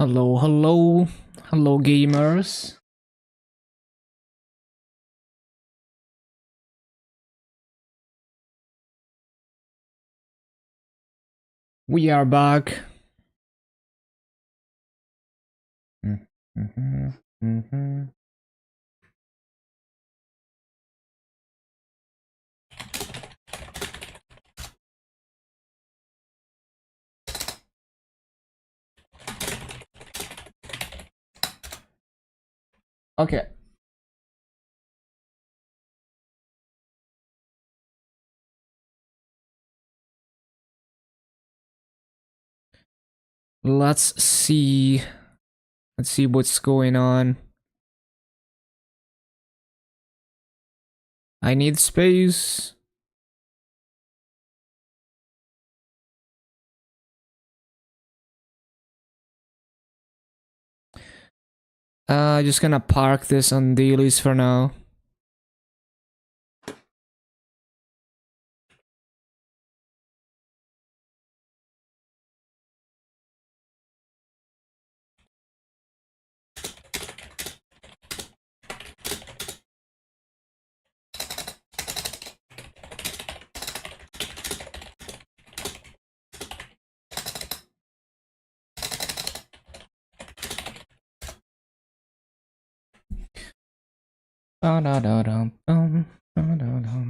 Hello, hello, hello, gamers. We are back. Okay. Let's see. Let's see what's going on. I need space. Just gonna park this on dailies for now. Ba-da-da-dum-dum, ba-da-dum.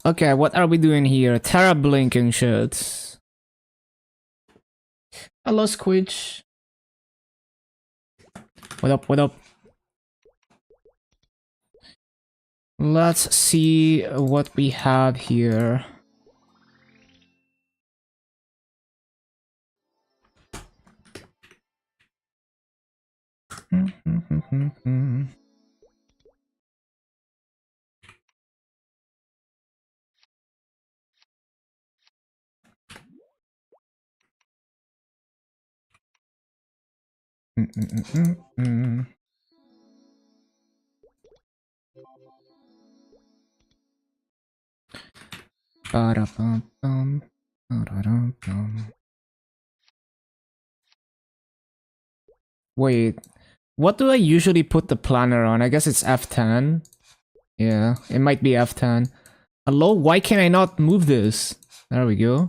Okay, what are we doing here? Terra blinking shit. Hello, Squidge. What up, what up? Let's see what we have here. Ba-da-bum-bum, ba-da-dum-bum. Wait, what do I usually put the planner on? I guess it's F10. Yeah, it might be F10. Hello, why can I not move this? There we go.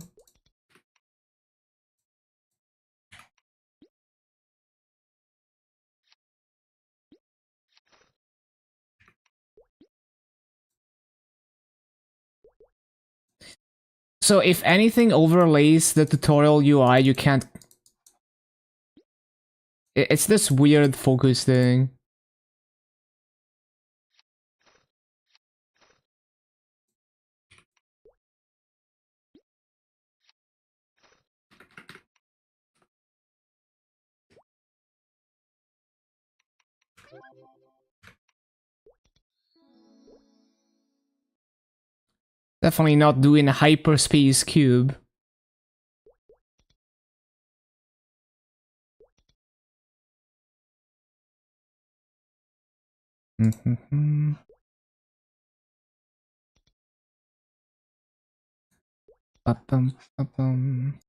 So if anything overlays the tutorial UI, you can't... It's this weird focus thing. Definitely not doing a hyperspace cube. Ba-bum, ba-bum.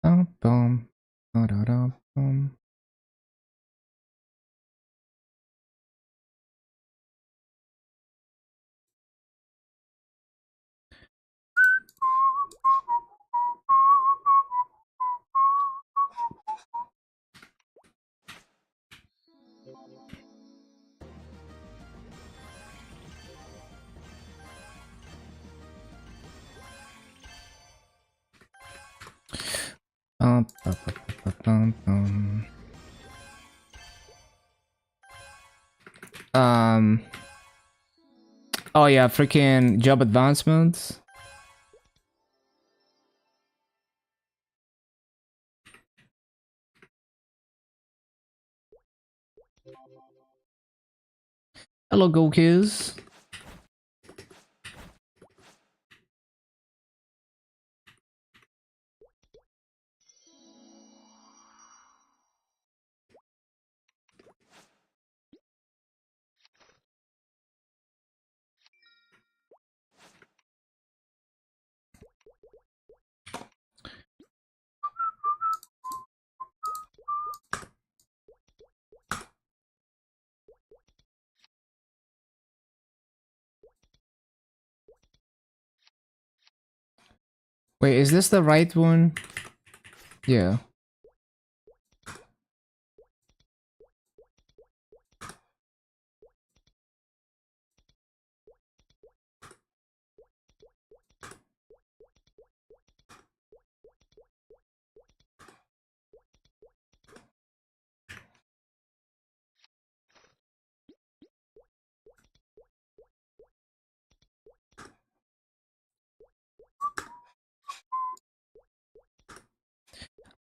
Ba-bum, ba-da-da-bum. Ba-ba-ba-ba-bum. Oh yeah, freaking job advancements. Hello, Go Kids. Wait, is this the right one? Yeah.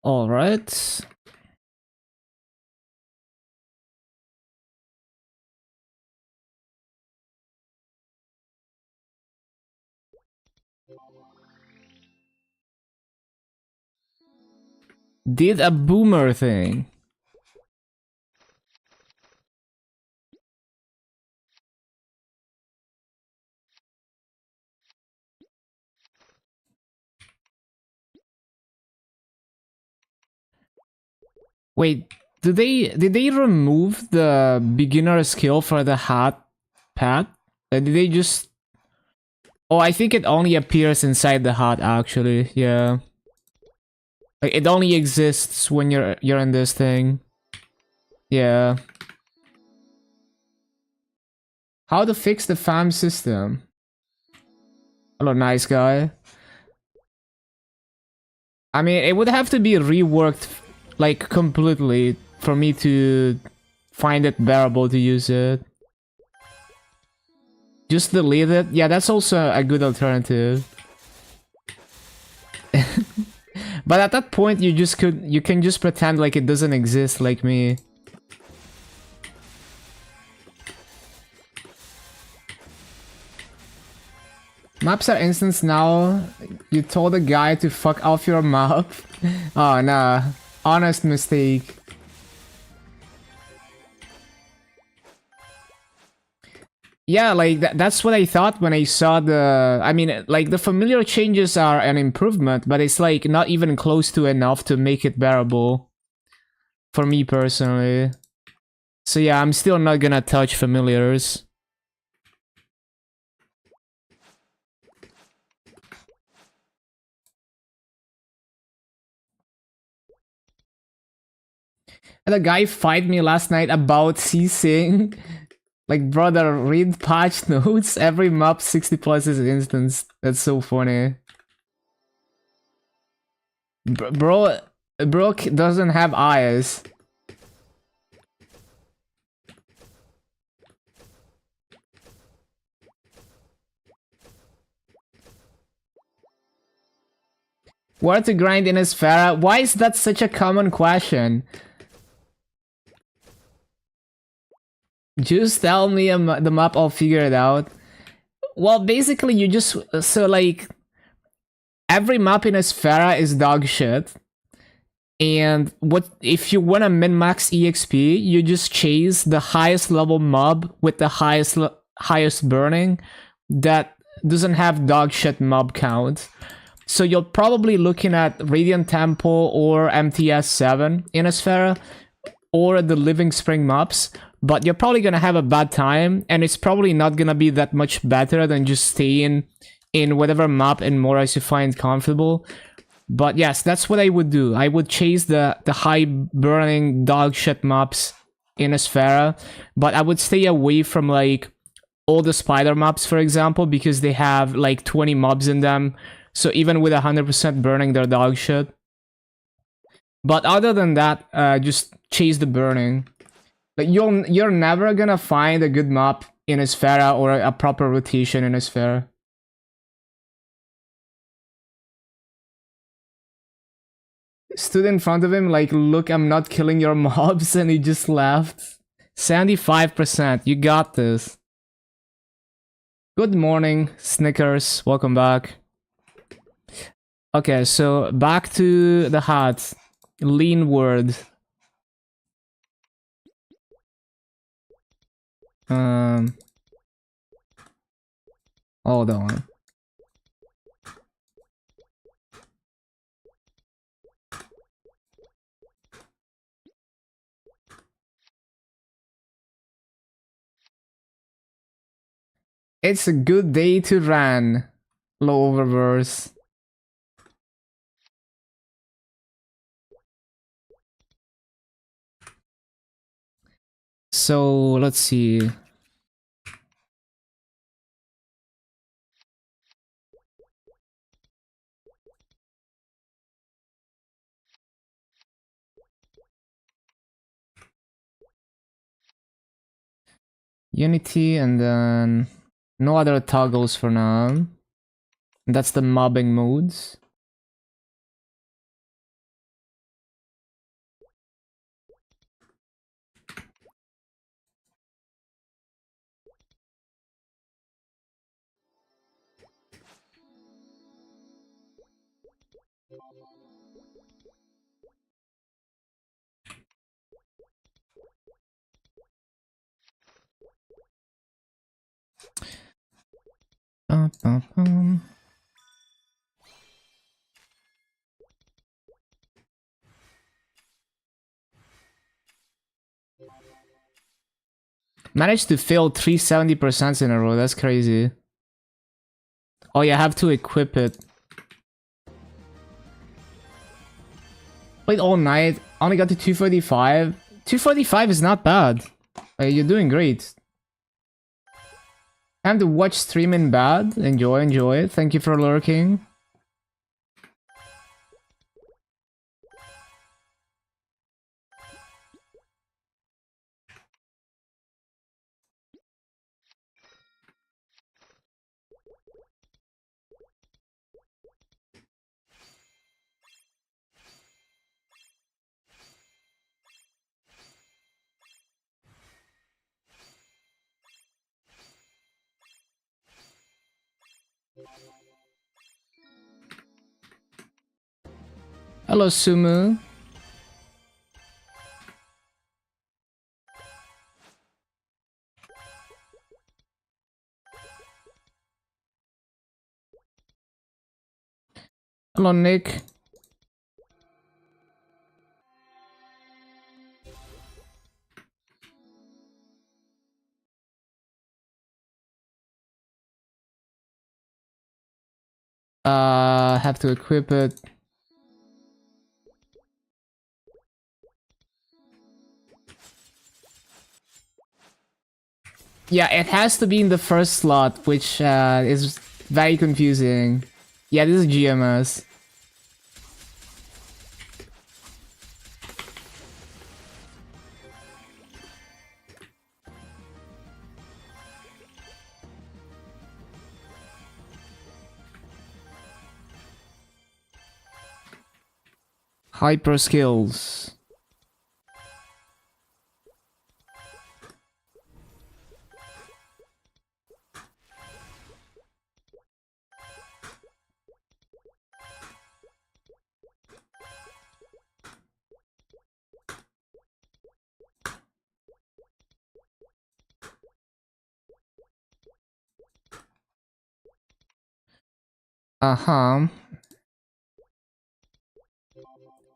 All right. Did a boomer thing. Wait, did they remove the beginner skill for the hat pad? Did they just? Oh, I think it only appears inside the hat. Actually, yeah. Like it only exists when you're in this thing. Yeah. How to fix the fam system? Hello, nice guy. I mean, it would have to be reworked, like completely, for me to find it bearable to use it. Just delete it. Yeah, that's also a good alternative. But at that point, you can just pretend like it doesn't exist, like me. Maps are instance now. You told a guy to fuck off your map. Oh nah, honest mistake. Yeah, like that's what I thought when I saw the. I mean, like the familiar changes are an improvement, but it's like not even close to enough to make it bearable. For me personally. So yeah, I'm still not gonna touch familiars. And a guy fight me last night about ceasing. Like, brother, read patch notes. Every map 60 plus is instance. That's so funny. Bro, doesn't have eyes. Where to grind in Esfera? Why is that such a common question? Just tell me the map, I'll figure it out. Well, basically, you just... So, like... Every map in Esfera is dog shit. And what if you want to min-max EXP, you just chase the highest level mob with the highest burning that doesn't have dog shit mob count. So you're probably looking at Radiant Temple or MTS 7 in Esfera or the Living Spring mobs, but you're probably gonna have a bad time, and it's probably not gonna be that much better than just staying in whatever map in Moras you find comfortable. But yes, that's what I would do. I would chase the high burning dog shit mobs in Esfera, but I would stay away from like all the spider mobs, for example, because they have like 20 mobs in them. So even with 100% burning, they're dog shit. But other than that, just chase the burning. Like you're never gonna find a good mob in Esfera or a proper rotation in Esfera. Stood in front of him like, look, I'm not killing your mobs, and he just laughed. 75%, you got this. Good morning, Snickers, welcome back. Okay, so back to the hat. Lean word. Hold on. It's a good day to run. Low oververse. So let's see. Unity and then no other toggles for now. That's the mobbing modes. Managed to fail 370% in a row, that's crazy. Oh yeah, I have to equip it. Played all night, only got to 245. 245 is not bad. You're doing great. Time to watch stream in bed. Enjoy, enjoy. Thank you for lurking. Hello, Sumu. Hello, Nick. Have to equip it. Yeah, it has to be in the first slot, which is very confusing. Yeah, this is GMS. Hyper skills. Uh-huh.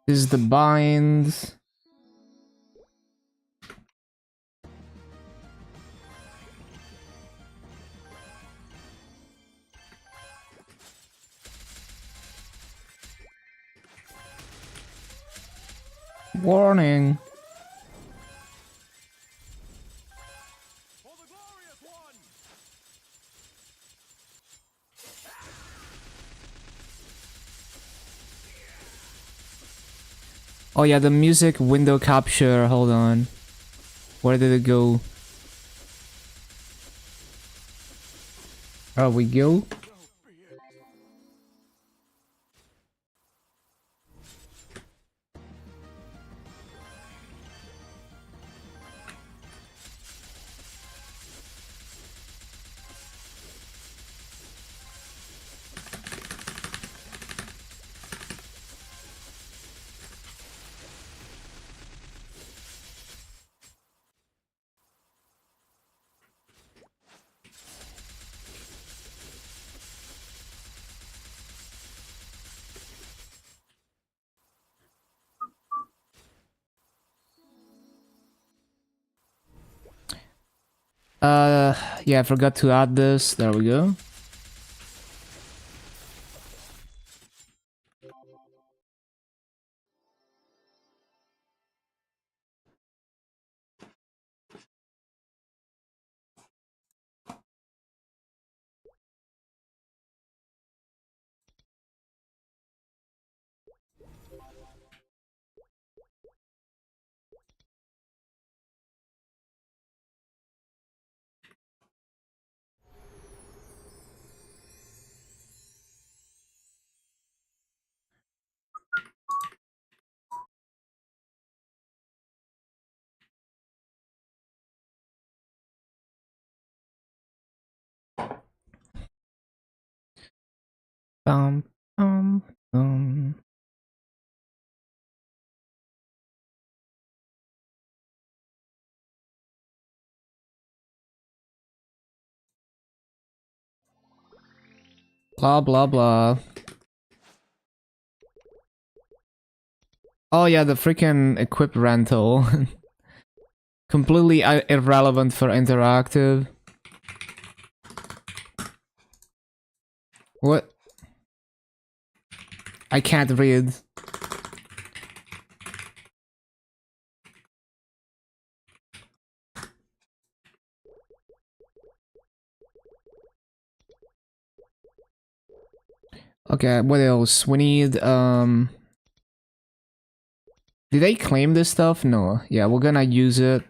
This is the bind. Warning. Oh yeah, the music window capture. Hold on. Where did it go? Oh, we go. Yeah, I forgot to add this. There we go. Bum, bum, bum. Blah, blah, blah. Oh yeah, the freaking equip rental. Completely irrelevant for interactive. What? I can't read. Okay, what else? We need, did they claim this stuff? No. Yeah, we're gonna use it.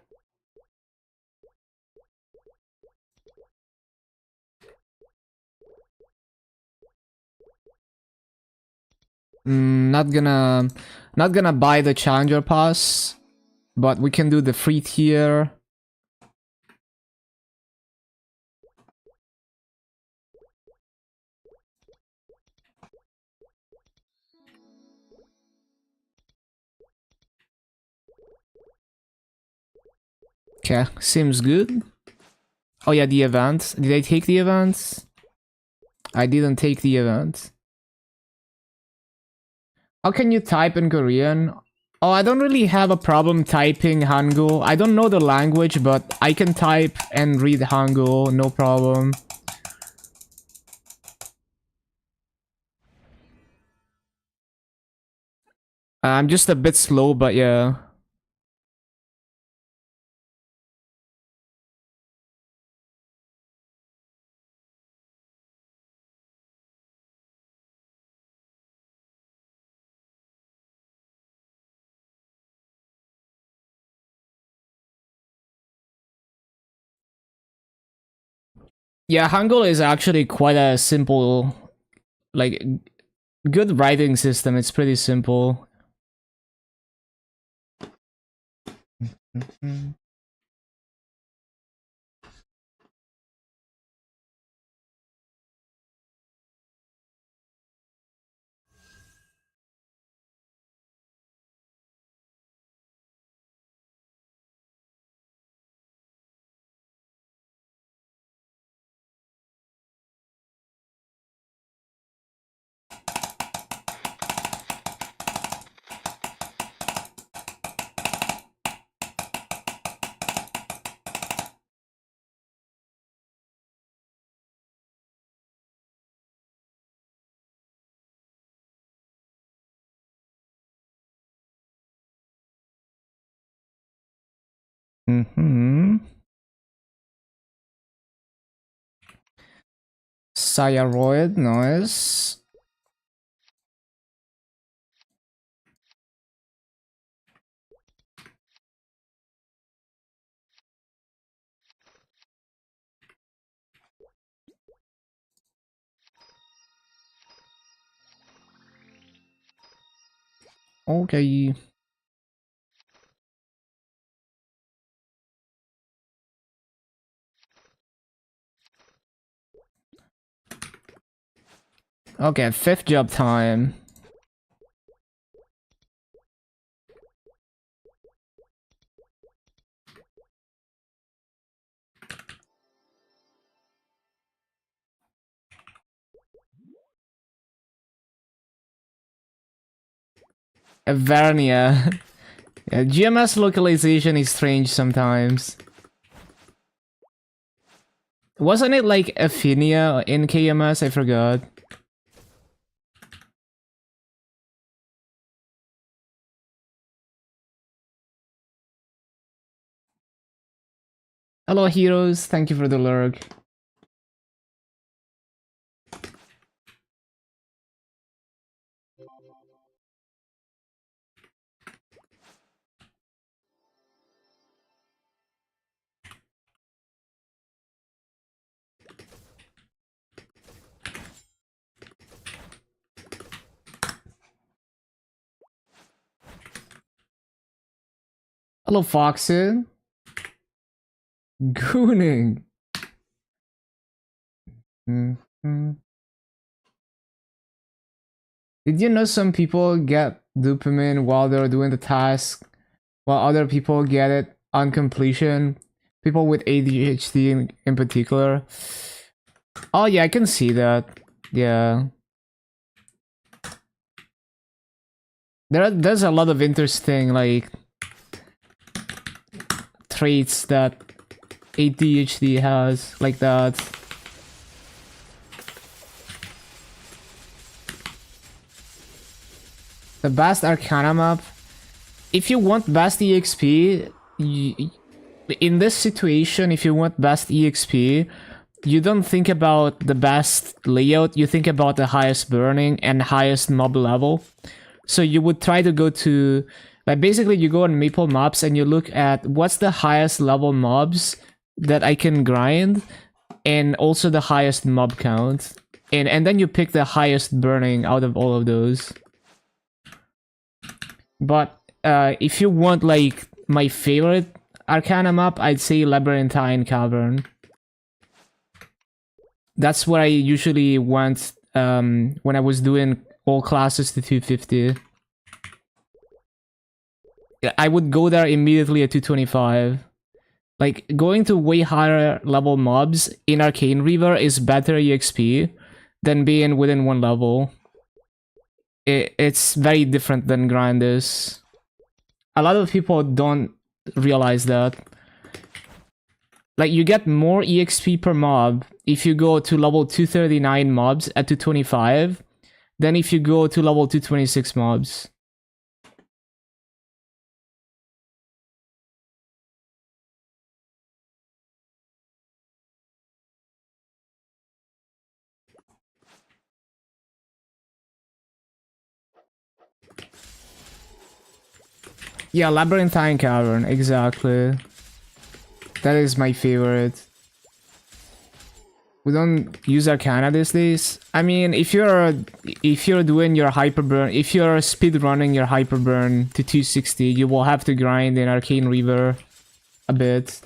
Not gonna buy the challenger pass, but we can do the free tier. Okay, seems good. Oh yeah, the event. Did I take the event? I didn't take the event. How can you type in Korean? Oh, I don't really have a problem typing Hangul. I don't know the language, but I can type and read Hangul, no problem. I'm just a bit slow, but yeah. Yeah, Hangul is actually quite a simple, like, good writing system. It's pretty simple. Cyroid noise. Okay. Okay, fifth job time. Avernia. Yeah, GMS localization is strange sometimes. Wasn't it like Affinia in KMS? I forgot. Hello, heroes. Thank you for the lurk. Hello, Foxin. Gooning. Did you know some people get dopamine while they're doing the task, while other people get it on completion? People with ADHD in particular. Oh yeah, I can see that. Yeah. There's a lot of interesting like traits that ADHD has like that. The best Arcana map. If you want best EXP, in this situation, if you want best EXP, you don't think about the best layout, you think about the highest burning and highest mob level. So you would try to go to, like basically you go on Maple maps and you look at what's the highest level mobs that I can grind, and also the highest mob count. And then you pick the highest burning out of all of those. But if you want like my favorite Arcana map, I'd say Labyrinthine Cavern. That's what I usually went when I was doing all classes to 250. I would go there immediately at 225. Like, going to way higher level mobs in Arcane Reaver is better EXP than being within one level. It's very different than grind is. A lot of people don't realize that. Like, you get more EXP per mob if you go to level 239 mobs at 225 than if you go to level 226 mobs. Yeah, Labyrinthine Cavern, exactly. That is my favorite. We don't use Arcana these days. I mean, if you're doing your hyperburn, if you're speedrunning your hyperburn to 260, you will have to grind in Arcane Reaver a bit.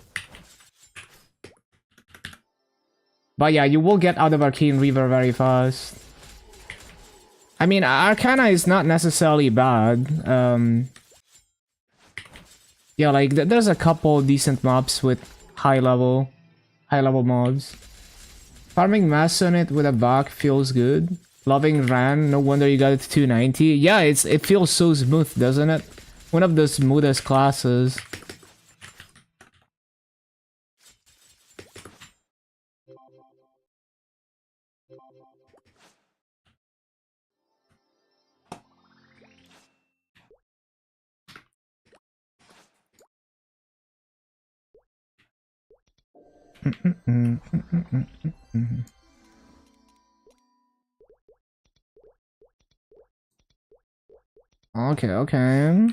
But yeah, you will get out of Arcane Reaver very fast. I mean, Arcana is not necessarily bad. Yeah, like there's a couple decent mobs with high level mobs. Farming mass on it with a back feels good. Loving Ran, no wonder you got it to 290. Yeah, it feels so smooth, doesn't it? One of the smoothest classes. Okay, okay.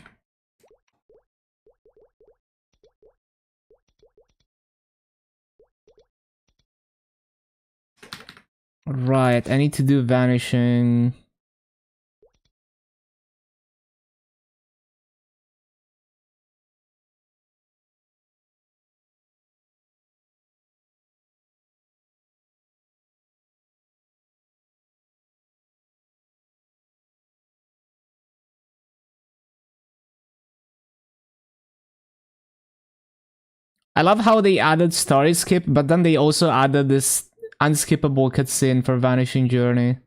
Right, I need to do vanishing. I love how they added story skip, but then they also added this unskippable cutscene for Vanishing Journey.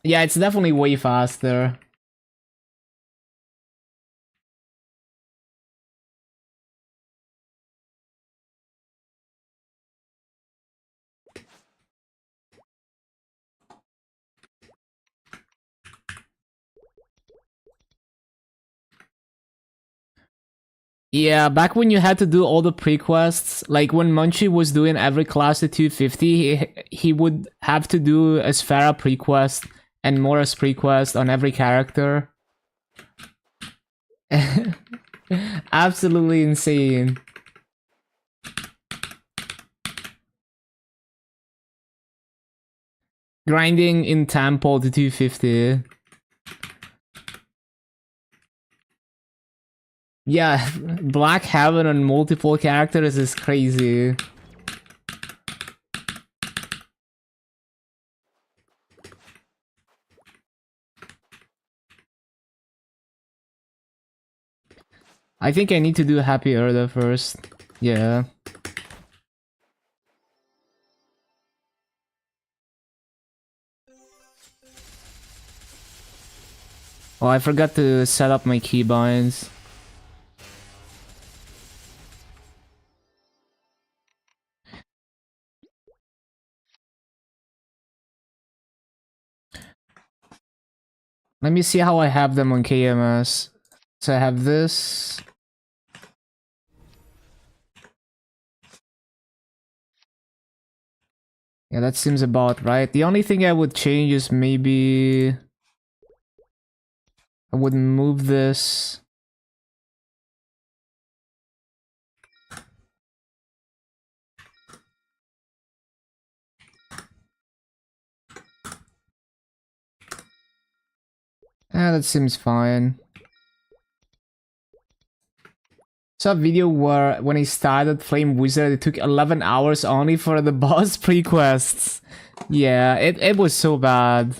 Yeah, it's definitely way faster. Yeah, back when you had to do all the pre-quests, like when Munchie was doing every class to 250, he would have to do a Sphera pre-quest and Morris pre-quest on every character. Absolutely insane. grinding in Temple to 250. Yeah, Black Heaven on multiple characters is crazy. I think I need to do Happy Erda first. Yeah. Oh, I forgot to set up my keybinds. Let me see how I have them on KMS. So I have this. Yeah, that seems about right. The only thing I would change is maybe I would move this. That seems fine. Saw a video where when I started Flame Wizard, it took 11 hours only for the boss pre-quests. Yeah, it was so bad.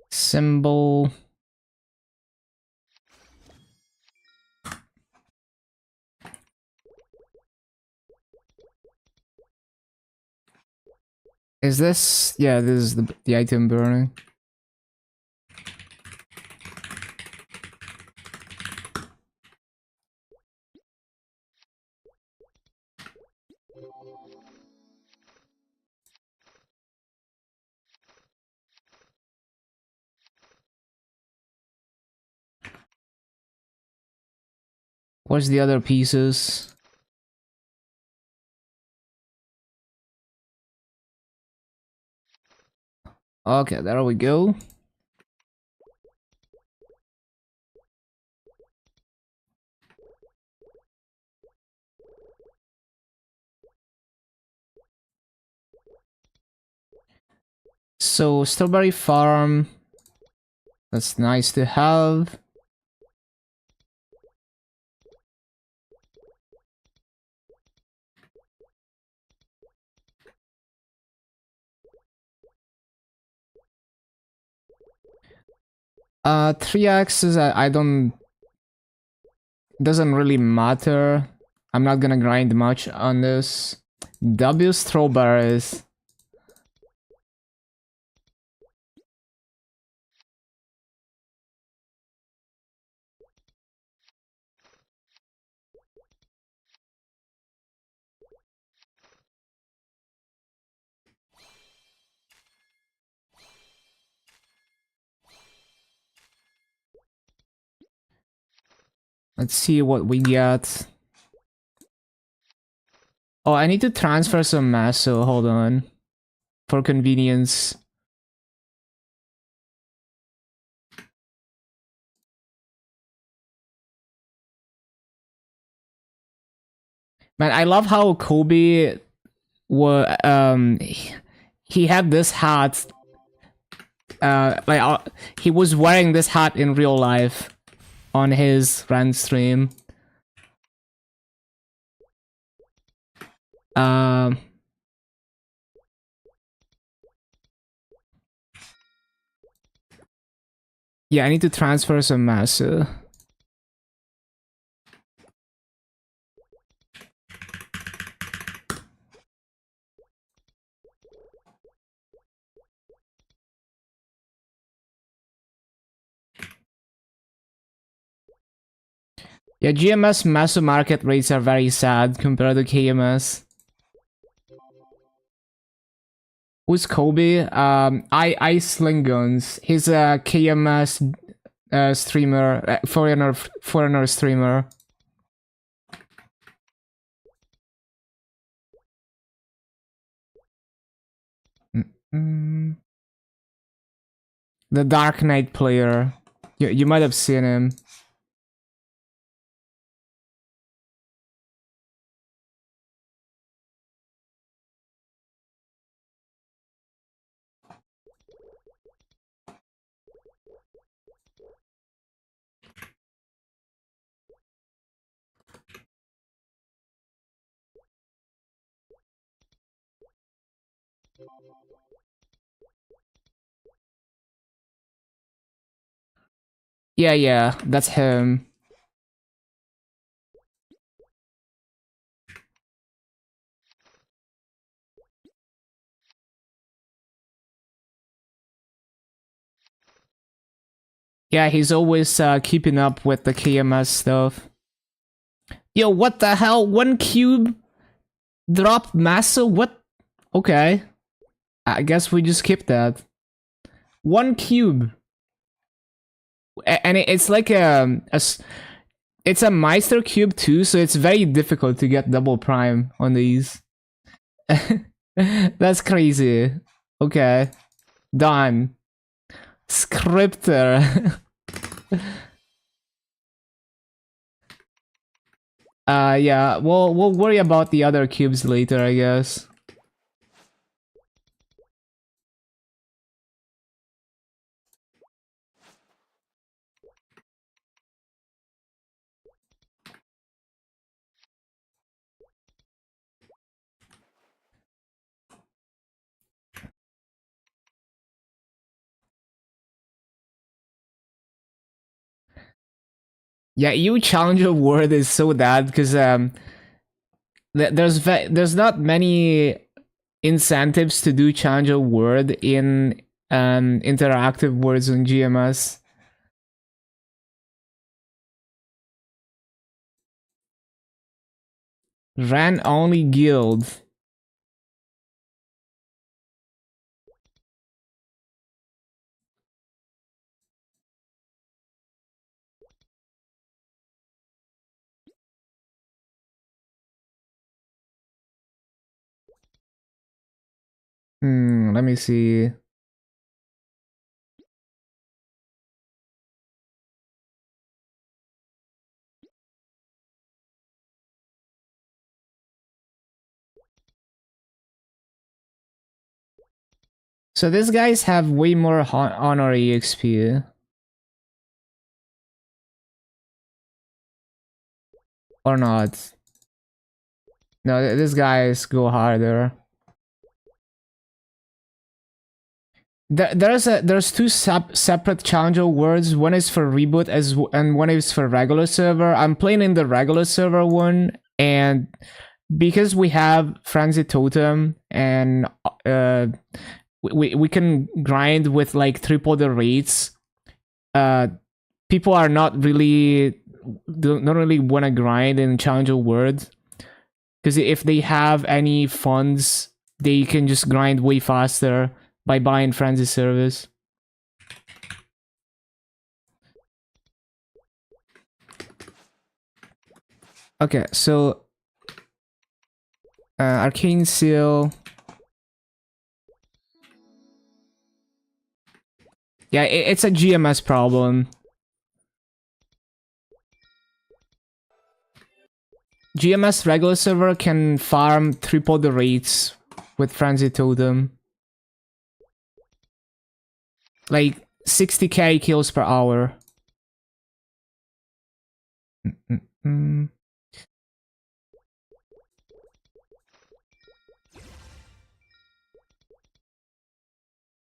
Symbol. Is this? Yeah, this is the item burning. Where's the other pieces? Okay, there we go. So, Strawberry Farm. That's nice to have. Three axes, I don't... Doesn't really matter. I'm not gonna grind much on this. W strawberries. Let's see what we get. Oh, I need to transfer some mass, so hold on. For convenience. Man, I love how Kobe he had this hat. He was wearing this hat in real life on his rant stream. Um, Yeah, I need to transfer some massa. Yeah, GMS massa market rates are very sad compared to KMS. Who's Kobe? I Sling Guns. He's a KMS streamer, foreigner streamer. Mm. The Dark Knight player. You might have seen him. Yeah, that's him. Yeah, he's always keeping up with the KMS stuff. Yo, what the hell? One cube dropped massa? What? Okay. I guess we just skipped that. One cube. And it's like it's a Meister cube too, so it's very difficult to get double prime on these. That's crazy. Okay. Done. Scripter. Yeah, we'll worry about the other cubes later, I guess. Yeah, you challenger word is so bad because there's not many incentives to do challenger word in interactive words on GMS. Ran only guild. Let me see. So these guys have way more honor EXP. Or not. No, these guys go harder. There's two separate challenger words. One is for reboot and one is for regular server. I'm playing in the regular server one, and because we have Frenzy Totem and we can grind with like triple the rates. People are not really don't really want to grind in challenger words because if they have any funds, they can just grind way faster by buying Frenzy service. Okay, so Arcane Seal. Yeah, it's a GMS problem. GMS regular server can farm triple the rates with Frenzy Totem. Like 60k kills per hour.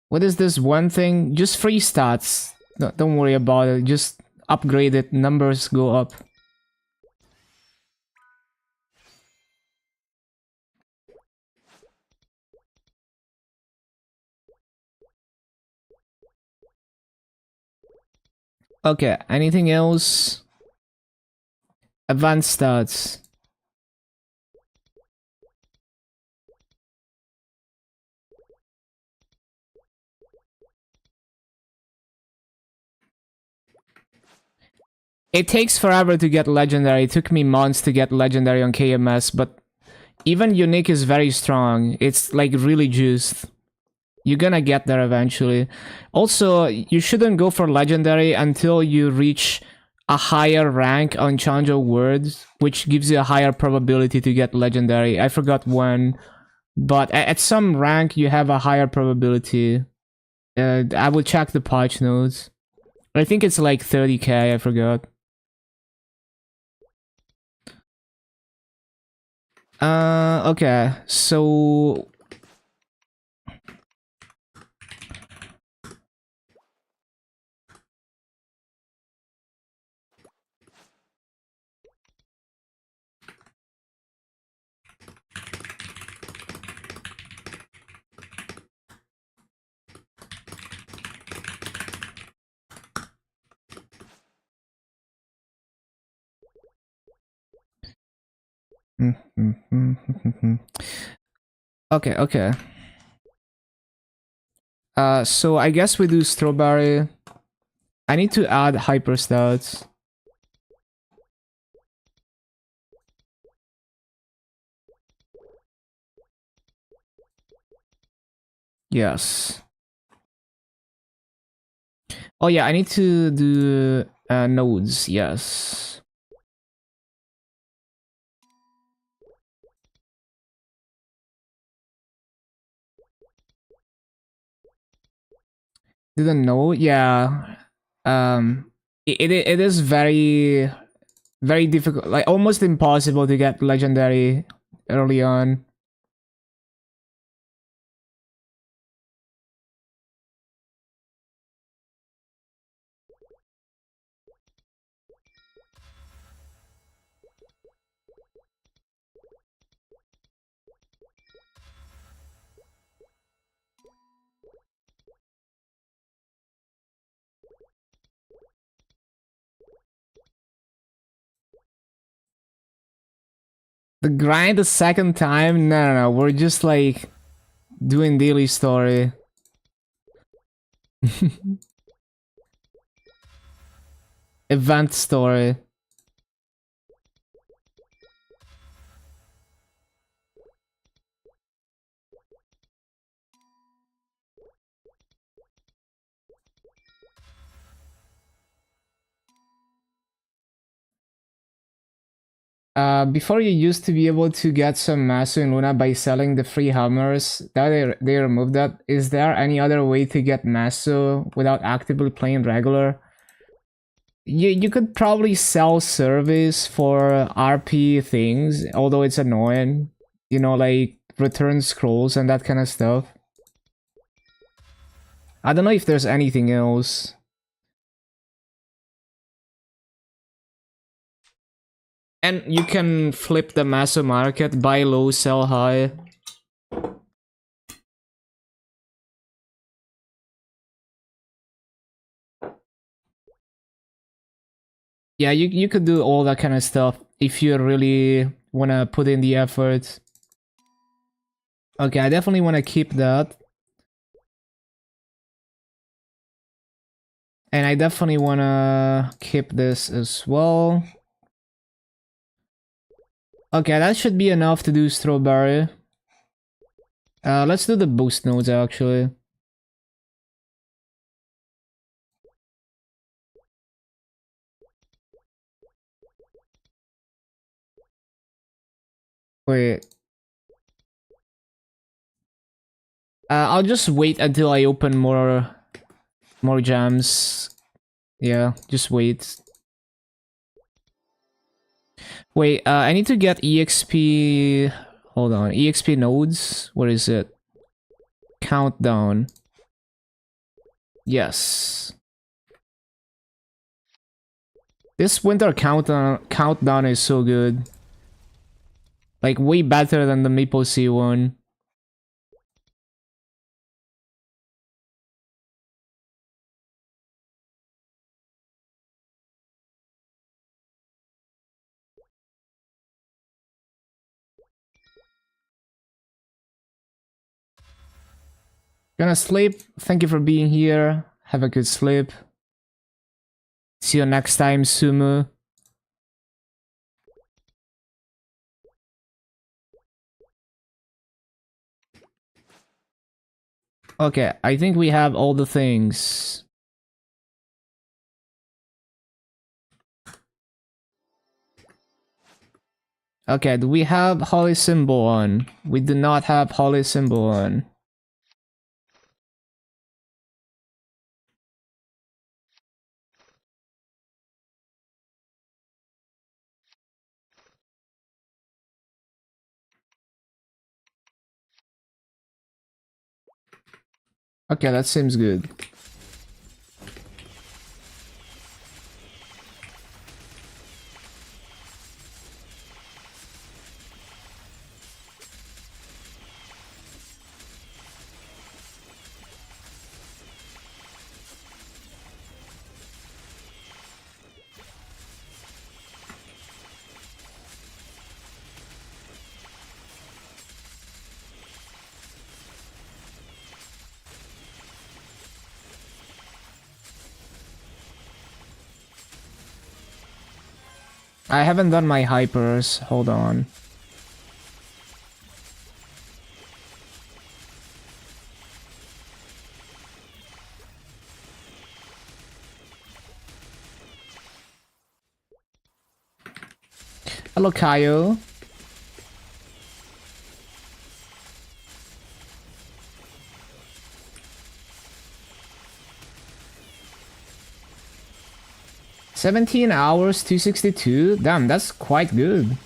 What is this one thing? Just free stats. Don't worry about it. Just upgrade it. Numbers go up. Okay, anything else? Advanced stats. It takes forever to get legendary. It took me months to get legendary on KMS, but even unique is very strong. It's like really juiced. You're gonna get there eventually. Also, you shouldn't go for legendary until you reach a higher rank on Chanjo Words, which gives you a higher probability to get legendary. I forgot when, but at some rank you have a higher probability. I will check the patch notes. I think it's like 30k, I forgot. Okay, so okay, okay. So I guess we do strawberry. I need to add hyper stats. Yes. Oh yeah, I need to do nodes. Yes. Didn't know. Yeah. It is very difficult, like almost impossible to get legendary early on. The grind the second time? No, no, no. We're just like doing daily story. Event story. Before you used to be able to get some Masu in Luna by selling the free hammers. Now they removed that. Is there any other way to get Masu without actively playing regular? You could probably sell service for RP things, although it's annoying. You know, like return scrolls and that kind of stuff. I don't know if there's anything else. And you can flip the Masu market, buy low, sell high. Yeah, you could do all that kind of stuff if you really wanna put in the effort. Okay, I definitely wanna keep that. And I definitely wanna keep this as well. Okay, that should be enough to do strawberry. Let's do the boost nodes actually. Wait. I'll just wait until I open more gems. Yeah, just wait. Wait, I need to get EXP. Hold on, EXP nodes. Where is it? Countdown. Yes. This winter countdown is so good. Like, way better than the MapleStory one. Gonna sleep. Thank you for being here. Have a good sleep. See you next time, Sumu. Okay, I think we have all the things. Okay, do we have Holy Symbol on? We do not have Holy Symbol on. Okay, that seems good. I haven't done my hypers. Hold on. Hello, Kyle. $17 262. Damn, that's quite good.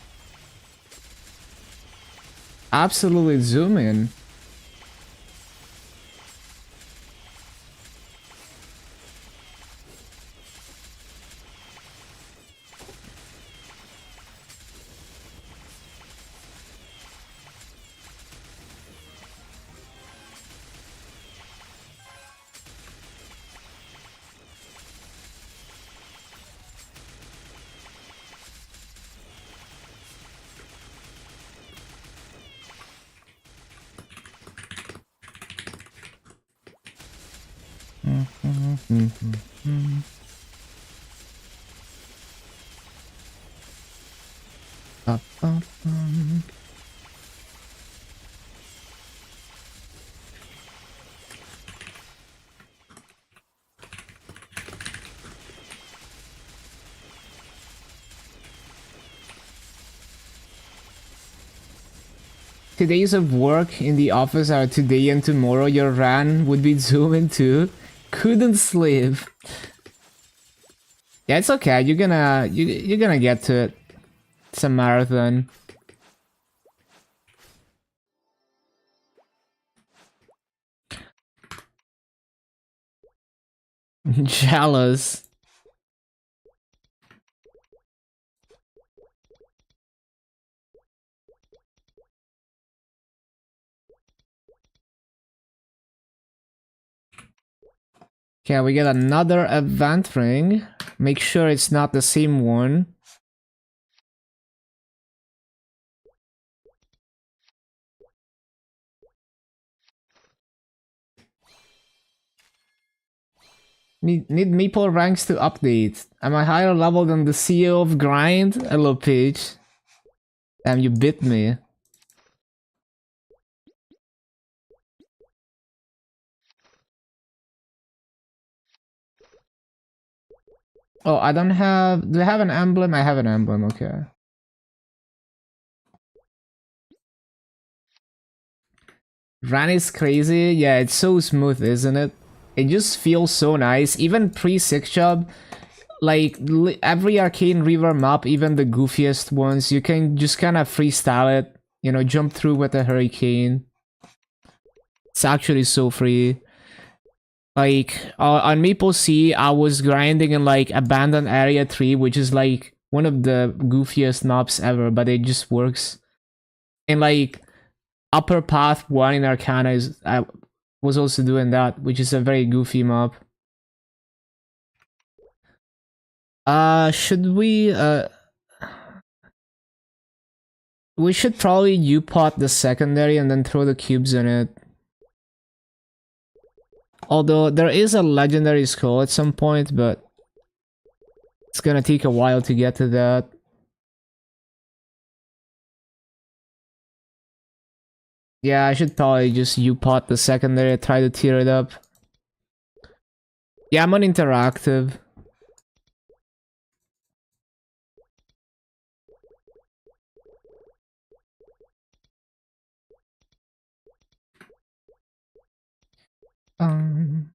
Absolutely zoom in. Days of work in the office are today and tomorrow. Your run would be zooming too. Couldn't sleep. Yeah, it's okay. You're gonna get to it. It's a marathon. Jealous. Okay, we get another event ring. Make sure it's not the same one. Need Maple ranks to update. Am I higher level than the CEO of Grind? Hello, Peach. Damn, you bit me. Oh, I don't have... Do I have an emblem? I have an emblem, okay. Ran is crazy. Yeah, it's so smooth, isn't it? It just feels so nice. Even pre-6 job, like every Arcane River map, even the goofiest ones, you can just kind of freestyle it. You know, jump through with a hurricane. It's actually so free. Like on Maple Sea, I was grinding in like Abandoned Area 3, which is like one of the goofiest maps ever, but it just works. And like Upper Path 1 in Arcana is I was also doing that, which is a very goofy map. Should we should probably U-pot the secondary and then throw the cubes in it. Although there is a legendary skull at some point, but it's gonna take a while to get to that. Yeah, I should probably just U-pot the secondary, try to tear it up. Yeah, I'm on interactive. Um...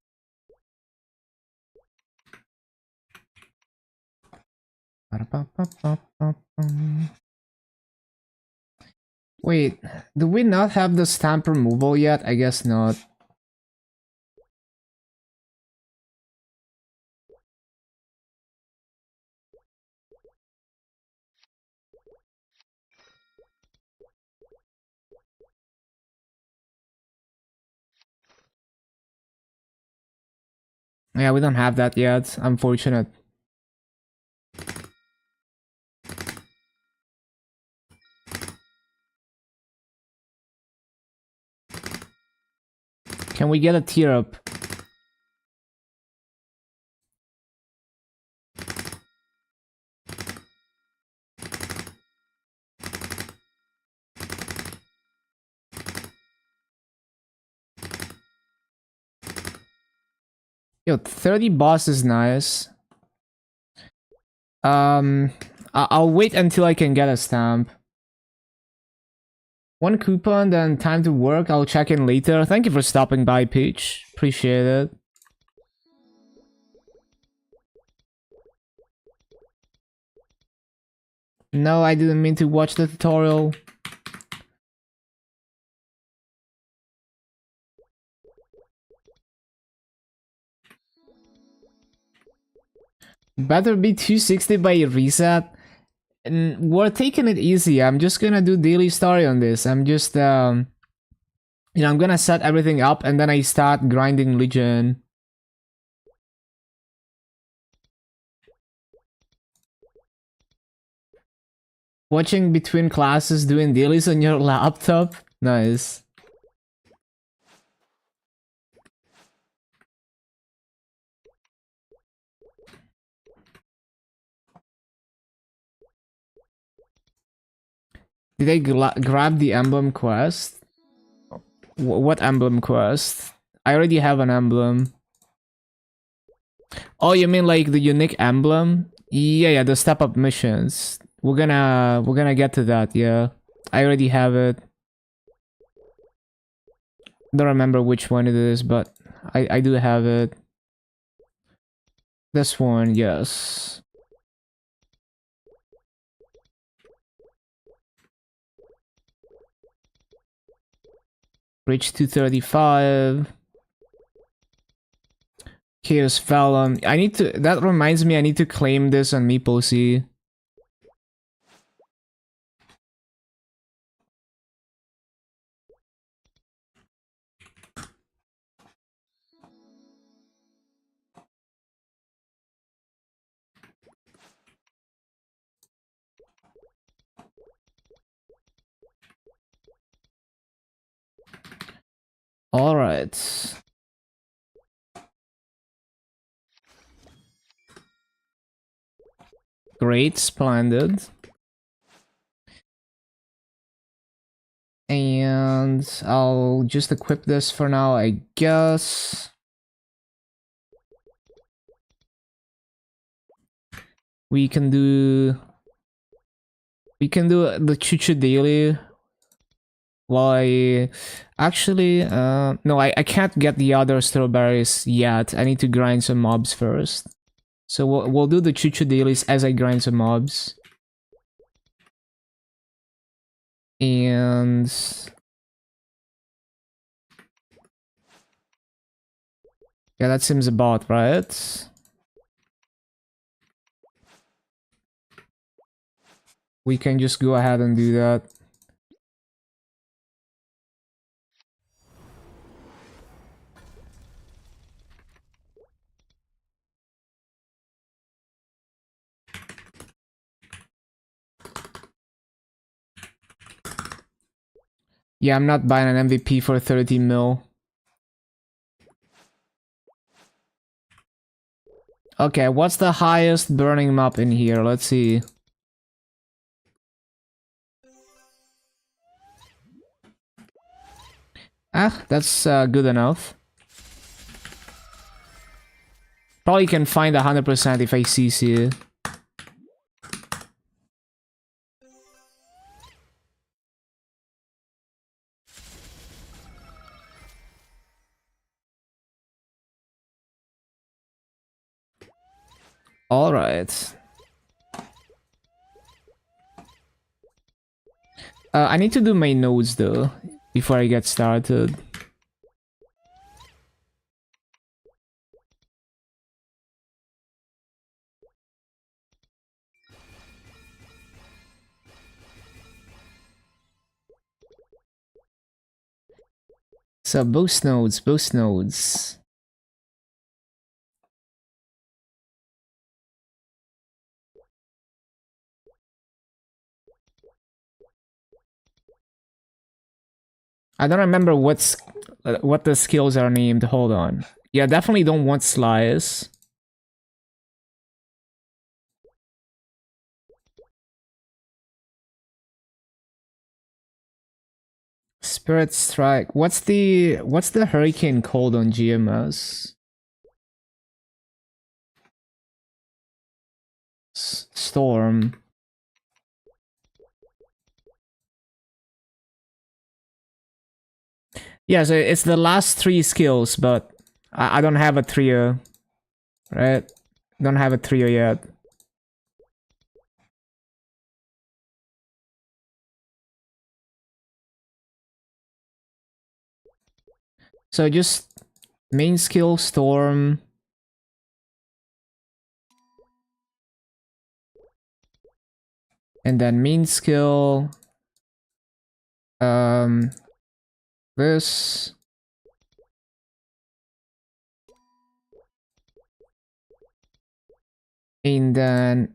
Wait, do we not have the stamp removal yet? I guess not. Yeah, we don't have that yet. Unfortunate. Can we get a tier up? Yo, 30 boss is nice. I'll wait until I can get a stamp. One coupon, then time to work. I'll check in later. Thank you for stopping by, Peach. Appreciate it. No, I didn't mean to watch the tutorial. Better be 260 by reset. And we're taking it easy. I'm just gonna do daily story on this. I'm just I'm gonna set everything up and then I start grinding Legion. Watching between classes, doing dailies on your laptop. Nice. Did I grab the emblem quest? What emblem quest? I already have an emblem. Oh, you mean like the unique emblem? Yeah, the step up missions. We're gonna get to that, yeah. I already have it. Don't remember which one it is, but I do have it. This one, yes. Reach 235. Chaos Vellum. I need to. That reminds me, I need to claim this on MapleStory. All right. Great, splendid. And I'll just equip this for now, I guess. We can do the Chuchu Daily. Well, actually, no, I can't get the other strawberries yet. I need to grind some mobs first. So we'll do the Chuchu dailies as I grind some mobs. And... Yeah, that seems about right. We can just go ahead and do that. Yeah, I'm not buying an MVP for 30 mil. Okay, what's the highest burning map in here? Let's see. Ah, that's good enough. Probably can find 100% if I CC it. Alright. I need to do my nodes though, before I get started. So boost nodes, boost nodes. I don't remember what the skills are named. Hold on. Yeah, definitely don't want slice. Spirit strike. What's the hurricane called on GMS? Storm. Yeah, so it's the last 3 skills, but I don't have a trio, right? Don't have a trio yet. So just main skill storm. And then main skill this. And then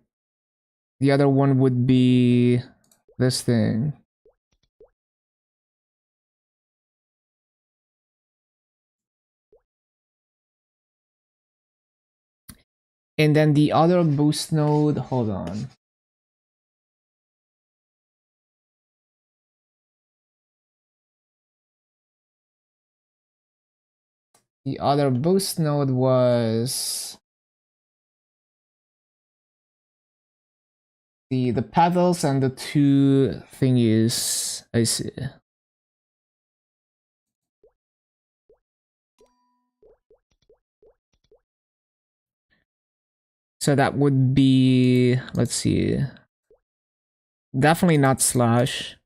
the other one would be this thing. And then the other boost node, hold on. The other boost node was the pedals and the 2 thingies. I see. So that would be, let's see. Definitely not slash.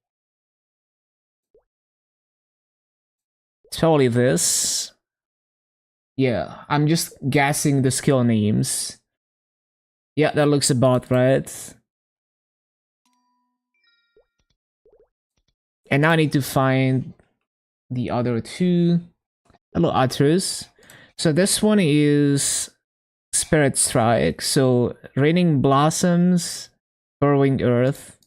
It's probably this. Yeah, I'm just guessing the skill names. Yeah, that looks about right. And now I need to find the other 2. Hello, Atrus. So this one is Spirit Strike. So Raining Blossoms, Burrowing Earth.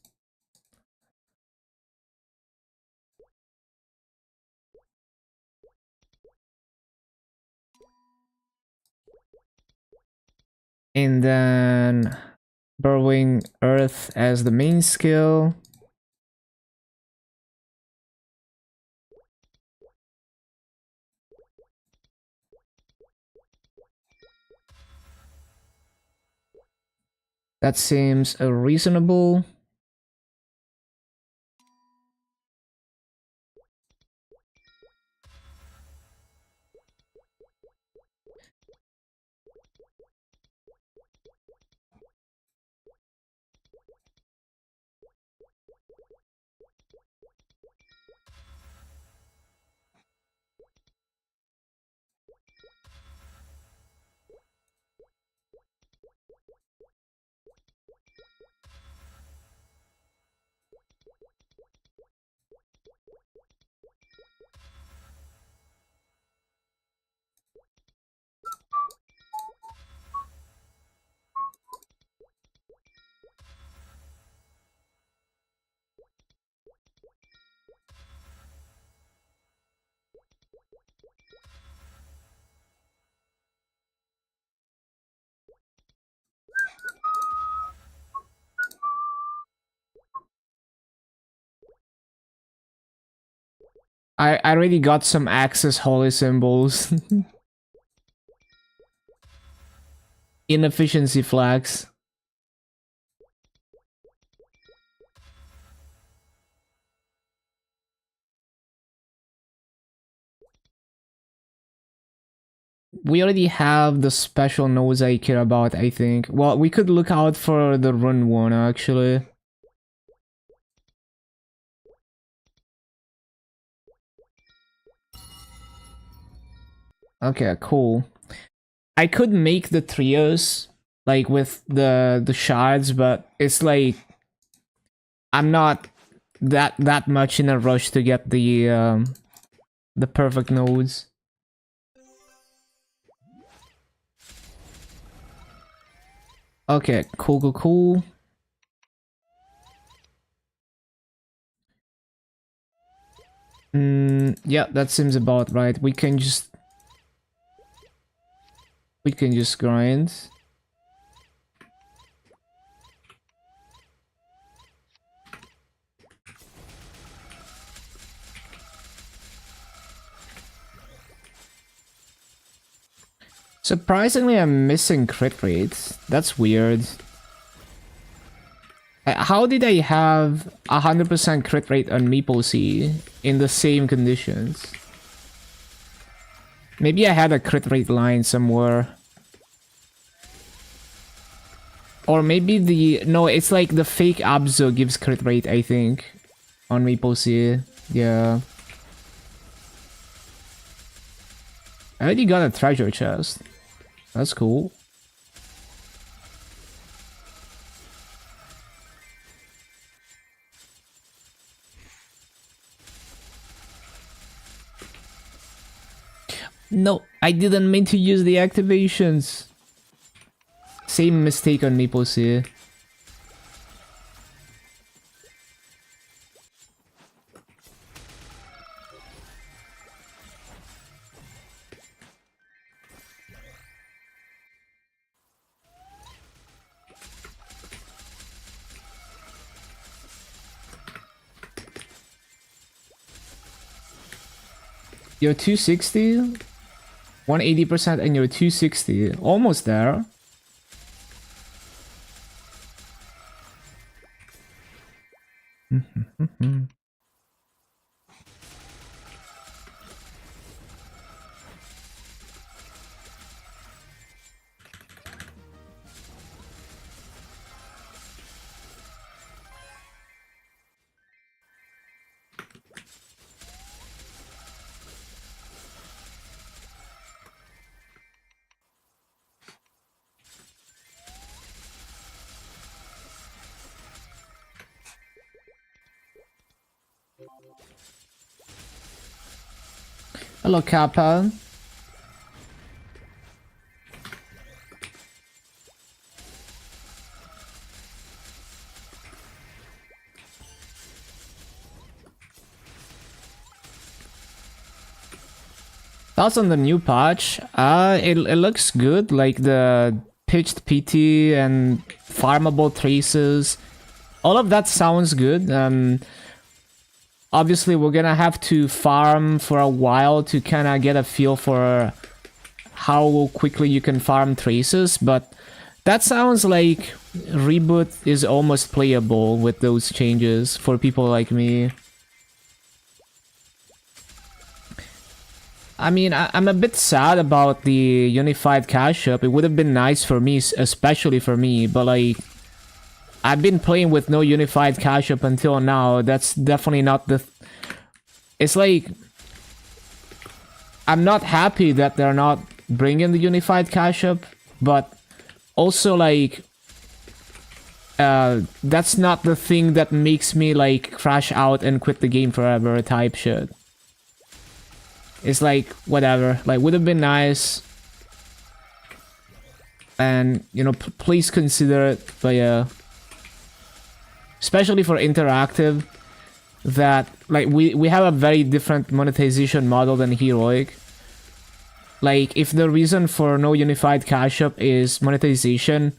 And then Burrowing Earth as the main skill. That seems reasonable. I already got some access holy symbols. Inefficiency flags. We already have the special nodes I care about, I think. Well, we could look out for the rune one, actually. Okay, cool. I could make the trios, like, with the shards, but it's like... I'm not that much in a rush to get the perfect nodes. Okay, cool. Yeah, that seems about right. We can just grind. Surprisingly, I'm missing crit rates. That's weird. How did I have 100% crit rate on MapleStory in the same conditions? Maybe I had a crit rate line somewhere. Or maybe no, it's like the fake Abzo gives crit rate, I think, on MapleStory. Yeah. I already got a treasure chest. That's cool. No, I didn't mean to use the activations. Same mistake on MapleStory. You're 260? 180% and you're 260. Almost there. Hello, Kappa. Thoughts on the new patch? It looks good, like the pitched PT and farmable traces. All of that sounds good. Obviously, we're gonna have to farm for a while to kind of get a feel for how quickly you can farm traces, but that sounds like Reboot is almost playable with those changes for people like me. I mean, I'm a bit sad about the unified cash shop. It would have been nice for me, especially for me, but like, I've been playing with no unified cash up until now. That's definitely not the... It's like... I'm not happy that they're not bringing the unified cash up, but also like... that's not the thing that makes me like crash out and quit the game forever type shit. It's like, whatever. Like, would have been nice. And, you know, please consider it, but yeah. Especially for interactive, that like we have a very different monetization model than Heroic. Like, if the reason for no unified cash up is monetization,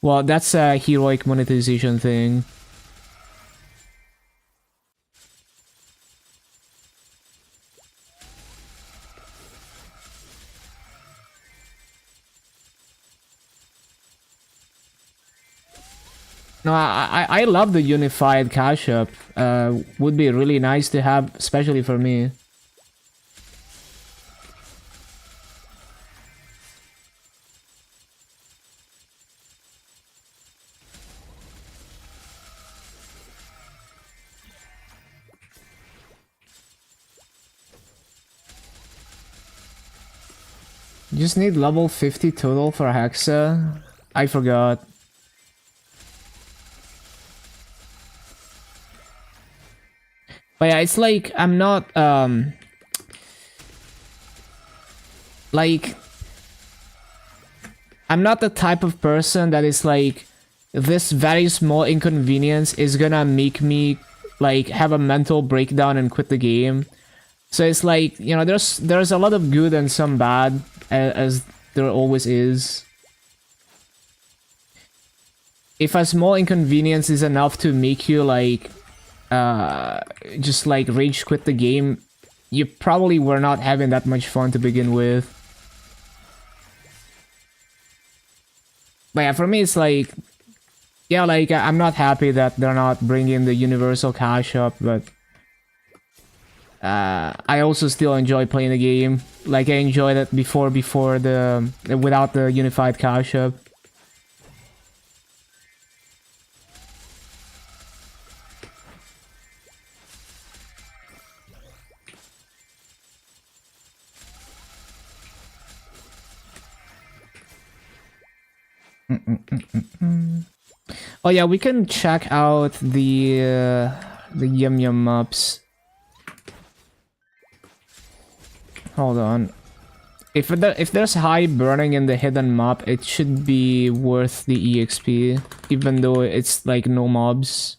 well, that's a Heroic monetization thing. No, I love the unified cash up. Would be really nice to have, especially for me. You just need level 50 total for Hexa. I forgot. But yeah, it's like, I'm not, like, I'm not the type of person that is like, this very small inconvenience is gonna make me, like, have a mental breakdown and quit the game. So it's like, you know, there's a lot of good and some bad, as there always is. If a small inconvenience is enough to make you, like, just like rage quit the game, you probably were not having that much fun to begin with. But yeah, for me it's like, yeah, like, I'm not happy that they're not bringing the universal cash up, but I also still enjoy playing the game. Like, I enjoyed it before the without the unified cash up. Oh yeah, we can check out the Yum Yum maps. Hold on. If there's high burning in the hidden map, it should be worth the EXP, even though it's like no mobs.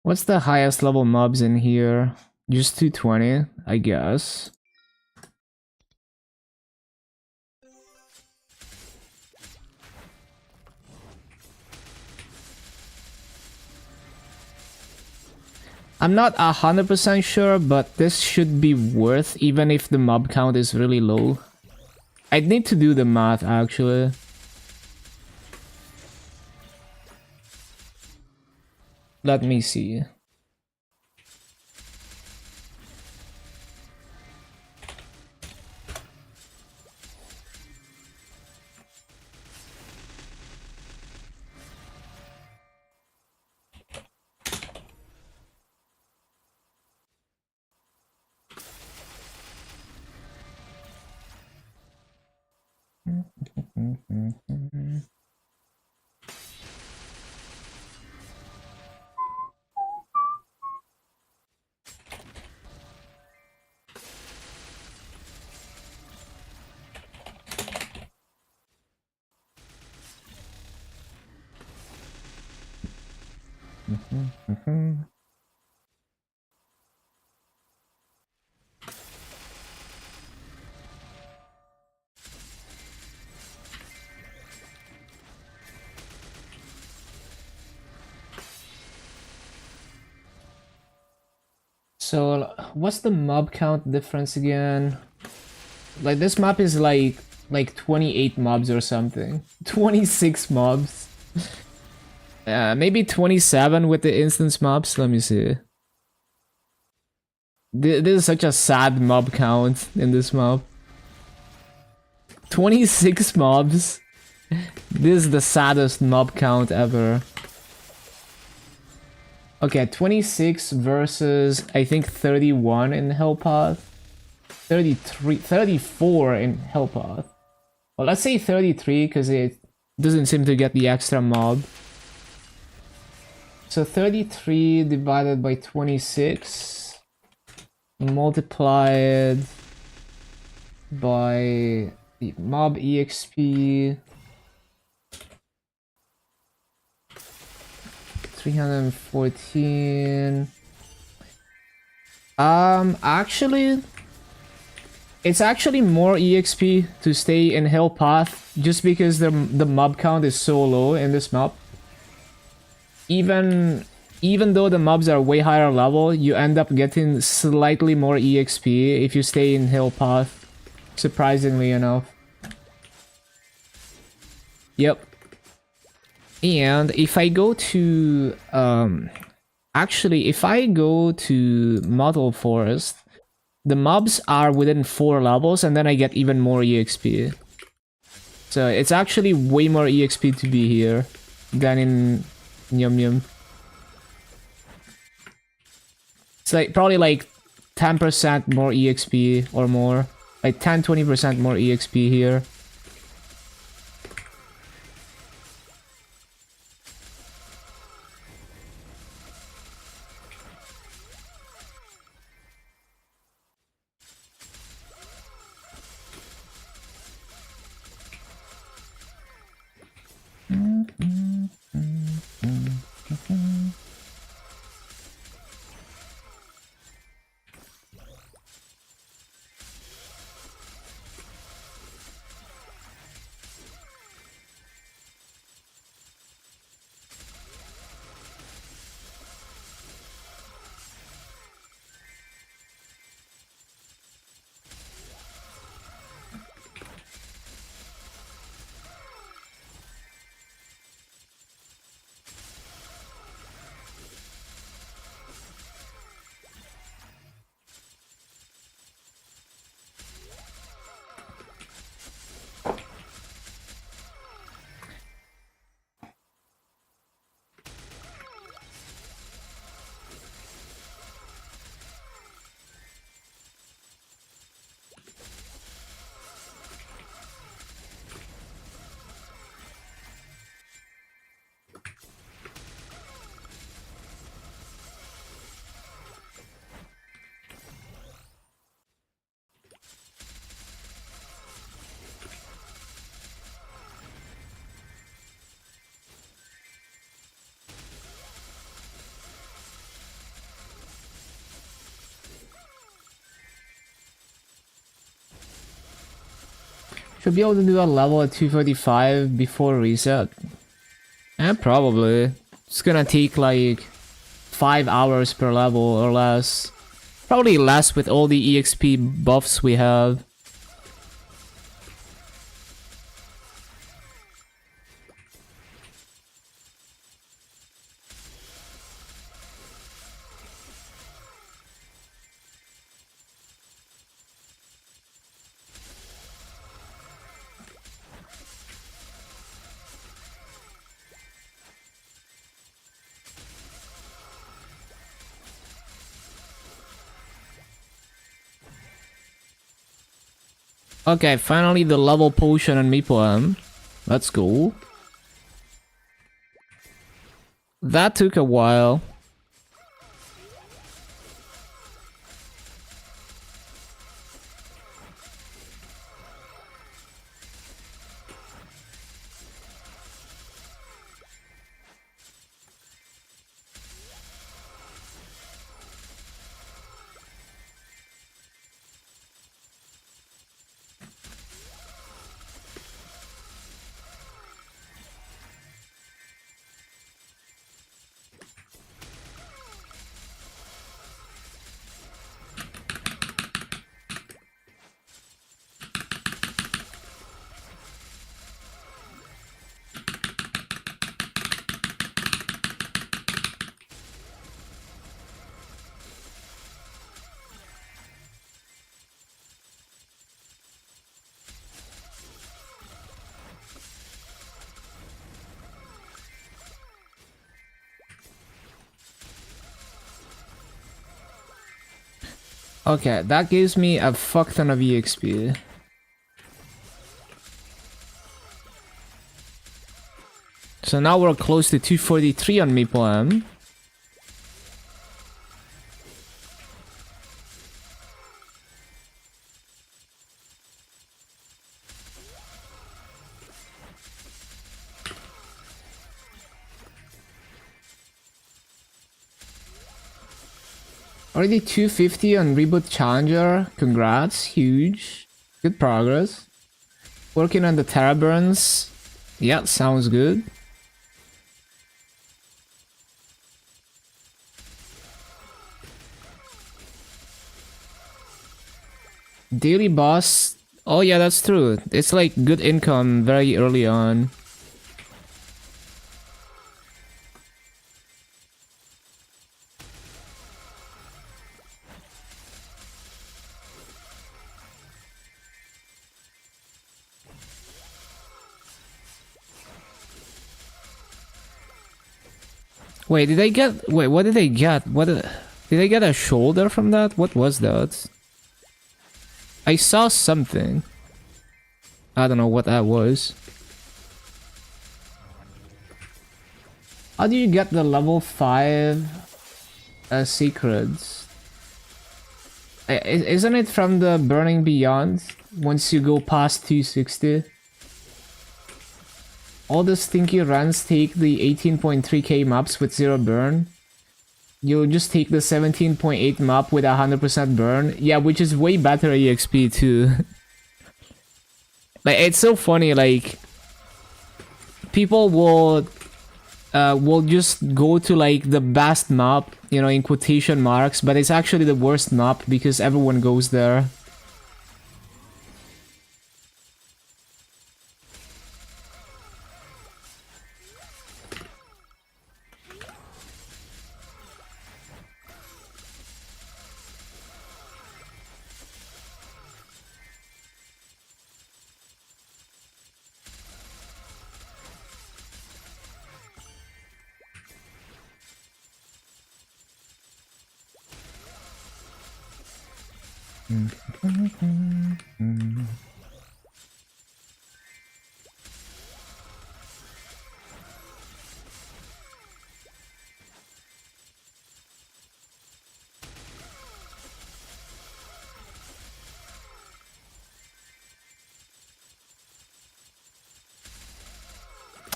What's the highest level mobs in here? Just 220, I guess. I'm not 100% sure, but this should be worth even if the mob count is really low. I'd need to do the math actually. Let me see. So, what's the mob count difference again? Like, this map is like 28 mobs or something. 26 mobs. Maybe 27 with the instance mobs. Let me see. This is such a sad mob count in this map. 26 mobs. This is the saddest mob count ever. Okay, 26 versus, I think, 31 in Hellpath. 33, 34 in Hell Path. Well, let's say 33 because it doesn't seem to get the extra mob. So 33 divided by 26 multiplied by the mob EXP 314. Actually, it's actually more EXP to stay in Hill Path just because the mob count is so low in this map. Even though the mobs are way higher level, you end up getting slightly more EXP if you stay in Hill Path, surprisingly enough. Yep. And if I go to actually if I go to Model Forest, the mobs are within 4 levels and then I get even more EXP. So it's actually way more EXP to be here than in Yum Yum. It's like probably like 10% more EXP or more. Like 10-20% more EXP here. Should be able to do a level at 235 before reset. Probably. It's gonna take like 5 hours per level or less. Probably less with all the EXP buffs we have. Okay, finally the level potion on Meeple. Let's go. That took a while. Okay, that gives me a fuck ton of EXP. So now we're close to 243 on Maple M. Already 250 on Reboot Challenger. Congrats, huge. Good progress. Working on the Terra Burns. Yeah, sounds good. Daily boss. Oh yeah, that's true. It's like good income very early on. Wait, did I get... Wait, what did they get? Did I get a shoulder from that? What was that? I saw something. I don't know what that was. How do you get the level 5 secrets? Isn't it from the Burning Beyond? Once you go past 260? All the stinky runs take the 18.3k maps with 0 burn. You'll just take the 17.8 map with 100% burn. Yeah, which is way better EXP too. Like, it's so funny, like... People will just go to like the best map, you know, in quotation marks, but it's actually the worst map because everyone goes there.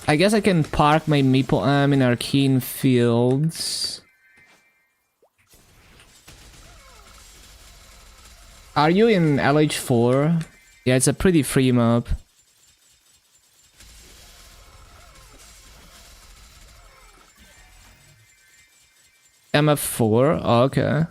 I guess I can park my Maple Am in Arcane Fields. Are you in LH4? Yeah, it's a pretty free map. MF4? Oh, okay.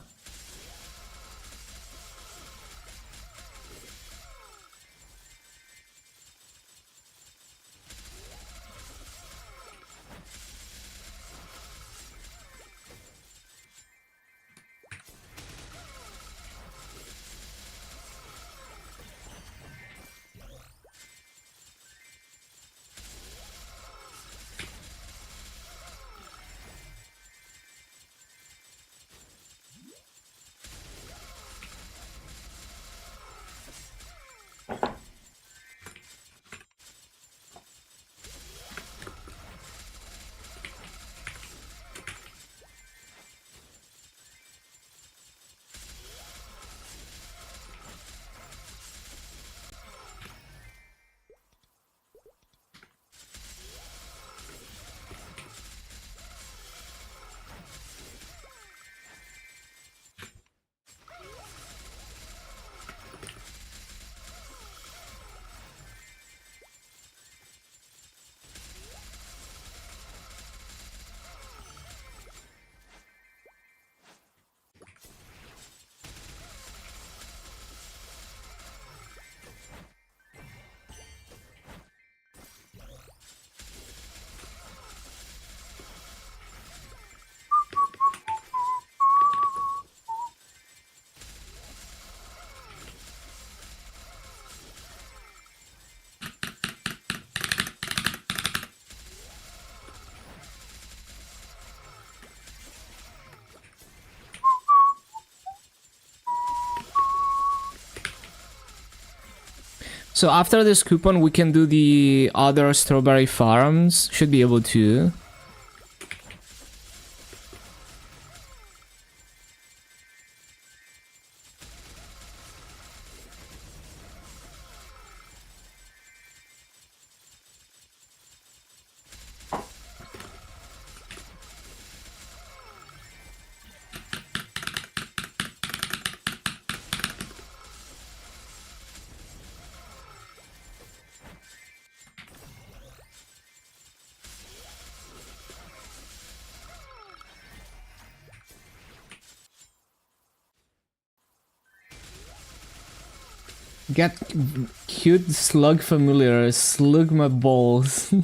So after this coupon, we can do the other strawberry farms. Should be able to. Get cute slug familiar, slug my balls.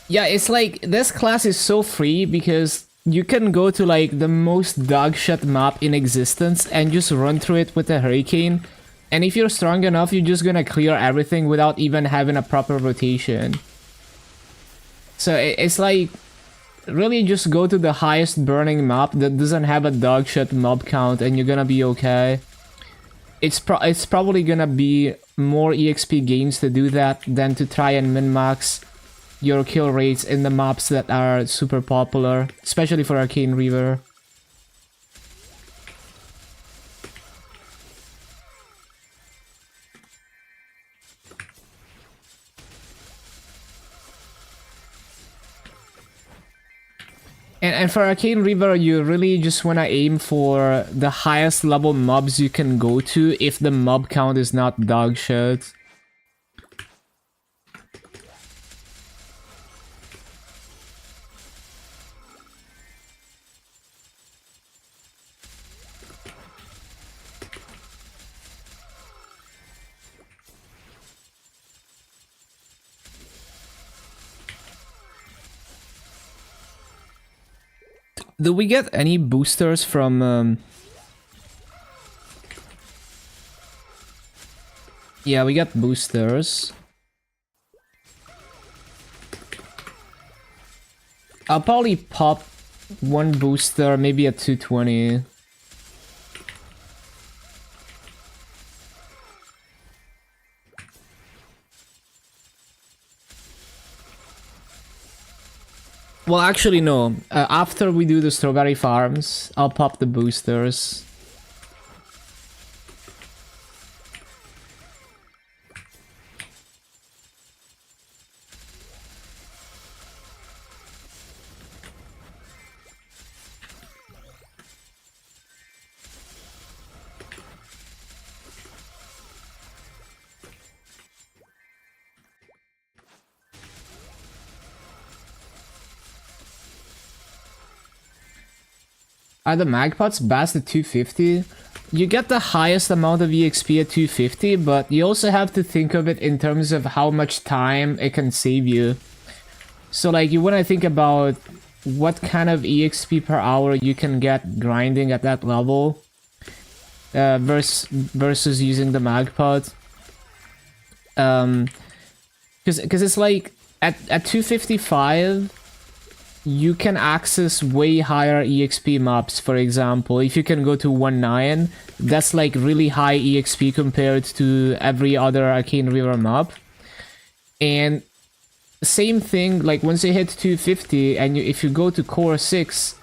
Yeah, it's like this class is so free because you can go to like the most dogshit map in existence and just run through it with a hurricane. And if you're strong enough, you're just gonna clear everything without even having a proper rotation. So it's like really just go to the highest burning map that doesn't have a dogshit mob count and you're gonna be okay. It's probably gonna be more EXP gains to do that than to try and min-max your kill rates in the maps that are super popular, especially for Arcane Reaver. And for Arcane Reaver, you really just want to aim for the highest level mobs you can go to if the mob count is not dog shit. Do we get any boosters from... Yeah, we got boosters. I'll probably pop one booster, maybe at 220. Well, actually, no. After we do the strawberry farms, I'll pop the boosters. Are the magpots best at 250? You get the highest amount of EXP at 250, but you also have to think of it in terms of how much time it can save you. So like you want to think about what kind of EXP per hour you can get grinding at that level versus using the magpot. Because it's like at 255 you can access way higher EXP maps. For example, if you can go to 1.9, that's like really high EXP compared to every other Arcane River map. And same thing, like once you hit 250 and if you go to core 6,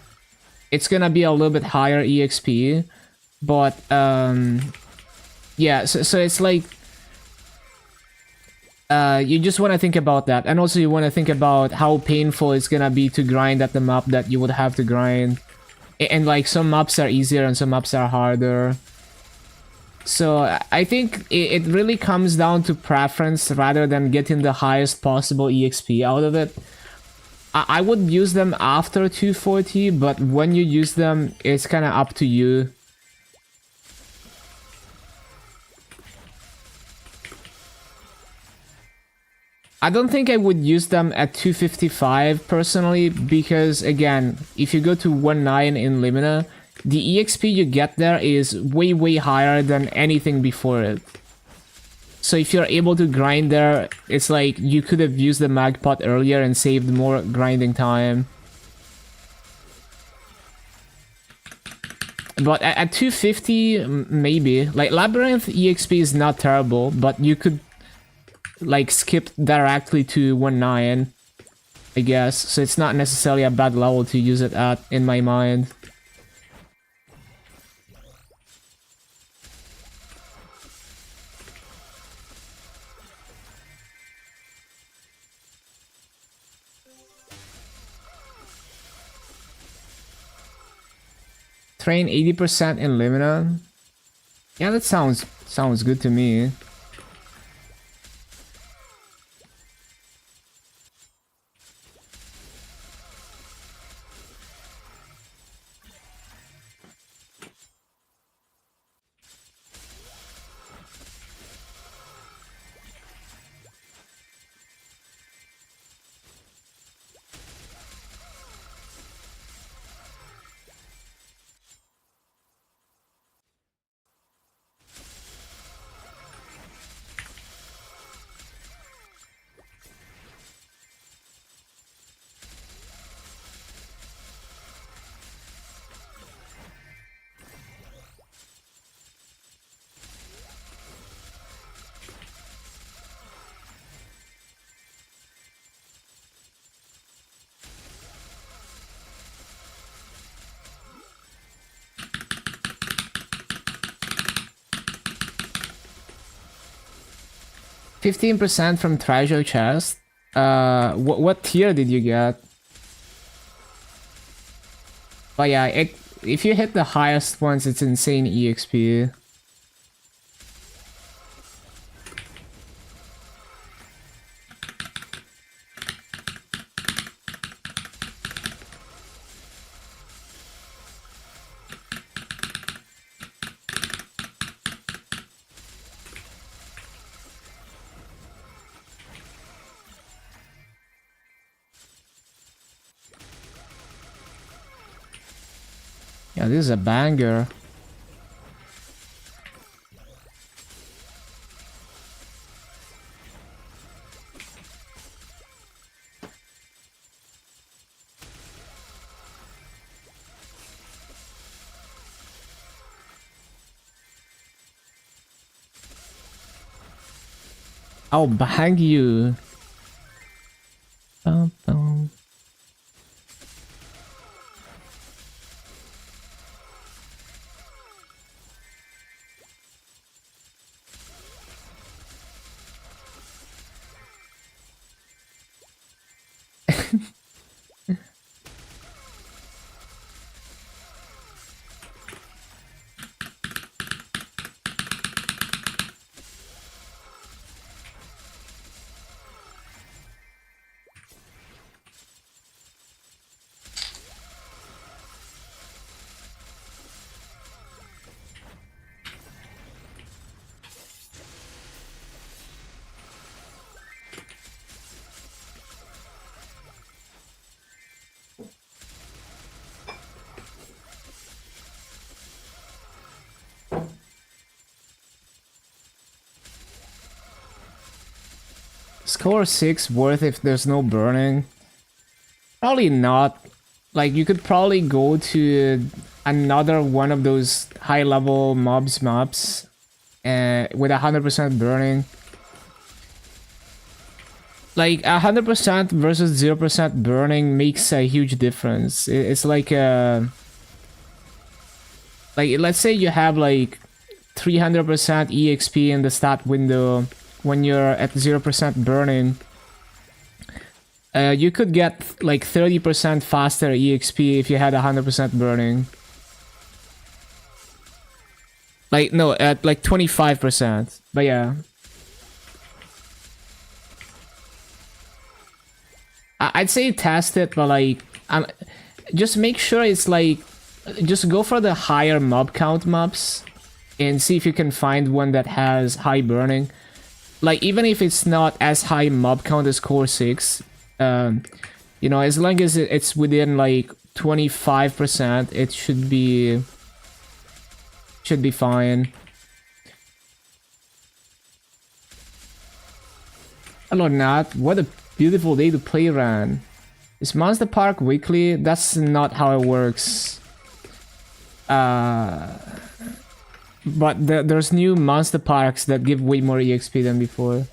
it's gonna be a little bit higher EXP. But yeah, so it's like you just want to think about that, and also you want to think about how painful it's gonna be to grind at the map that you would have to grind. And like some maps are easier and some maps are harder. So I think it really comes down to preference rather than getting the highest possible EXP out of it. I would use them after 240, but when you use them, it's kind of up to you. I don't think I would use them at 255 personally, because again, if you go to 19 in Limina, the EXP you get there is way higher than anything before it. So if you're able to grind there, it's like you could have used the mag pot earlier and saved more grinding time. But at 250, maybe. Like Labyrinth EXP is not terrible, but you could like skip directly to 19, I guess. So it's not necessarily a bad level to use it at, in my mind. Train 80% in Limina. Yeah, that sounds good to me. %15 from treasure chest. What tier did you get? But yeah, if you hit the highest ones, it's insane EXP. Yeah, this is a banger. I'll bang you. Bum, bum. Score 6 worth if there's no burning? Probably not. Like, you could probably go to another one of those high-level mobs maps with 100% burning. Like 100% versus 0% burning makes a huge difference. It's like let's say you have like 300% EXP in the stat window when you're at 0% burning. You could get like 30% faster EXP if you had 100% burning. Like, no, at like 25%. But yeah. I'd say test it, but like, just make sure it's like, just go for the higher mob count mobs and see if you can find one that has high burning. Like, even if it's not as high mob count as Core 6, you know, as long as it's within like 25%, it should be fine. Hello, Nat. What a beautiful day to play Ran. Is Monster Park weekly? That's not how it works. But there's new Monster Parks that give way more EXP than before.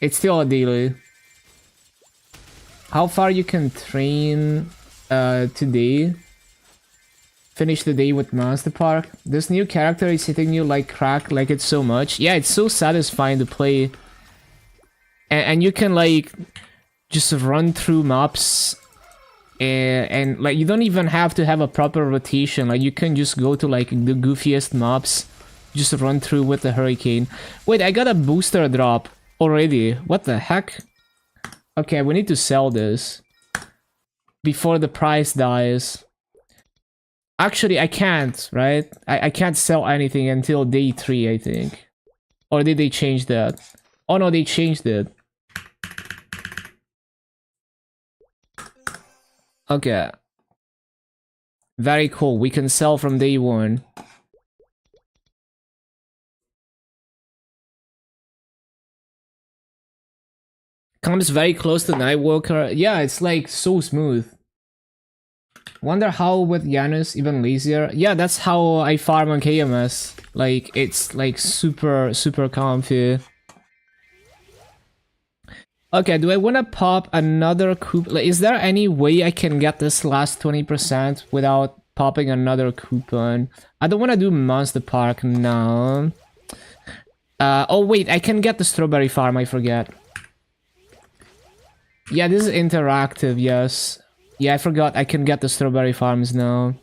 It's still a daily. How far you can train today? Finish the day with Monster Park. This new character is hitting you like crack, like it's so much. Yeah, it's so satisfying to play. And you can like just run through maps. And like you don't even have to have a proper rotation. Like you can just go to like the goofiest maps. Just run through with the hurricane. Wait, I got a booster drop already. What the heck? Okay, we need to sell this before the price dies. Actually, I can't, right? I can't sell anything until day 3, I think. Or did they change that? Oh no, they changed it. Okay. Very cool. We can sell from day 1. Comes very close to Nightwalker. Yeah, it's like so smooth. Wonder how with Janus even lazier. Yeah, that's how I farm on KMS. Like, it's like super comfy. Okay, do I want to pop another coupon? Like, is there any way I can get this last 20% without popping another coupon? I don't want to do Monster Park now. Oh wait, I can get the Strawberry Farm, I forget. Yeah, this is interactive, yes. Yeah, I forgot I can get the Strawberry Farms now.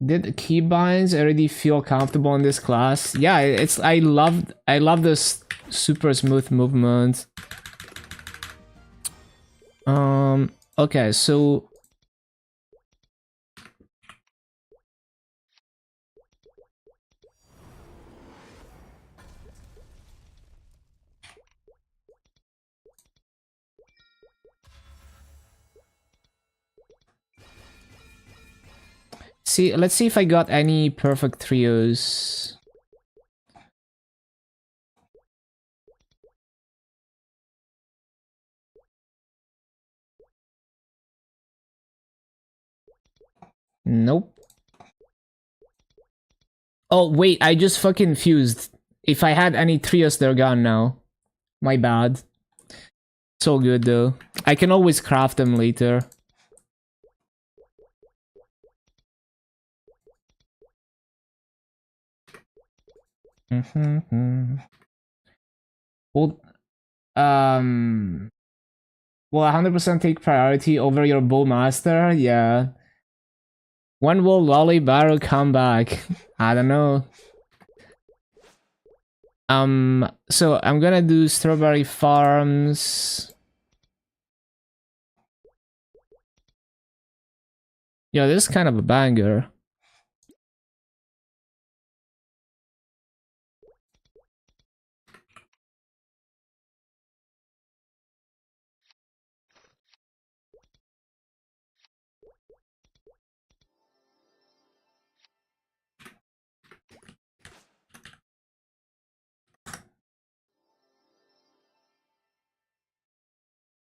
Did keybinds already feel comfortable in this class? Yeah, it's I love this super smooth movement. Okay, so let's see if I got any perfect trios. Nope. Oh, wait, I just fucking fused. If I had any trios, they're gone now. My bad. So good, though. I can always craft them later. Well, will 100% take priority over your Bullmaster? Yeah. When will Lolly Barrow come back? I don't know. So I'm gonna do Strawberry Farms. Yeah, this is kind of a banger.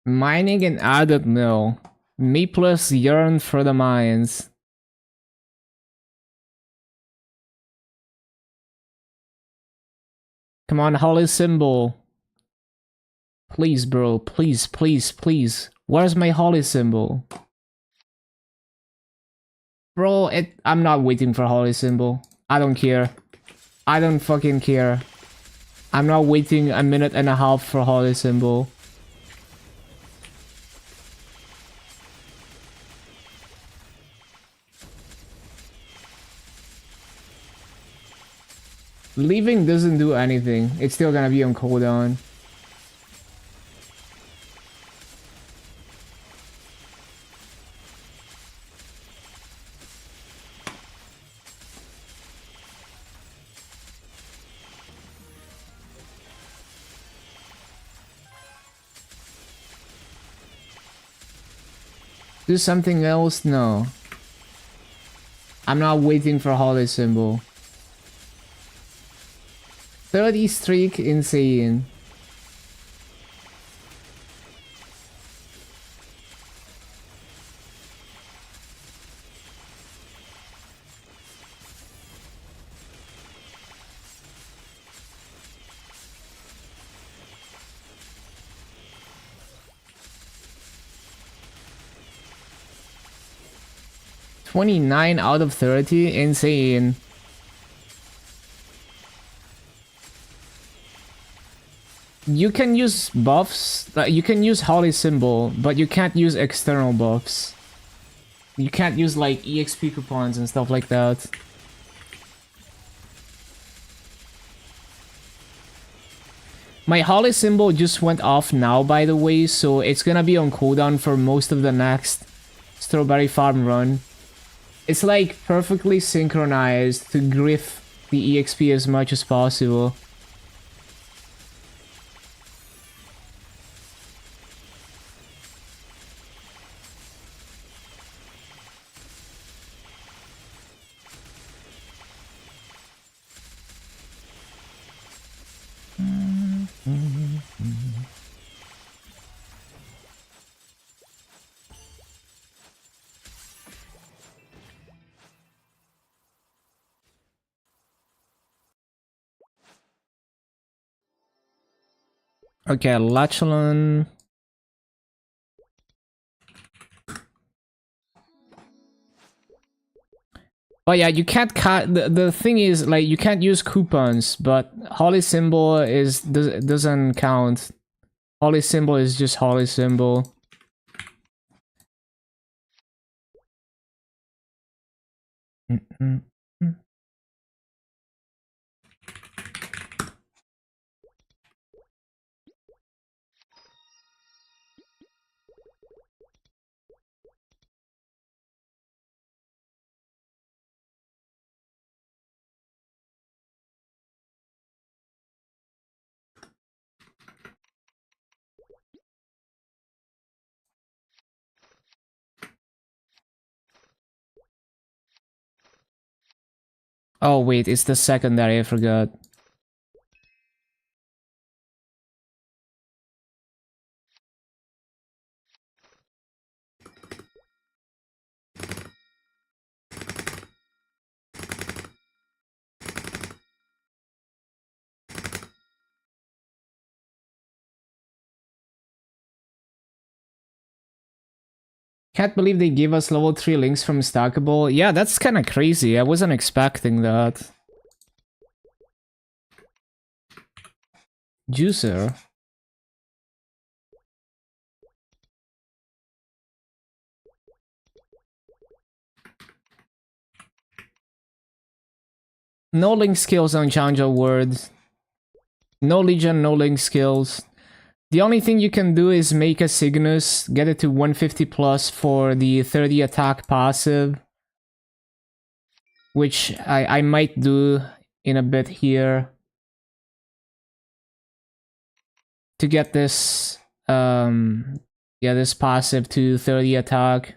Mining an adult mill. Maples yearn for the mines. Come on, holy symbol. Please, bro. Please, please, please. Where's my holy symbol? Bro, I'm not waiting for holy symbol. I don't care. I don't fucking care. I'm not waiting a minute and a half for holy symbol. Leaving doesn't do anything. It's still gonna be on cooldown. Do something else? No. I'm not waiting for holy symbol. 30 streak, insane. $29 out of 30, insane. You can use buffs, you can use holy symbol, but you can't use external buffs. You can't use like EXP coupons and stuff like that. My holy symbol just went off now, by the way, so it's gonna be on cooldown for most of the next strawberry farm run. It's like perfectly synchronized to griff the EXP as much as possible. Okay, Lachelon. But yeah, you can't the thing is like you can't use coupons, but holy symbol doesn't count. Holy symbol is just holy symbol. Oh wait, it's the secondary, I forgot. Can't believe they gave us level 3 links from Stackable. Yeah, that's kinda crazy. I wasn't expecting that. Juicer. No link skills on Challenger Words. No Legion, no link skills. The only thing you can do is make a Cygnus, get it to 150 plus for the 30 attack passive. Which I might do in a bit here. To get this, yeah, this passive to 30 attack.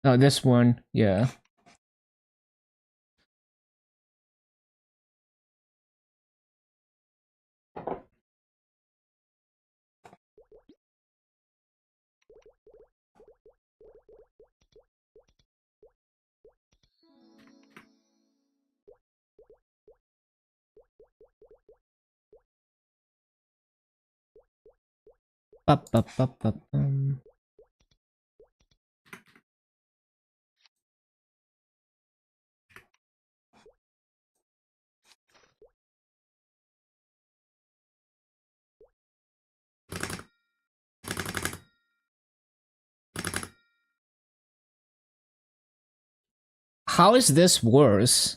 No, this one, yeah. Up, up, up, up, 'How is this worse?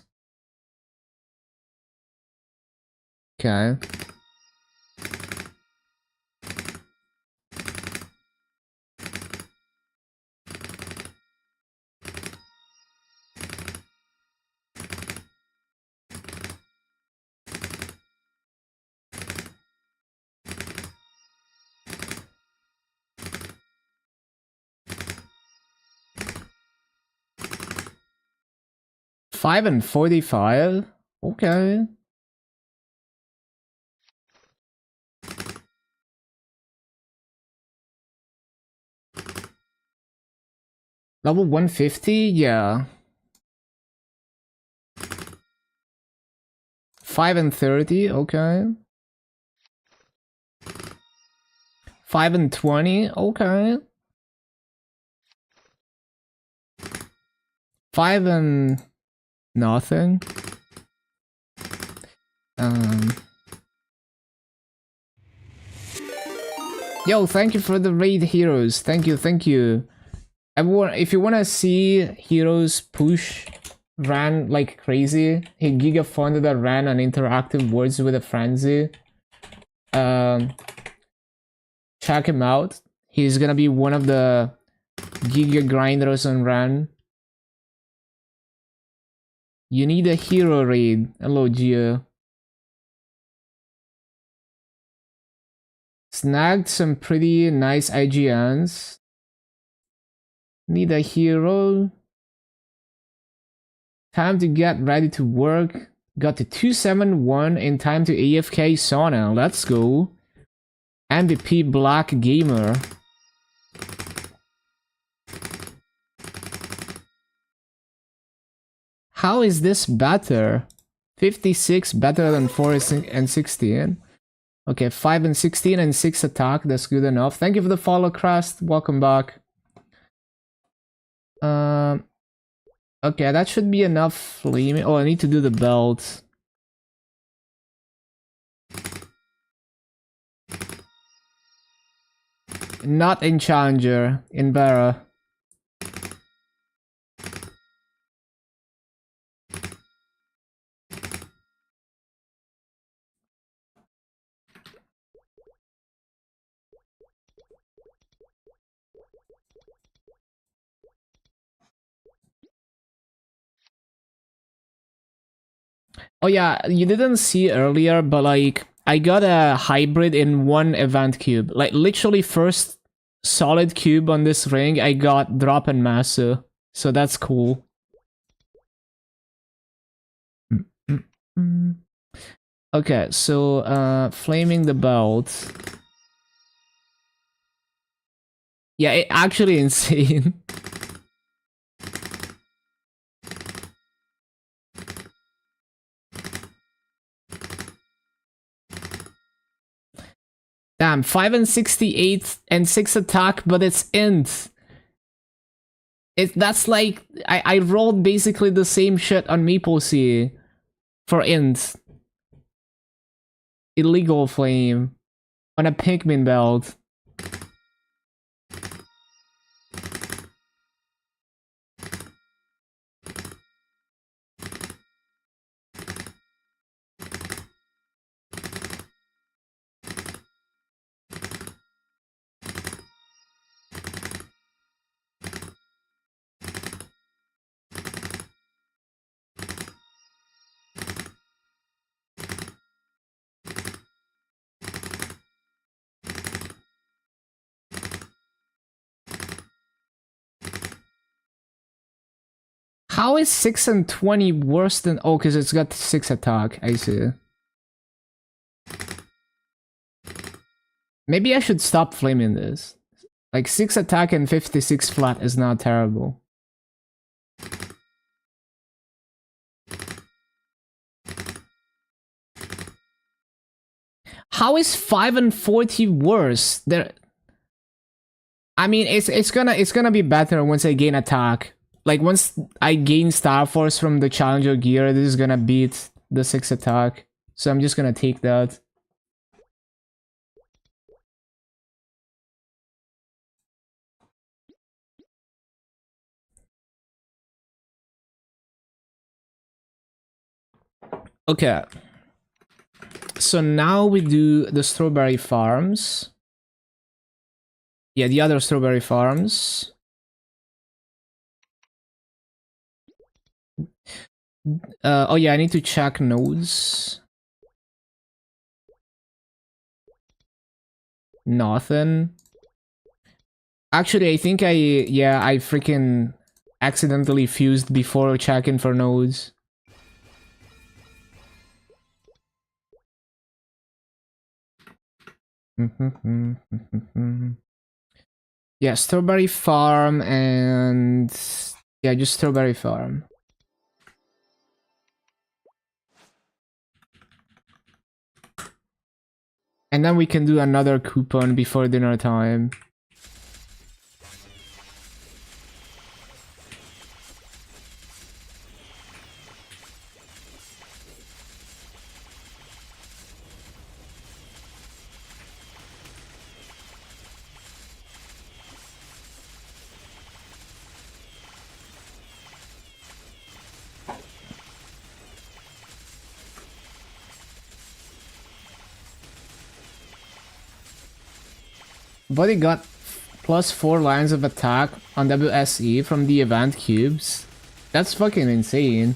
Okay. Five and 45? Okay. Level 150? Yeah. 5 and 30? Okay. 5 and 20? Okay. 5 and nothing. Yo, thank you for the raid, heroes. Thank you, thank you. Everyone, if you wanna see heroes push ran like crazy, he giga funded a ran on interactive words with a frenzy. Check him out. He's gonna be one of the giga grinders on ran. You need a hero raid. Hello, Gio. Snagged some pretty nice IGNs. Need a hero. Time to get ready to work. Got to 271 in time to AFK sauna. Let's go. MVP Black Gamer. How is this better? 56 better than 4 and 16. Okay, 5 and 16 and 6 attack. That's good enough. Thank you for the follow, Crust. Welcome back. Okay, that should be enough flaming. Oh, I need to do the belt. Not in Challenger, in Barra. Oh yeah, you didn't see earlier, but like, I got a hybrid in one event cube. Like, literally first solid cube on this ring, I got drop and Masu. So that's cool. Okay, so, flaming the belt. Yeah, it actually insane. Damn, 5 and 68 and 6 attack, but it's int. That's like, I rolled basically the same shit on MapleStory for int. Illegal flame on a Pikmin belt. How is 6 and 20 worse than... Oh, because it's got 6 attack. I see. Maybe I should stop flaming this. Like, 6 attack and 56 flat is not terrible. How is 5 and 40 worse? I mean, it's gonna be better once I gain attack. Like once I gain Star Force from the Challenger gear, this is gonna beat the 6 attack. So I'm just gonna take that. Okay. So now we do the strawberry farms. Yeah, the other strawberry farms. Oh yeah, I need to check nodes. Nothing. Actually, I think I freaking accidentally fused before checking for nodes. Yeah, strawberry farm and yeah, just strawberry farm. And then we can do another coupon before dinner time. Buddy got plus 4 lines of attack on WSE from the event cubes. That's fucking insane.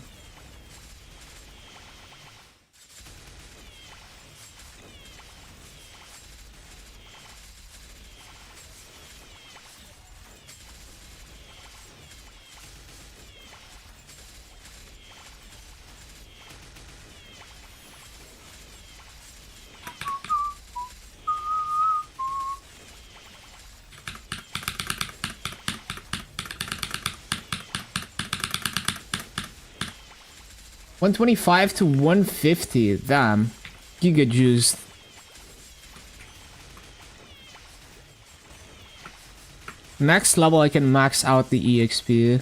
$125 to $150. Damn. Giga juiced. Next level I can max out the EXP.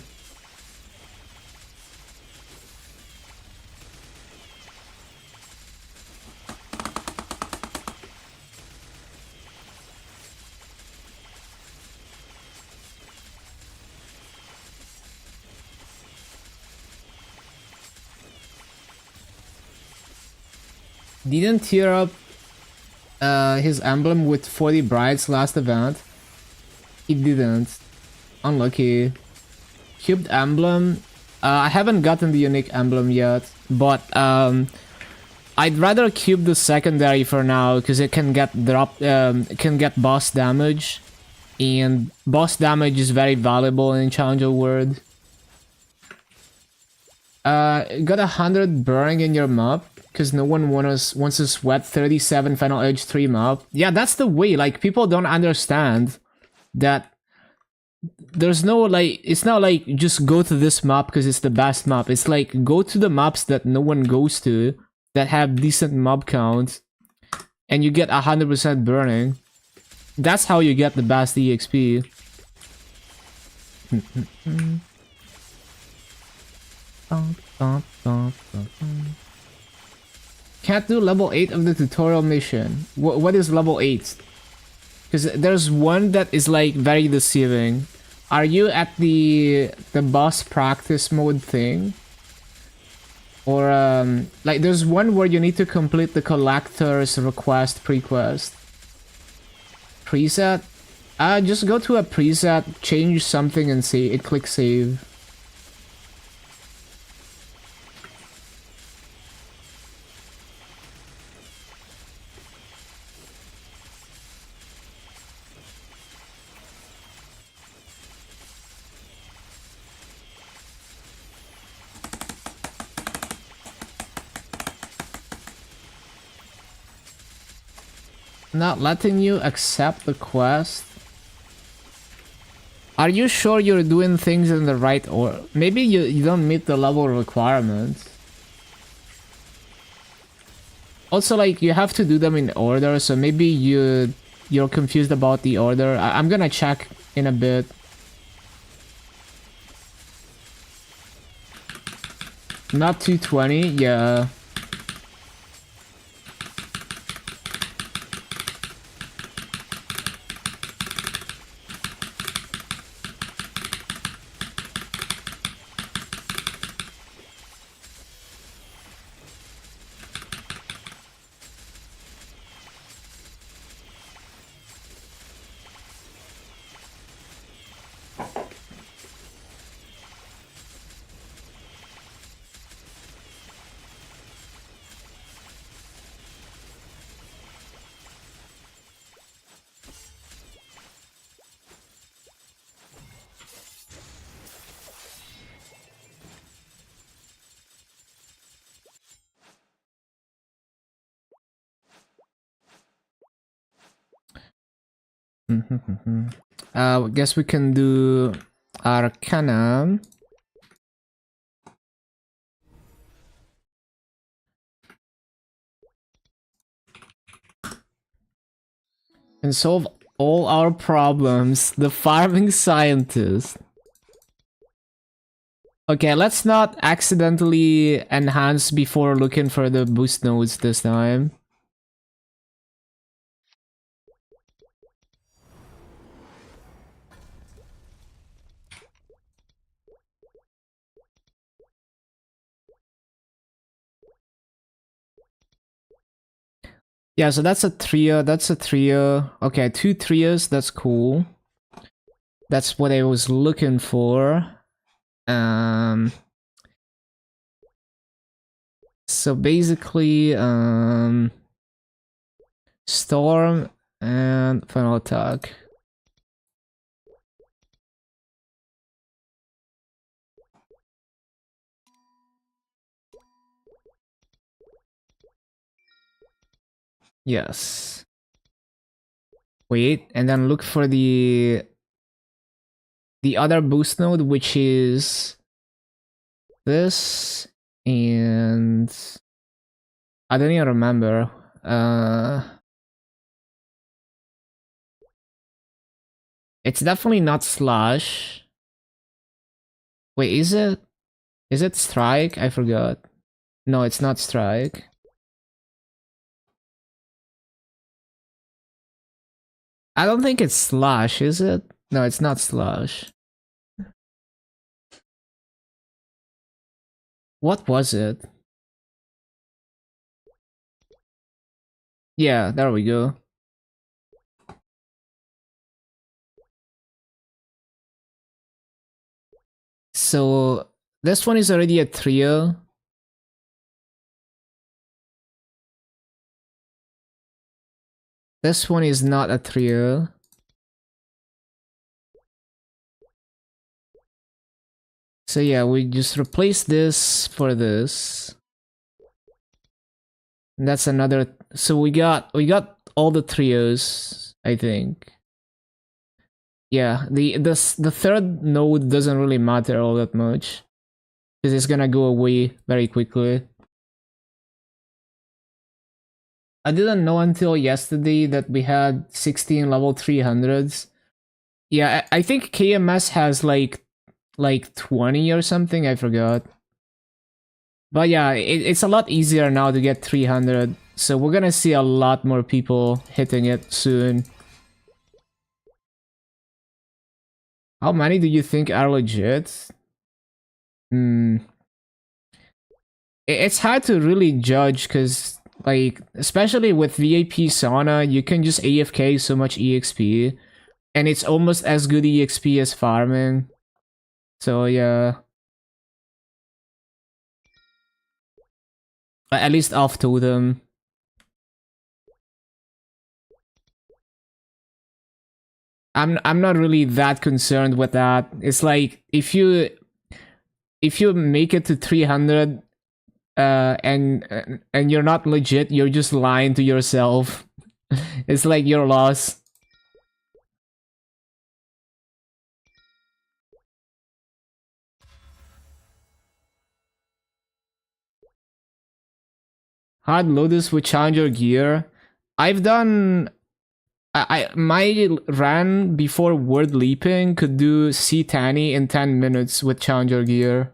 Didn't tear up his emblem with 40 brides last event. He didn't. Unlucky. Cubed emblem. I haven't gotten the unique emblem yet, but I'd rather cube the secondary for now because it can get can get boss damage, and boss damage is very valuable in Challenger World. Got 100 burning in your map because no one wants to sweat 37 Final Edge 3 map. Yeah, that's the way. Like, people don't understand that there's no, like, it's not like just go to this map because it's the best map. It's like go to the maps that no one goes to, that have decent mob count, and you get 100% burning. That's how you get the best EXP. Can't do level 8 of the tutorial mission. What is level 8? Because there's one that is like very deceiving. Are you at the boss practice mode thing? Or like there's one where you need to complete the collector's request prequest. Preset? Just go to a preset, change something and click save. Not letting you accept the quest. Are you sure you're doing things in the right order? Maybe you don't meet the level requirements. Also, like, you have to do them in order, so maybe you're confused about the order. I'm gonna check in a bit. Not 220, yeah. Guess we can do Arcana. And solve all our problems. The farming scientist. Okay, let's not accidentally enhance before looking for the boost nodes this time. Yeah, so that's a trio. That's a trio. Okay, 2 trios. That's cool. That's what I was looking for. So basically, Storm and Final Attack. Yes. Wait, and then look for the other boost node, which is this, and I don't even remember. It's definitely not Slash. Wait, is it? Is it Strike? I forgot. No, it's not Strike. I don't think it's Slash, is it? No, it's not Slash. What was it? Yeah, there we go. So this one is already a trio. This one is not a trio. So yeah, we just replace this for this. And that's another. So we got all the trios, I think. Yeah, the third node doesn't really matter all that much because it's gonna go away very quickly. I didn't know until yesterday that we had 16 level 300s. Yeah, I think KMS has like 20 or something, I forgot. But yeah, it's a lot easier now to get 300. So we're gonna see a lot more people hitting it soon. How many do you think are legit? Hmm. It's hard to really judge because, like, especially with VAP Sauna, you can just AFK so much EXP. And it's almost as good EXP as farming. So yeah. At least off totem. I'm not really that concerned with that. It's like if you make it to 300 and you're not legit, you're just lying to yourself. It's like your loss. Hard Lotus with Challenger gear. I've done My run before word leaping could do C Tanny in 10 minutes with Challenger gear.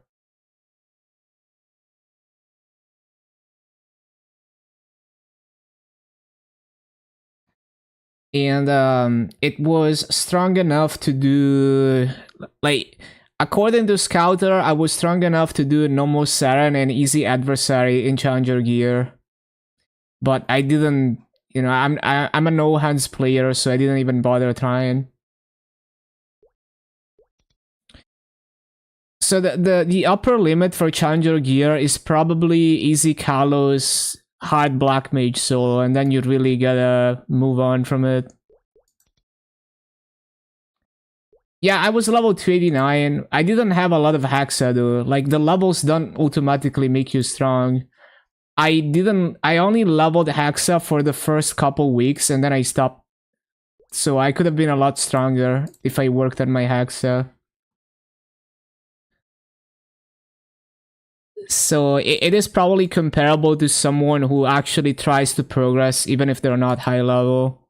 And it was strong enough to do, like, according to Scouter, I was strong enough to do Nomo Saren and Easy Adversary in Challenger gear. But I didn't, I'm a no hands player, so I didn't even bother trying. So the upper limit for Challenger gear is probably Easy Kalos, hard Black Mage solo, and then you really gotta move on from it. Yeah, I was level 289. I didn't have a lot of Hexa though. Like, the levels don't automatically make you strong. I only leveled Hexa for the first couple weeks and then I stopped. So I could have been a lot stronger if I worked on my Hexa. So it is probably comparable to someone who actually tries to progress even if they're not high level.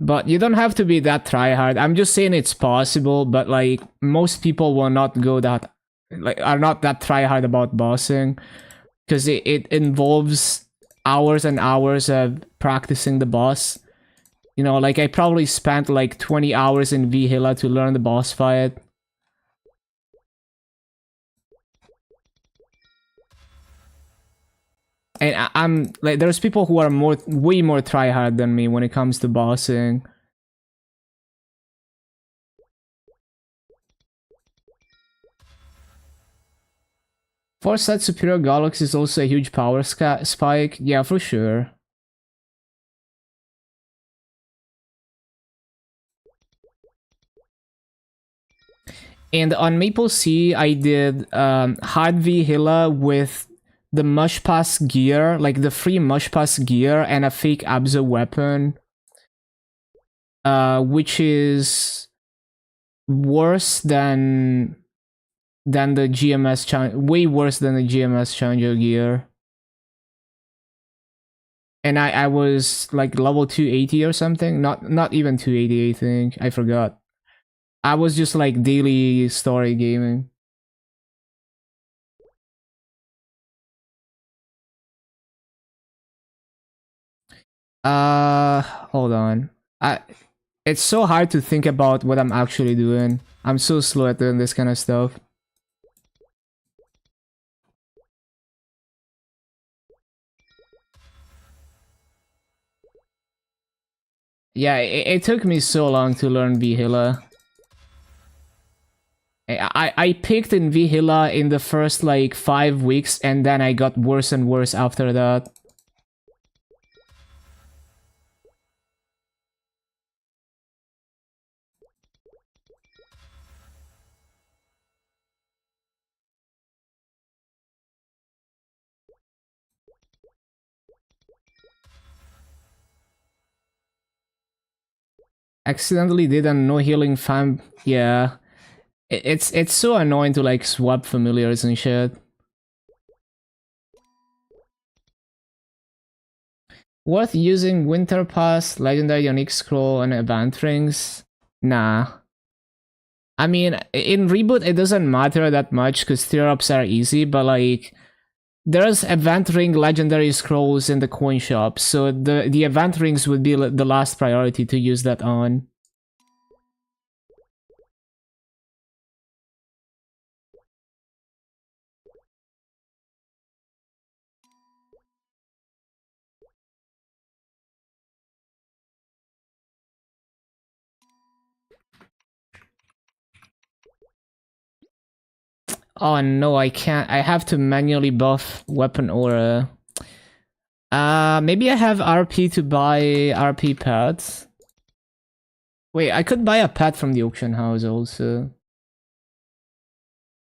But you don't have to be that tryhard. I'm just saying it's possible, but like most people will not go that, like, are not that tryhard about bossing because it involves hours and hours of practicing the boss. You know, like I probably spent like 20 hours in Vihila to learn the boss fight. And I'm like, there's people who are way more tryhard than me when it comes to bossing. For set Superior Galaxy is also a huge power spike. Yeah, for sure. And on Maple Sea, I did hard Vihila with the Mush Pass gear, like the free Mush Pass gear and a fake Abza weapon. Which is worse than the GMS way worse than the GMS Challenger gear. And I was like level 280 or something. Not even 280, I think. I forgot. I was just like daily story gaming. Hold on. I It's so hard to think about what I'm actually doing. I'm so slow at doing this kind of stuff. Yeah, it took me so long to learn Vihila. I picked in Vihila in the first like 5 weeks and then I got worse and worse after that. Accidentally did a no healing fam. Yeah. It's so annoying to like swap familiars and shit. Worth using Winter Pass, Legendary Unique Scroll, and Event Rings? Nah. I mean, in Reboot it doesn't matter that much because tier-ups are easy, but like, there's Event Ring Legendary Scrolls in the coin shop, so the Event Rings would be the last priority to use that on. Oh no, I can't. I have to manually buff Weapon Aura. Maybe I have RP to buy RP pets. Wait, I could buy a pet from the auction house also.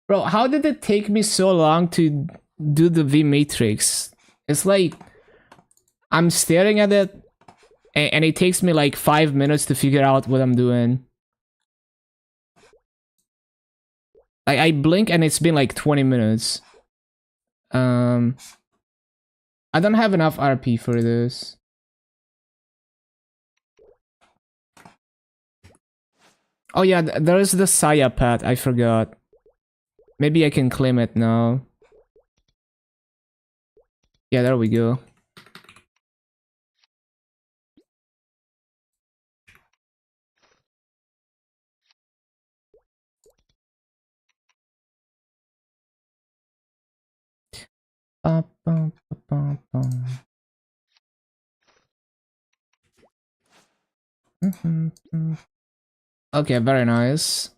Bro, how did it take me so long to do the V Matrix? It's like, I'm staring at it, and it takes me like 5 minutes to figure out what I'm doing. I blink and it's been like 20 minutes. I don't have enough RP for this. Oh yeah, there is the Saya pet, I forgot. Maybe I can claim it now. Yeah, there we go. Okay, very nice.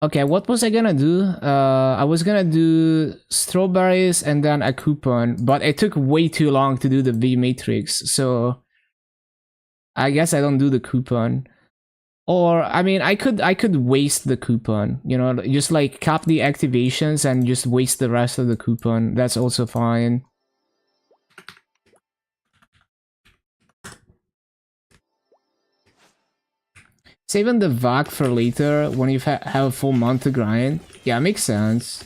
Okay, what was I gonna do? I was gonna do strawberries and then a coupon, but it took way too long to do the V matrix, so I guess I don't do the coupon. Or I mean, I could waste the coupon, you know, just like cap the activations and just waste the rest of the coupon. That's also fine. Saving the VAC for later when you have a full month to grind. Yeah, makes sense.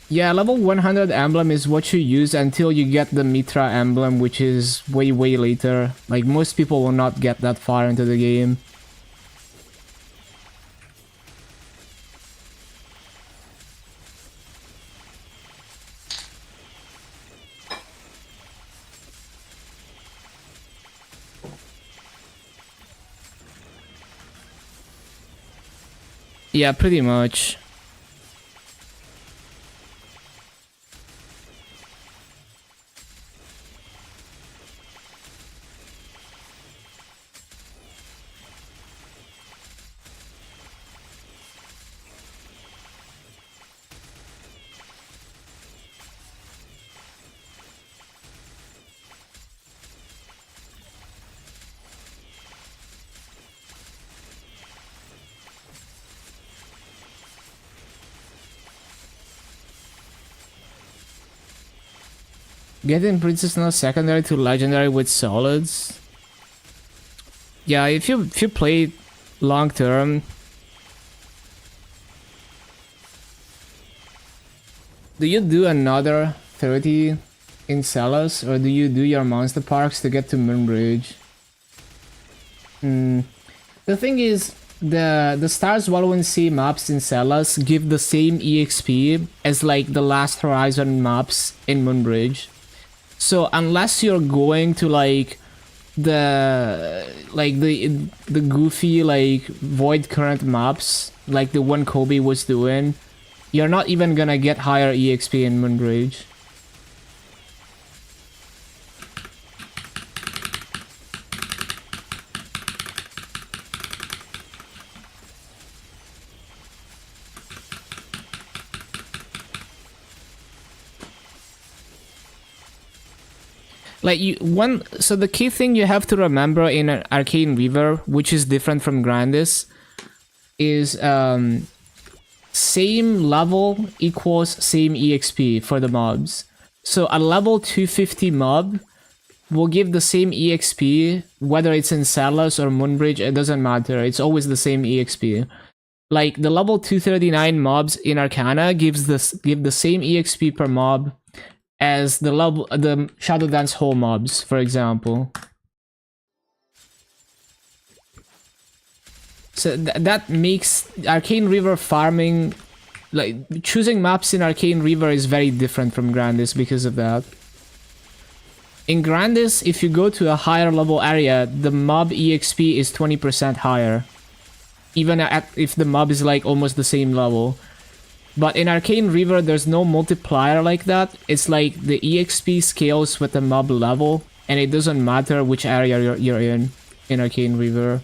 Yeah, level 100 emblem is what you use until you get the Mitra emblem, which is way later. Like, most people will not get that far into the game. Yeah, pretty much. Getting Princess now secondary to legendary with solids. Yeah, if you play long term. Do you do another 30 in Celos, or do you do your monster parks to get to Moonbridge? The thing is, the Stars Wallowing Sea maps in Celos give the same EXP as like the Last Horizon maps in Moonbridge. So unless you're going to like the goofy like Void Current maps, like the one Kobe was doing, you're not even gonna get higher EXP in Moonbridge. Like so the key thing you have to remember in Arcane River, which is different from Grandis, is same level equals same EXP for the mobs. So a level 250 mob will give the same EXP whether it's in Celos or Moonbridge. It doesn't matter. It's always the same EXP. Like the level 239 mobs in Arcana give the same EXP per mob as the Shadow Dance Hole mobs, for example. So that makes Arcane River farming, like choosing maps in Arcane River is very different from Grandis because of that. In Grandis, if you go to a higher level area, the mob EXP is 20% higher, even if the mob is like almost the same level. But in Arcane River, there's no multiplier like that. It's like the EXP scales with the mob level, and it doesn't matter which area you're in Arcane River.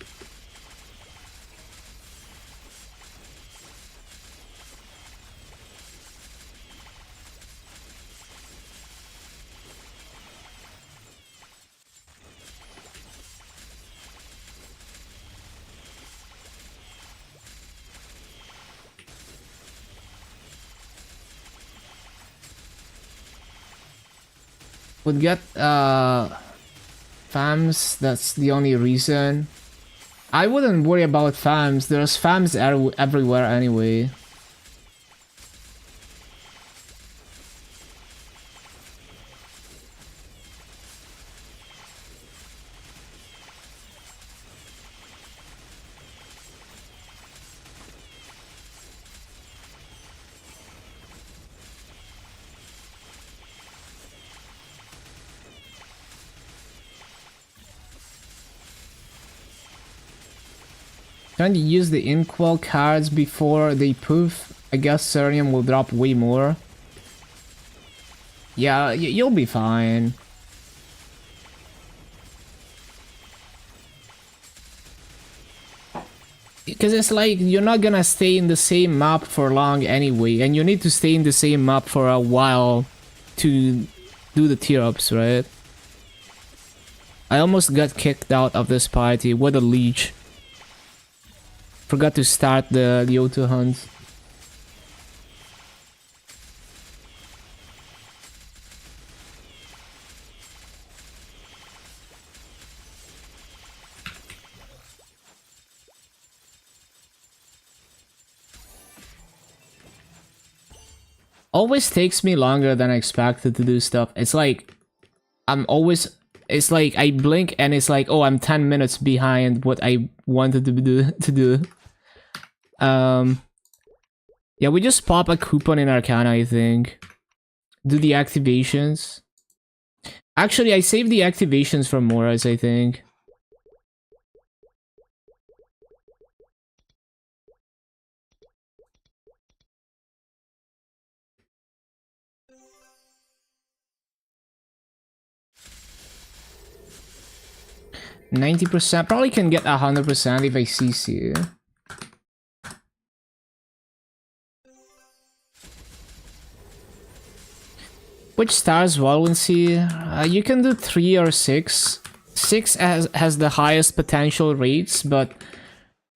Would get FAMs, that's the only reason. I wouldn't worry about FAMs, there's FAMs everywhere anyway. Trying to use the inkwell cards before they poof. I guess Cerium will drop way more. Yeah, you'll be fine. Because it's like, you're not gonna stay in the same map for long anyway, and you need to stay in the same map for a while to do the tier-ups, right? I almost got kicked out of this party. What a leech. Forgot to start the O2 hunt. Always takes me longer than I expected to do stuff. It's like, it's like I blink and it's like, oh, I'm 10 minutes behind what I wanted to do. Yeah, we just pop a coupon in Arcana, I think. Do the activations. Actually, I saved the activations for Moras, I think. %, probably can get 100% if I CC. Which stars Valency? You can do 3 or 6. 6 has the highest potential rates, but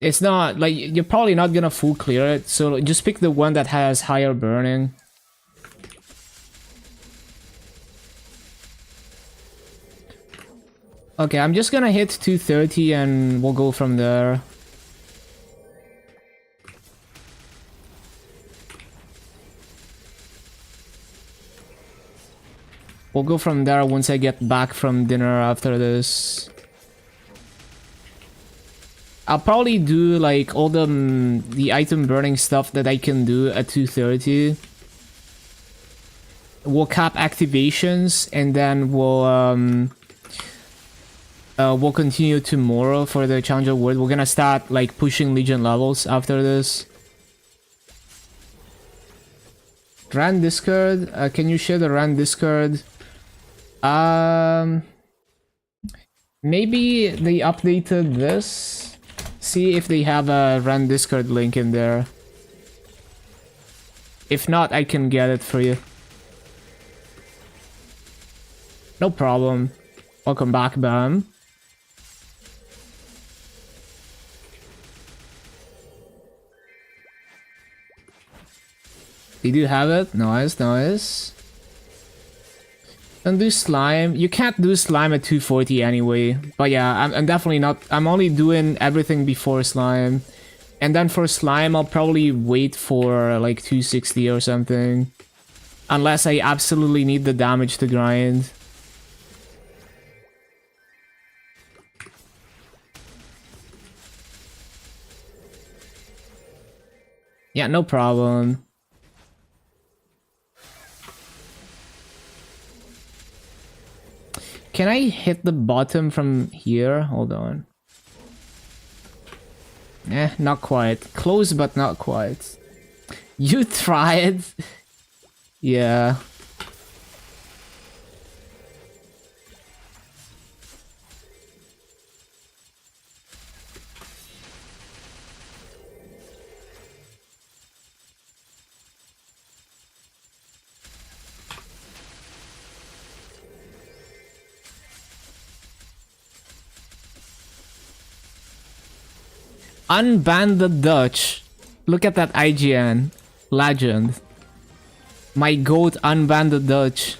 it's not, like, you're probably not gonna full clear it, so just pick the one that has higher burning. Okay, I'm just gonna hit 230 and we'll go from there. We'll go from there once I get back from dinner after this. I'll probably do like all the item burning stuff that I can do at 230. We'll cap activations and then we'll continue tomorrow for the Challenger World. We're gonna start like pushing Legion levels after this. Rand Discord, can you share the Rand Discord? Maybe they updated this. See if they have a Rand Discord link in there. If not, I can get it for you. No problem. Welcome back, Bam. They do have it. Nice, nice. Don't do slime. You can't do slime at 240 anyway. But yeah, I'm definitely not. I'm only doing everything before slime. And then for slime, I'll probably wait for like 260 or something. Unless I absolutely need the damage to grind. Yeah, no problem. Can I hit the bottom from here? Hold on. Eh, not quite. Close, but not quite. You tried? Yeah. Unban the Dutch. Look at that IGN. Legend. My goat unban the Dutch.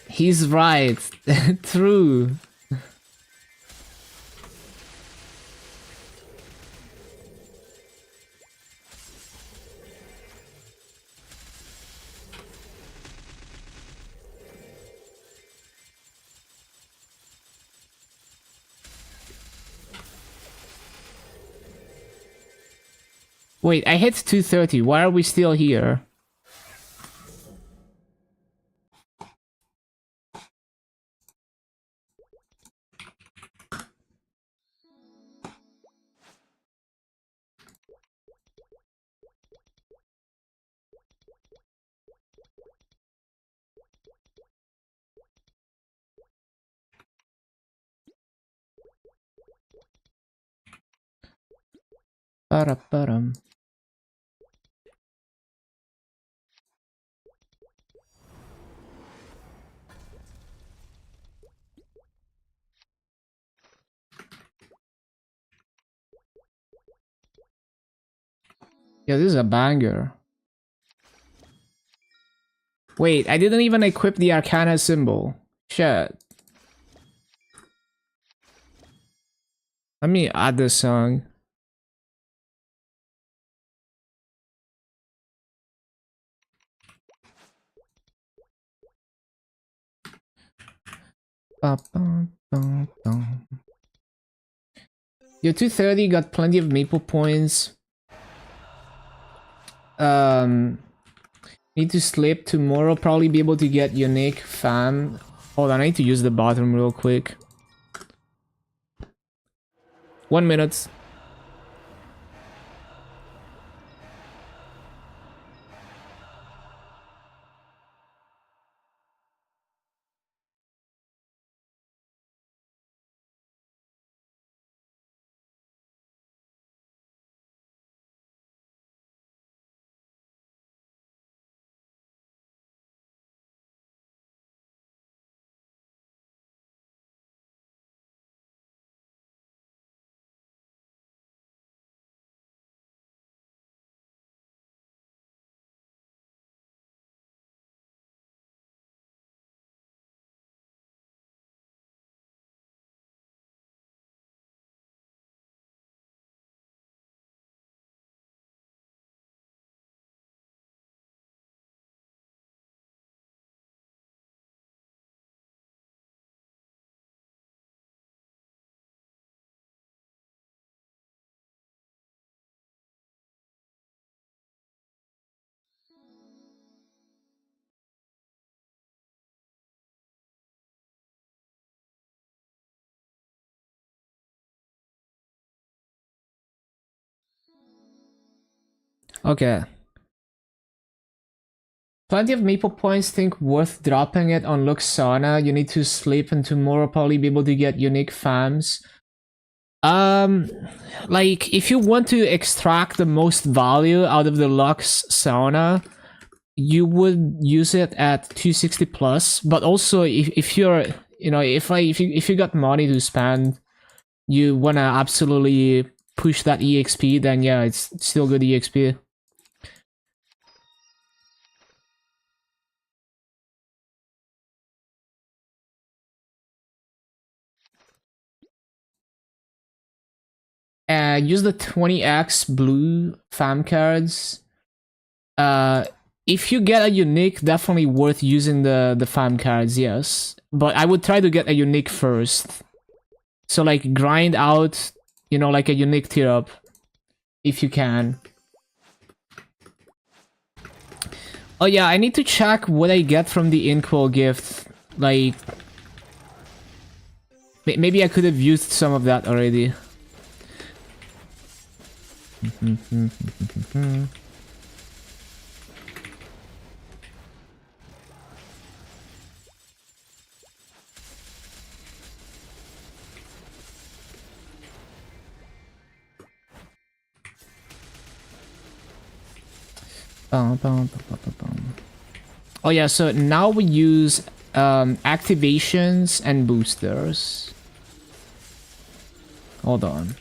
He's right. True. Wait, I hit 230. Why are we still here? Ba-da-ba-dum. Yeah, this is a banger. Wait, I didn't even equip the Arcana symbol. Shit. Let me add this song. Ba-bum-bum-bum. Your 230 got plenty of maple points. Need to sleep tomorrow. Probably be able to get unique fam. Hold on, I need to use the bathroom real quick. 1 minute. Okay. Plenty of maple points. Think worth dropping it on Luxana. You need to sleep and tomorrow probably be able to get unique fams. Like if you want to extract the most value out of the Lux sauna, you would use it at 260 plus. But also if you're, you know, if you got money to spend, you wanna absolutely push that EXP, then yeah, it's still good EXP. Use the 20x blue fam cards. If you get a unique, definitely worth using the fam cards, yes. But I would try to get a unique first. So like grind out, you know, like a unique tier up, if you can. Oh yeah, I need to check what I get from the Inkwell gift. Like, maybe I could have used some of that already. Oh yeah, so now we use activations and boosters. Hold on.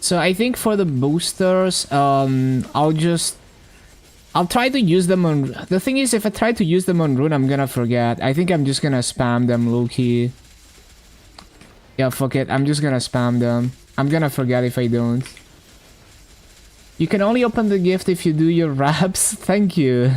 So I think for the boosters, I'll try to use them on... The thing is, if I try to use them on Rune, I'm gonna forget. I think I'm just gonna spam them low-key. Yeah, fuck it. I'm just gonna spam them. I'm gonna forget if I don't. You can only open the gift if you do your raps. Thank you.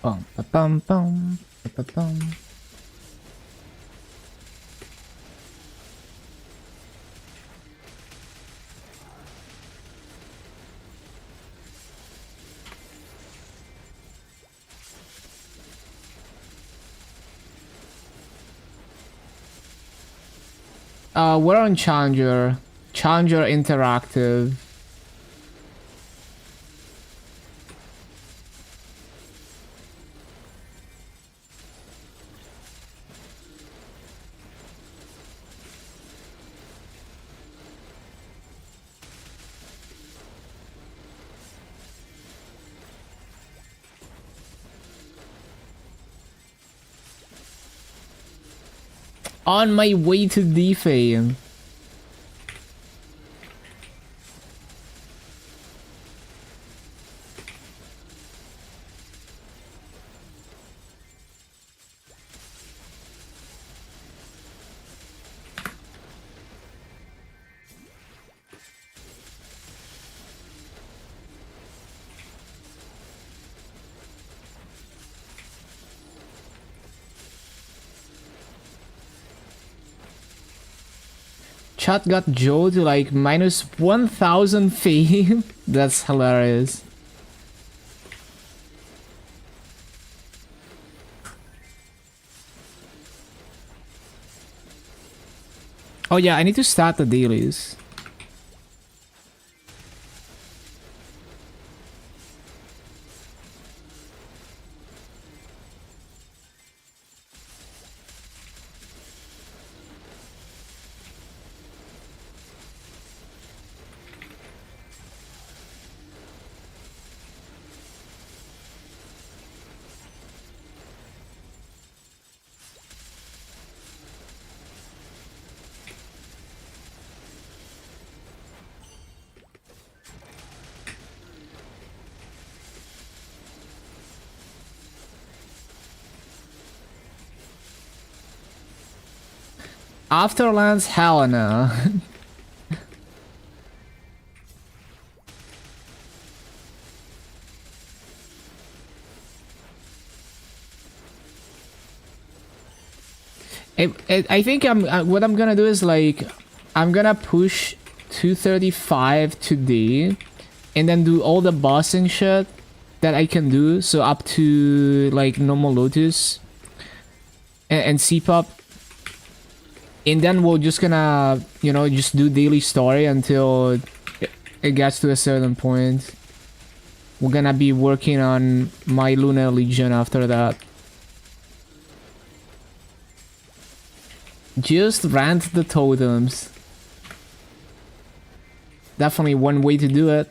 Bum, ba, bum, bum, ba, ba, bum. We're on Challenger. Challenger Interactive. On my way to defame. Chat got Joe to like minus 1000 fame. That's hilarious. Oh yeah, I need to start the dailies. Afterlands Helena. I think what I'm gonna do is like I'm gonna push 235 today and then do all the bossing shit that I can do, so up to like normal Lotus and C-pop, and then we're just gonna, you know, just do daily story until it gets to a certain point. We're gonna be working on my Lunar Legion after that. Just rant the totems. Definitely one way to do it.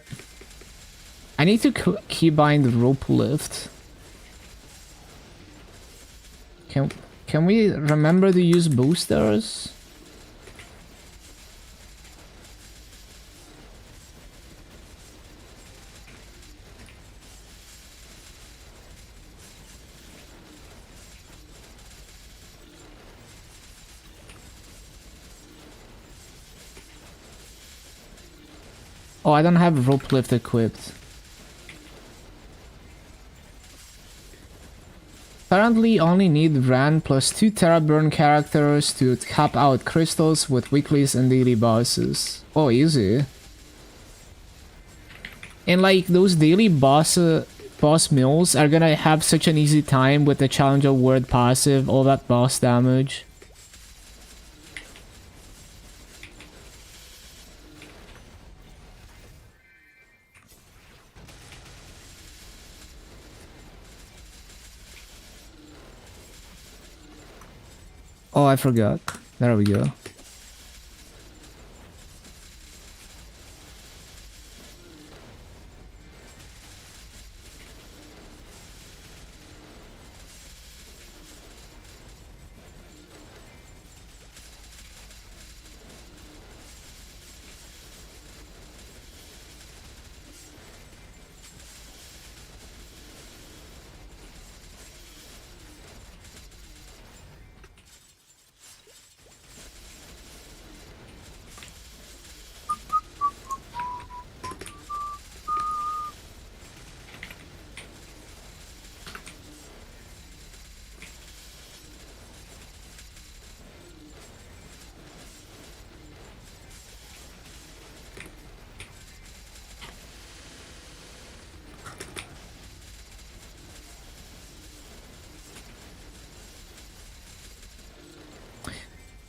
I need to keybind rope lift. Can we remember to use boosters? Oh, I don't have rope lift equipped. Currently only need Ran plus 2 Terraburn characters to cap out crystals with weeklies and daily bosses. Oh, easy. And like those daily boss mills are gonna have such an easy time with the Challenger Word passive, all that boss damage. Oh, I forgot. There we go.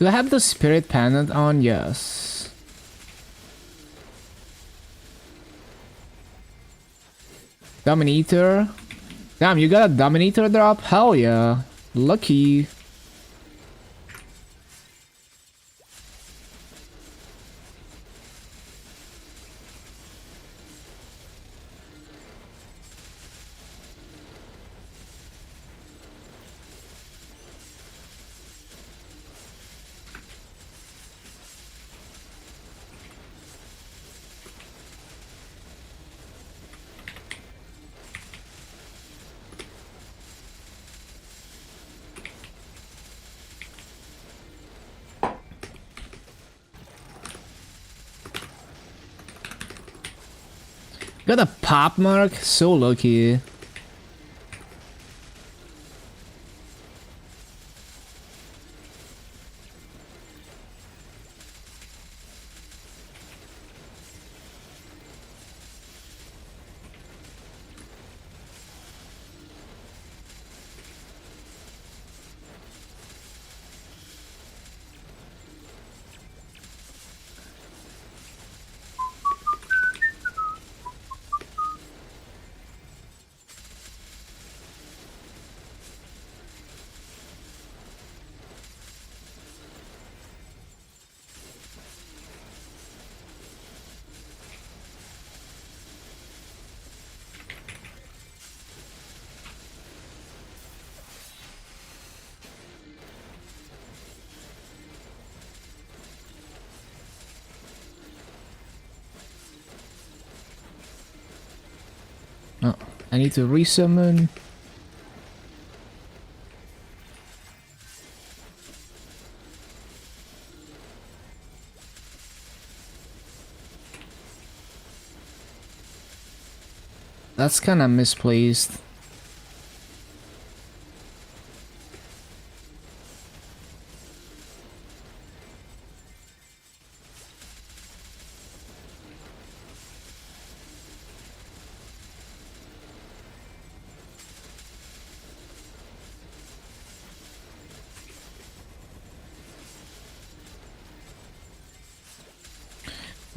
Do I have the spirit pendant on? Yes. Dominator. Damn, you got a Dominator drop? Hell yeah. Lucky. Got a pop mark? So lucky. Oh, I need to resummon. That's kind of misplaced.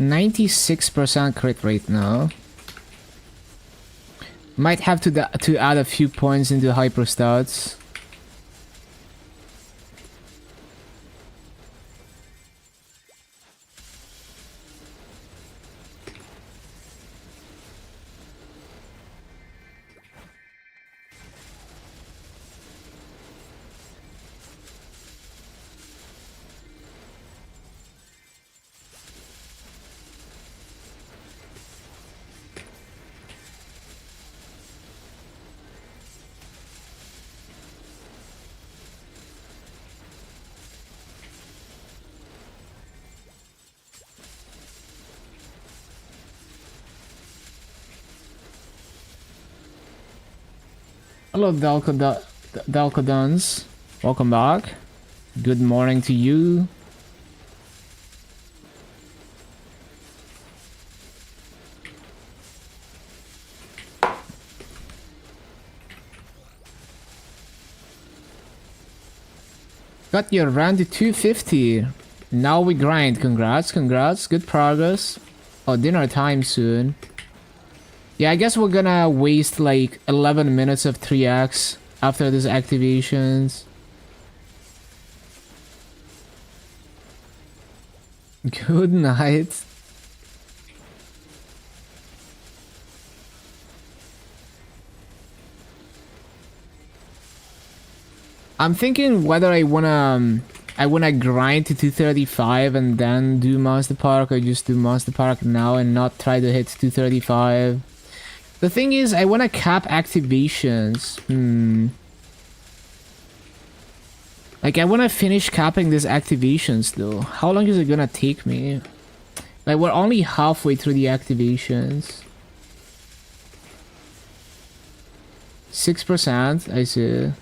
%96 crit rate now. Might have to add a few points into hyper stats. Hello, Dalcodons. Welcome back. Good morning to you. Got your round to 250. Now we grind. Congrats, congrats. Good progress. Oh, dinner time soon. Yeah, I guess we're gonna waste like 11 minutes of 3x after these activations. Good night. I'm thinking whether I wanna grind to 235 and then do Monster Park, or just do Monster Park now and not try to hit 235. The thing is, I wanna cap activations. Like, I wanna finish capping these activations though. How long is it gonna take me? Like, we're only halfway through the activations. 6%, I see.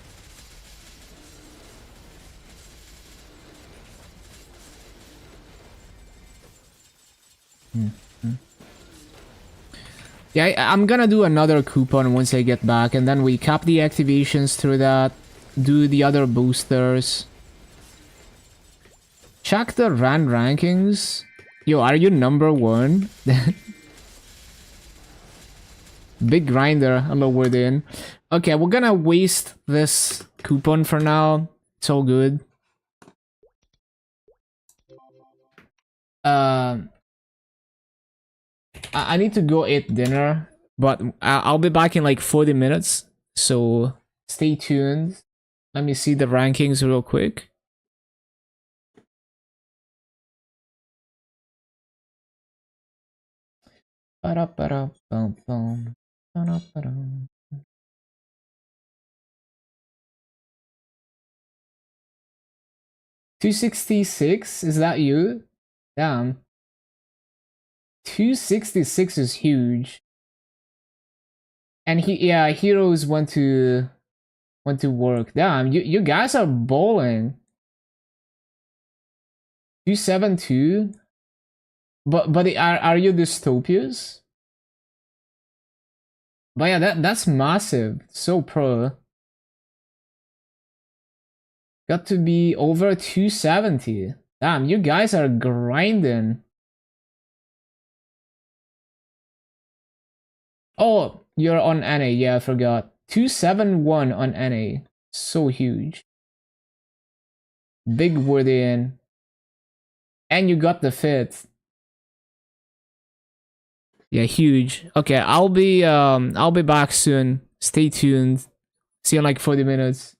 Yeah, I'm gonna do another coupon once I get back, and then we cap the activations through that, do the other boosters. Check the rand rankings. Yo, are you number 1? Big grinder, lowered in. Okay, we're gonna waste this coupon for now. It's all good. I need to go eat dinner, but I'll be back in like 40 minutes. So stay tuned. Let me see the rankings real quick. Ba-da-ba-da-bum-bum. Ba-da-ba-dum. 266? Is that you? Damn. 266 is huge. And yeah, heroes went to work. Damn, you guys are bowling. 272? But are you dystopias? But yeah, that's massive. So pro. Got to be over 270. Damn, you guys are grinding. Oh, you're on NA. Yeah, I forgot. 271 on NA. So huge. Big Wordian. And you got the fit. Yeah, huge. Okay, I'll be back soon. Stay tuned. See you in like 40 minutes.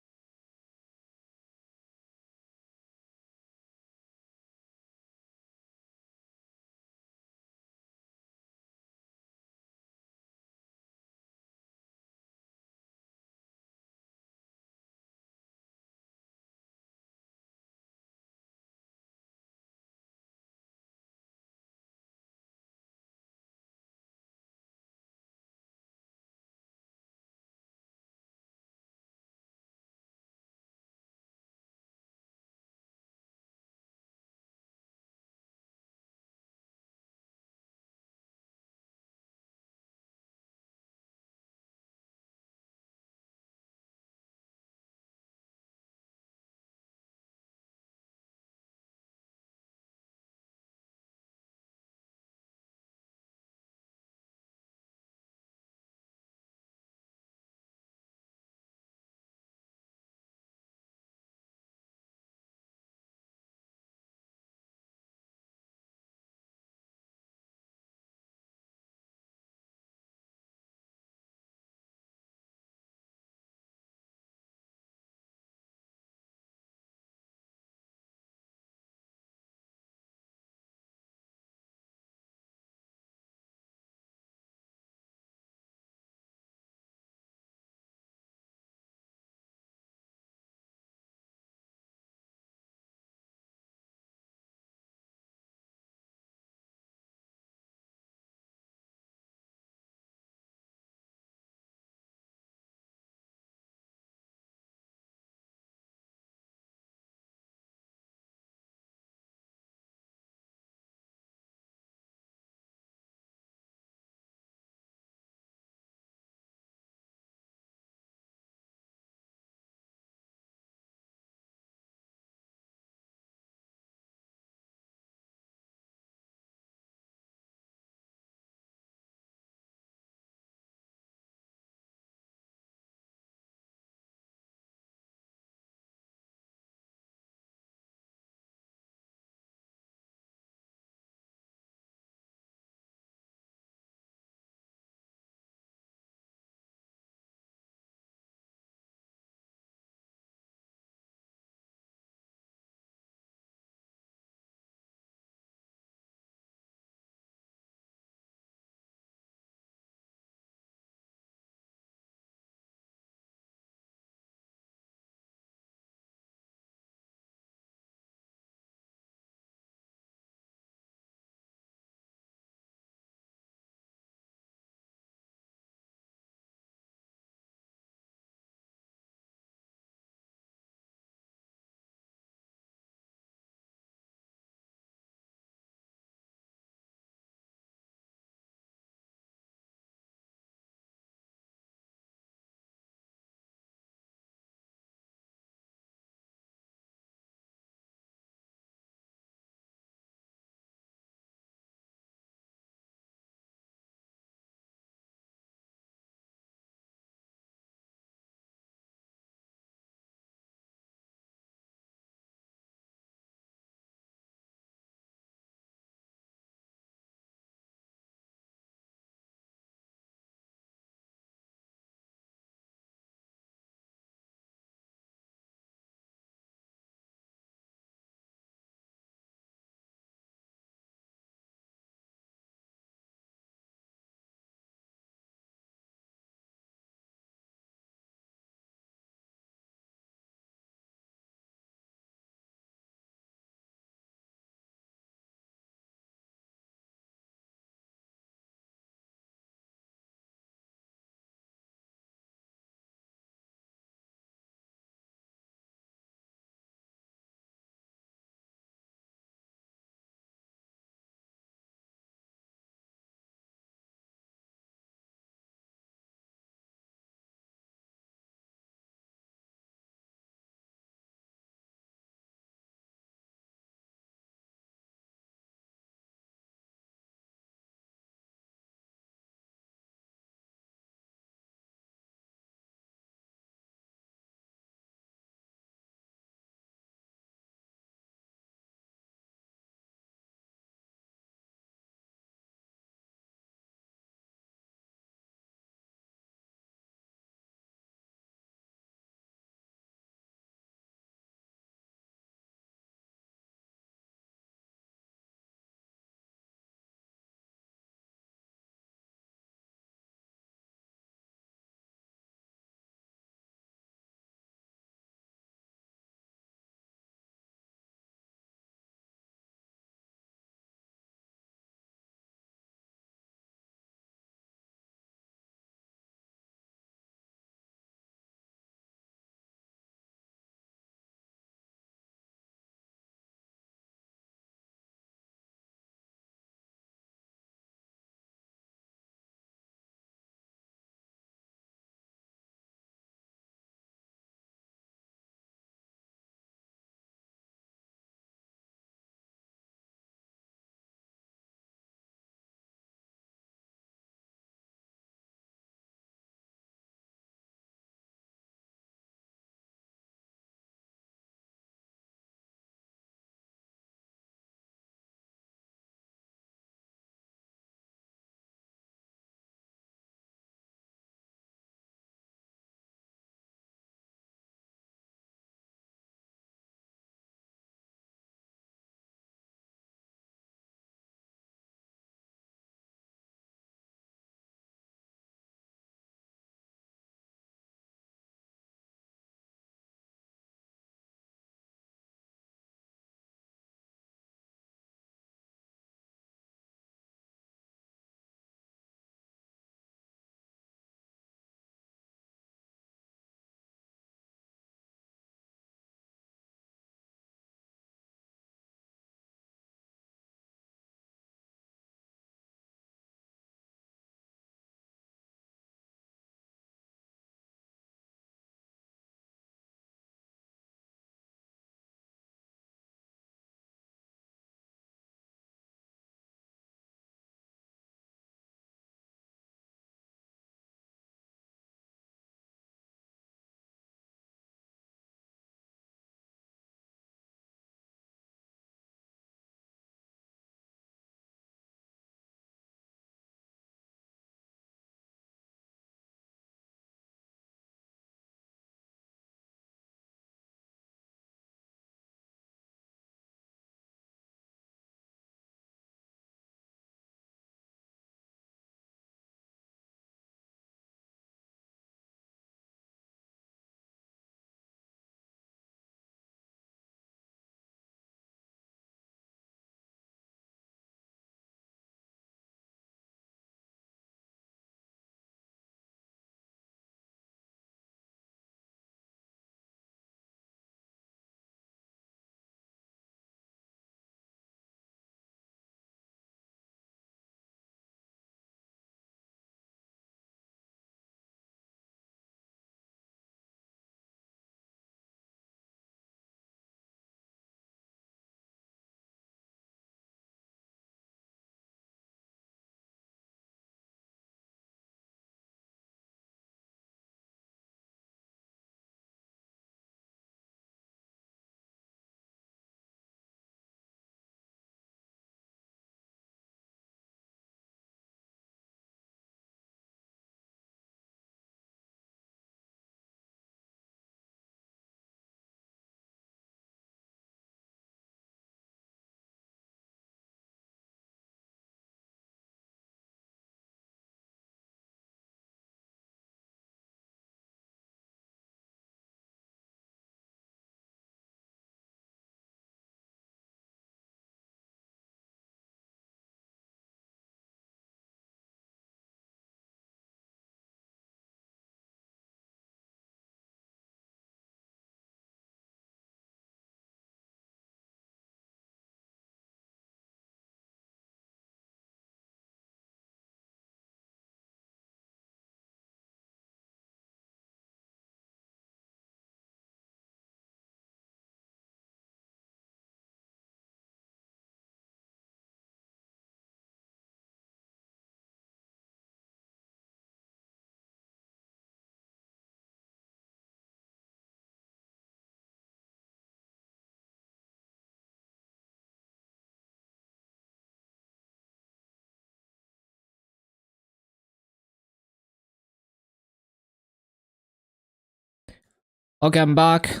Okay, I'm back.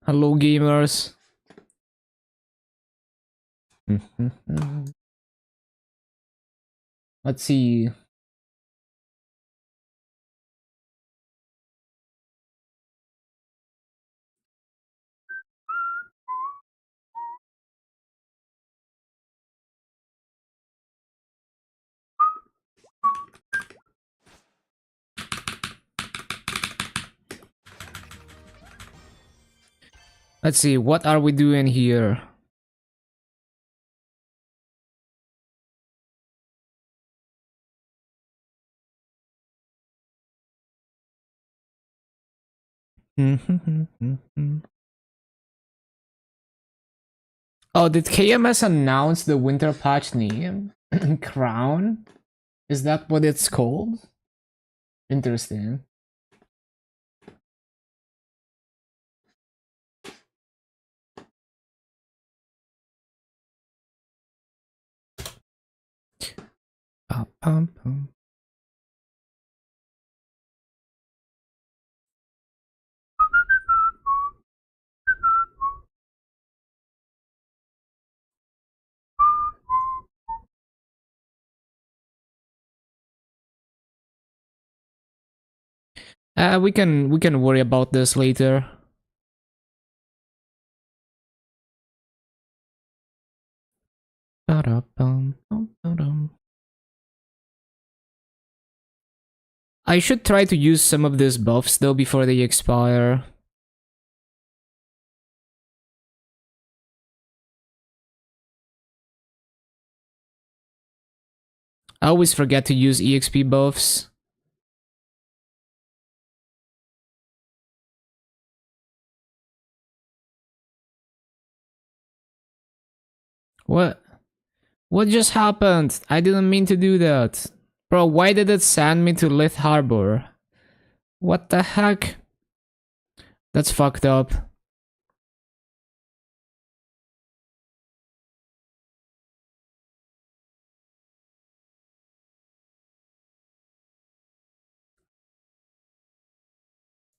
Hello, gamers. Let's see. Let's see, what are we doing here? Oh, did KMS announce the winter patch name? Crown? Is that what it's called? Interesting. We can worry about this later. I should try to use some of these buffs though before they expire. I always forget to use EXP buffs. What? What just happened? I didn't mean to do that. Bro, why did it send me to Lith Harbor? What the heck? That's fucked up.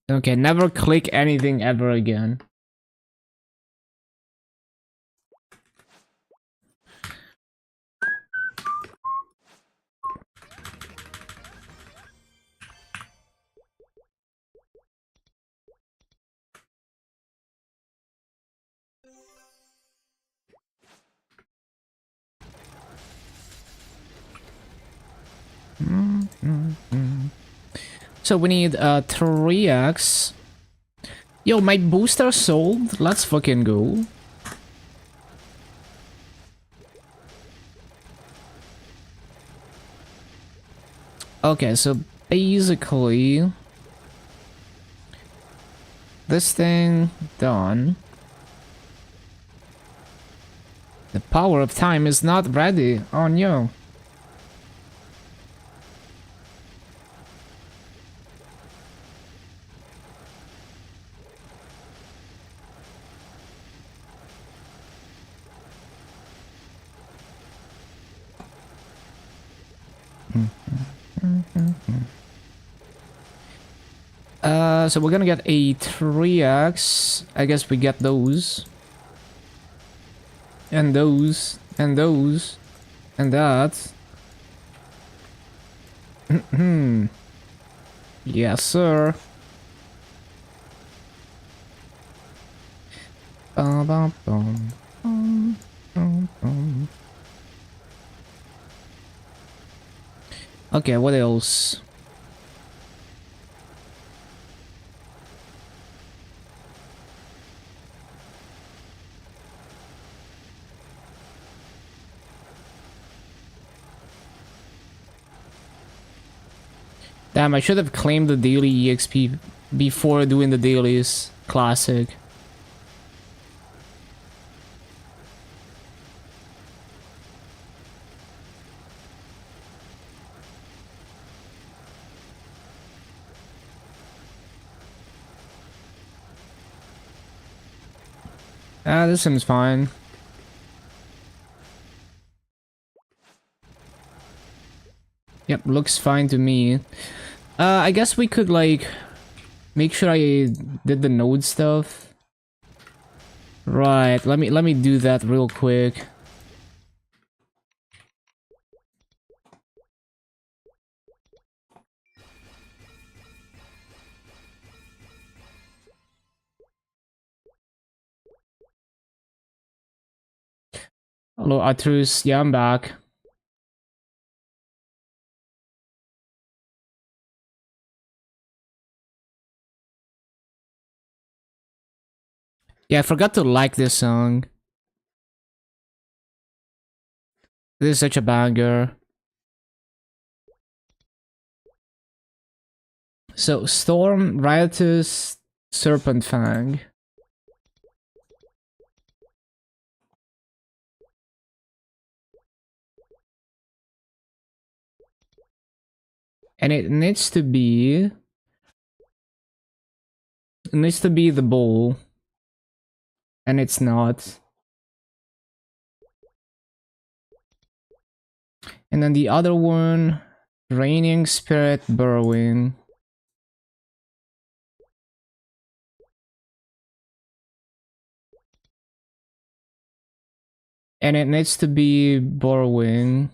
Okay, never click anything ever again. So we need 3x. Yo, my booster sold. Let's fucking go. Okay, so basically this thing done. The power of time is not ready. Oh no. So we're gonna get a 3x. I guess we get those. And those. And those. And that. Yes, sir. Bum, bum, bum. Bum, bum, bum. Okay, what else? Damn, I should have claimed the daily EXP before doing the dailies. Classic. This seems fine. Yep, looks fine to me. I guess we could, like, make sure I did the node stuff. Right, let me do that real quick. Hello, Atrus. Yeah, I'm back. Yeah, I forgot to like this song. This is such a banger. So, Storm, Riotous, Serpent Fang. And it needs to be... It needs to be the bowl. And it's not. And then the other one... Raining Spirit Burrowing. And it needs to be Burrowing.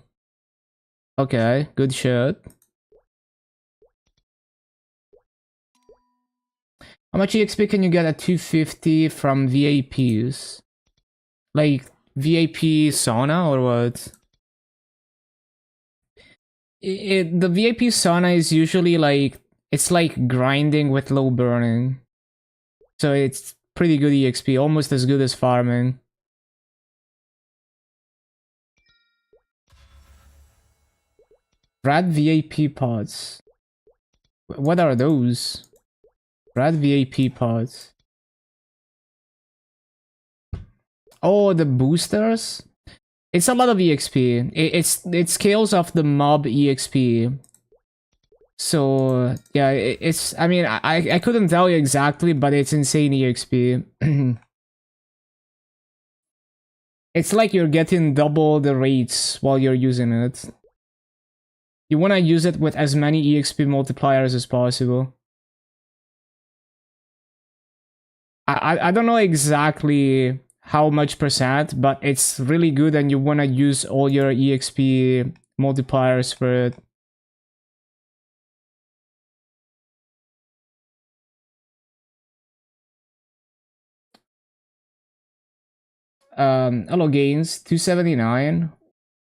Okay, good shit. How much EXP can you get at 250 from VAPs? Like, VAP sauna or what? The VAP sauna is usually like, it's like grinding with low burning. So it's pretty good EXP, almost as good as farming. Rad VAP pods. What are those? Rad VAP pods. Oh, the boosters? It's a lot of EXP. It scales off the mob EXP. So yeah, it's. I mean, I couldn't tell you exactly, but it's insane EXP. It's like you're getting double the rates while you're using it. You want to use it with as many EXP multipliers as possible. I don't know exactly how much percent, but it's really good and you want to use all your EXP multipliers for it. Hello gains, 279.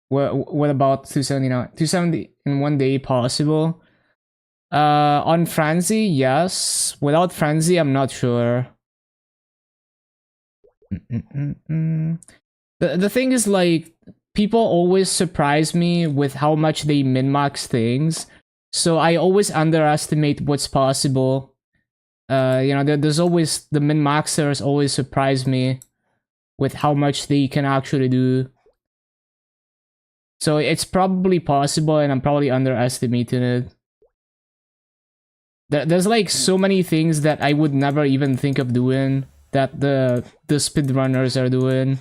What about 279? 270 in 1 day possible? On Frenzy, yes. Without Frenzy, I'm not sure. The thing is, like, people always surprise me with how much they min-max things. So I always underestimate what's possible. You know, there's always, the min-maxers always surprise me with how much they can actually do. So it's probably possible and I'm probably underestimating it. There's like so many things that I would never even think of doing that the speedrunners are doing.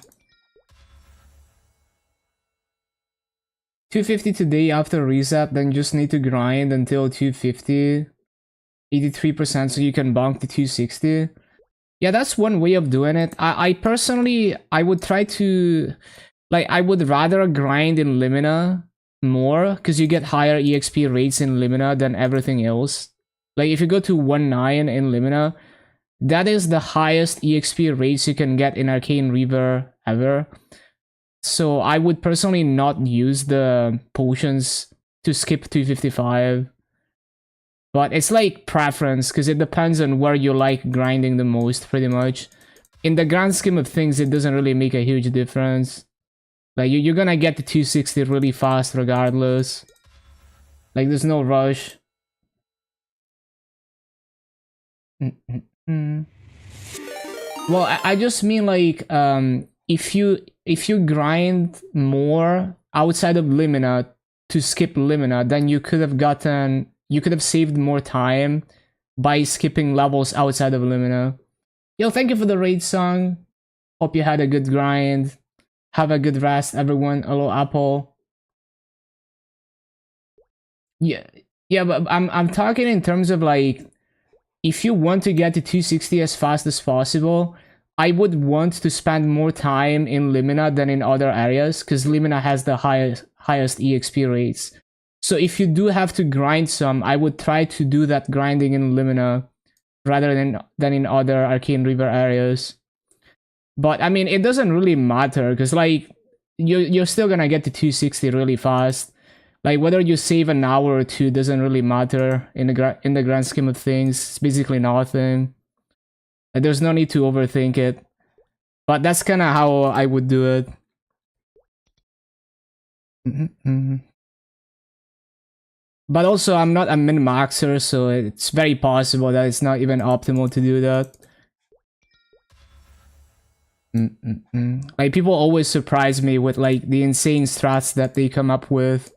250 today after reset, then just need to grind until 250. 83% so you can bonk to 260. Yeah, that's one way of doing it. I personally, I would try to... Like, I would rather grind in Limina more, because you get higher EXP rates in Limina than everything else. Like, if you go to 1.9 in Limina, that is the highest EXP rates you can get in Arcane Reaver ever. So I would personally not use the potions to skip 255. But it's like preference, because it depends on where you like grinding the most, pretty much. In the grand scheme of things, it doesn't really make a huge difference. Like, you're gonna get to 260 really fast regardless. Like, there's no rush. Well, I just mean, like, if you grind more outside of Limina to skip Limina, then you could have saved more time by skipping levels outside of Limina. Yo, thank you for the raid song. Hope you had a good grind. Have a good rest, everyone. Hello, Apple. Yeah, but I'm talking in terms of, like, if you want to get to 260 as fast as possible, I would want to spend more time in Limina than in other areas, because Limina has the highest EXP rates. So if you do have to grind some, I would try to do that grinding in Limina rather than in other Arcane River areas. But I mean, it doesn't really matter, because like you're still gonna get to 260 really fast. Like whether you save an hour or two doesn't really matter in the grand scheme of things. It's basically nothing. Like, there's no need to overthink it. But that's kind of how I would do it. But also, I'm not a min-maxer, so it's very possible that it's not even optimal to do that. Like, people always surprise me with, like, the insane strats that they come up with.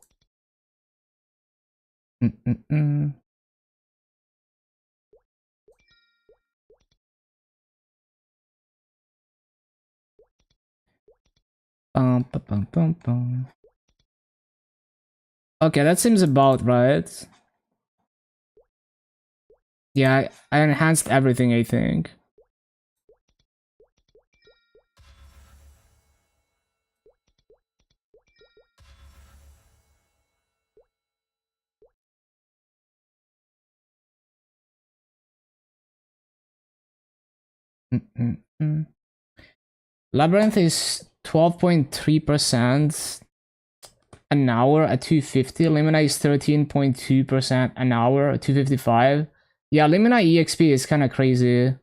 Okay, that seems about right. Yeah, I enhanced everything, I think. Labyrinth is 12.3% an hour at 250. Limina is 13.2% an hour at 255. Yeah, Limina EXP is kind of crazy.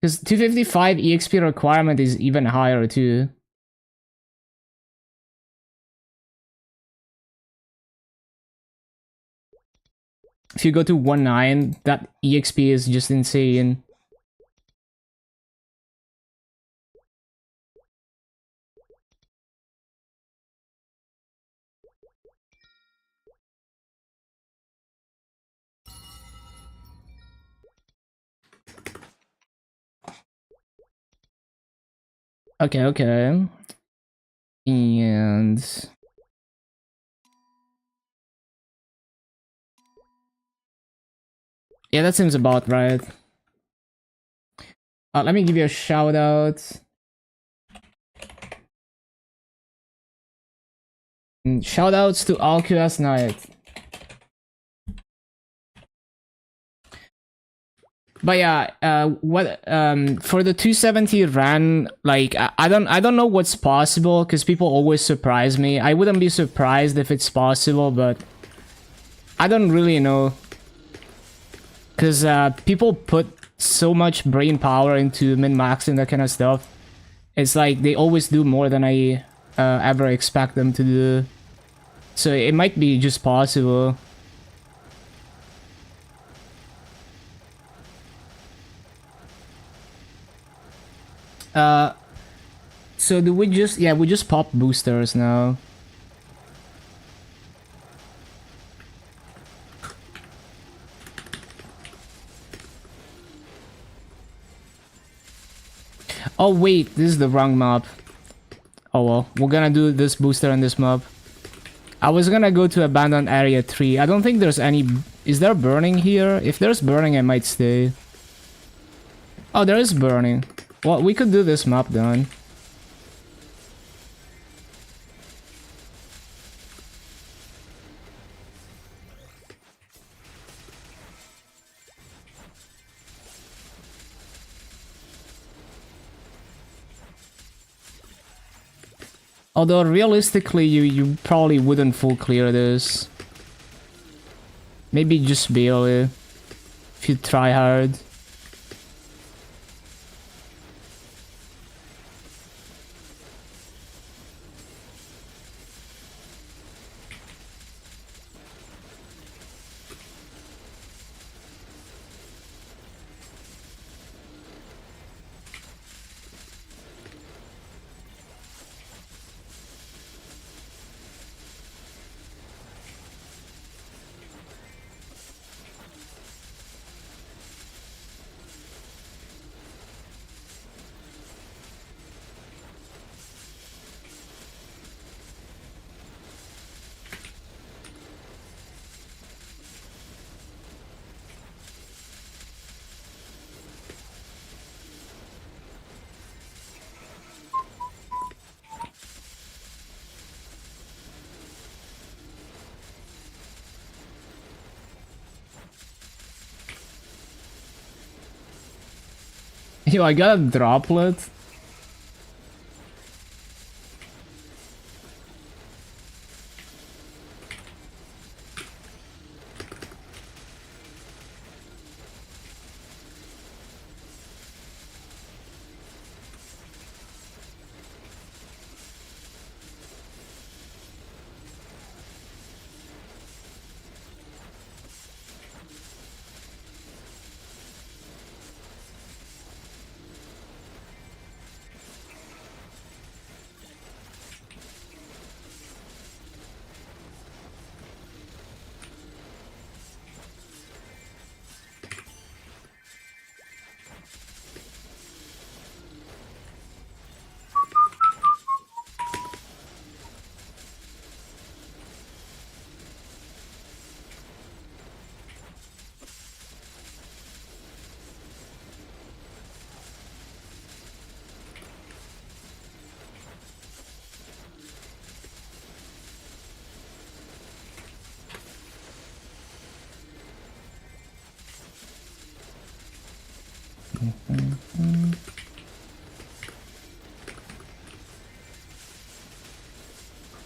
Because 255 EXP requirement is even higher too. If you go to 1.9, that EXP is just insane. Okay, okay. And... yeah, that seems about right. Let me give you a shout out. Shoutouts to Alcuas Knight. But yeah, what for the 270 ran, like I don't know what's possible, because people always surprise me. I wouldn't be surprised if it's possible, but I don't really know, because people put so much brain power into min-maxing that kind of stuff. It's like they always do more than I ever expect them to do. So it might be just possible. So do we just, yeah, we just pop boosters now. Oh wait, this is the wrong map. Oh well, we're gonna do this booster on this map. I was gonna go to abandoned area 3. I don't think there's any... is there burning here? If there's burning, I might stay. Oh, there is burning. Well, we could do this map then. Although realistically, you probably wouldn't full clear this. Maybe just barely, if you try hard. Yo, I got a droplet.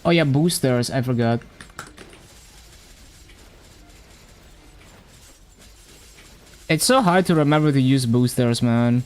Oh yeah, boosters, I forgot. It's so hard to remember to use boosters, man.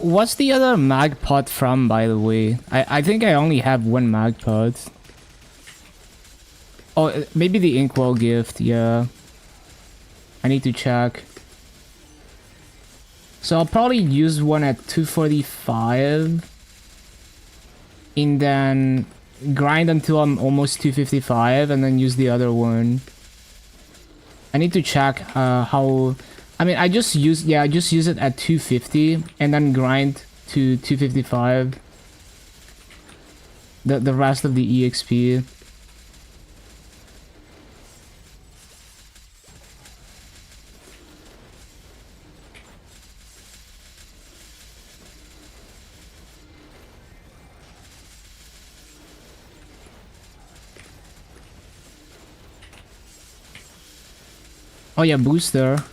What's the other mag pot from, by the way? I think I only have one mag pot. Oh, maybe the inkwell gift, yeah. I need to check. So I'll probably use one at 245. And then grind until I'm almost 255 and then use the other one. I need to check how... I mean, I just use it at 250 and then grind to 255. The rest of the EXP. Oh yeah, booster.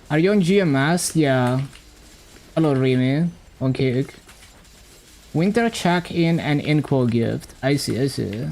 Are you on GMS? Yeah. Hello, Remy. On Cake. Winter check-in and inkwell gift. I see, I see.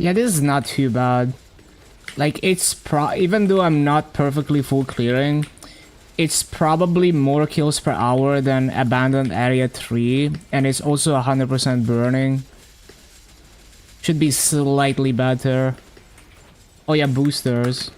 Yeah, this is not too bad. Like, it's even though I'm not perfectly full clearing, it's probably more kills per hour than Abandoned Area 3, and it's also 100% burning. Should be slightly better. Oh yeah, boosters.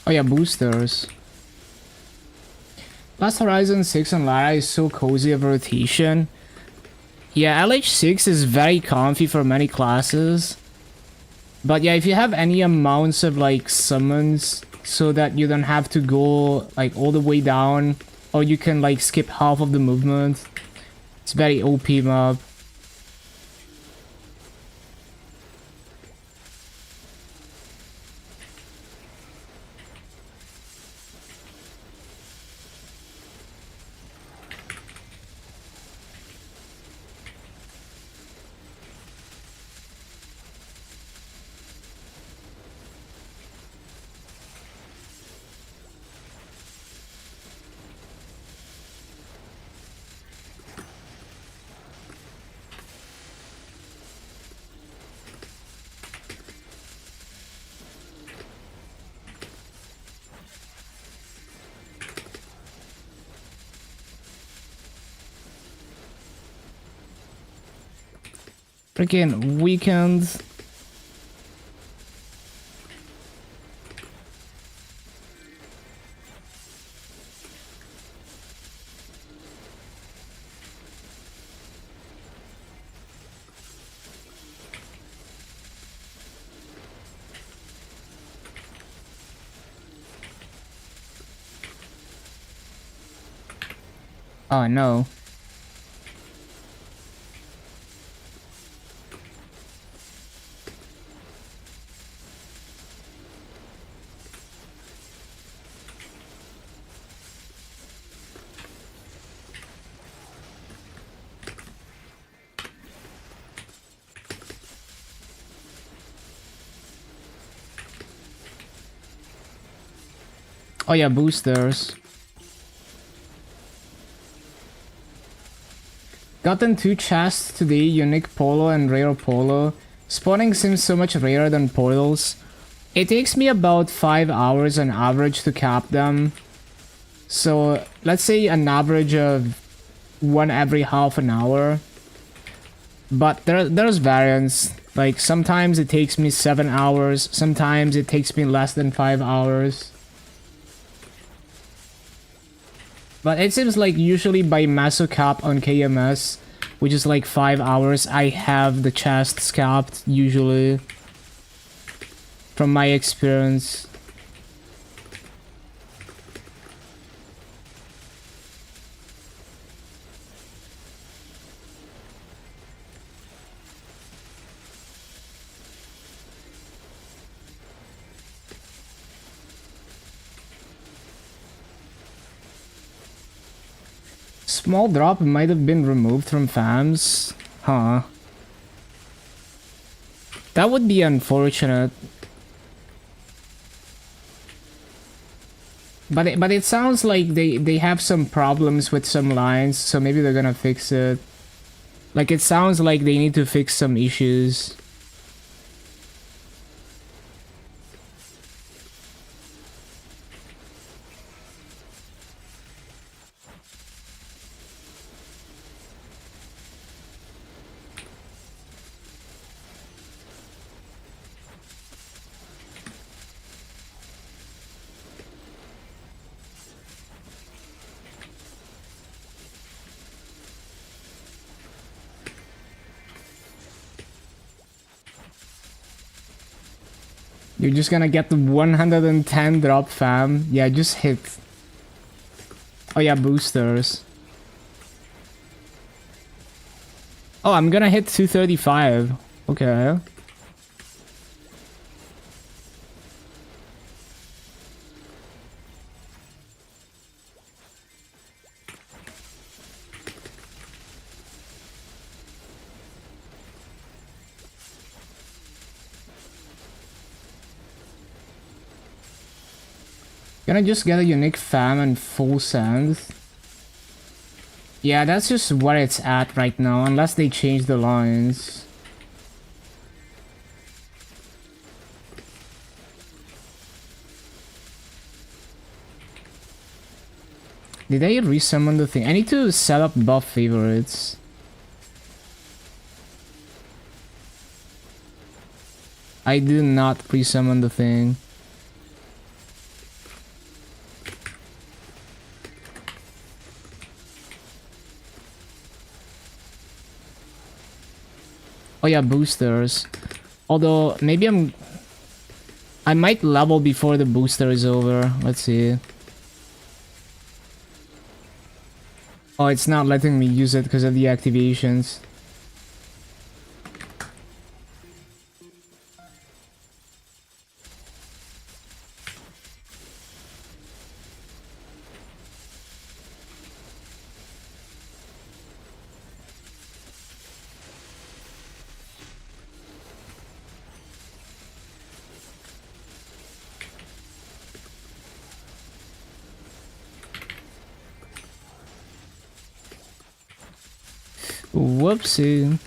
Oh yeah, boosters. Last Horizon 6 and Lara is so cozy of a rotation. Yeah, LH6 is very comfy for many classes. But yeah, if you have any amounts of like summons so that you don't have to go like all the way down, or you can like skip half of the movement, it's very OP mob. Freaking weekend. Oh no. Oh yeah, boosters. Gotten 2 chests today, unique polo and rare polo. Spawning seems so much rarer than portals. It takes me about 5 hours on average to cap them. So let's say an average of 1 every half an hour. But there's variance. Like sometimes it takes me 7 hours, sometimes it takes me less than 5 hours. But it seems like usually by Maso cap on KMS, which is like 5 hours, I have the chests capped usually. From my experience. Small drop might have been removed from FAMs. Huh. That would be unfortunate. But it sounds like they have some problems with some lines, so maybe they're gonna fix it. Like, it sounds like they need to fix some issues. You're just gonna get the 110 drop, fam. Yeah, just hit. Oh yeah, boosters. Oh, I'm gonna hit 235. Okay. Gonna just get a unique fam and full send. Yeah, that's just where it's at right now, unless they change the lines. Did I resummon the thing? I need to set up buff favorites. I did not pre-summon the thing. Oh yeah, boosters. Although, maybe I might level before the booster is over. Let's see. Oh, it's not letting me use it because of the activations. Whoopsie.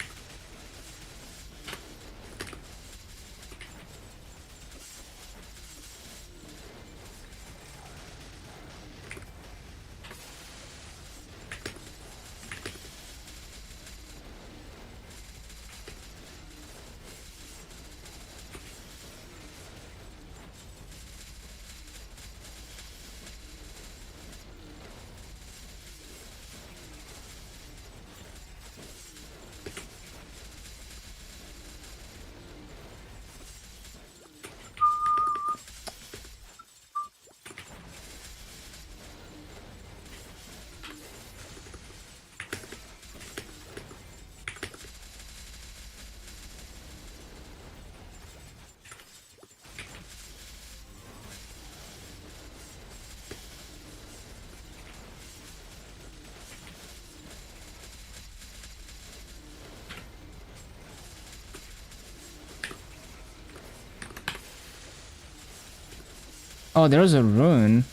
Oh, there's a rune.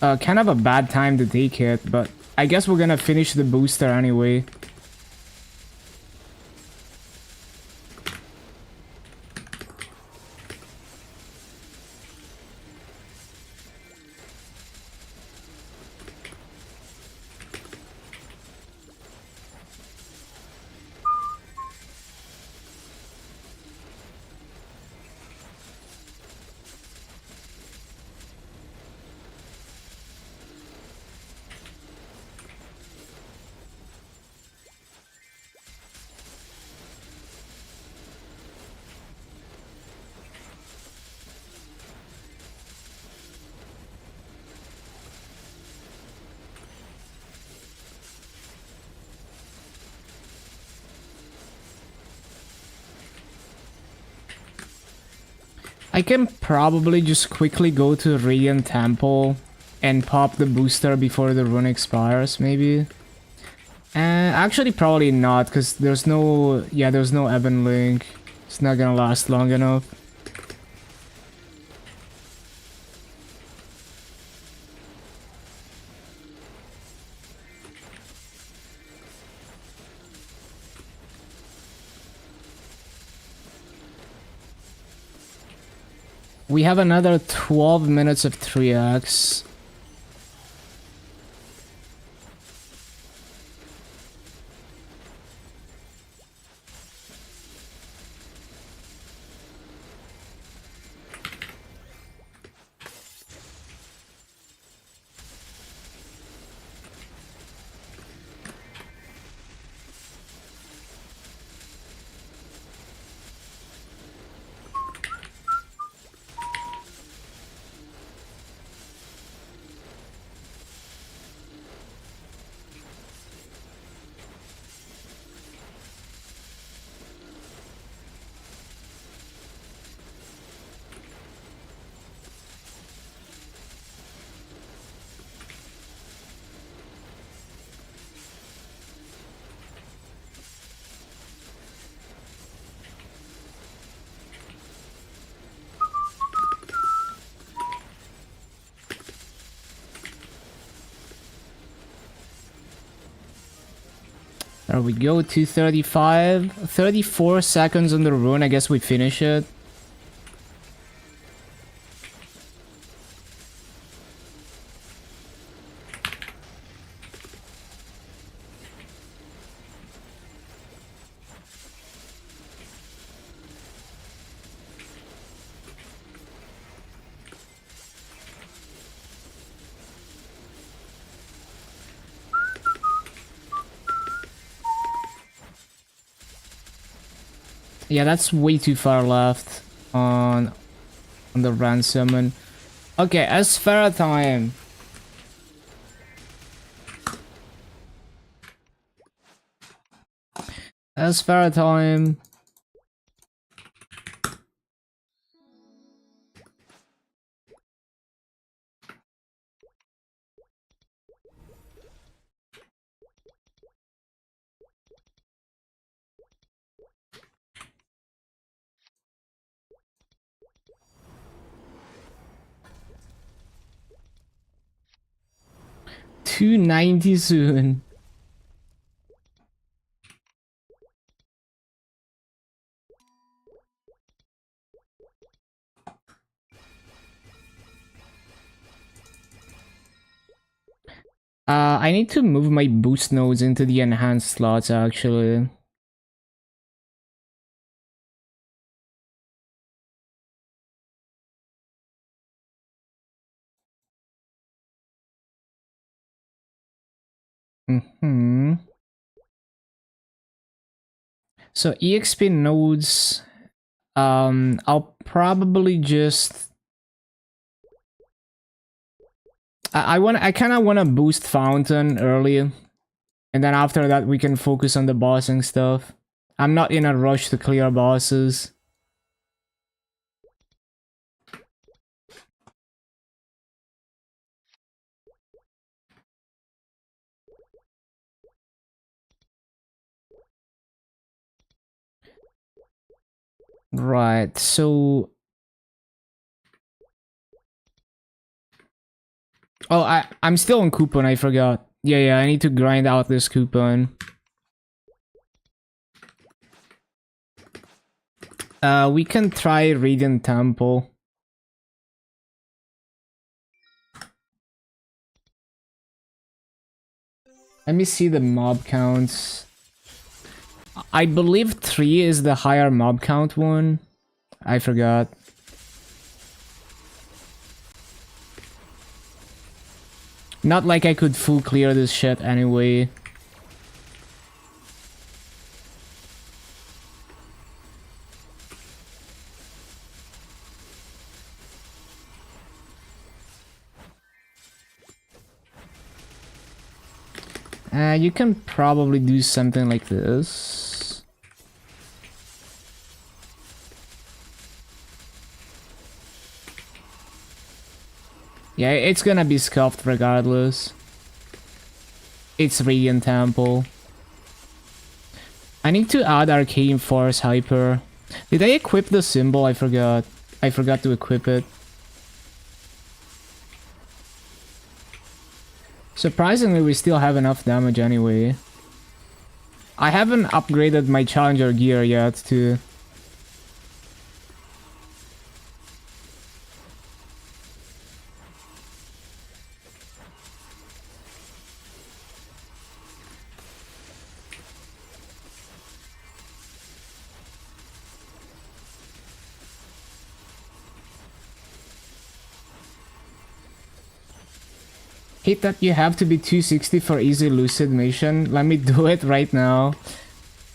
Kind of a bad time to take it, but I guess we're gonna finish the booster anyway. I can probably just quickly go to Radiant Temple and pop the booster before the rune expires, maybe. Actually, probably not, because there's no... Yeah, there's no Ebon Link. It's not gonna last long enough. We have another 12 minutes of 3x. There we go, 235. 34 seconds on the rune, I guess we finish it. Yeah, that's way too far left on the ransom. Okay, Asphera time. Asphera time. $290 soon. I need to move my boost nodes into the enhanced slots actually. So EXP nodes, I'll probably just I kind of want to boost Fountain early, and then after that we can focus on the bossing stuff. I'm not in a rush to clear bosses. Right, so... Oh, I'm still on coupon, I forgot. Yeah, I need to grind out this coupon. We can try Radiant Temple. Let me see the mob counts. I believe 3 is the higher mob count one. I forgot. Not like I could full clear this shit anyway. You can probably do something like this. Yeah, it's gonna be scuffed regardless. It's Radiant Temple. I need to add Arcane Force Hyper. Did I equip the symbol? I forgot. I forgot to equip it. Surprisingly, we still have enough damage anyway. I haven't upgraded my challenger gear yet too. Hate that you have to be 260 for easy lucid mission. Let me do it right now.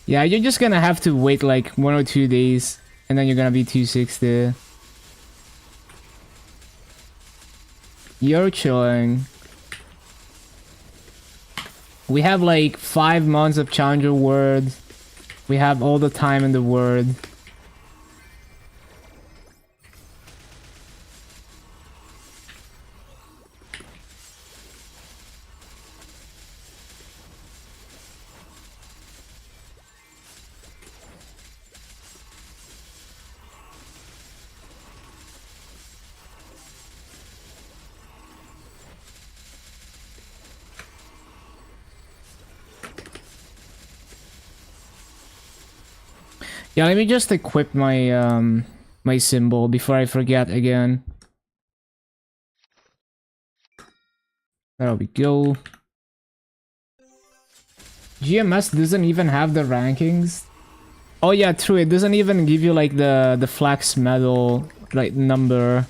Yeah, you're just gonna have to wait like 1 or 2 days, and then you're gonna be 260. You're chilling. We have like 5 months of challenger word. We have all the time in the world. Yeah, let me just equip my my symbol before I forget again. There we go. GMS doesn't even have the rankings. Oh yeah, true. It doesn't even give you like the flax medal like number.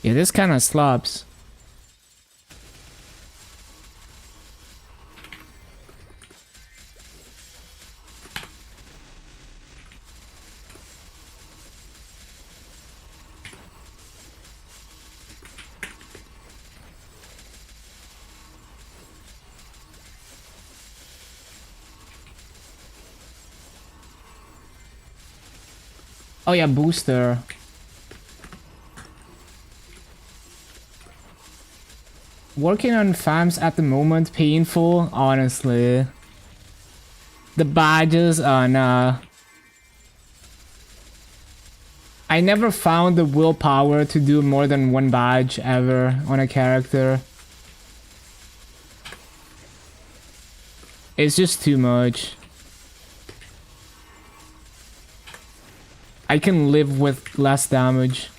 Yeah, this kind of slaps. Oh yeah, booster. Working on farms at the moment, painful, honestly. The badges, nah. I never found the willpower to do more than 1 badge ever on a character. It's just too much. I can live with less damage.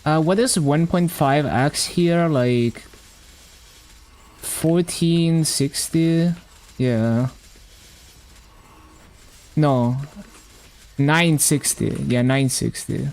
What is 1.5x here? Like 1460? Yeah. No. 960. Yeah, 960.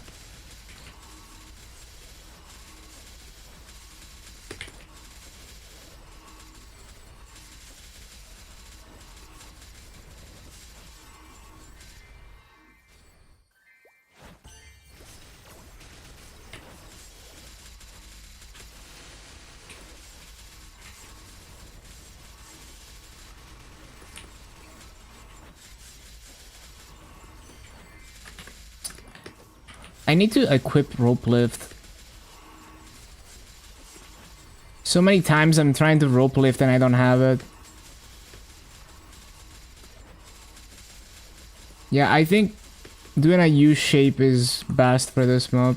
I need to equip rope lift. So many times I'm trying to rope lift and I don't have it. Yeah, I think doing a U shape is best for this map.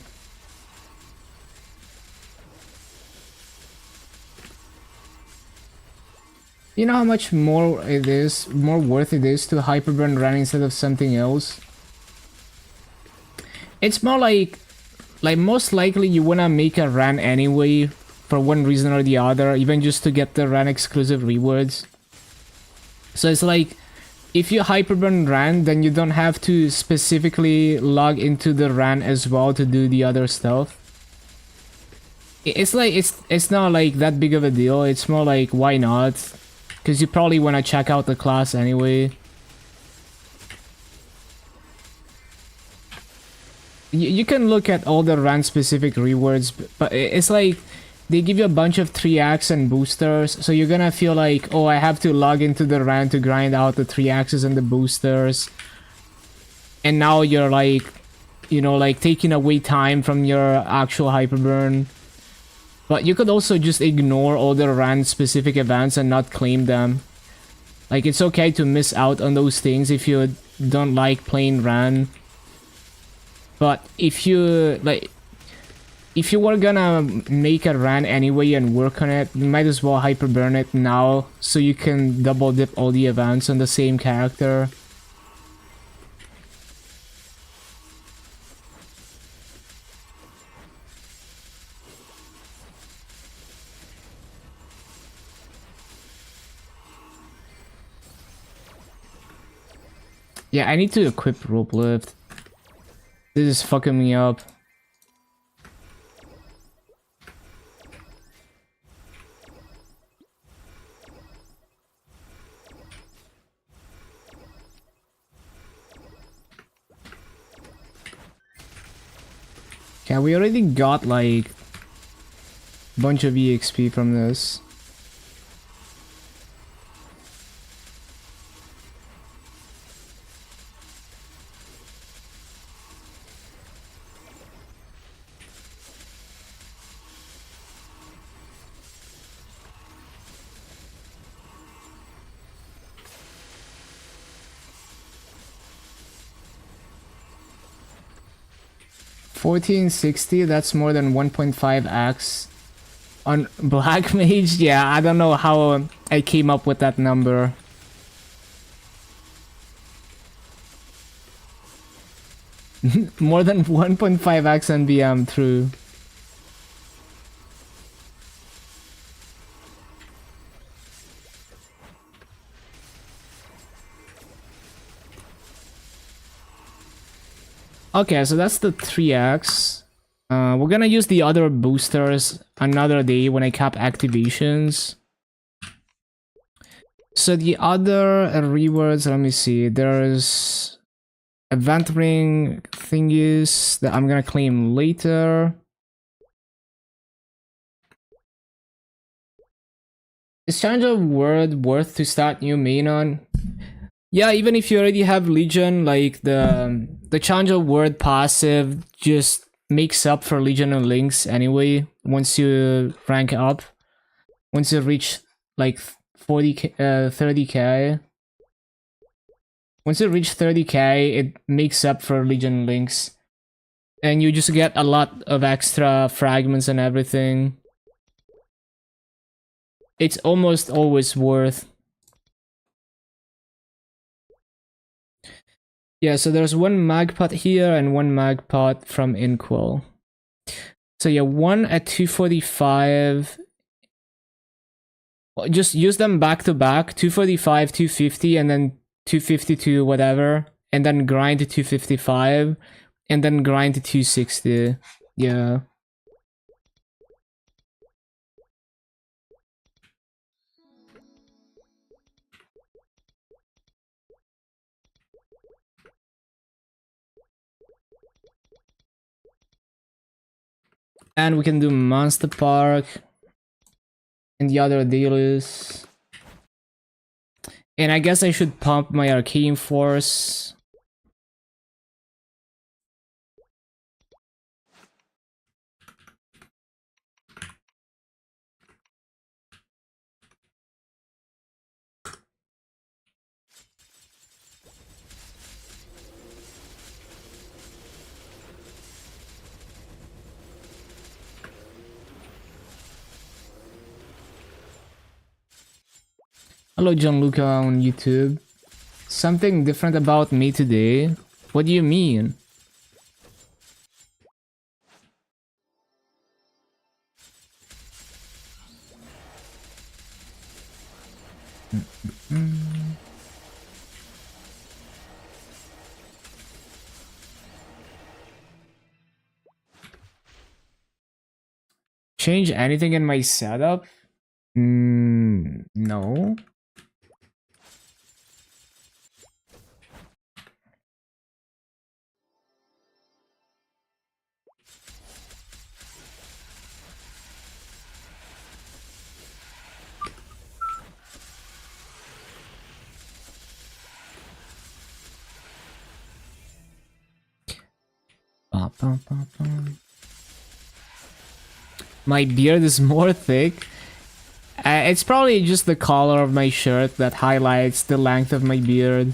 You know how much more worth it is to hyperburn run instead of something else? It's more like most likely you wanna make a run anyway, for one reason or the other, even just to get the run exclusive rewards. So it's like, if you hyperburn run, then you don't have to specifically log into the run as well to do the other stuff. It's like, it's not like that big of a deal, it's more like, why not? Because you probably want to check out the class anyway. You can look at all the run specific rewards, but it's like they give you a bunch of 3x and boosters, so you're gonna feel like, oh, I have to log into the run to grind out the 3x's and the boosters. And now you're like, you know, like taking away time from your actual hyperburn. But you could also just ignore all the run specific events and not claim them. Like, it's okay to miss out on those things if you don't like playing run. But if you were gonna make a run anyway and work on it, you might as well hyperburn it now so you can double dip all the events on the same character. Yeah, I need to equip rope lift. This is fucking me up. Okay, we already got like a bunch of EXP from this. $14.60, that's more than 1.5x. On Black Mage? Yeah, I don't know how I came up with that number. More than 1.5x NBM, true. Okay, so that's the 3x. We're gonna use the other boosters another day when I cap activations. So the other rewards, let me see. There's event ring thingies that I'm gonna claim later. Is Change of Word worth to start new main on? Yeah, even if you already have Legion, like the Change of Word passive just makes up for Legion of Links anyway. Once you rank up, once you reach like 30k. Once you reach 30k, it makes up for Legion Links. And you just get a lot of extra fragments and everything. It's almost always worth. Yeah, so there's one magpot here and one magpot from Inkwell. So yeah, one at 245. Just use them back to back, 245, 250, and then 250 to whatever, and then grind to 255, and then grind to 260. Yeah. And we can do Monster Park and the other dealers. And I guess I should pump my Arcane Force. Hello, Gianluca on YouTube. Something different about me today? What do you mean? Change anything in my setup? No. My beard is more thick. It's probably just the color of my shirt that highlights the length of my beard.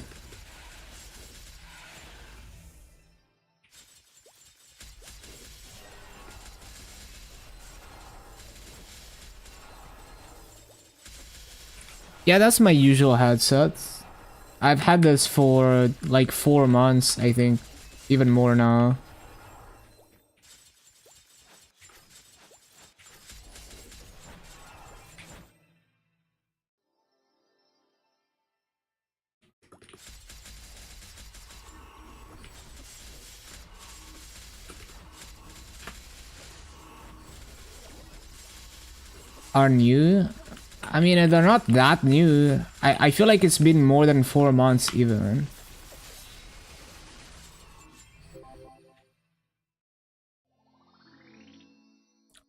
Yeah, that's my usual headset. I've had this for like 4 months, I think. Even more now. Are new? I mean, they're not that new. I feel like it's been more than 4 months even.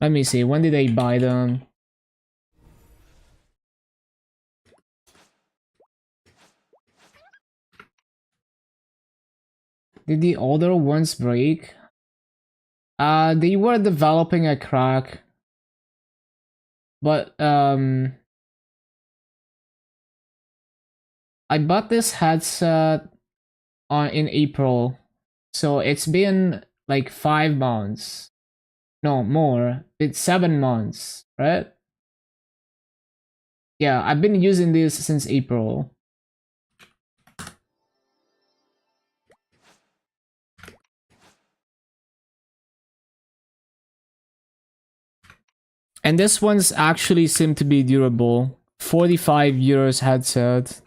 Let me see, when did I buy them? Did the older ones break? They were developing a crack. But, I bought this headset in April. So it's been like 5 months. No, more. It's 7 months, right? Yeah, I've been using this since April. And this one's actually seemed to be durable. 45 euros headset.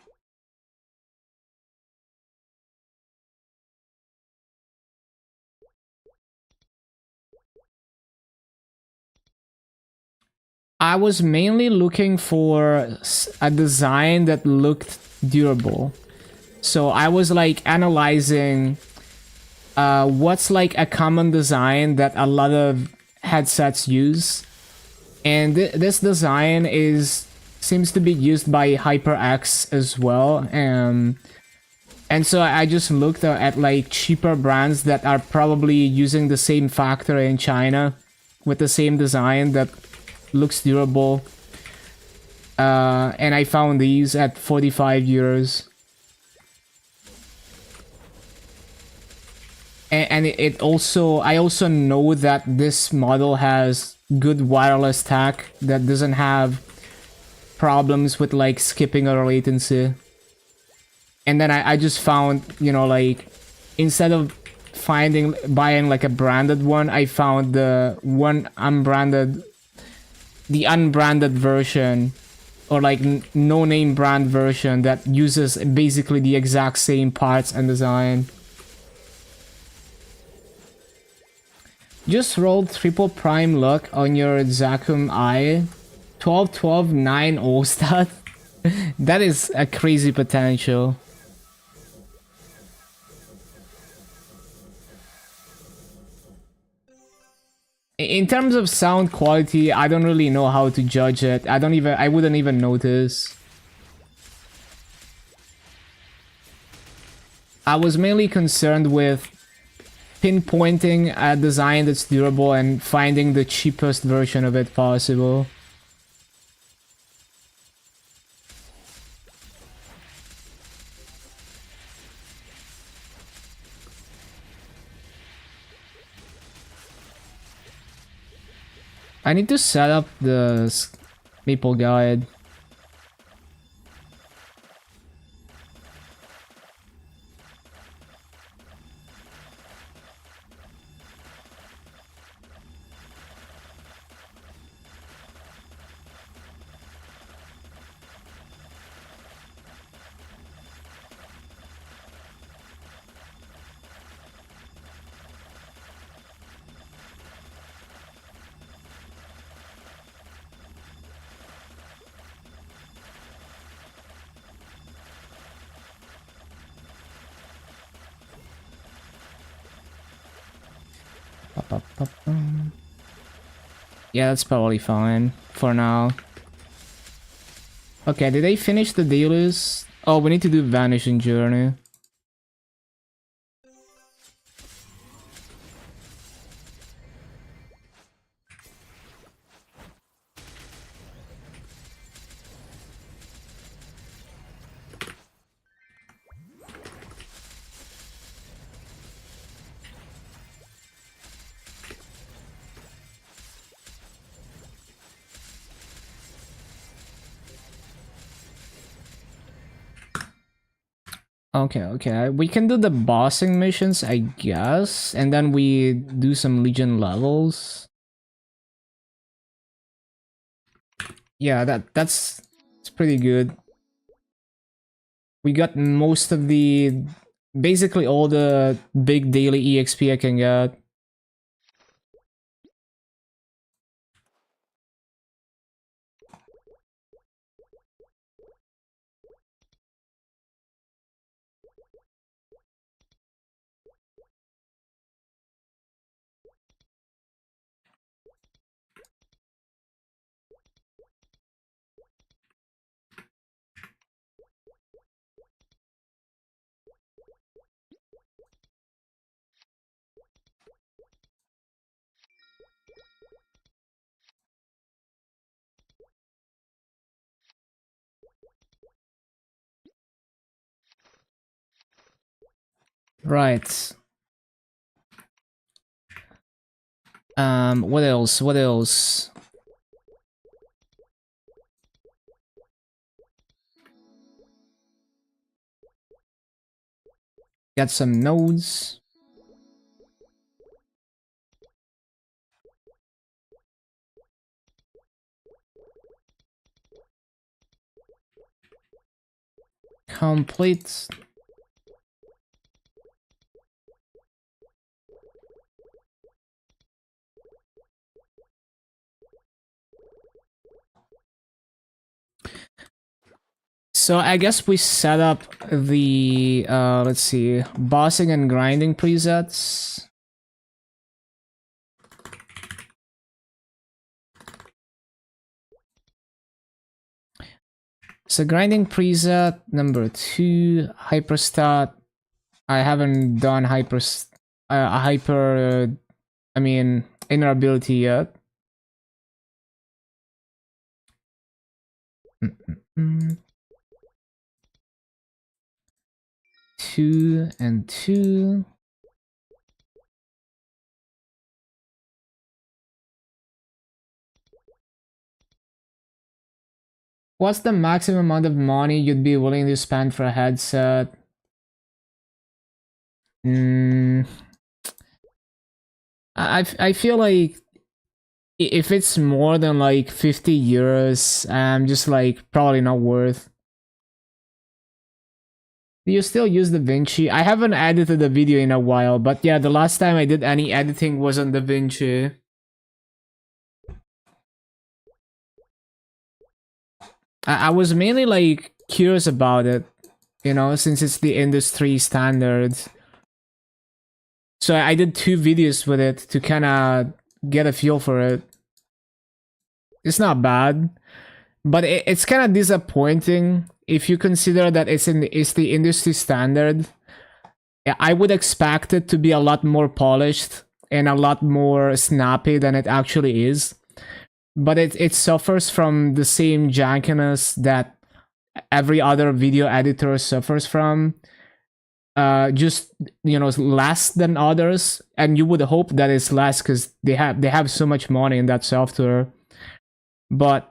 I was mainly looking for a design that looked durable. So I was like analyzing what's like a common design that a lot of headsets use. And this design seems to be used by HyperX as well. And so I just looked at like cheaper brands that are probably using the same factory in China with the same design that looks durable. And I found these at 45 euros. And it also, I also know that this model has good wireless tech that doesn't have problems with like skipping or latency. And then I just found, you know, like instead of buying like a branded one, I found the unbranded version, or like no name brand version that uses basically the exact same parts and design. Just rolled triple prime luck on your Zakum Eye. 12-12-9 all stat. That is a crazy potential. In terms of sound quality, I don't really know how to judge it. I wouldn't even notice. I was mainly concerned with pinpointing a design that's durable and finding the cheapest version of it possible. I need to set up the Maple guide. Yeah, that's probably fine for now. Okay, did they finish the dailies? Oh, we need to do Vanishing Journey. Okay. We can do the bossing missions, I guess, and then we do some Legion levels. Yeah, that's it's pretty good. We got most of the, basically all the big daily EXP I can get. Right. What else? What else? Got some nodes. Complete. So I guess we set up the let's see, bossing and grinding presets. So grinding preset number 2, hyperstat. I haven't done I mean inner ability yet. Mm. 2 and 2. What's the maximum amount of money you'd be willing to spend for a headset? Mm, I feel like if it's more than like 50 euros, I'm just like probably not worth. Do you still use DaVinci? I haven't edited the video in a while, but yeah, the last time I did any editing was on DaVinci. I was mainly like curious about it, you know, since it's the industry standard. So I did 2 videos with it to kind of get a feel for it. It's not bad, but it's kind of disappointing if you consider that it's the industry standard. Yeah, I would expect it to be a lot more polished and a lot more snappy than it actually is. But it suffers from the same jankiness that every other video editor suffers from. Just, you know, less than others, and you would hope that it's less because they have so much money in that software. But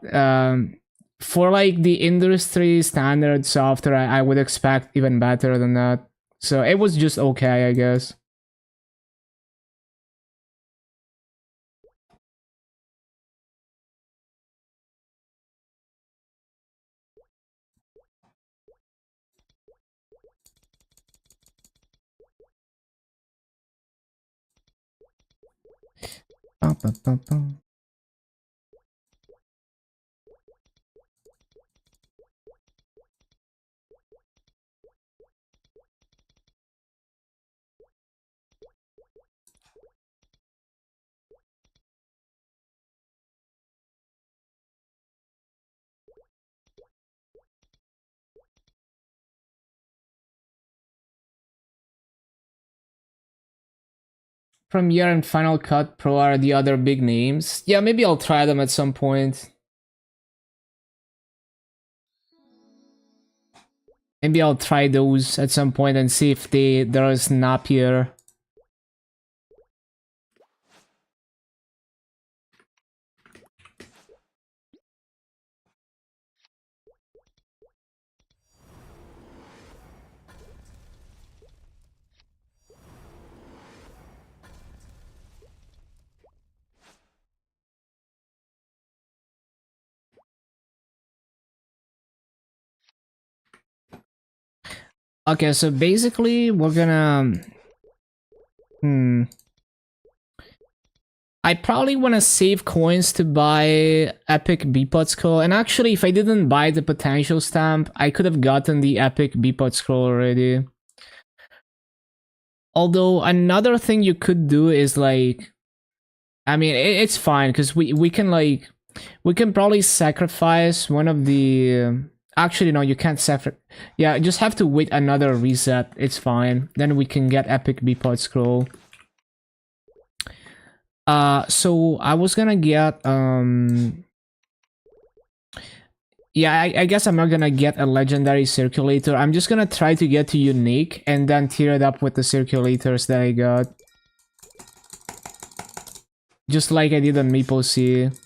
for like the industry standard software, I would expect even better than that. So it was just okay, I guess. Bum, bum, bum, bum. Premiere and Final Cut Pro are the other big names. Yeah, maybe I'll try them at some point. Maybe I'll try those at some point and see if they're snappier. Okay, so basically we're gonna... I probably want to save coins to buy Epic Beepot Scroll. And actually, if I didn't buy the Potential Stamp, I could have gotten the Epic Beepot Scroll already. Although, another thing you could do is like... I mean, it's fine, because we can like... We can probably sacrifice one of the... Actually, no, you can't sacrifice... Yeah, just have to wait another reset. It's fine. Then we can get Epic Beepot Scroll. So I was gonna get, yeah, I guess I'm not gonna get a legendary circulator. I'm just gonna try to get to unique and then tier it up with the circulators that I got. Just like I did on MapleStory.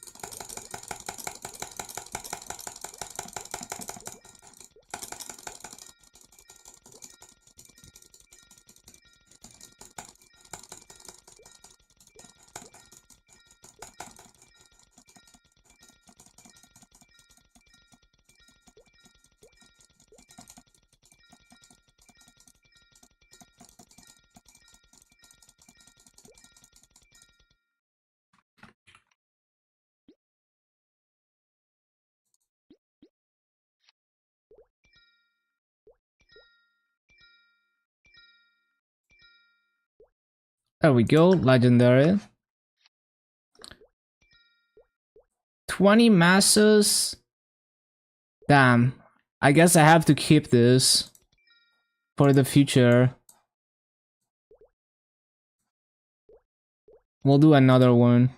There we go, legendary. 20 masses. Damn. I guess I have to keep this for the future. We'll do another one.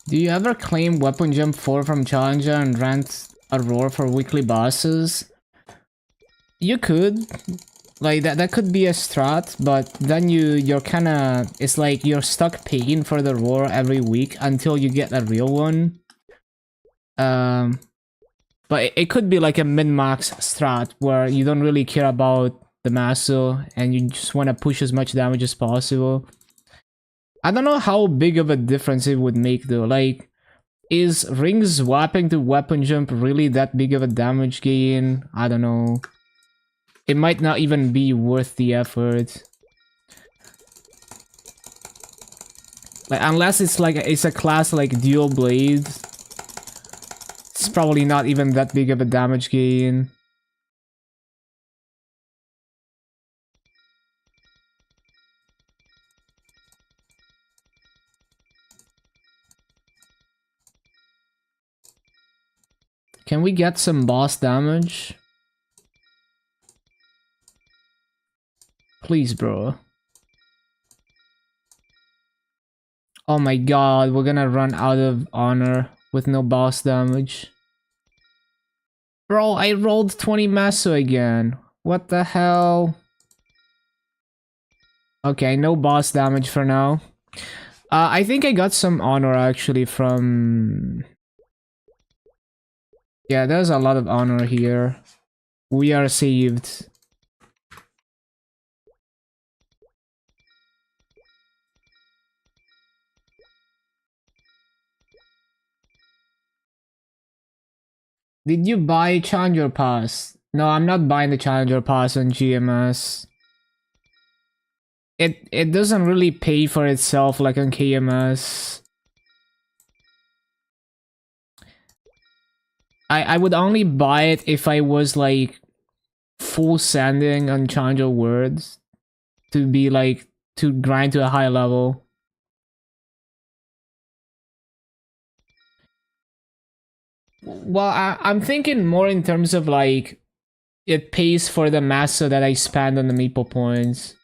Do you ever claim Weapon Jump 4 from Challenger and rent a roar for weekly bosses? You could. Like, that could be a strat, but then you're kinda... It's like you're stuck paying for the roar every week until you get a real one. But it could be like a min-max strat where you don't really care about the Maso and you just want to push as much damage as possible. I don't know how big of a difference it would make though. Like, is ring swapping to weapon jump really that big of a damage gain? I don't know. It might not even be worth the effort. Like, unless it's like it's a class like dual blade, it's probably not even that big of a damage gain. Can we get some boss damage? Please, bro. Oh my god, we're gonna run out of honor with no boss damage. Bro, I rolled 20 Maso again. What the hell? Okay, no boss damage for now. I think I got some honor actually from... Yeah, there's a lot of honor here. We are saved. Did you buy Challenger Pass? No, I'm not buying the Challenger Pass on GMS. It doesn't really pay for itself like on KMS. I would only buy it if I was like full sending on Challenger Worlds to be like to grind to a high level. Well, I'm thinking more in terms of like it pays for the massa that I spend on the Maple points.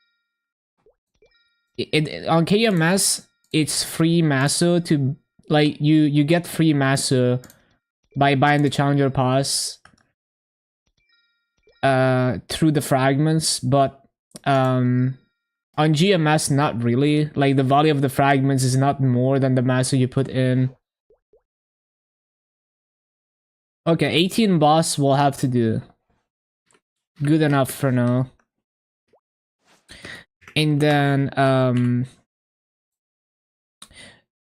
On KMS, it's free massa to like you get free massa by buying the Challenger Pass through the fragments, but on GMS not really. Like the value of the fragments is not more than the massa you put in. Okay, 18 boss will have to do. Good enough for now. And then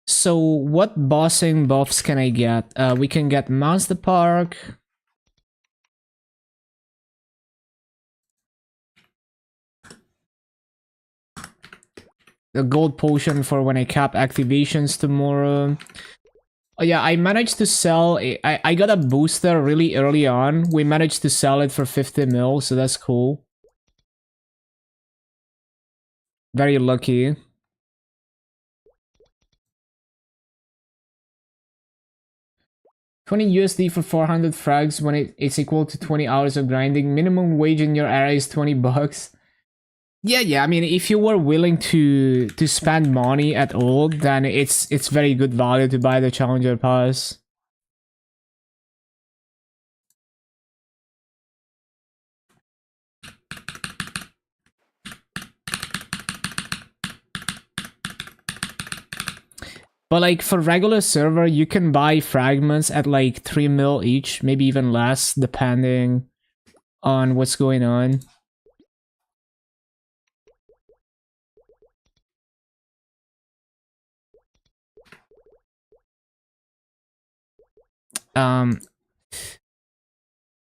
so what bossing buffs can I get? We can get Monster Park. The gold potion for when I cap activations tomorrow. Oh yeah, I managed to sell I got a booster really early on. We managed to sell it for 50 mil, so that's cool. Very lucky. $20 for 400 frags when it's equal to 20 hours of grinding. Minimum wage in your area is 20 bucks. Yeah. I mean, if you were willing to spend money at all, then it's very good value to buy the Challenger Pass. But like for regular server, you can buy fragments at like 3 mil each, maybe even less, depending on what's going on.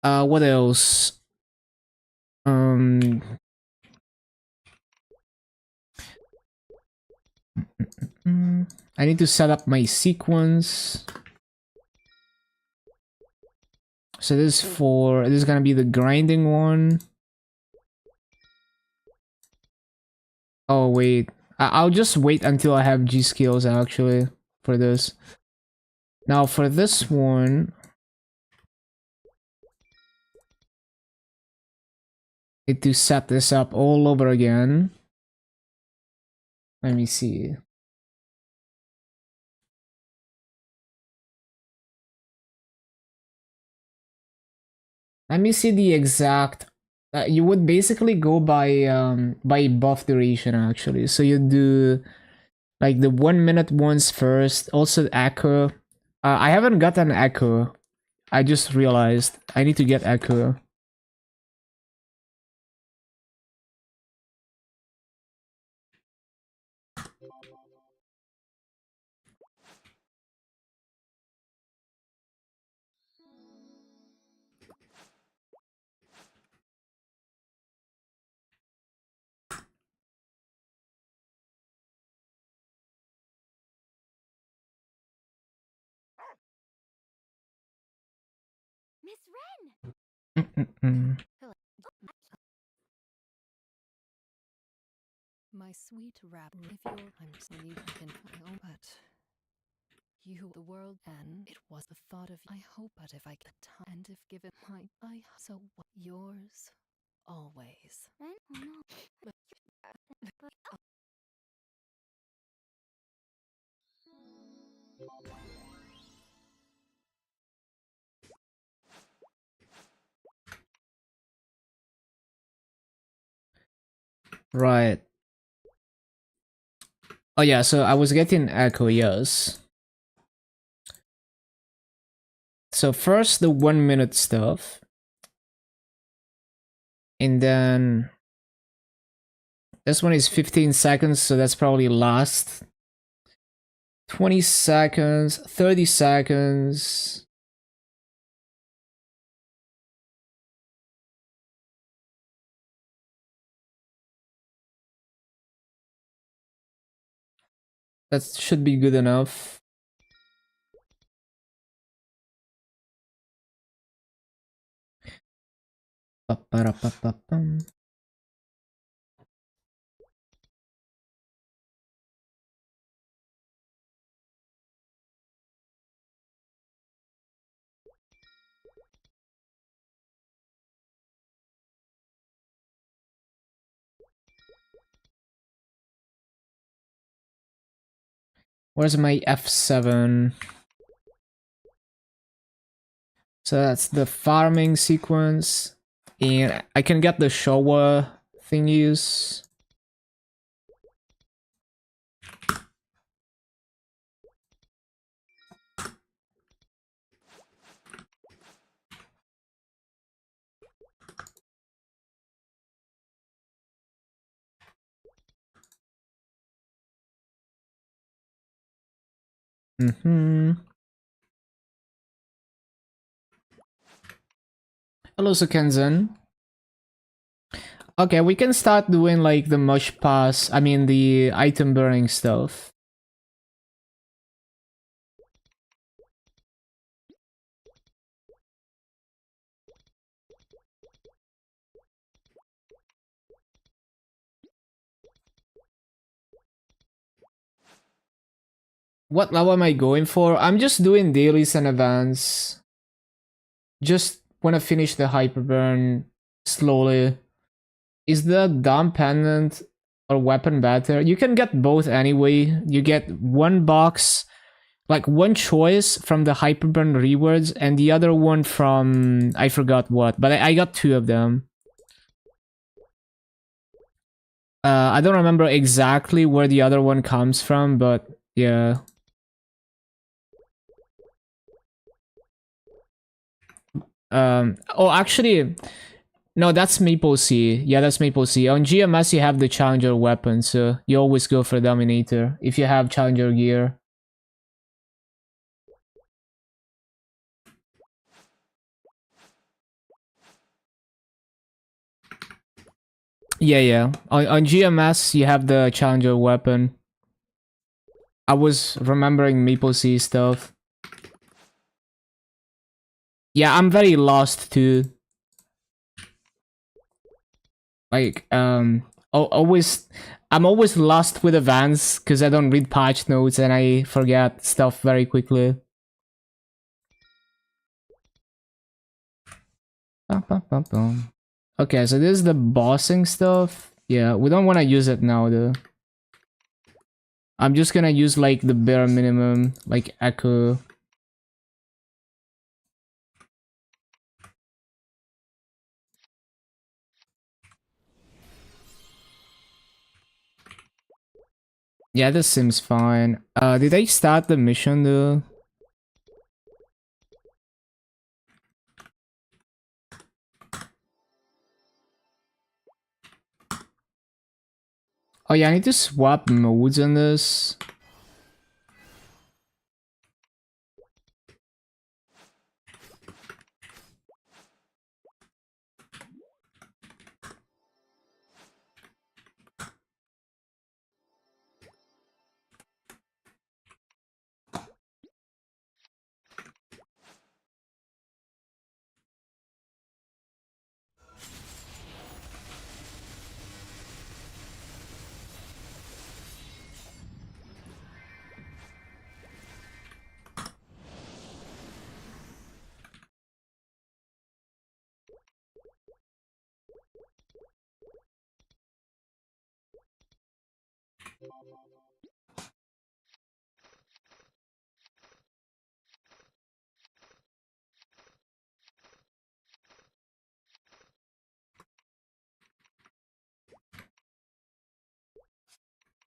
What else? I need to set up my sequence. So this is gonna be the grinding one. Oh wait, I'll just wait until I have G skills actually for this. Now for this one, need to set this up all over again. Let me see. Let me see the exact. You would basically go by buff duration actually. So you do like the 1 minute ones first. Also echo. I haven't got an echo. I just realized I need to get echo. Miss Wren! My sweet rabbit, if you're I'm sleep, I can file, but you, the world, and it was the thought of I hope, but if I get time, and if given my, I, so what, yours, always. Wren? Oh no. Right. Oh yeah, so I was getting echo, yes. So first the 1 minute stuff. And then this one is 15 seconds, so that's probably last. 20 seconds, 30 seconds. That should be good enough. Ba-ba-da-ba-ba-bum. Where's my F7? So that's the farming sequence. And I can get the Showa thingies. Hello, Sukenzen. Okay, we can start doing like the mush pass. I mean the item burning stuff. What level am I going for? I'm just doing dailies and events. Just wanna finish the hyperburn slowly. Is the Dom pendant or weapon better? You can get both anyway. You get one box, like one choice from the hyperburn rewards, and the other one from I forgot what, but I got two of them. I don't remember exactly where the other one comes from, but yeah. Oh, actually, no, that's Maple C. Yeah, that's Maple C. On GMS, you have the Challenger weapon, so you always go for Dominator if you have Challenger gear. Yeah, yeah. On GMS, you have the Challenger weapon. I was remembering Maple C stuff. Yeah, I'm very lost too. Like, always, I'm always lost with events because I don't read patch notes and I forget stuff very quickly. Bum, bum, bum, bum. Okay, so this is the bossing stuff. Yeah, we don't want to use it now though. I'm just gonna use like the bare minimum, like echo. Yeah, this seems fine. Did I start the mission though? Oh yeah, I need to swap modes on this.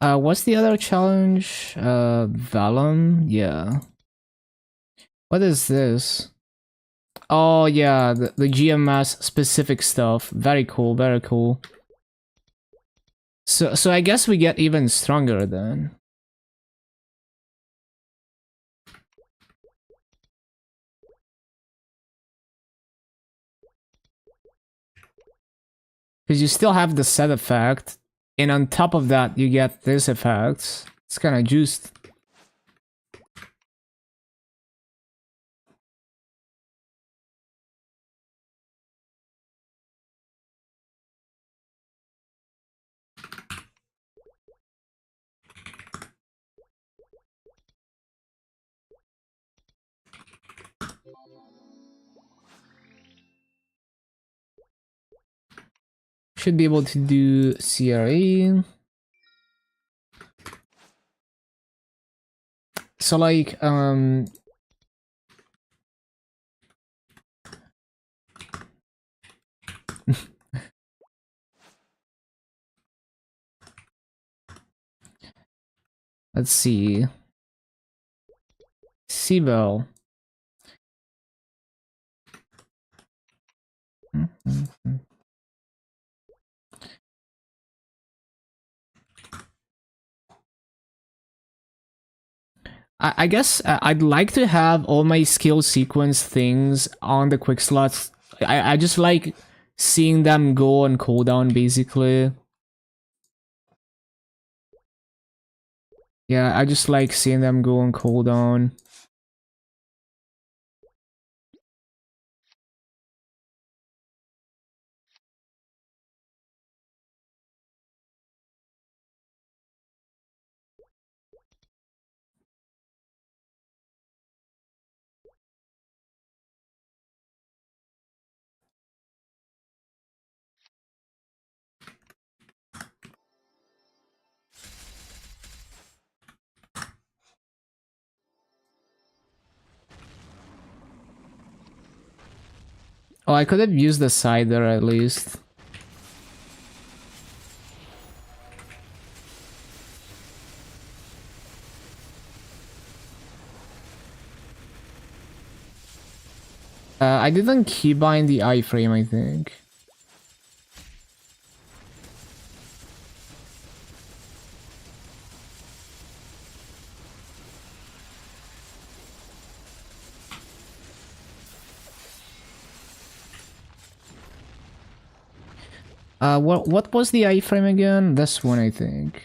What's the other challenge? Vellum? Yeah. What is this? Oh yeah, the GMS specific stuff. Very cool, very cool. So I guess we get even stronger then. Because you still have the set effect, and on top of that you get this effect. It's kind of juiced. Should be able to do CRA. So like, let's see. Siebel. I guess I'd like to have all my skill sequence things on the quick slots. I just like seeing them go on cooldown, basically. Yeah, I just like seeing them go on cooldown. Oh, I could have used the cider at least. I didn't keybind the iframe, I think. What was the iframe again? This one, I think.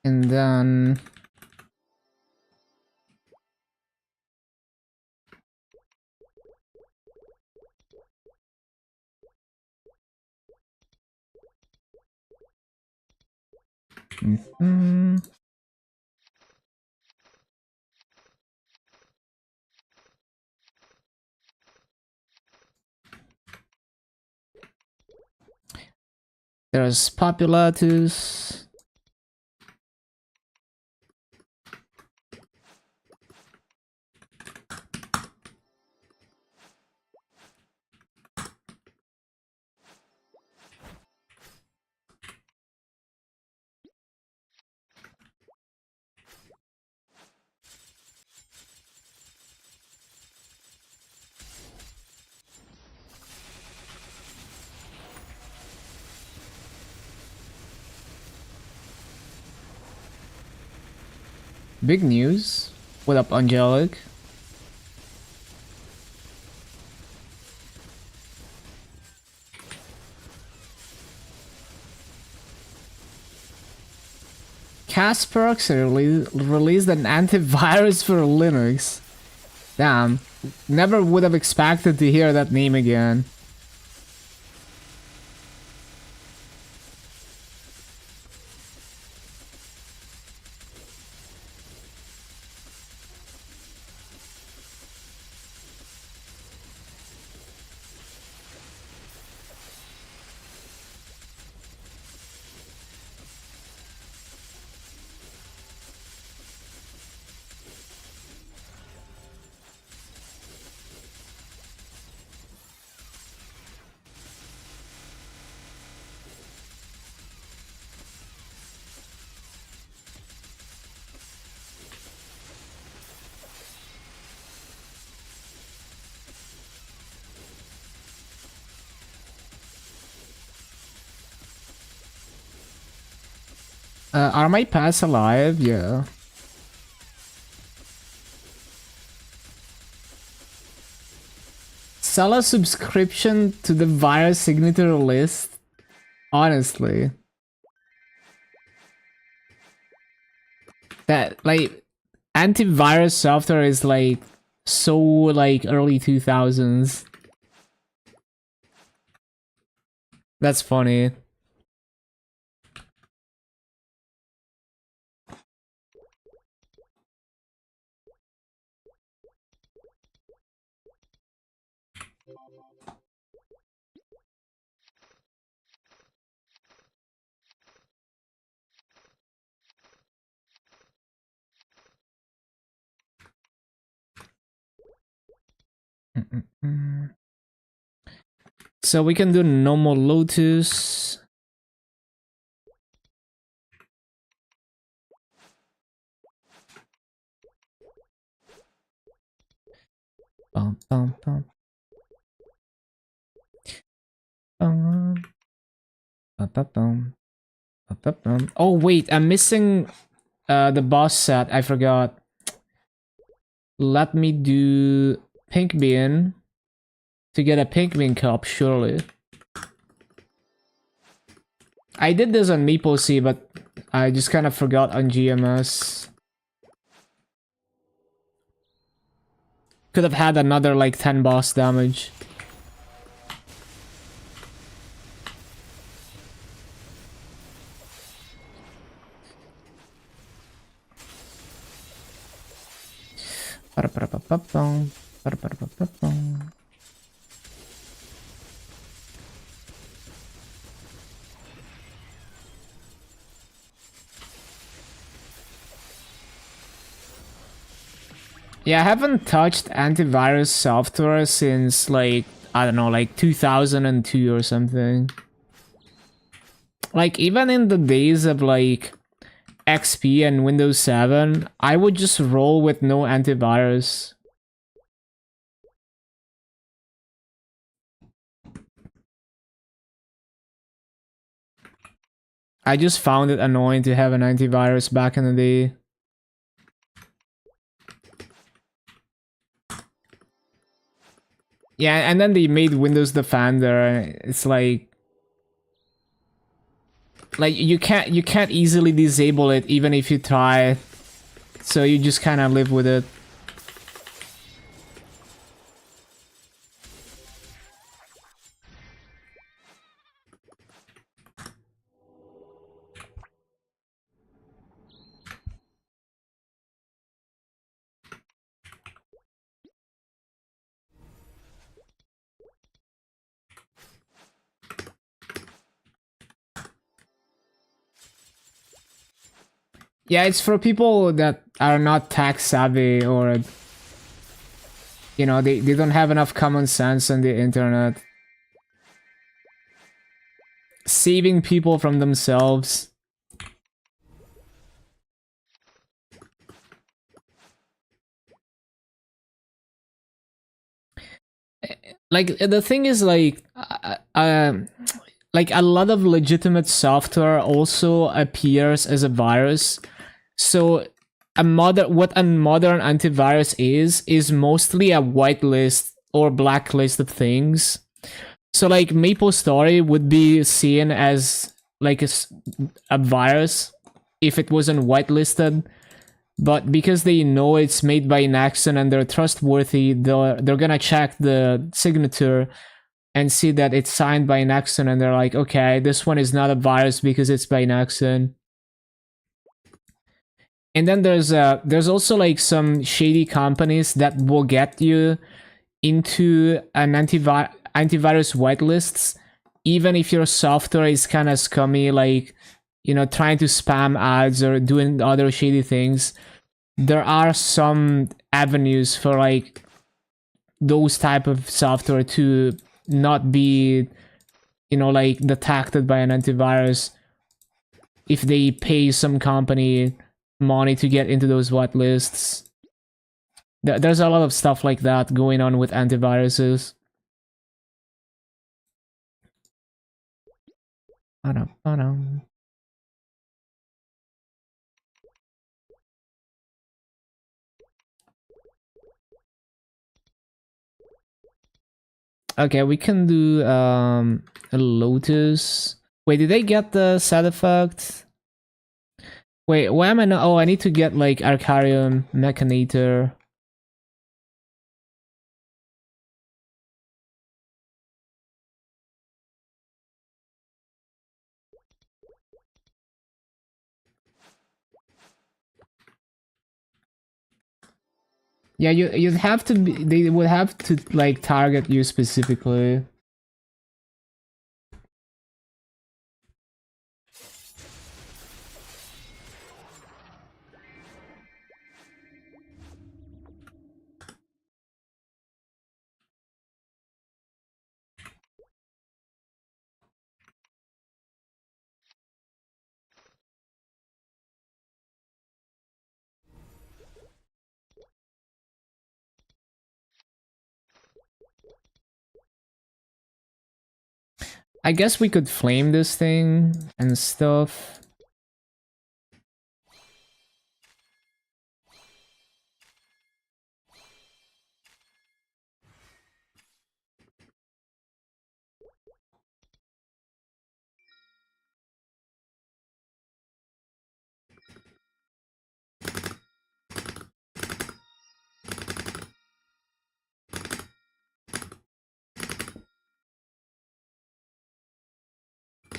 And then... Mhm. There's Populatus. Big news. What up, Angelic? Kasperox released an antivirus for Linux. Damn. Never would have expected to hear that name again. Are my pets alive? Yeah. Sell a subscription to the virus signature list? Honestly. That, like, antivirus software is, like, so, like, early 2000s. That's funny. So we can do normal Lotus. Bum, bum, bum. Bum, bum, bum, bum. Bum, bum, bum. Oh wait, I'm missing the boss set. I forgot. Let me do pink bean to get a pink bean cup, surely. I did this on MapleStory, but I just kind of forgot on GMS. Could have had another like 10 boss damage. Ba-da-ba-da-ba-bum. Ba-da-ba-da-ba-bum. Yeah, I haven't touched antivirus software since like, I don't know, like 2002 or something. Like even in the days of like XP and Windows 7, I would just roll with no antivirus. I just found it annoying to have an antivirus back in the day. Yeah, and then they made Windows Defender. It's like you can't easily disable it even if you try. So you just kind of live with it. Yeah, it's for people that are not tech savvy or, you know, they don't have enough common sense on the internet. Saving people from themselves. Like the thing is like a lot of legitimate software also appears as a virus. So what a modern antivirus is mostly a whitelist or blacklist of things. So like MapleStory would be seen as like a virus if it wasn't whitelisted, but because they know it's made by Nexon and they're trustworthy, they're gonna check the signature and see that it's signed by Nexon, and they're like, okay, this one is not a virus because it's by Nexon. And then there's also like some shady companies that will get you into an antivirus whitelists, even if your software is kind of scummy, like, you know, trying to spam ads or doing other shady things. There are some avenues for like those type of software to not be, you know, like detected by an antivirus if they pay some company money to get into those whitelists. There's a lot of stuff like that going on with antiviruses. Okay, we can do a Lotus. Wait, did they get the side effect? Wait, why am I not? Oh, I need to get like Arcarium Mechanator. Yeah, you'd have to be, they would have to like target you specifically. I guess we could flame this thing and stuff.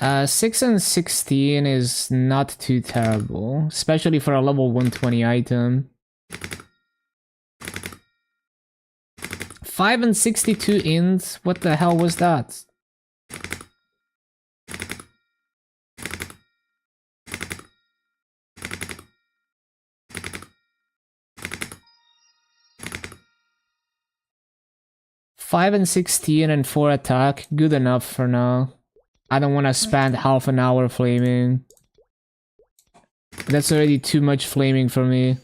Uh, 6 and 16 is not too terrible, especially for a level 120 item. 5 and 62 int? What the hell was that? Five and 16 and 4 attack, good enough for now. I don't want to spend half an hour flaming. That's already too much flaming for me.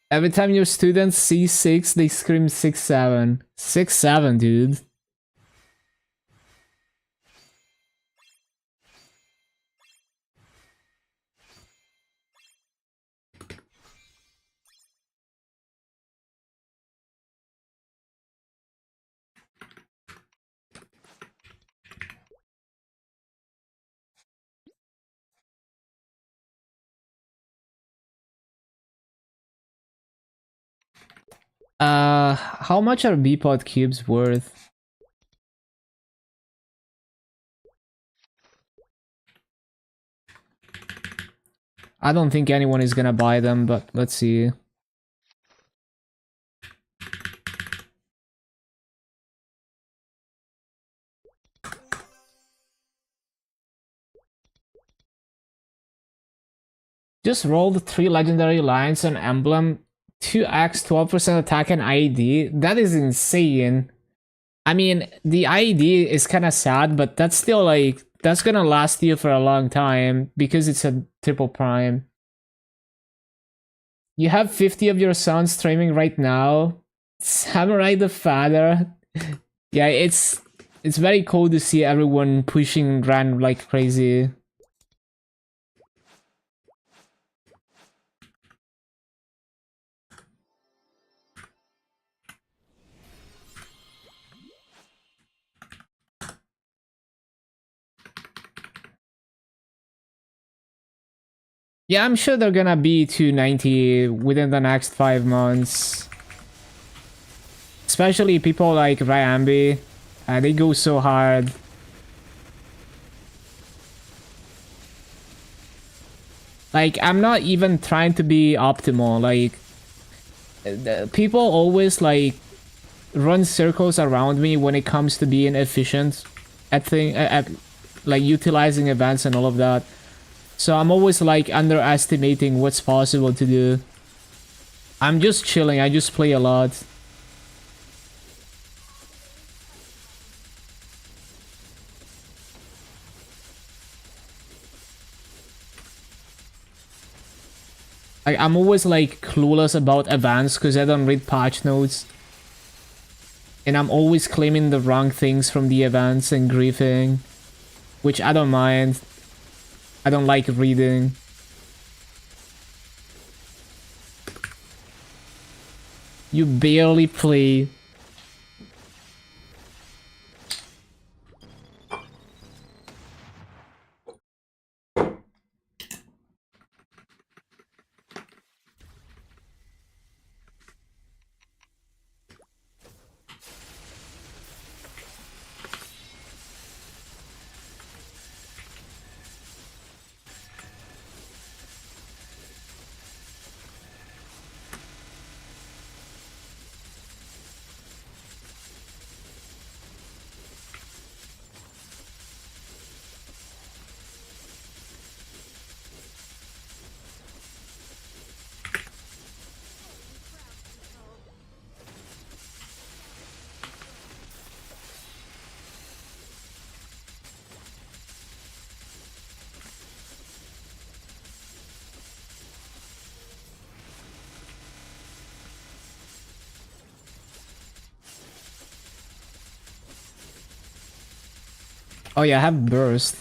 Every time your students see 6, they scream 6-7. 6-7, dude. How much are B-pod cubes worth? I don't think anyone is gonna buy them, but let's see. Just rolled 3 legendary lines on emblem, 2x, 12% attack and IED. That is insane. I mean, the IED is kind of sad, but that's still like, that's gonna last you for a long time because it's a triple prime. You have 50 of your sons streaming right now. Samurai the Father. Yeah, it's very cool to see everyone pushing Grand like crazy. Yeah, I'm sure they're gonna be 290 within the next 5 months. Especially people like Ryambi. They go so hard. Like, I'm not even trying to be optimal. Like, people always like run circles around me when it comes to being efficient at like utilizing events and all of that. So I'm always like underestimating what's possible to do. I'm just chilling, I just play a lot. Like, I'm always like clueless about events because I don't read patch notes. And I'm always claiming the wrong things from the events and griefing. Which I don't mind. I don't like reading. You barely play. Oh yeah, I have burst.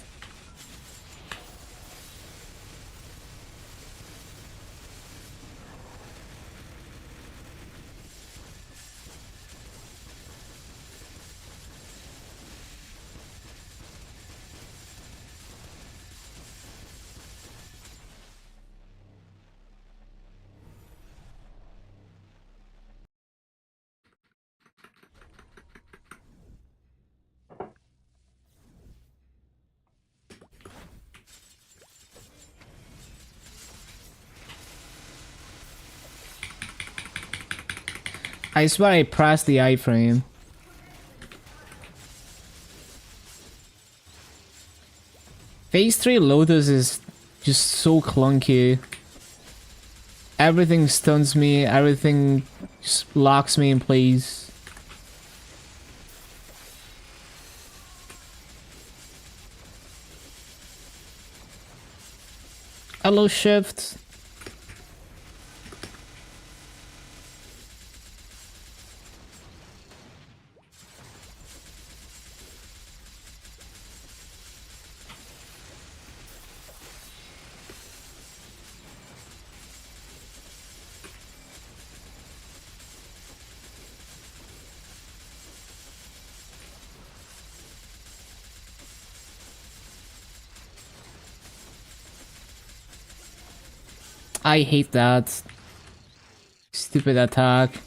I swear I pressed the iframe. Phase 3 Lotus is just so clunky. Everything stuns me, everything just locks me in place. Hello, shift. I hate that. Stupid attack.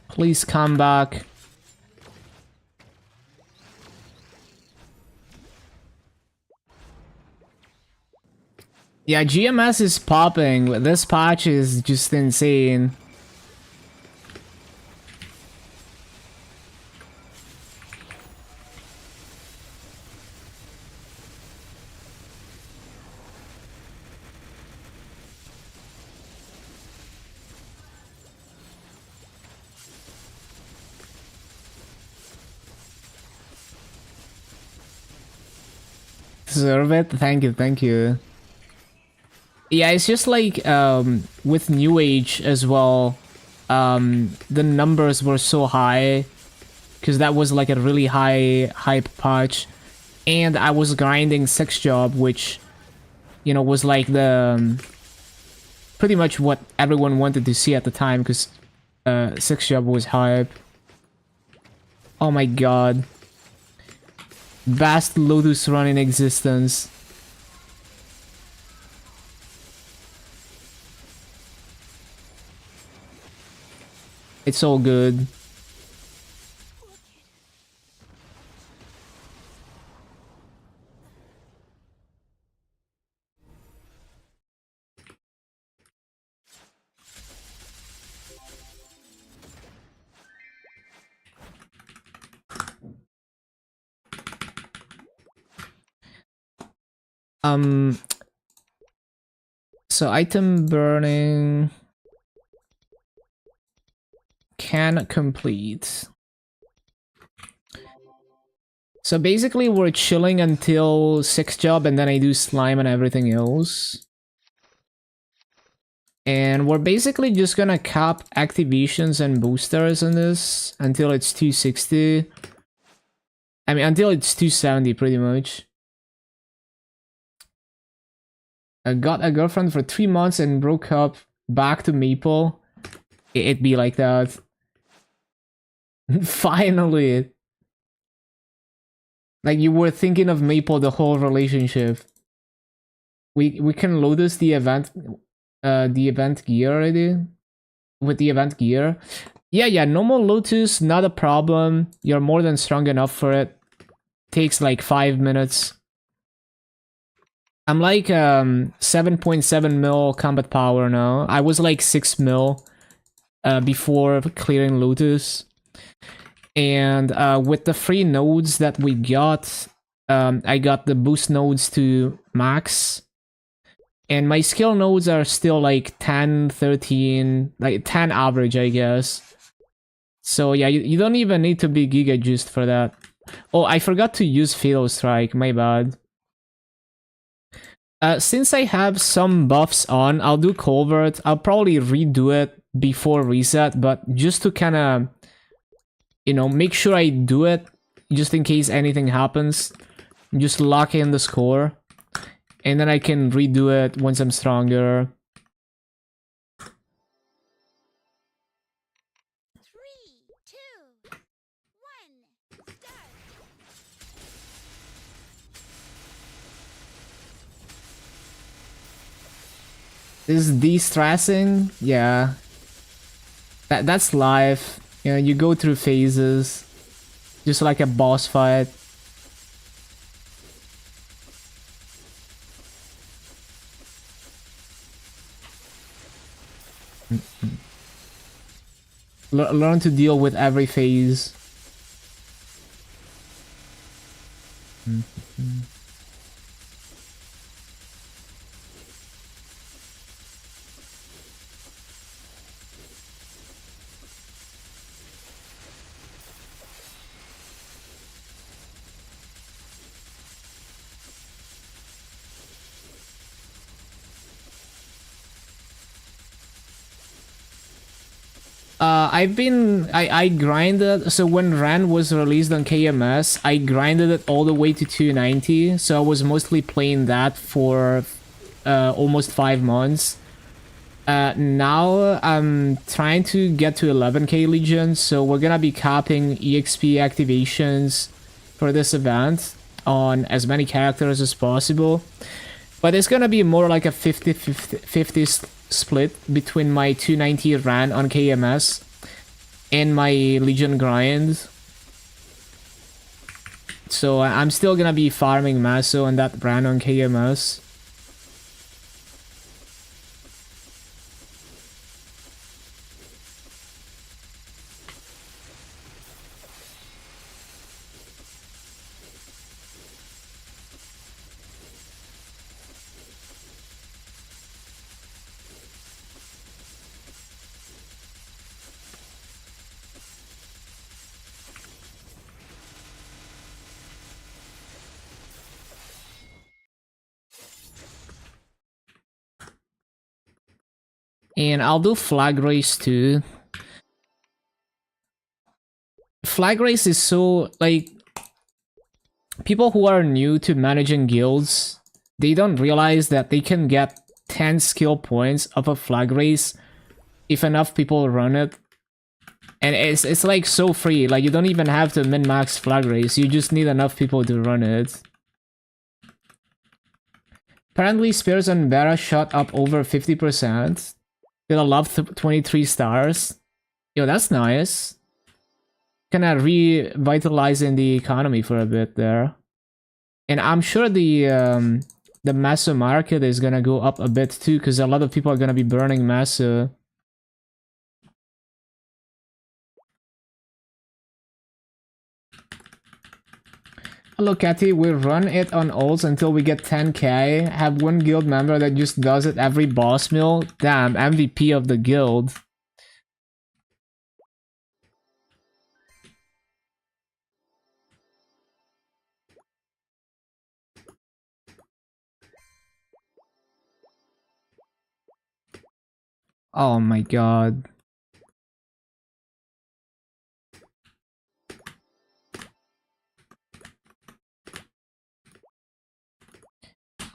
Please come back. Yeah, GMS is popping. This patch is just insane. Deserve it? Thank you, thank you. Yeah, it's just like with New Age as well. The numbers were so high because that was like a really high hype patch, and I was grinding 6 job, which was like the pretty much what everyone wanted to see at the time because 6 job was hype. Oh my god, best Lotus run in existence. It's all good. So item burning can complete. So basically we're chilling until 6th job and then I do slime and everything else. And we're basically just gonna cap activations and boosters in this until it's 260. I mean, until it's 270 pretty much. I got a girlfriend for 3 months and broke up. Back to Maple. It'd be like that. Finally. Like you were thinking of Maple the whole relationship. We can Lotus the event gear already. With the event gear. Yeah, normal Lotus, not a problem. You're more than strong enough for it. Takes like 5 minutes. I'm like 7.7 mil combat power now. I was like 6 mil before clearing Lotus. And with the free nodes that we got, I got the boost nodes to max. And my skill nodes are still like 10, 13, like 10 average, I guess. So yeah, you don't even need to be Giga Juiced for that. Oh, I forgot to use Fatal Strike, my bad. Since I have some buffs on, I'll do Culvert. I'll probably redo it before reset, but just to kind of, you know, make sure I do it, just in case anything happens. Just lock in the score. And then I can redo it once I'm stronger. 3, 2, 1, start! This is de-stressing? Yeah. That's life. You know, you go through phases. Just like a boss fight. Learn to deal with every phase. I grinded, so when Ran was released on KMS, I grinded it all the way to 290, so I was mostly playing that for almost 5 months. Now I'm trying to get to 11k Legion, so we're gonna be capping EXP activations for this event on as many characters as possible. But it's gonna be more like a 50-50 split between my 290 Ran on KMS and my Legion grind. So I'm still gonna be farming Maso and that Ran on KMS. And I'll do Flag Race too. Flag Race is so, like, people who are new to managing guilds, they don't realize that they can get 10 skill points of a Flag Race if enough people run it. And it's like so free, like you don't even have to min-max Flag Race, you just need enough people to run it. Apparently Spears and Vera shot up over 50%. Gonna love 23 stars. Yo, that's nice. Kinda revitalizing the economy for a bit there. And I'm sure the Maso market is gonna go up a bit too, because a lot of people are gonna be burning Maso. Hello Catty, we run it on ults until we get 10k. Have one guild member that just does it every boss mill. Damn, MVP of the guild. Oh my god.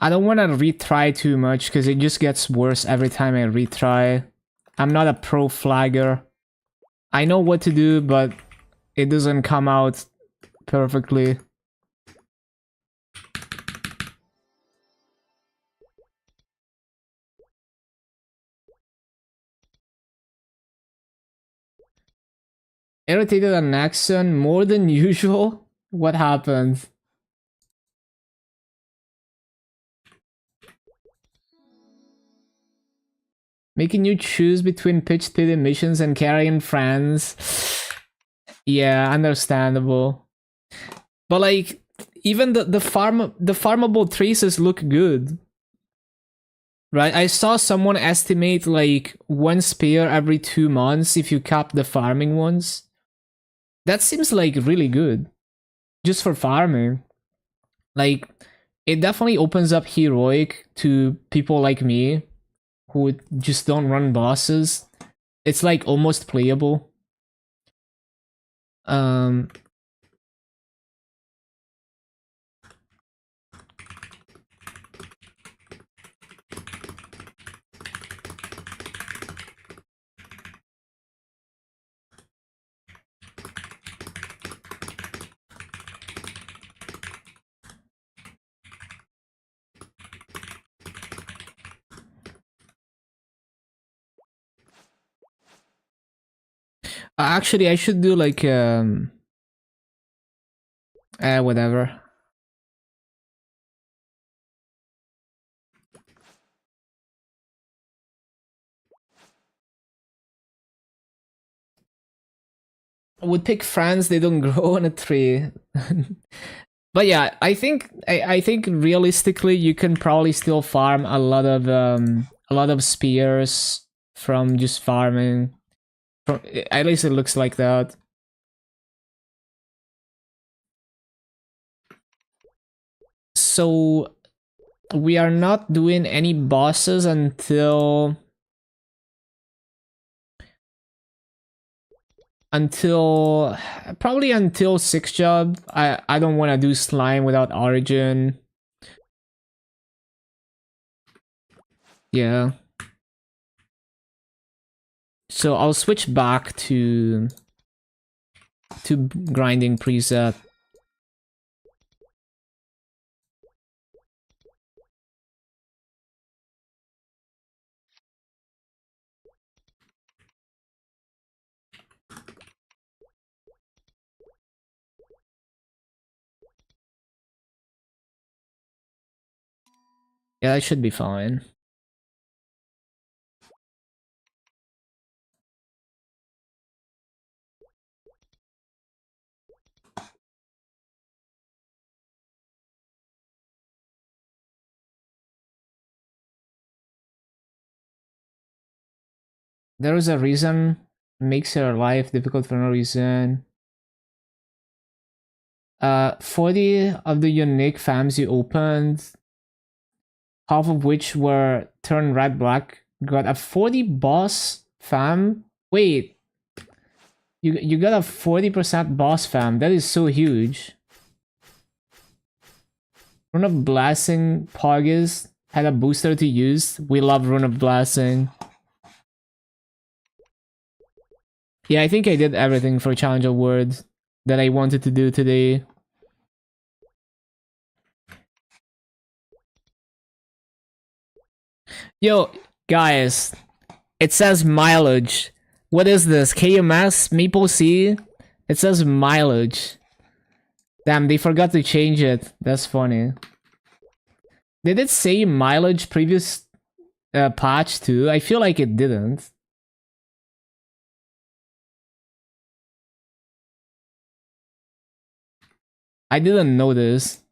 I don't want to retry too much because it just gets worse every time I retry. I'm not a pro flagger. I know what to do, but it doesn't come out perfectly. Irritated on Nexon more than usual? What happened? Making you choose between pitch pity missions and carrying friends. Yeah, understandable. But like, even the farmable traces look good. Right? I saw someone estimate like 1 spear every 2 months if you cap the farming ones. That seems like really good. Just for farming. Like, it definitely opens up heroic to people like me who just don't run bosses. It's like almost playable. Um actually I should do like whatever. I would pick friends, they don't grow on a tree. But yeah, I think realistically you can probably still farm a lot of spears from just farming. From, at least it looks like that. So we are not doing any bosses until probably until 6th job. I don't want to do slime without origin. Yeah. So I'll switch back to grinding preset. Yeah, that should be fine. There is a reason makes your life difficult for no reason. 40 of the unique fams you opened, half of which were turn red black, got a 40 boss fam. Wait, you got a 40% boss fam. That is so huge. Rune of Blasting Poggers had a booster to use. We love Rune of Blasting. Yeah, I think I did everything for Challenge Award that I wanted to do today. Yo, guys, it says mileage. What is this? KMS? Maple C? It says mileage. Damn, they forgot to change it. That's funny. Did it say mileage previous patch too? I feel like it didn't. I didn't notice.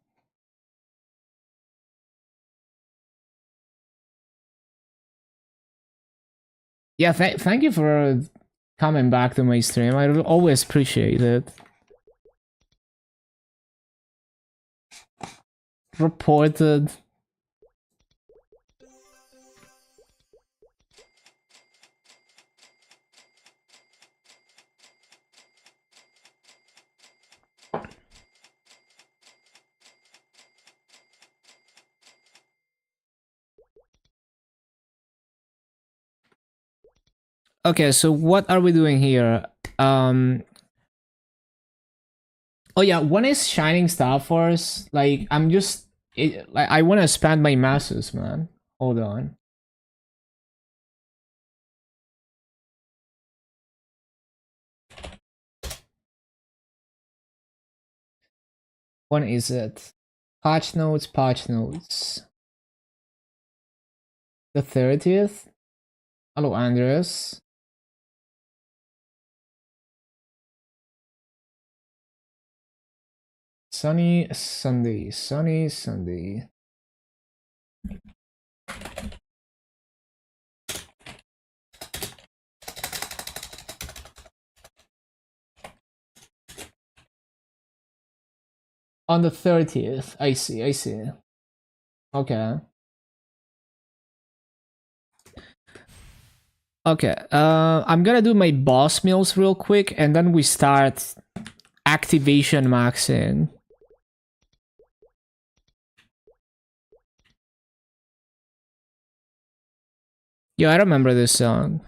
Yeah, thank you for coming back to my stream. I always appreciate it. Reported. Okay, so what are we doing here? Oh yeah, one is Shining Star Force. Like I'm just like I want to expand my masses, man. Hold on. When is it? Patch notes, patch notes. The 30th? Hello, Andreas. Sunny Sunday, sunny Sunday. On the 30th. I see, I see. Okay. Okay, I'm gonna do my boss meals real quick, and then we start activation maxing. Yo, I remember this song.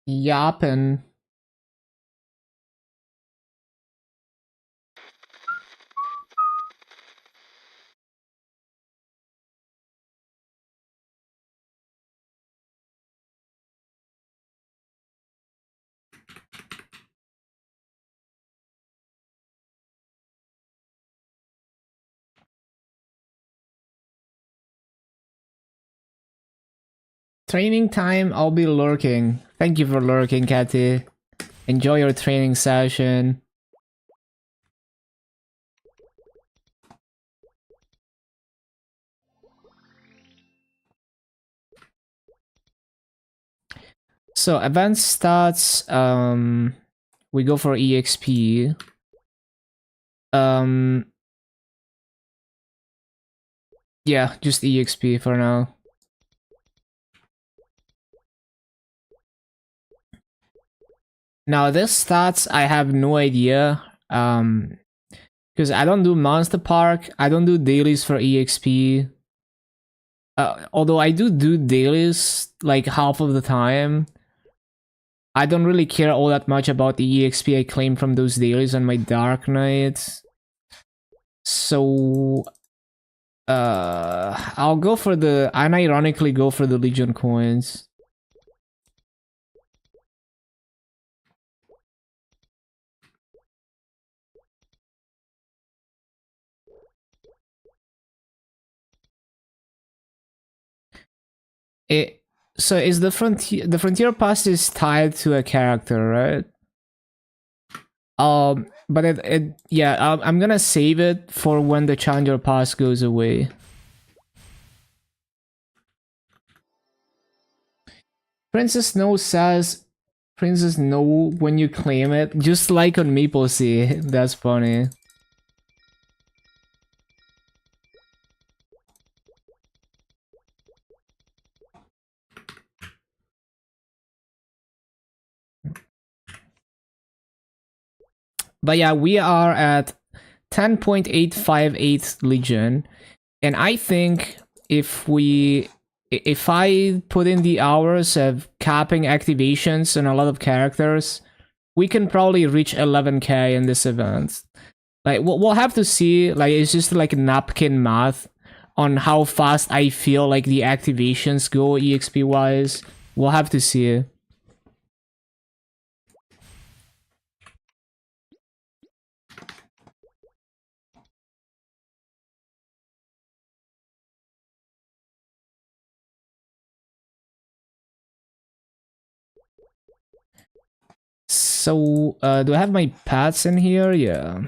Yappin'. Training time, I'll be lurking. Thank you for lurking, Cathy. Enjoy your training session. So event starts, we go for EXP. Yeah, just EXP for now. Now this stats, I have no idea. Because I don't do Monster Park, I don't do dailies for EXP. Although I do dailies like half of the time. I don't really care all that much about the EXP I claim from those dailies on my Dark Knight. So I'll go for the unironically go for the Legion coins. So is the frontier pass is tied to a character, right? But yeah, I'm gonna save it for when the challenger pass goes away. Princess No says Princess No when you claim it, just like on MapleStory. That's funny. But yeah, we are at 10.858 Legion. And I think if I put in the hours of capping activations on a lot of characters, we can probably reach 11k in this event. Like we'll have to see. Like it's just like napkin math on how fast I feel like the activations go EXP wise. We'll have to see. So, do I have my paths in here? Yeah.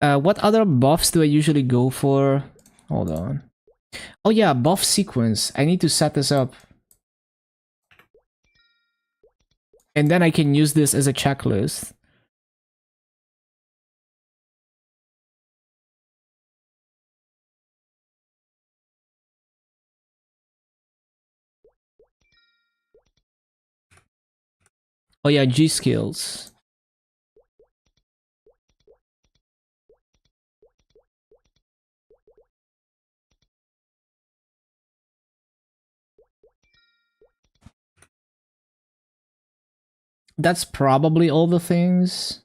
What other buffs do I usually go for? Hold on. Oh yeah, buff sequence. I need to set this up. And then I can use this as a checklist. Oh yeah, G skills. That's probably all the things.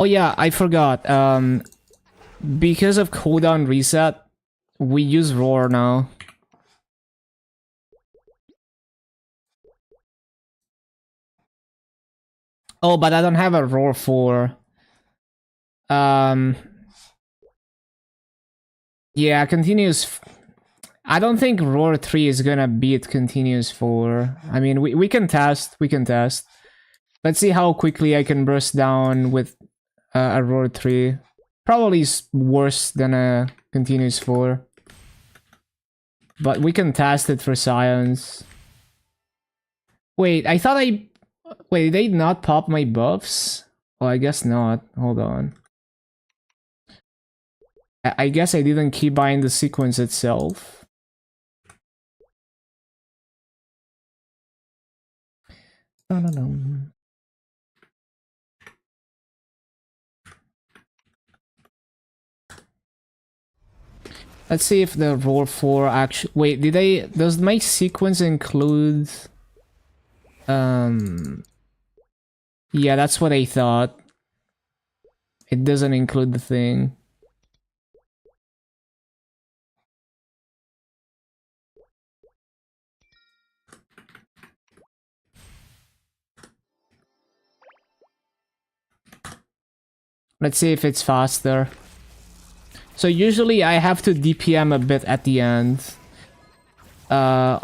Oh yeah, I forgot. Because of cooldown reset, we use roar now. Oh, but I don't have a roar 4. Yeah, continuous. I don't think roar 3 is gonna beat continuous 4. I mean, we can test. We can test. Let's see how quickly I can burst down with a roar 3. Probably worse than a continuous 4. But we can test it for science. Wait, I thought I... Wait, did they not pop my buffs? Well, I guess not. Hold on. I guess I didn't keep buying the sequence itself. Dun-dun-dun. Let's see if the roar 4 actually... Wait, did they... Does my sequence include... Yeah, that's what I thought. It doesn't include the thing. Let's see if it's faster. So usually I have to DPM a bit at the end. I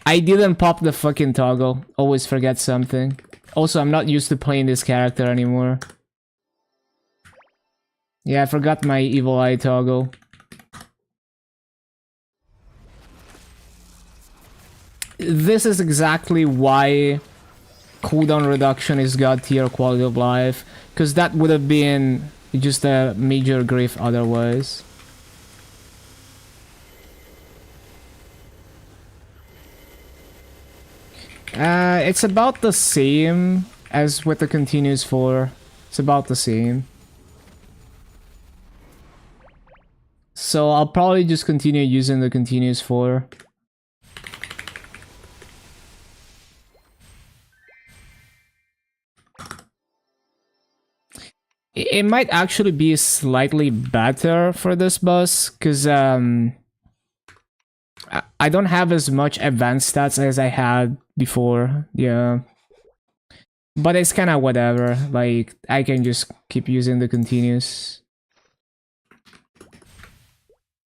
didn't pop the fucking toggle. Always forget something. Also, I'm not used to playing this character anymore. Yeah, I forgot my evil eye toggle. This is exactly why cooldown reduction is god tier quality of life, because that would have been just a major grief otherwise. It's about the same as with the continuous 4. It's about the same. So I'll probably just continue using the continuous 4. It might actually be slightly better for this boss, because I don't have as much advanced stats as I had before. Yeah. But it's kind of whatever. Like, I can just keep using the continuous.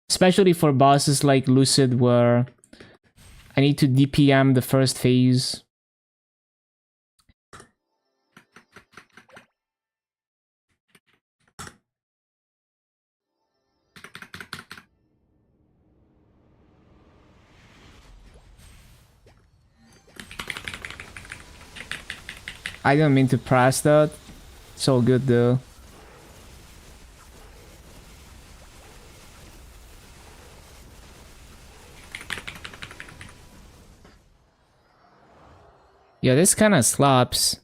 Especially for bosses like Lucid, where I need to DPM the first phase. I didn't mean to press that. It's all good though. Yeah, this kind of slaps.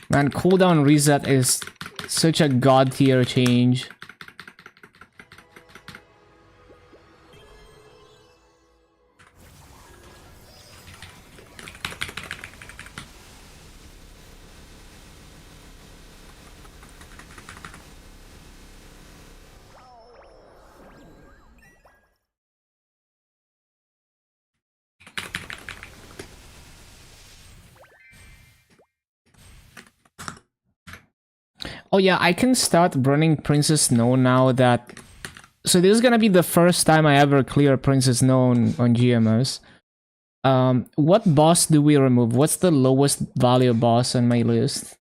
Man, cooldown reset is such a god tier change. Oh yeah, I can start burning Princess Snow now that... So this is gonna be the first time I ever clear Princess Snow on GMS. What boss do we remove? What's the lowest value boss on my list?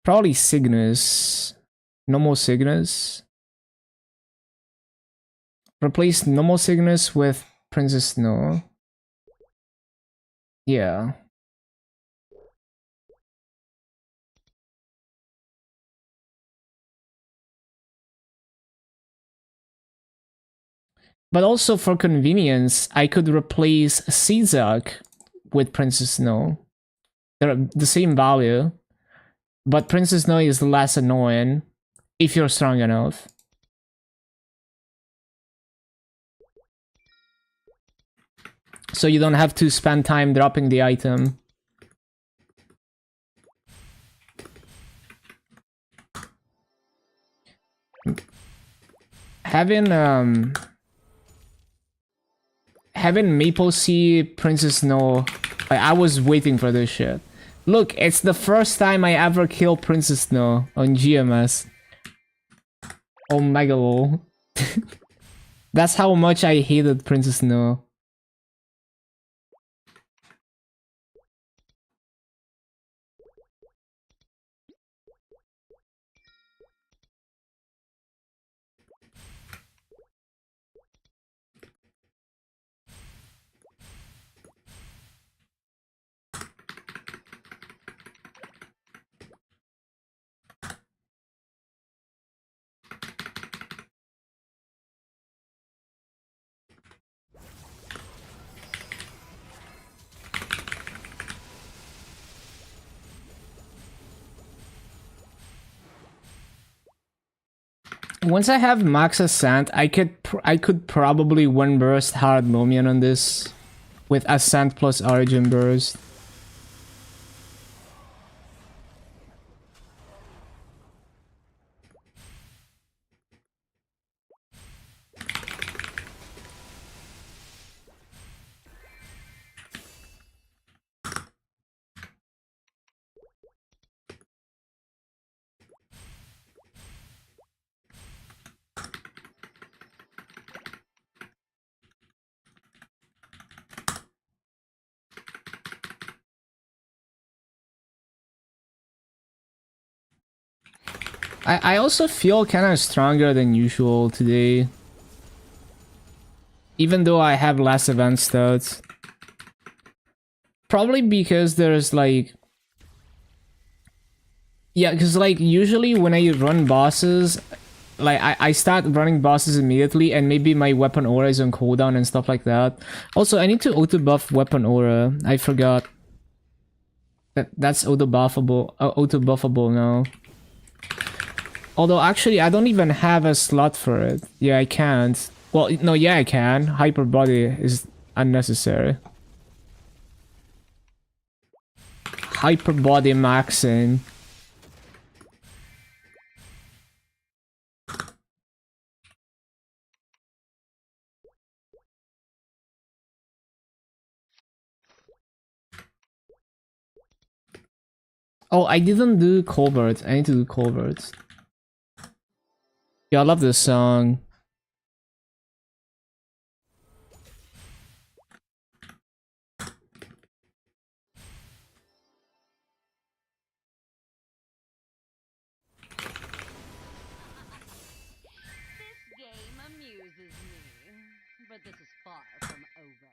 Probably Cygnus. Normal Cygnus. Replace normal Cygnus with Princess Snow. Yeah. But also for convenience, I could replace Caesar with Princess Snow. They're the same value. But Princess Snow is less annoying if you're strong enough. So you don't have to spend time dropping the item. Having Maple Sea Princess Snow, I was waiting for this shit. Look, it's the first time I ever kill Princess Snow on GMS. Oh my god. That's how much I hated Princess Snow. Once I have max ascent, I could probably one burst hard Lumion on this with ascent plus origin burst. I also feel kind of stronger than usual today. Even though I have less event stats. Probably because there's like... Yeah, because like usually when I run bosses, like I start running bosses immediately, and maybe my weapon aura is on cooldown and stuff like that. Also, I need to auto buff weapon aura. I forgot that's auto buffable now. Although actually, I don't even have a slot for it. Yeah, I can't. Well, no, yeah, I can. Hyper body is unnecessary. Hyper body maxing. Oh, I didn't do Colbert. I need to do Colbert. Yeah, I love this song. This game amuses me, but this is far from over.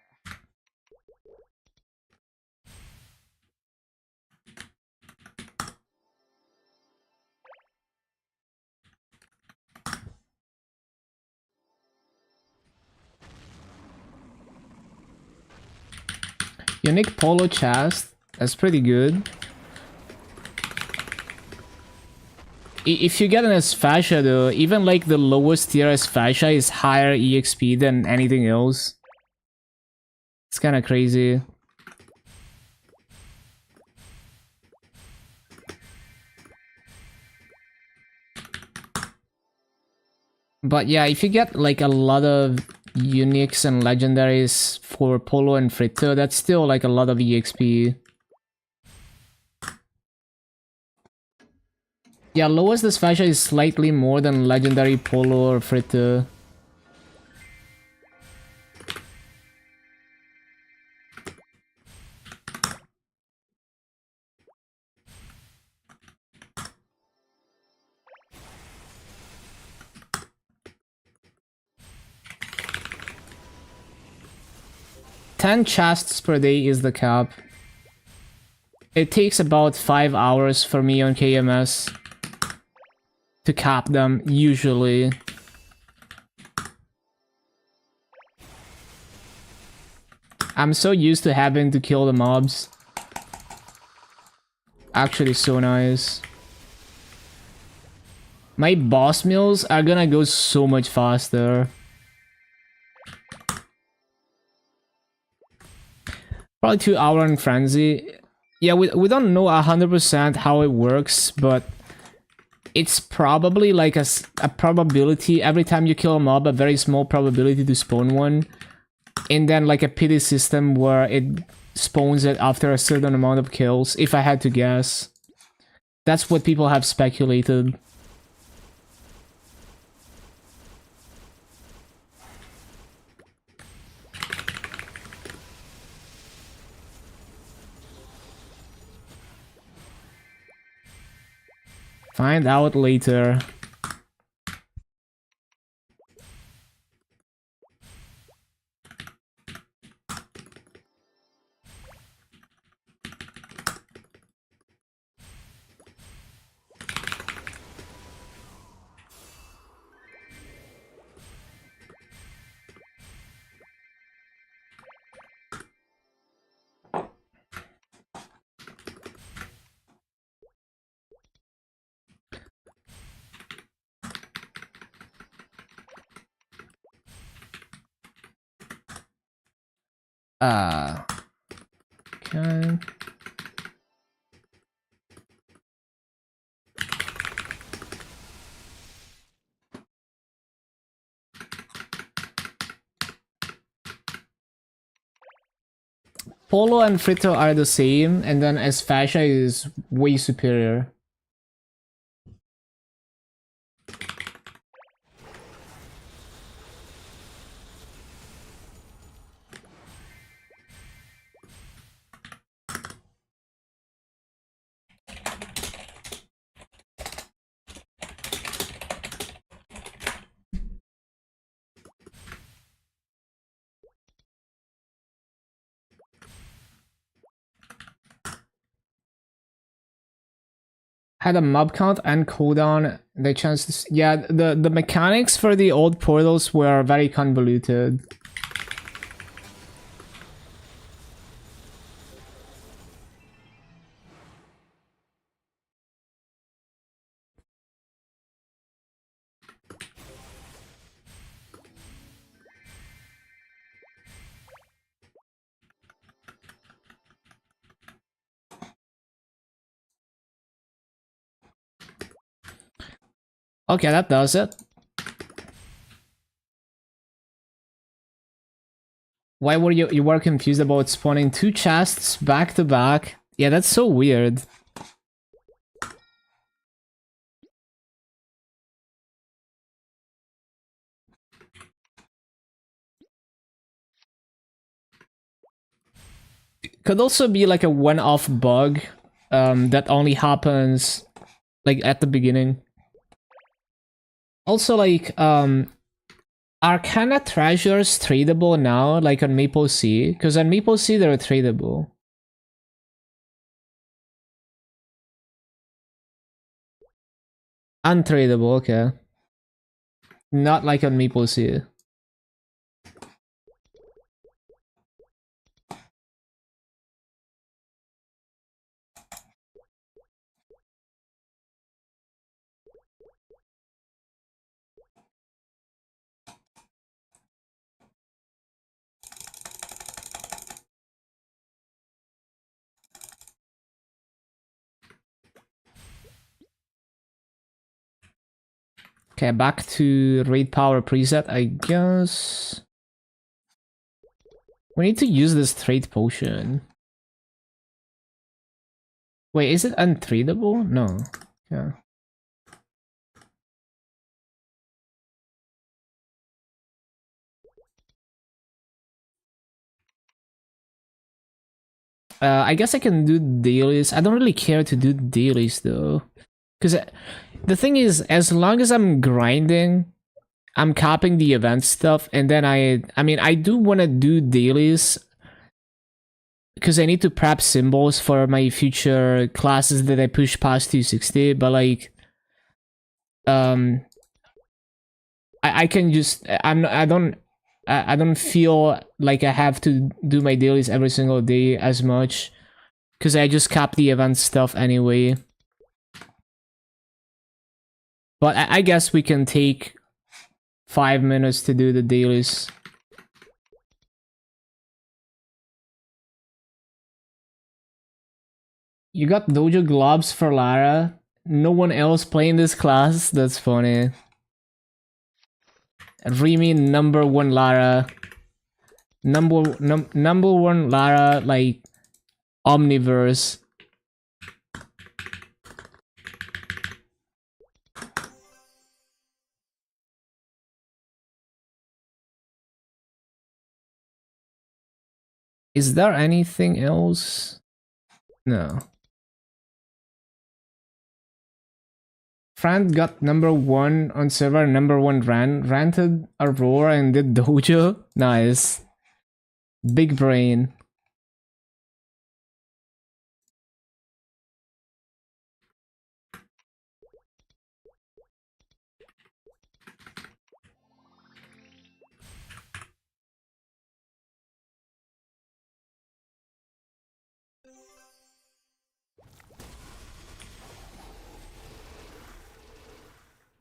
Unique polo chest. That's pretty good. If you get an Asphasia though, even like the lowest tier Asphasia is higher EXP than anything else. It's kinda crazy. But yeah, if you get like a lot of uniques and legendaries for Polo and Fritto, that's still like a lot of EXP. Yeah, lowest Asphasia is slightly more than legendary Polo or Fritto. Ten chests per day is the cap. It takes about 5 hours for me on KMS to cap them, usually. I'm so used to having to kill the mobs. Actually, so nice. My boss mills are gonna go so much faster. Probably 2 hour in Frenzy. Yeah, we don't know 100% how it works, but it's probably like a probability. Every time you kill a mob, a very small probability to spawn one. And then like a pity system where it spawns it after a certain amount of kills, if I had to guess. That's what people have speculated. Find out later. Okay. Polo and Fritto are the same, and then Asphasia is way superior. had a mob count and cooldown. The chances, yeah, the mechanics for the old portals were very convoluted. Okay, that does it. Why were you were confused about spawning 2 chests back to back? Yeah, that's so weird. Could also be like a one-off bug that only happens like at the beginning. Also, like Arcana treasures tradable now, like on Maple Sea? Because on Maple Sea they're tradable. Untradable, okay. Not like on Maple Sea. Okay, back to raid power preset, I guess. We need to use this trade potion. Wait, is it untradable? No. Yeah. I guess I can do dailies. I don't really care to do dailies though. Because the thing is, as long as I'm grinding, I'm copying the event stuff, and then I mean, I do want to do dailies because I need to prep symbols for my future classes that I push past 260. But like, I can just I don't feel like I have to do my dailies every single day as much because I just cap the event stuff anyway. But I guess we can take 5 minutes to do the dailies. You got dojo gloves for Lara? No one else playing this class? That's funny. Remy #1 Lara. Number one Lara, like Omniverse. Is there anything else? No. Friend got #1 on server, #1 ranted Aurora and did dojo. Nice. Big brain.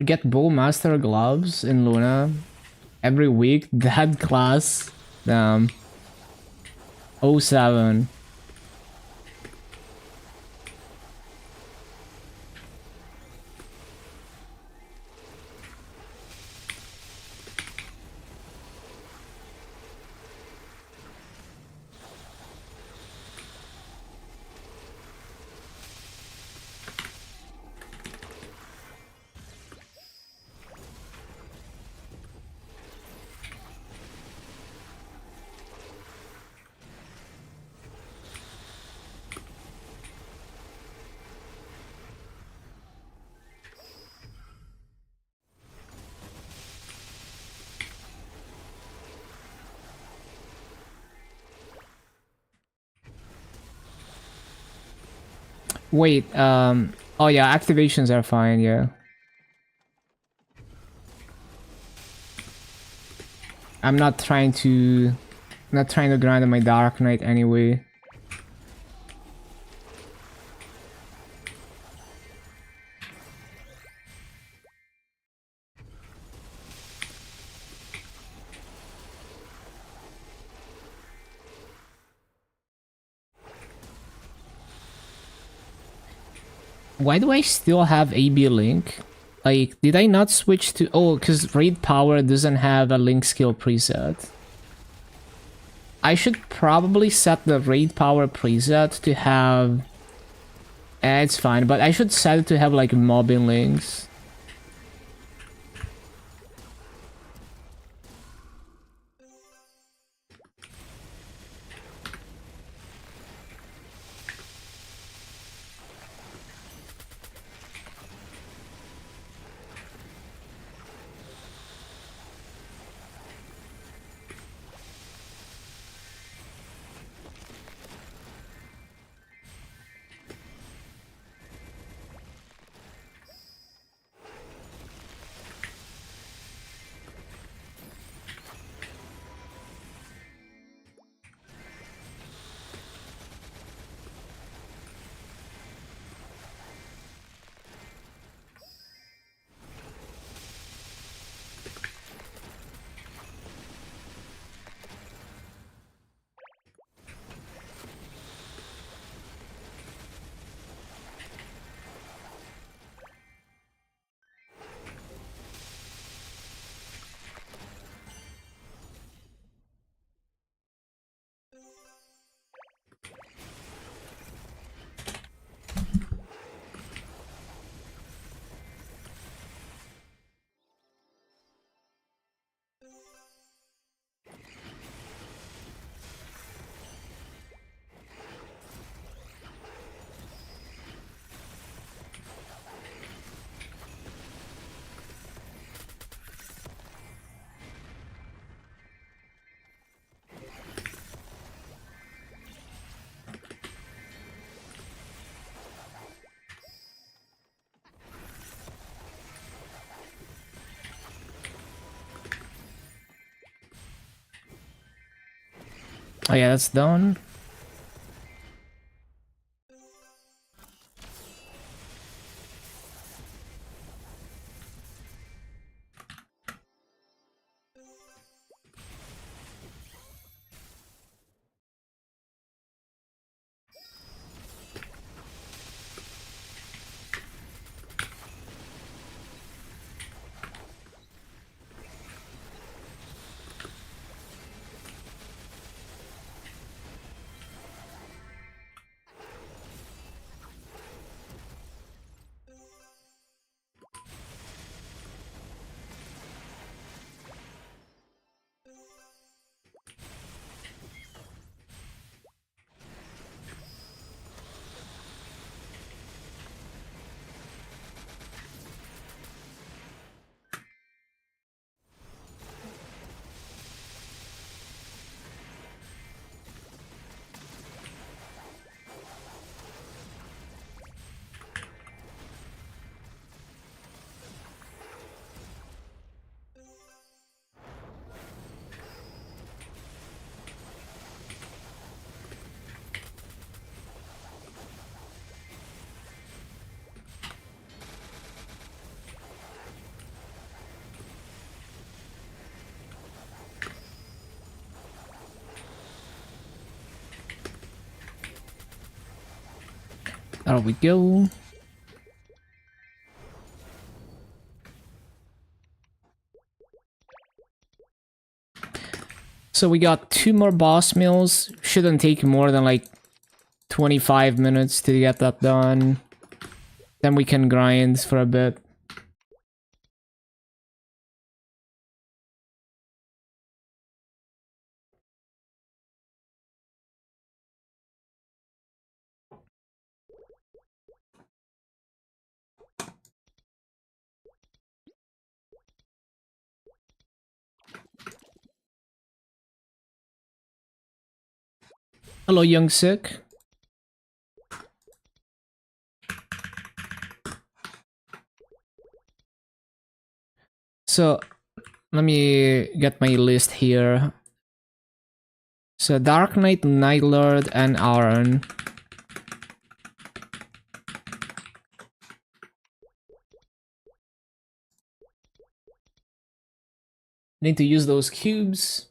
Get Bullmaster gloves in Luna every week. That class. Damn. 07. Wait, Oh yeah, activations are fine, yeah. I'm not trying to grind on my Dark Knight anyway. Why do I still have AB Link? Like, did I not switch to... Oh, because Raid Power doesn't have a Link skill preset. I should probably set the Raid Power preset to have... it's fine, but I should set it to have, like, mobbing links. Oh yeah, that's done. There we go. So we got 2 more boss mills. Shouldn't take more than like 25 minutes to get that done. Then we can grind for a bit. Hello, young sick. So let me get my list here. So Dark Knight, Night Lord, and Aaron. Need to use those cubes.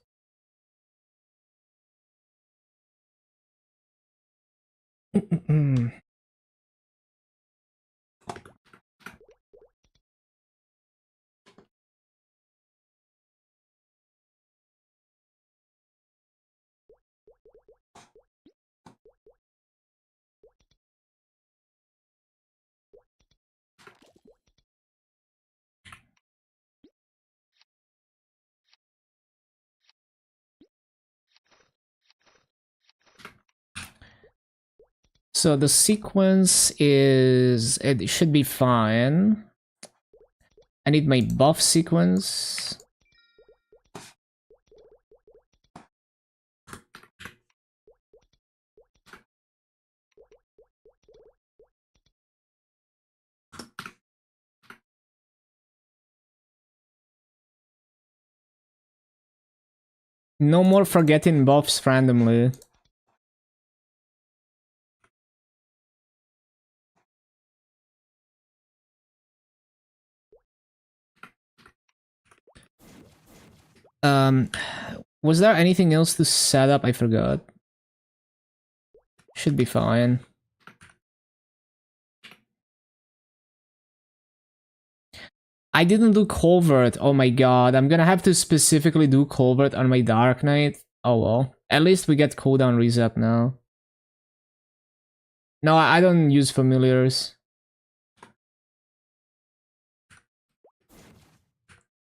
So the sequence is... it should be fine. I need my buff sequence. No more forgetting buffs randomly. Was there anything else to set up? I forgot. Should be fine. I didn't do Culvert. Oh my god. I'm gonna have to specifically do Culvert on my Dark Knight. Oh well. At least we get cooldown reset now. No, I don't use familiars.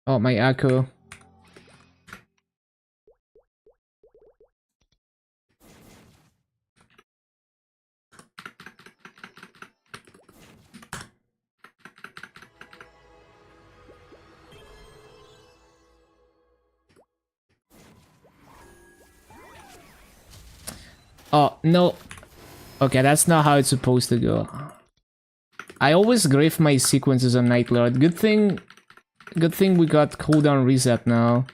Oh, my Echo. Oh, no. Okay, that's not how it's supposed to go. I always grief my sequences on Night Lord. Good thing we got cooldown reset now.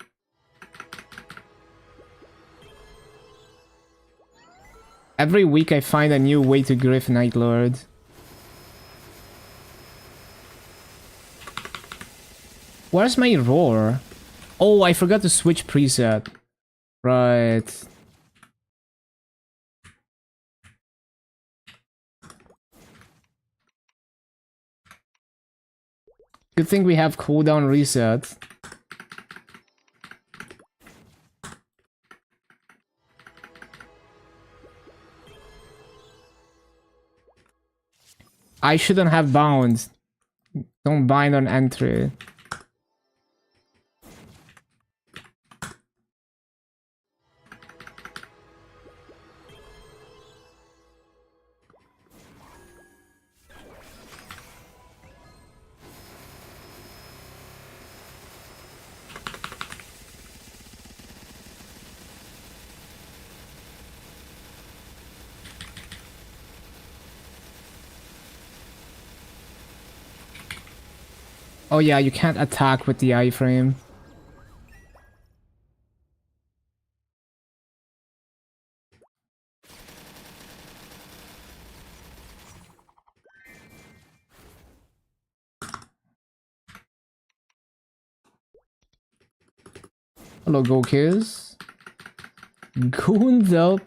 Every week I find a new way to grief Night Lord. Where's my roar? Oh, I forgot to switch preset. Right. Good thing we have cooldown reset. I shouldn't have bound. Don't bind on entry. Oh yeah, you can't attack with the iframe. Hello, Gokis. Goons up.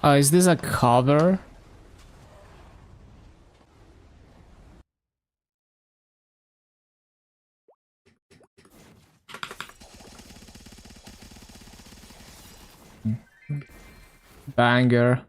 Oh, is this a cover? Banger.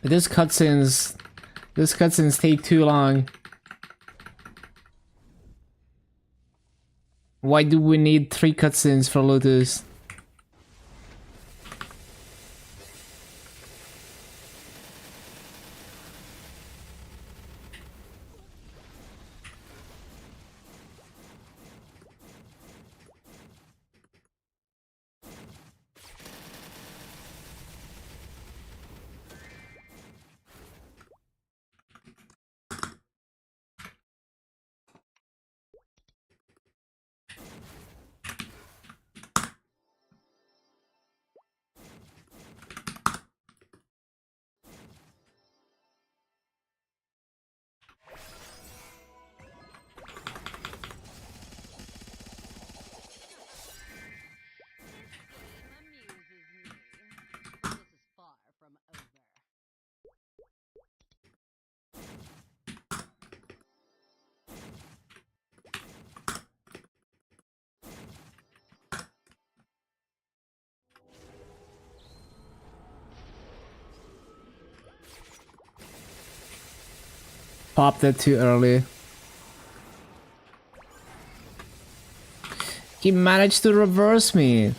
This cutscenes take too long. Why do we need 3 cutscenes for Lotus? Popped it too early. He managed to reverse me.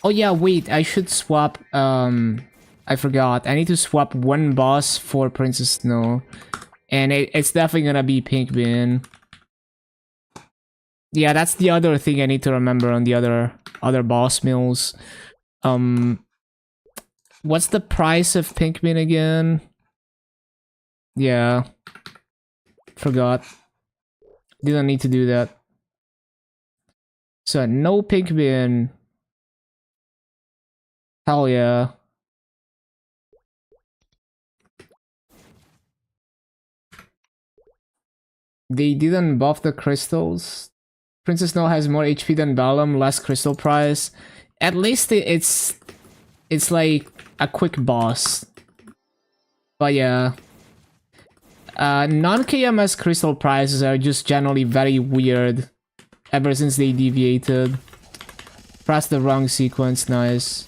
Oh yeah, wait, I should swap, I forgot. I need to swap one boss for Princess Snow. And it's definitely gonna be Pink Bean. Yeah, that's the other thing I need to remember on the other boss mills. What's the price of Pink Bean again? Yeah. Forgot. Didn't need to do that. So, no Pink Bean. Hell yeah. They didn't buff the crystals. Princess Snow has more HP than Balam, less crystal price. At least it's like a quick boss. But yeah. Non-KMS crystal prices are just generally very weird ever since they deviated. Press the wrong sequence, nice.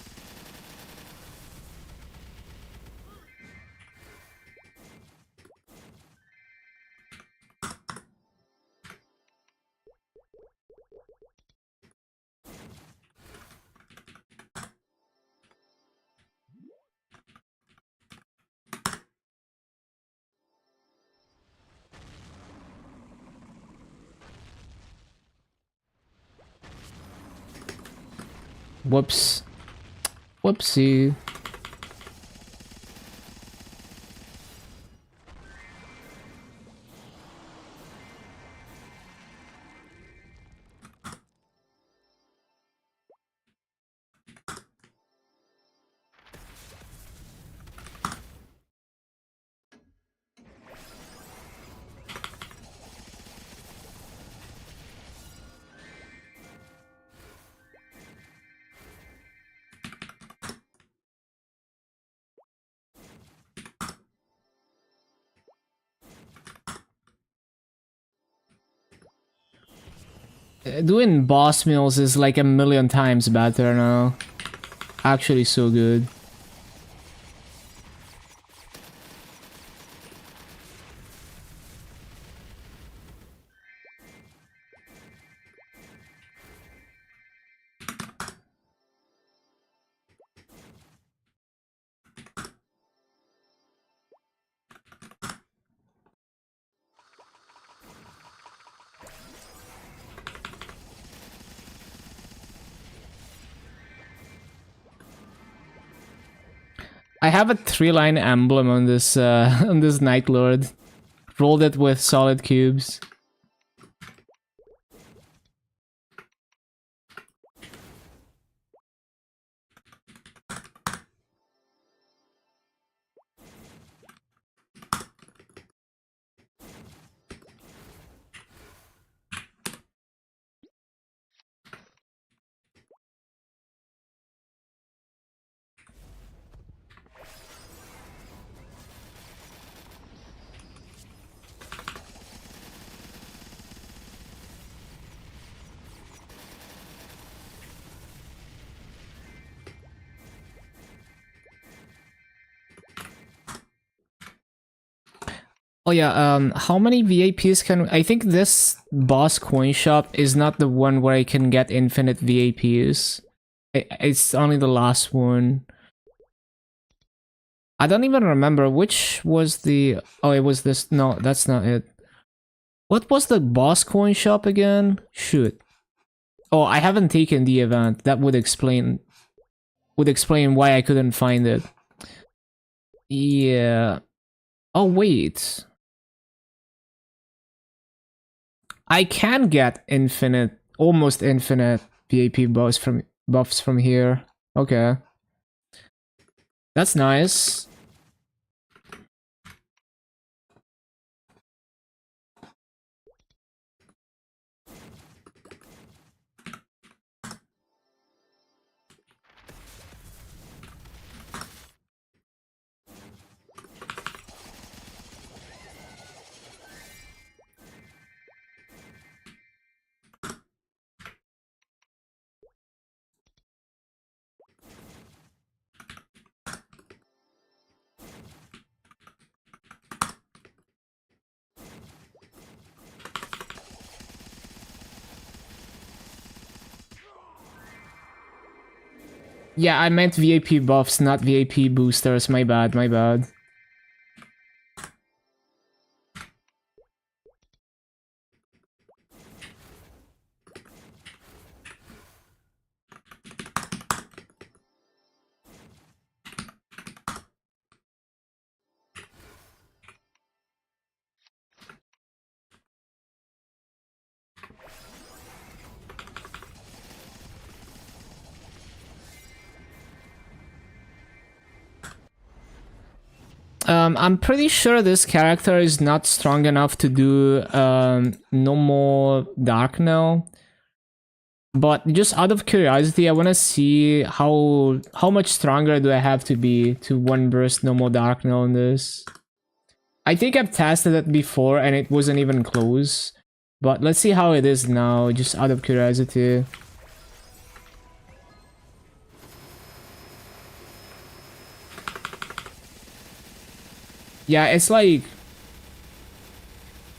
Whoops. Whoopsie. Doing boss mills is like a million times better now. Actually so good. I have a 3-line emblem on this on this Night Lord. Rolled it with solid cubes. Oh yeah, how many VAPs can... I think this boss coin shop is not the one where I can get infinite VAPs. It's only the last one. I don't even remember which was the... Oh, it was this... No, that's not it. What was the boss coin shop again? Shoot. Oh, I haven't taken the event. That would explain why I couldn't find it. Yeah. Oh, wait. I can get infinite, almost infinite VAP buffs from here. Okay. That's nice. Yeah, I meant VAP buffs, not VAP boosters. My bad, my bad. I'm pretty sure this character is not strong enough to do no more dark now. But just out of curiosity, I want to see how much stronger do I have to be to one burst no more dark now on this. I think I've tested it before and it wasn't even close. But let's see how it is now, just out of curiosity. Yeah, it's like...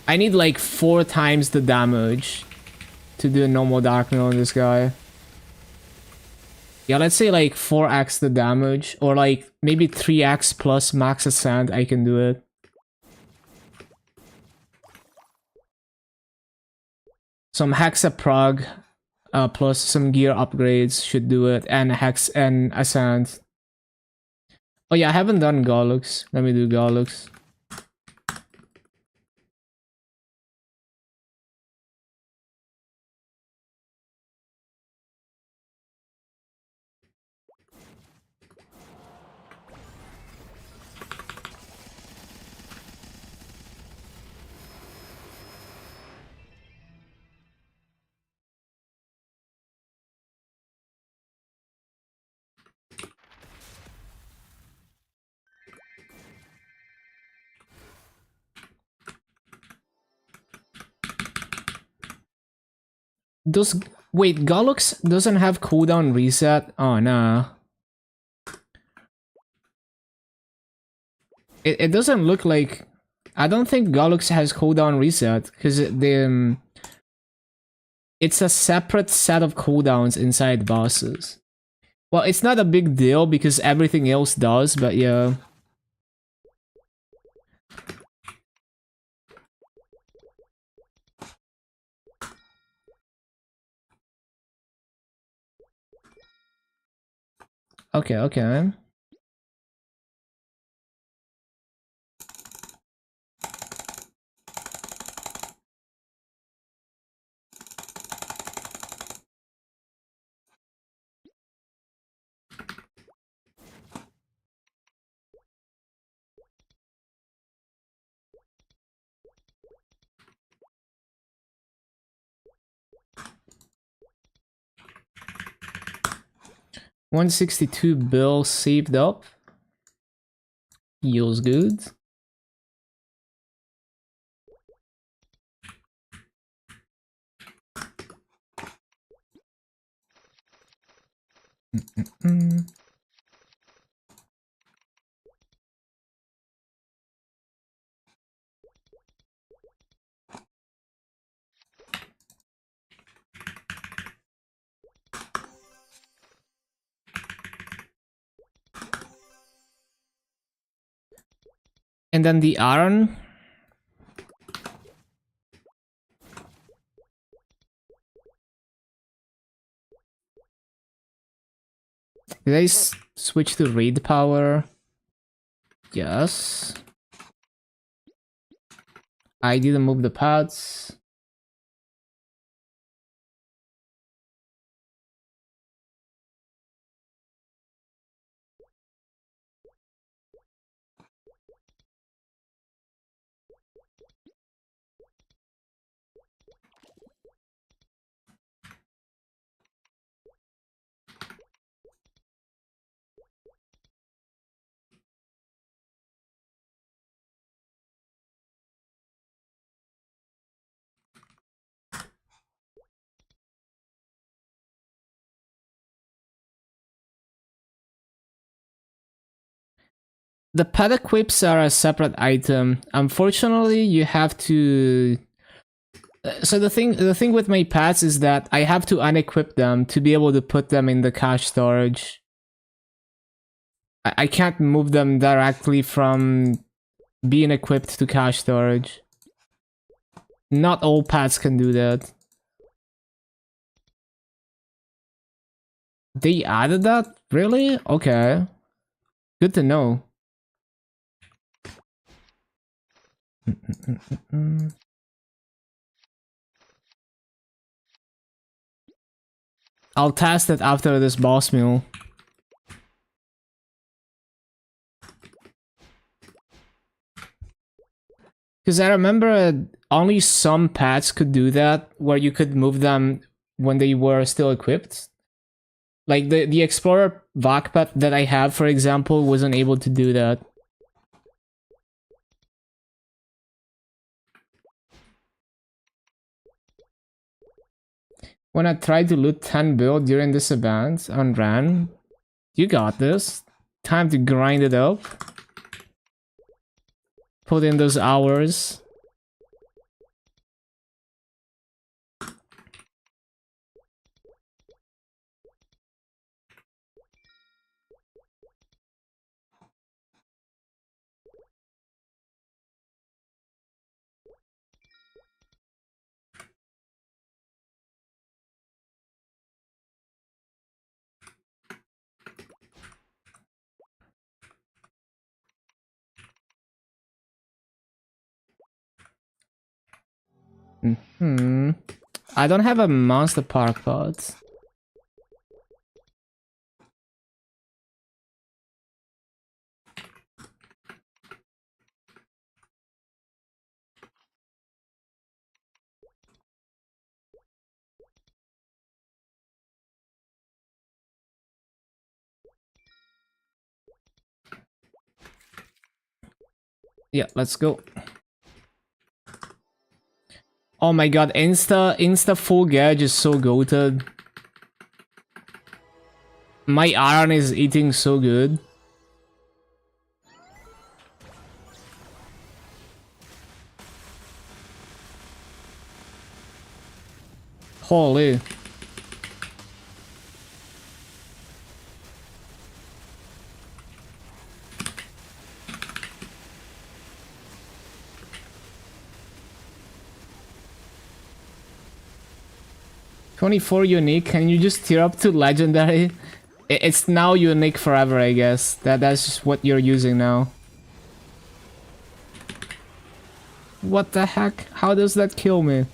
I need like 4 times the damage to do a normal dark now on this guy. Yeah, let's say like 4x the damage, or like maybe 3x plus max ascent, I can do it. Some Hexa prog plus some gear upgrades should do it, and Hex and Ascent. Oh yeah, I haven't done Gollux. Let me do Gollux. Does... Wait, Gollux doesn't have cooldown reset? Oh, nah. It doesn't look like... I don't think Gollux has cooldown reset, because it's a separate set of cooldowns inside bosses. Well, it's not a big deal because everything else does, but yeah. Okay, okay. 162 bill saved up. Feels good. And then the iron. Did I switch to raid power? Yes. I didn't move the pads. The pad equips are a separate item. Unfortunately, you have to. So the thing with my pads is that I have to unequip them to be able to put them in the cache storage. I can't move them directly from being equipped to cache storage. Not all pads can do that. They added that? Really? Okay. Good to know. I'll test it after this boss meal. Because I remember only some pads could do that, where you could move them when they were still equipped. Like the Explorer VAC pad that I have, for example, wasn't able to do that. When I tried to loot 10 build during this event on Ran, you got this. Time to grind it up. Put in those hours. I don't have a monster park pod. Yeah, let's go. Oh my god, Insta full gauge is so goated. My iron is eating so good. Holy. $24 unique, can you just tier up to legendary? It's now unique forever, I guess. That's just what you're using now. What the heck? How does that kill me?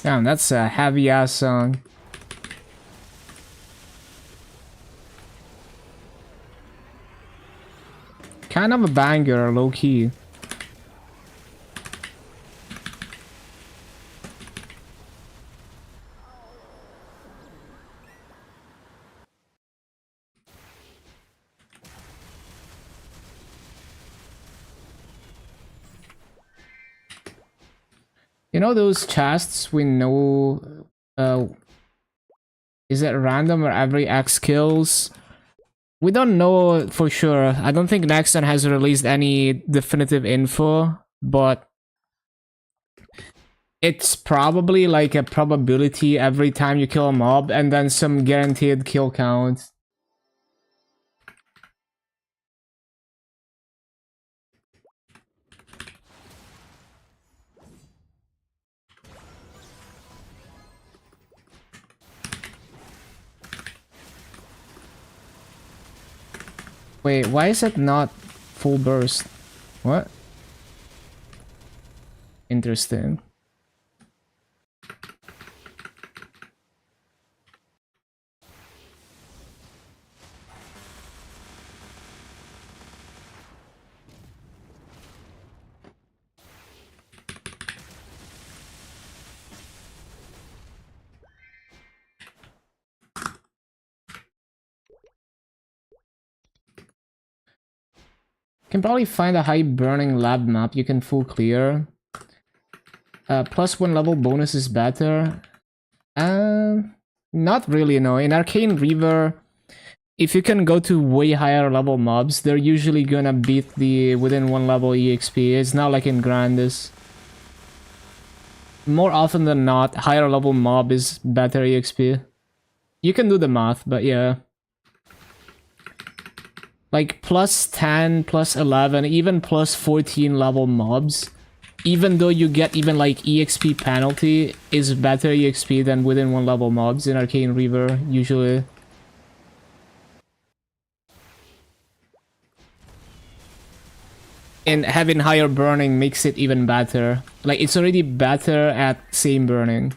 Damn, that's a heavy ass song. Kind of a banger, low key. You know those chests we know, is it random or every X kills? We don't know for sure. I don't think Nexon has released any definitive info, but it's probably like a probability every time you kill a mob and then some guaranteed kill count. Wait, why is it not full burst? What? Interesting. Can probably find a high burning lab map you can full clear. +1 level bonus is better. Not really, no. In Arcane River, if you can go to way higher level mobs, they're usually gonna beat the within 1 level EXP. It's not like in Grandis. More often than not, higher level mob is better EXP. You can do the math, but yeah. Like +10, +11, even +14 level mobs, even though you get even like EXP penalty, is better EXP than within 1 level mobs in Arcane River, usually. And having higher burning makes it even better. Like, it's already better at same burning.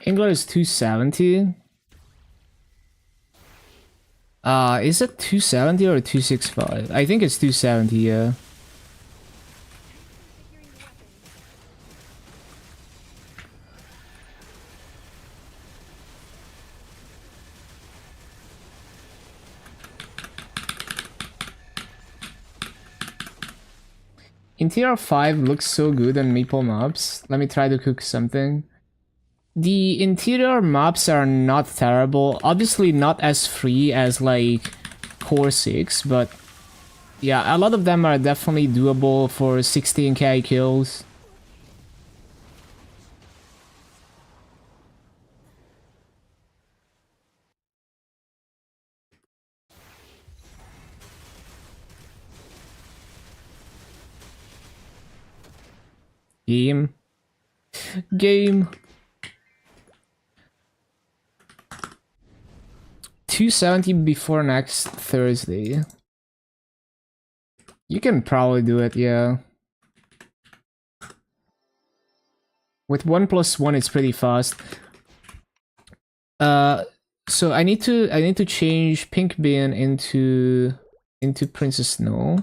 Angler is 270. Is it 270 or 265? I think it's 270, yeah. Interior 5 looks so good on Maple maps. Let me try to cook something. The interior maps are not terrible. Obviously not as free as like Core 6, but yeah, a lot of them are definitely doable for 16k kills. Game. Game. 270 before next Thursday. You can probably do it, yeah. With 1+1 it's pretty fast. So I need to change Pink Bean into Princess Snow.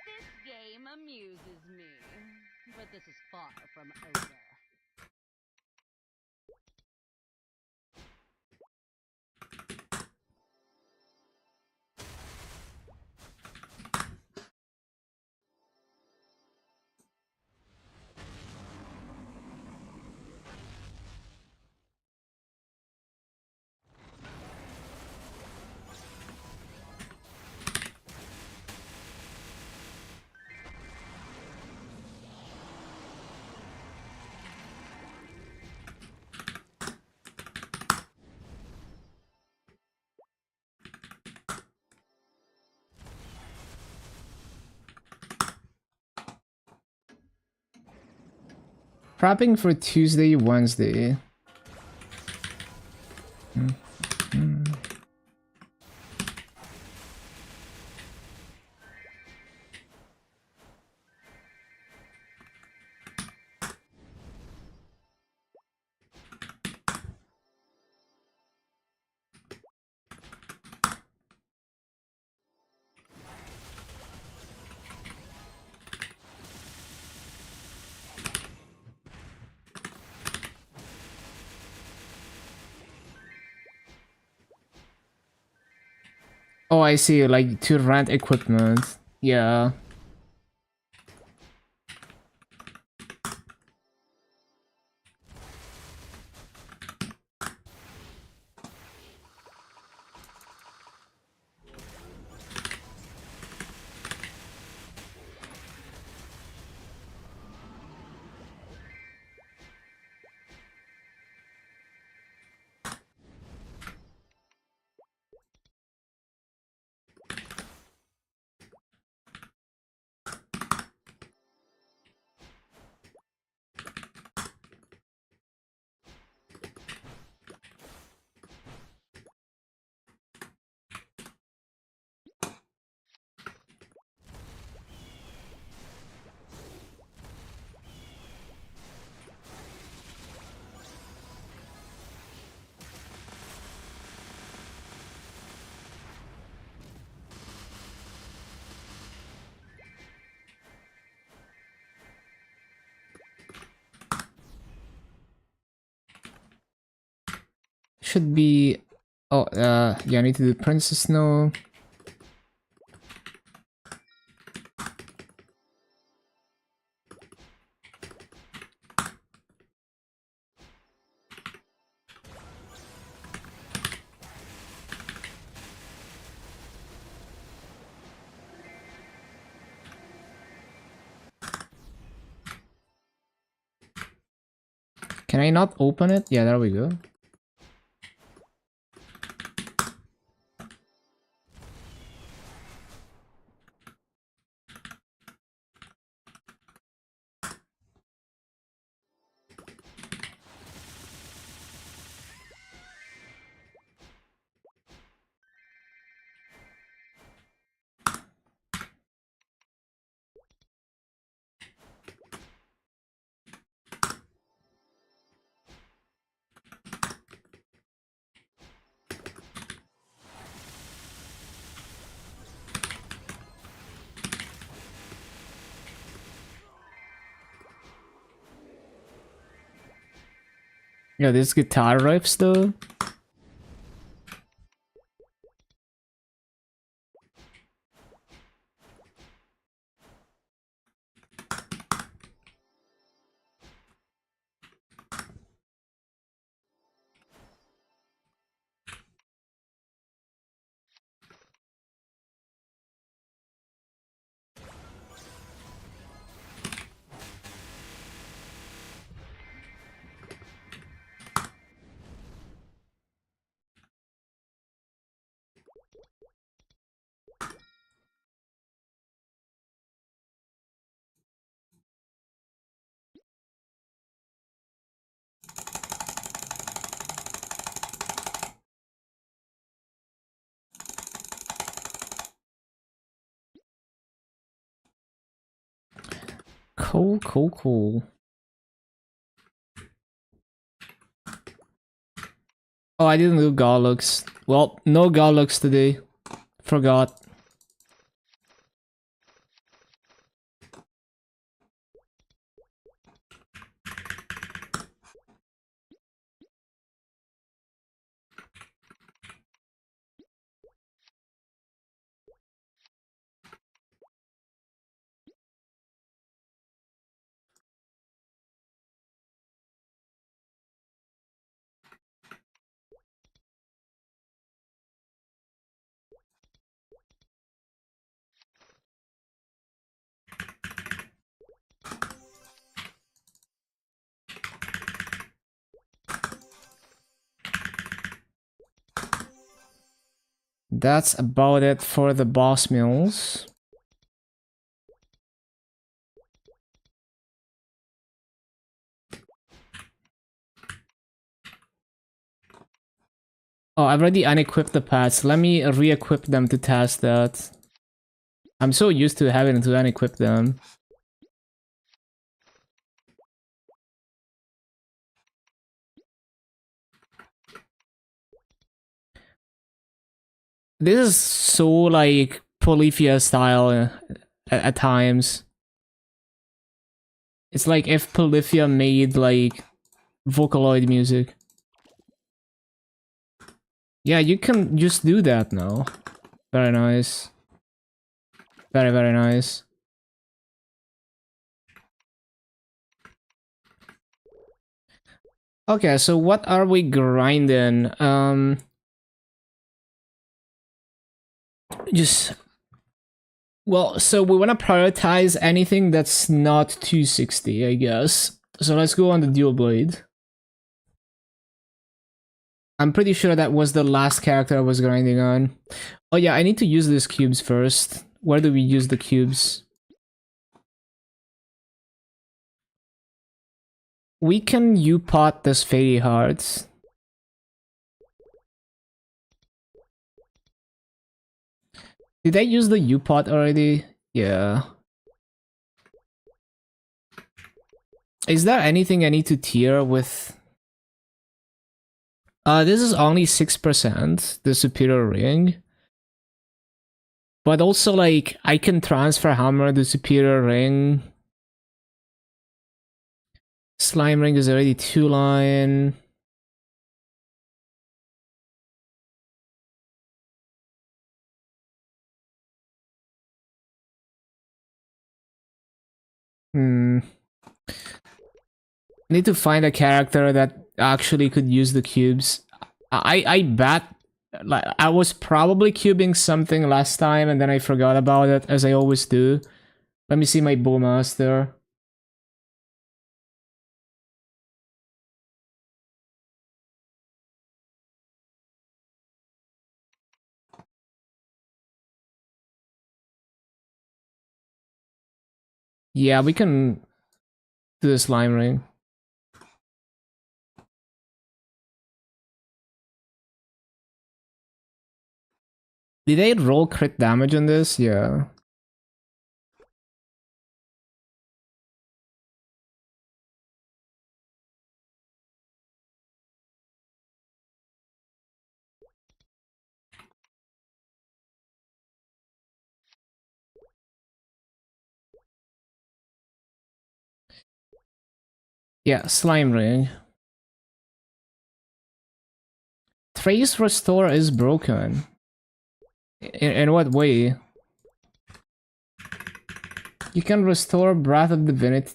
This game amuses me, but this is far from over. Prepping for Tuesday, Wednesday. Oh, I see, like to rent equipment. Yeah. Should be... Oh, yeah, I need to do Princess Snow. Can I not open it? Yeah, there we go. Yeah, this guitar riffs though. Cool, cool, cool. Oh, I didn't do Garlux. Well, no Garlux today. Forgot. That's about it for the boss mills. Oh, I've already unequipped the pets. Let me re-equip them to test that. I'm so used to having to unequip them. This is so like Polyphia style at times. It's like if Polyphia made like Vocaloid music. Yeah, you can just do that now. Very nice. Very, very nice. Okay, so what are we grinding? Just well, so we want to prioritize anything that's not 260, I guess. So let's go on the dual blade. I'm pretty sure that was the last character I was grinding on. Oh yeah, I need to use these cubes first. Where do we use the cubes? We can U-pot this Fairy Hearts. Did I use the U-pot already? Yeah. Is there anything I need to tier with? This is only 6%, the Superior Ring. But also, like, I can transfer Hammer to Superior Ring. Slime Ring is already 2-line. Need to find a character that actually could use the cubes. I bet like I was probably cubing something last time and then I forgot about it, as I always do. Let me see my Bowmaster. Yeah, we can do the slime ring. Did they roll crit damage on this? Yeah. Yeah, slime ring. Trace restore is broken. In what way? You can restore Breath of Divinity.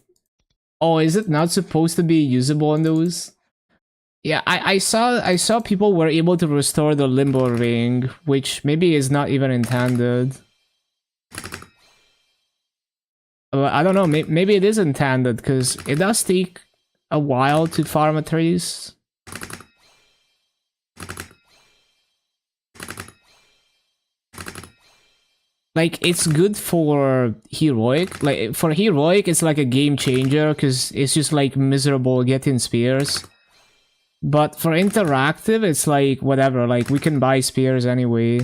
Oh, is it not supposed to be usable on those? Yeah, I saw people were able to restore the limbo ring, which maybe is not even intended. I don't know, maybe it is intended, because it does take a while to farm a trace. Like, it's good for heroic. Like, for heroic, it's like a game changer, because it's just like miserable getting spears. But for interactive, it's like, whatever, like, we can buy spears anyway.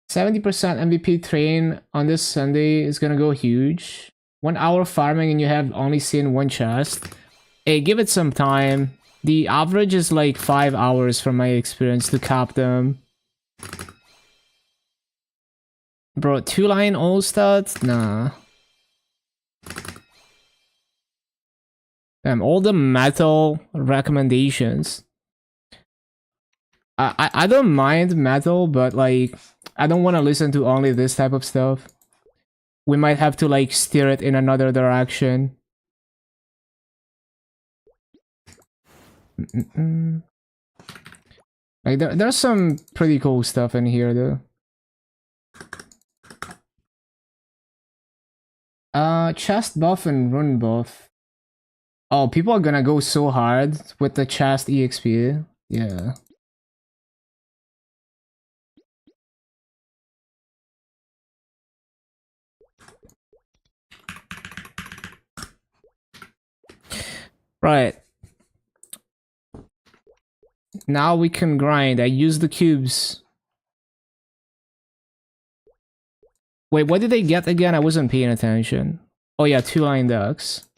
%70 MVP train on this Sunday is gonna go huge. 1 hour farming and you have only seen one chest. Hey, give it some time. The average is like 5 hours from my experience to cap them. Bro, 2-line all stats? Nah. Damn, all the metal recommendations. I don't mind metal, but like, I don't want to listen to only this type of stuff. We might have to like steer it in another direction. Like there's some pretty cool stuff in here though. Chest buff and rune buff. Oh, people are gonna go so hard with the chest EXP. Yeah. Right. Now we can grind. I use the cubes. Wait, what did they get again? I wasn't paying attention. Oh yeah, 2 line ducks.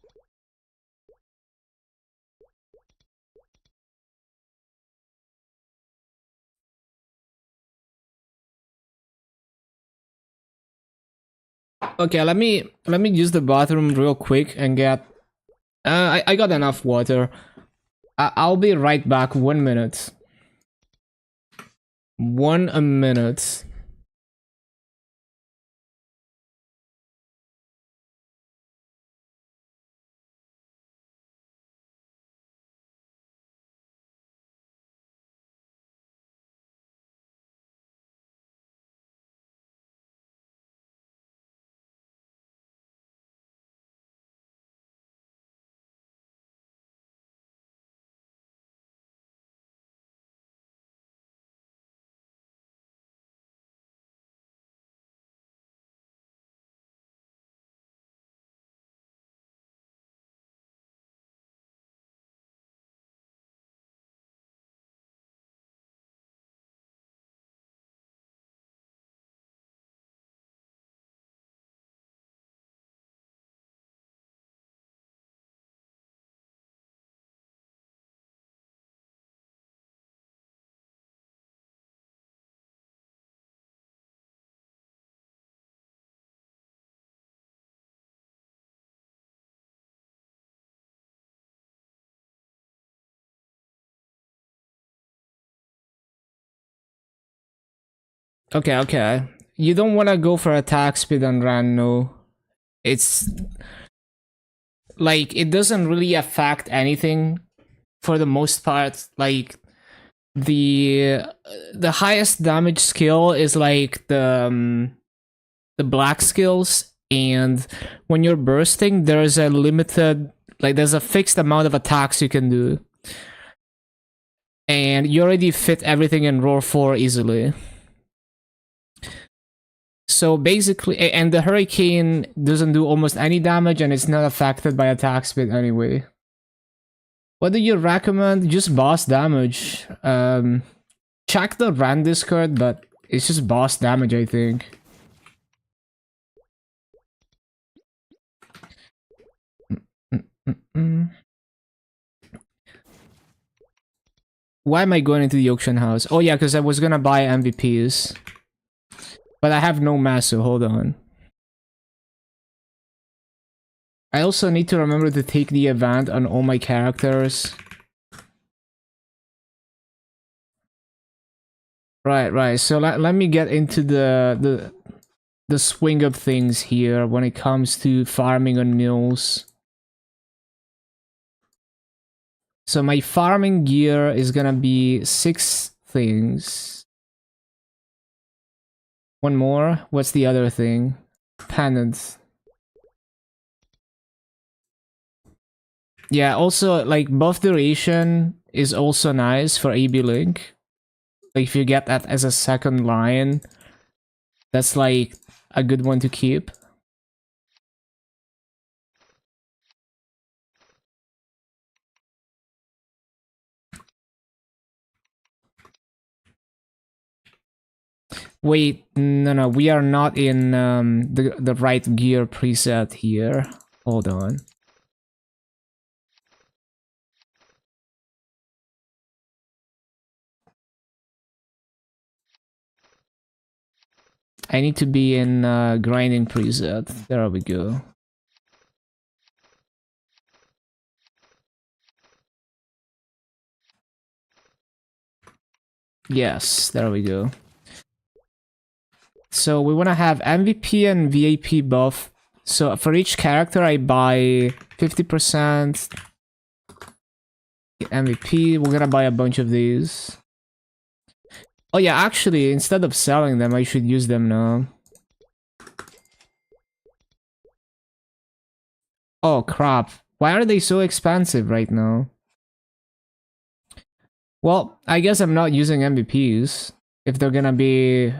Okay, let me use the bathroom real quick and get. I got enough water. I'll be right back. 1 minute. 1 a minute. Okay, okay. You don't want to go for attack speed and run, no. It's like it doesn't really affect anything for the most part. Like the highest damage skill is like the black skills, and when you're bursting, there's a limited, like there's a fixed amount of attacks you can do, and you already fit everything in roar 4 easily. So basically, and the hurricane doesn't do almost any damage, and it's not affected by attack speed anyway. What do you recommend? Just boss damage. Check the rand discord, but it's just boss damage, I think. Why am I going into the auction house? Oh yeah, because I was gonna buy MVPs. But I have no mass, so hold on. I also need to remember to take the event on all my characters. Right. So let me get into the swing of things here when it comes to farming on mills. So my farming gear is gonna be 6 things. One more. What's the other thing? Pendants. Yeah, also like buff duration is also nice for AB Link. Like if you get that as a second line, that's like a good one to keep. Wait, no, we are not in the right gear preset here. Hold on. I need to be in grinding preset. There we go. Yes, there we go. So we want to have MVP and VAP buff. So for each character, I buy 50% MVP. We're gonna buy a bunch of these. Oh yeah, actually, instead of selling them, I should use them now. Oh crap. Why are they so expensive right now? Well, I guess I'm not using MVPs. If they're gonna be...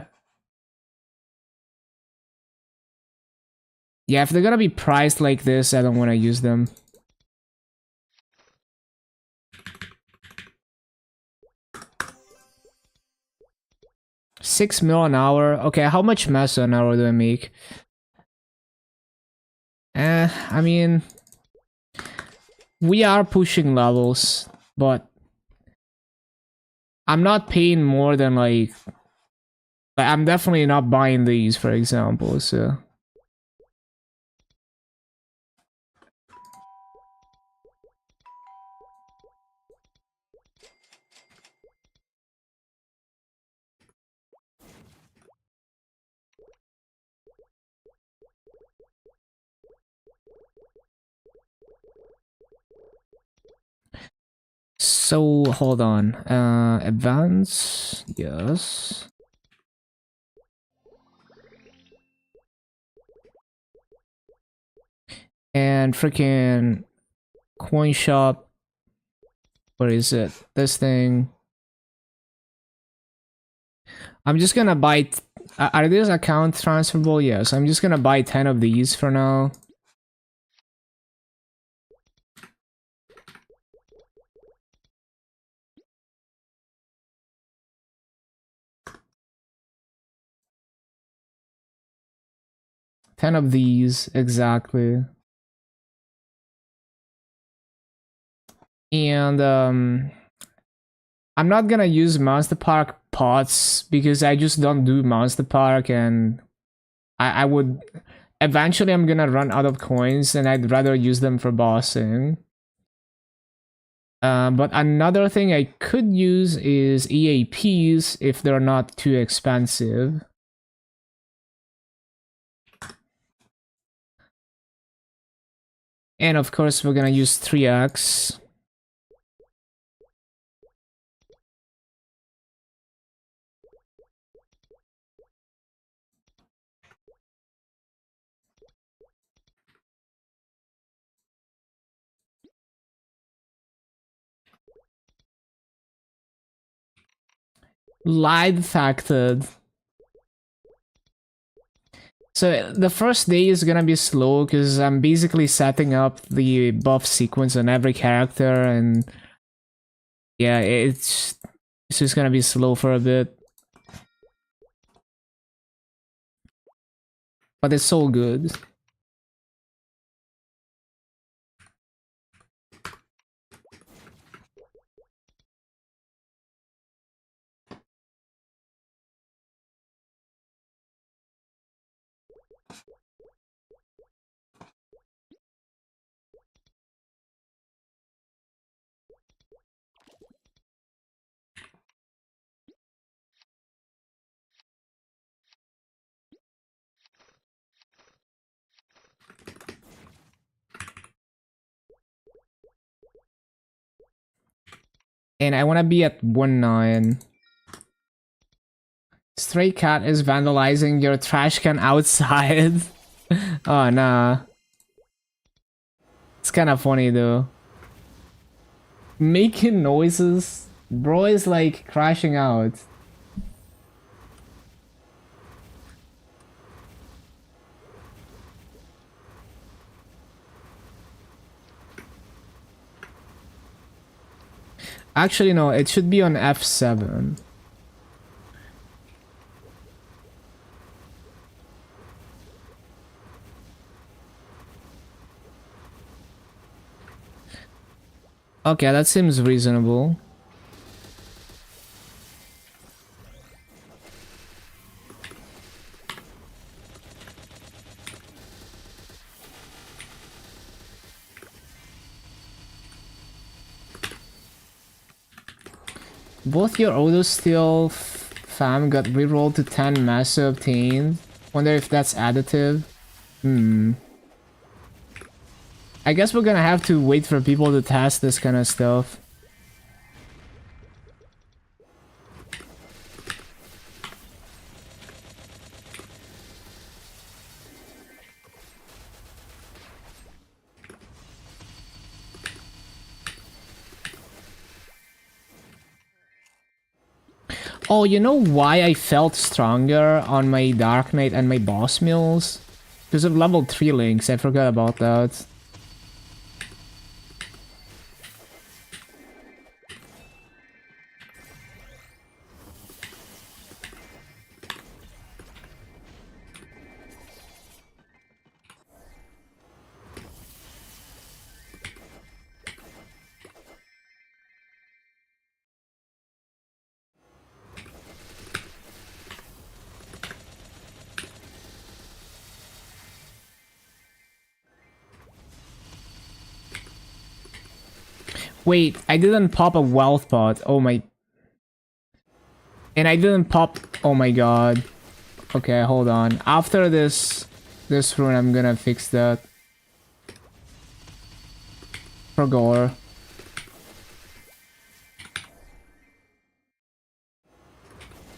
Yeah, if they're gonna be priced like this, I don't want to use them. 6 mil an hour. Okay, how much mesa an hour do I make? I mean, we are pushing levels, but I'm not paying more than like I'm definitely not buying these, for example, so. So hold on. Advance, yes. And freaking coin shop. Where is it? This thing. I'm just gonna buy. Are these account transferable? Yes. I'm just gonna buy 10 of these for now. Ten of these exactly. And I'm not gonna use Monster Park pots because I just don't do Monster Park, and I would eventually I'm gonna run out of coins and I'd rather use them for bossing. But another thing I could use is EAPs if they're not too expensive. And of course we're gonna use 3x. Light factored. So the first day is gonna be slow because I'm basically setting up the buff sequence on every character, and yeah, it's just gonna be slow for a bit. But it's so good. And I wanna be at 1-9. Stray cat is vandalizing your trash can outside. Oh nah. It's kinda funny though. Making noises. Bro is like crashing out. Actually no, it should be on F7. Okay, that seems reasonable. Both your auto steal fam got rerolled to 10 massa obtained. Wonder if that's additive. I guess we're gonna have to wait for people to test this kind of stuff. Oh, you know why I felt stronger on my Dark Knight and my boss mills? Because of level 3 links, I forgot about that. Wait, I didn't pop a wealth pot. Oh my... And I didn't pop... Oh my god. Okay, hold on. After this rune, I'm gonna fix that. For gore.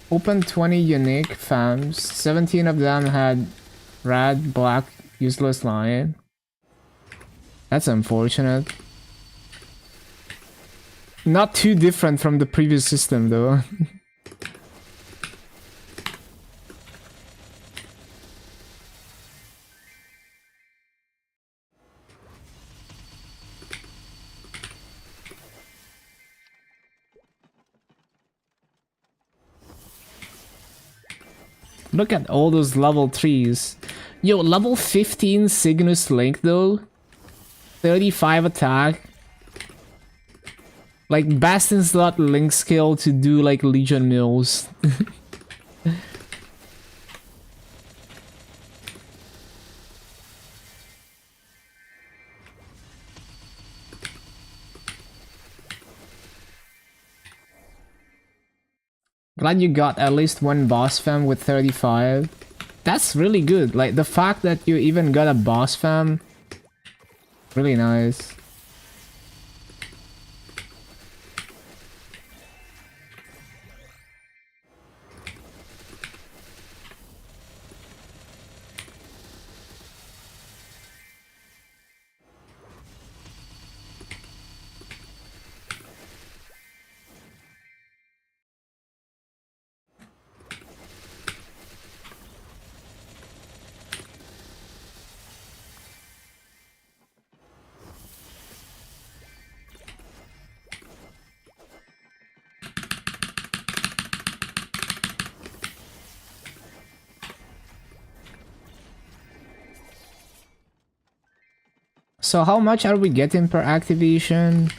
Open 20 unique FAMs. 17 of them had red, black, useless lion. That's unfortunate. Not too different from the previous system though. Look at all those level 3s. Yo, level 15 Cygnus Link though. 35 attack. Like best in slot Link skill to do like Legion mills. Glad you got at least one boss fam with 35. That's really good. Like the fact that you even got a boss fam. Really nice. So how much are we getting per activation?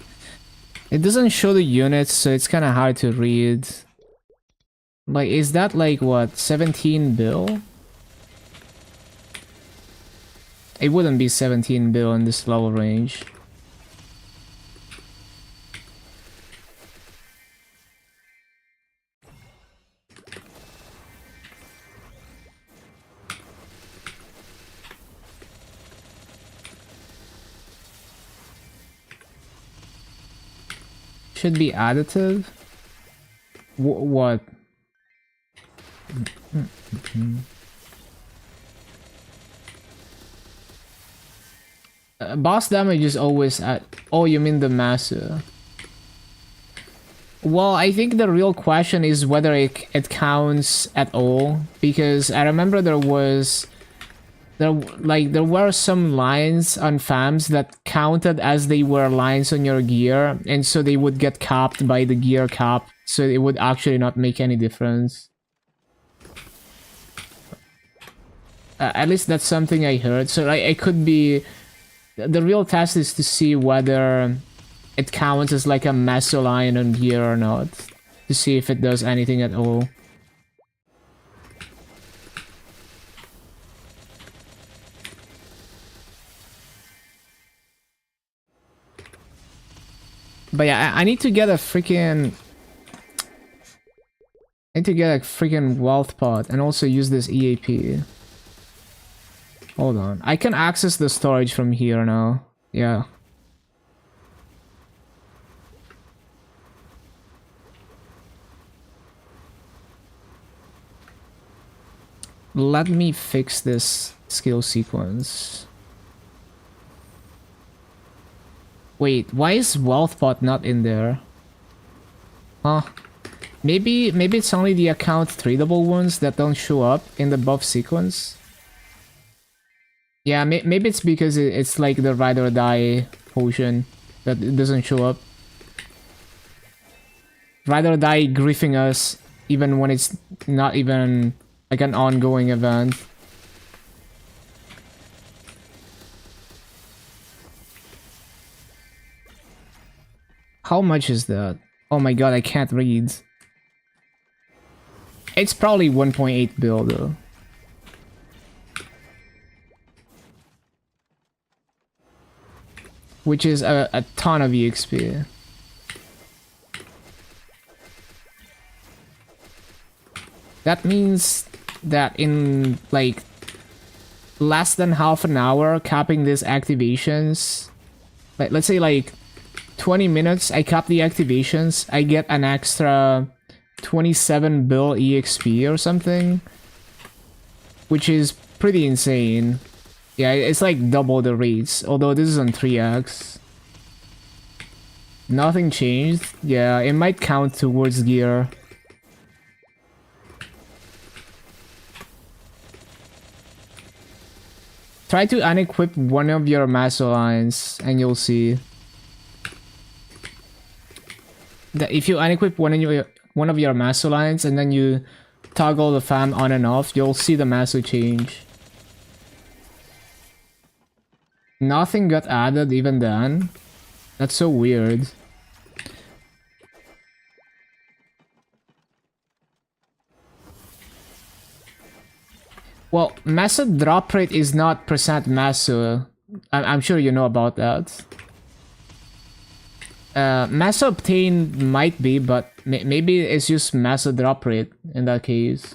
It doesn't show the units, so it's kind of hard to read. Like, is that like what, 17 bill? It wouldn't be 17 bill in this lower range. Should be additive? What? Boss damage is always at... Oh, you mean the master? Well, I think the real question is whether it counts at all. Because I remember there were some lines on FAMs that counted as they were lines on your gear, and so they would get capped by the gear cap, so it would actually not make any difference. At least that's something I heard, so I could be... The real test is to see whether it counts as like a meso line on gear or not, to see if it does anything at all. But yeah, I need to get a freaking... I need to get a freaking wealth pot and also use this EAP. Hold on. I can access the storage from here now. Yeah. Let me fix this skill sequence. Wait, why is wealth pot not in there? Huh? Maybe it's only the account tradable ones that don't show up in the buff sequence. Yeah, maybe it's because it's like the ride or die potion that it doesn't show up. Ride or die griefing us even when it's not even like an ongoing event. How much is that? Oh my god, I can't read. It's probably 1.8 bill though. Which is a ton of EXP. That means that in like less than half an hour capping these activations, like let's say like 20 minutes, I cap the activations, I get an extra 27 bill EXP or something, which is pretty insane. Yeah, it's like double the rates, although this is on 3x. Nothing changed. Yeah, it might count towards gear. Try to unequip one of your maso lines and you'll see that if you unequip one of your maso lines and then you toggle the fam on and off, you'll see the maso change. Nothing got added even then. That's so weird. Well, maso drop rate is not percent maso. I'm sure you know about that. Maso obtained might be, but maybe it's just maso drop rate in that case.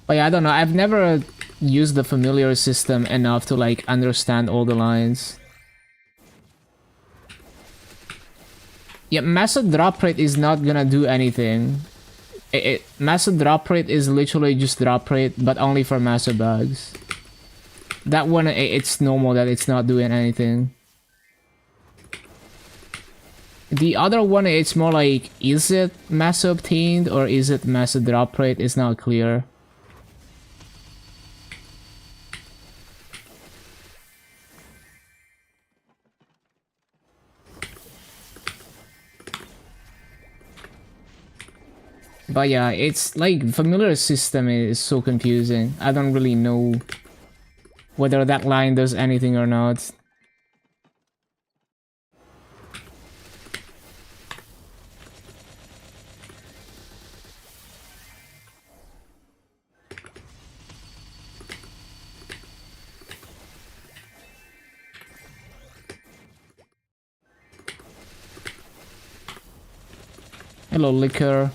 But yeah, I don't know. I've never used the familiar system enough to like understand all the lines. Yeah, maso drop rate is not gonna do anything. Maso drop rate is literally just drop rate, but only for maso bags. That one, it's normal that it's not doing anything. The other one, it's more like, is it maso obtained or is it maso drop rate? It's not clear. But yeah, it's like familiar system is so confusing. I don't really know whether that line does anything or not. Hello, Liquor.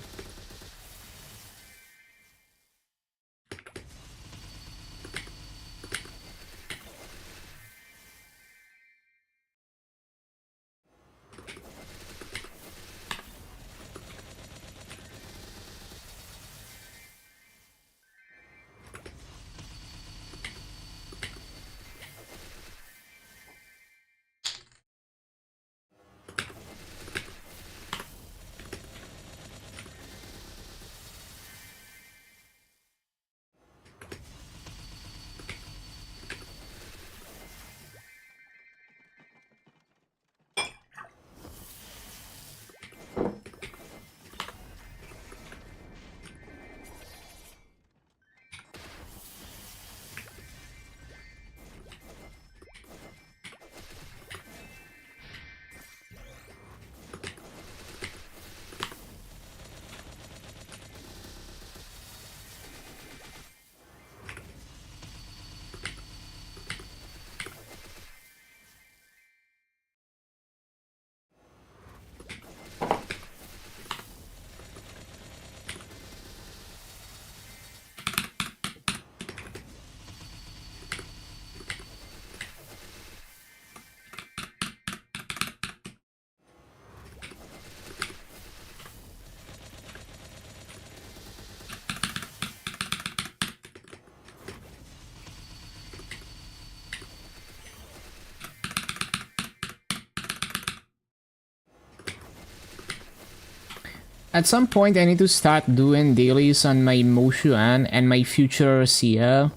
At some point, I need to start doing dailies on my Moshuan and my future Sia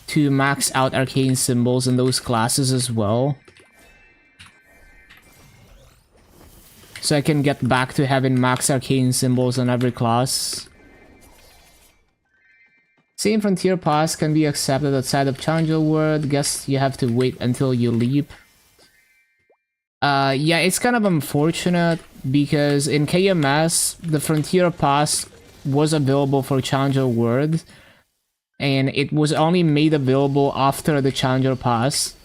to max out arcane symbols in those classes as well. So I can get back to having max arcane symbols on every class. Same frontier pass can be accepted outside of Challenger World. Guess you have to wait until you leap. Yeah, it's kind of unfortunate because in KMS, the Frontier Pass was available for Challenger World, and it was only made available after the Challenger Pass.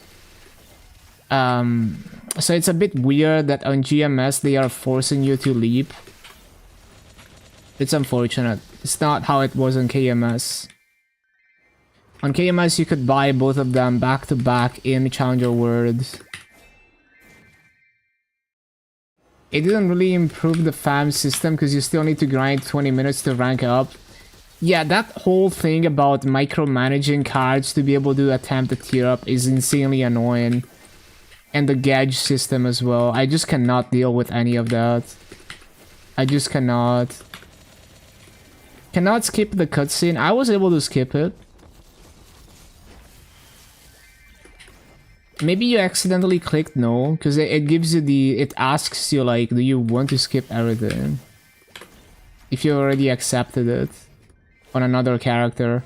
So it's a bit weird that on GMS they are forcing you to leap. It's unfortunate. It's not how it was on KMS. On KMS you could buy both of them back to back in Challenger Worlds. It didn't really improve the farm system because you still need to grind 20 minutes to rank up. Yeah, that whole thing about micromanaging cards to be able to attempt a tier up is insanely annoying. And the gauge system as well. I just cannot deal with any of that. I just cannot. Cannot skip the cutscene. I was able to skip it. Maybe you accidentally clicked no, because it gives you it asks you like, do you want to skip everything? If you already accepted it on another character.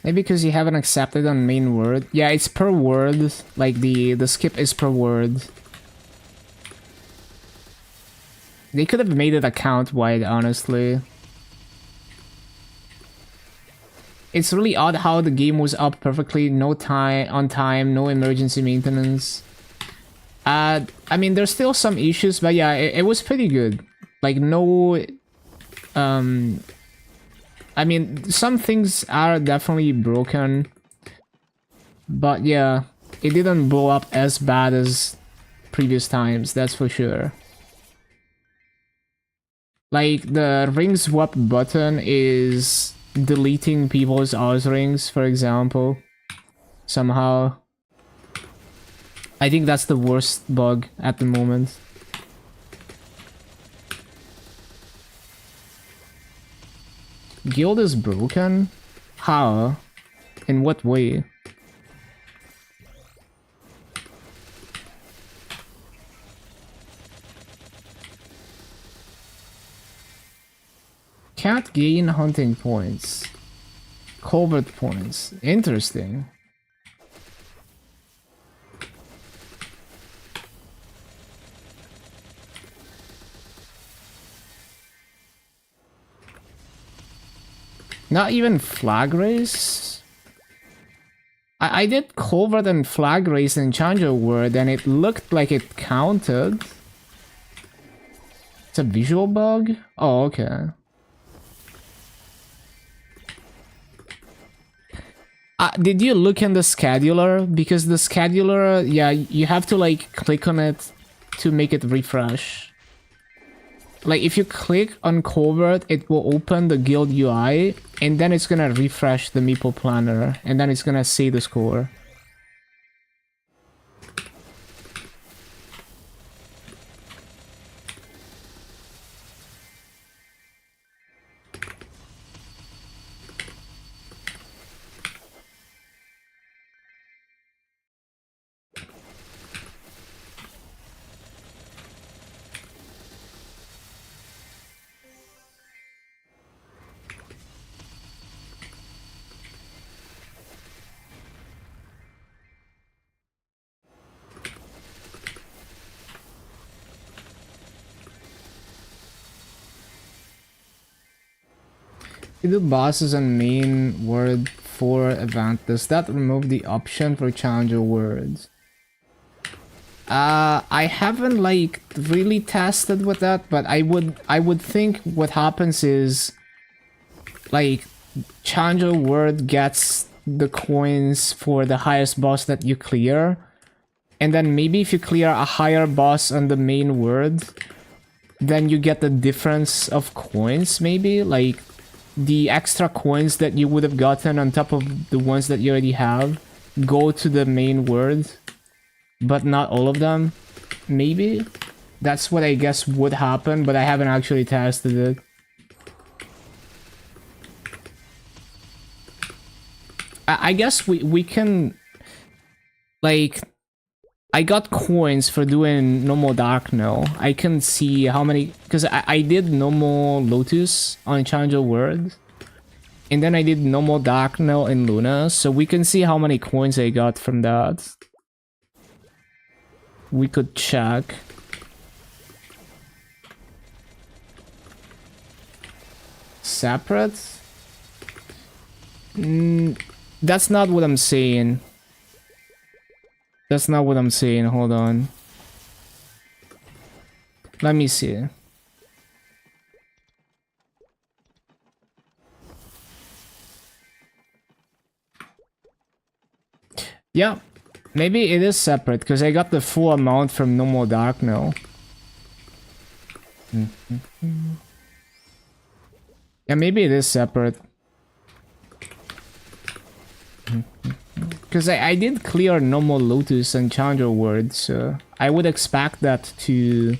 Maybe because you haven't accepted on main word. Yeah, it's per word. Like the skip is per word. They could have made it account wide, honestly. It's really odd how the game was up perfectly, no time on time, no emergency maintenance. I mean, there's still some issues, but yeah, it was pretty good. Like no, I mean, some things are definitely broken, but yeah, it didn't blow up as bad as previous times, that's for sure. Like, the ring swap button is deleting people's Oz rings, for example, somehow. I think that's the worst bug at the moment. Guild is broken? How? In what way? Can't gain hunting points. Covert points. Interesting. Not even flag race? I did covert and flag race in Challenger World and it looked like it counted. It's a visual bug? Oh, okay. Did you look in the scheduler? Because the scheduler, yeah, you have to like click on it to make it refresh. Like if you click on covert, it will open the guild UI and then it's gonna refresh the Meeple planner and then it's gonna say the score. You do bosses on main word 4 event. Does that remove the option for challenger words? I haven't like really tested with that, but I would think what happens is like challenger word gets the coins for the highest boss that you clear, and then maybe if you clear a higher boss on the main word, then you get the difference of coins, maybe like the extra coins that you would have gotten on top of the ones that you already have go to the main word, but not all of them. Maybe that's what I guess would happen, but I haven't actually tested it. I guess we can, like, I got coins for doing normal dark now. I can see how many, because I did normal Lotus on Challenger World, and then I did normal dark now in Luna, so we can see how many coins I got from that. We could check. Separate? That's not what I'm saying. That's not what I'm saying. Hold on. Let me see. Yeah, maybe it is separate because I got the full amount from No More Dark now. Yeah, maybe it is separate. Because I did clear No More Lotus and Challenger World, so I would expect that to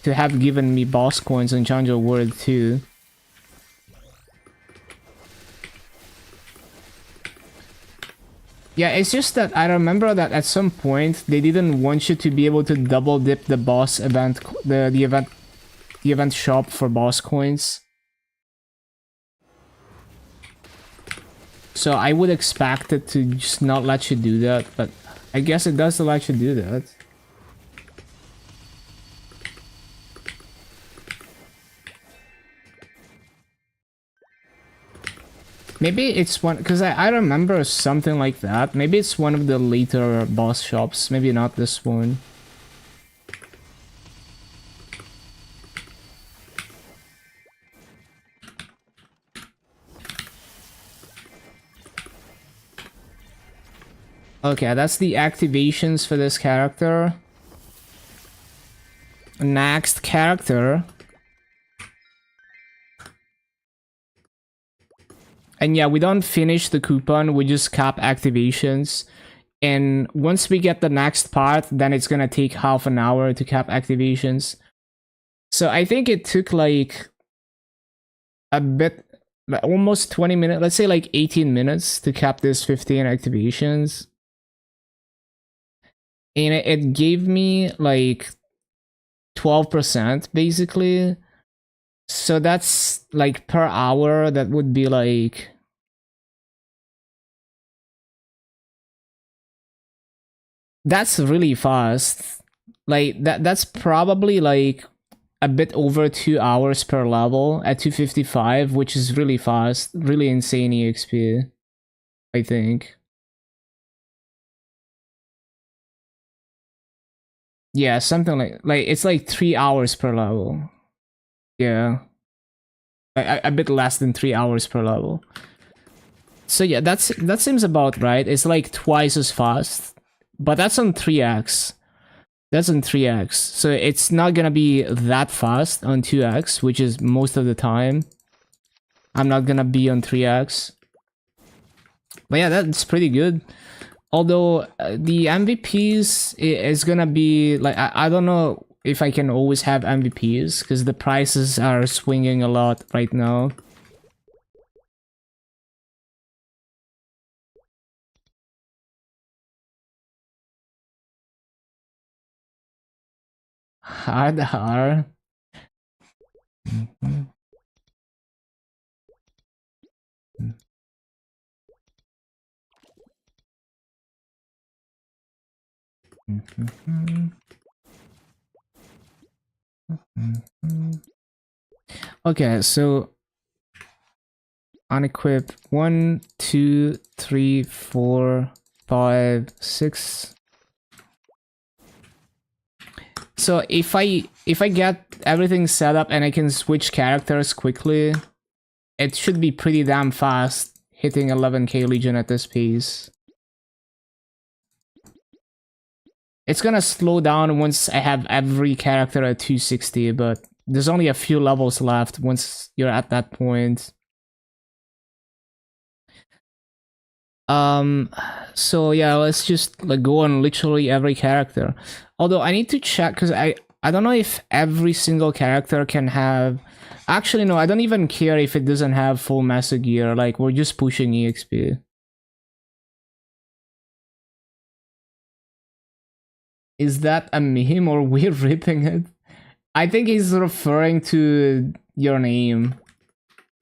have given me boss coins on Challenger World too. Yeah, it's just that I remember that at some point they didn't want you to be able to double dip the boss event, the event shop for boss coins. So I would expect it to just not let you do that, but I guess it does let you do that. Maybe it's one, because I remember something like that. Maybe it's one of the later boss shops, maybe not this one. Okay, that's the activations for this character. Next character. And yeah, we don't finish the coupon, we just cap activations. And once we get the next part, then it's gonna take half an hour to cap activations. So I think it took like a bit, almost 20 minutes, let's say like 18 minutes to cap this 15 activations. And it gave me like 12% basically. So that's like per hour, that would be like... That's really fast. Like that's probably like a bit over 2 hours per level at 255, which is really fast, really insane EXP, I think. Yeah, something like it's like 3 hours per level. Yeah, a bit less than 3 hours per level. So yeah, that seems about right. It's like twice as fast, but that's on 3x. That's on 3x, so it's not gonna be that fast on 2x, which is most of the time. I'm not gonna be on 3x. But yeah, that's pretty good. Although the MVPs is gonna be like, I don't know if I can always have MVPs because the prices are swinging a lot right now. Hard R. Okay, so unequip 1, 2, 3, 4, 5, 6. So if I get everything set up and I can switch characters quickly, it should be pretty damn fast hitting 11k Legion at this pace. It's gonna slow down once I have every character at 260, but there's only a few levels left once you're at that point. So yeah, let's just like go on literally every character. Although I need to check because I don't know if every single character can have... Actually no, I don't even care if it doesn't have full master gear, like we're just pushing EXP. Is that a meme or we're ripping it? I think he's referring to your name.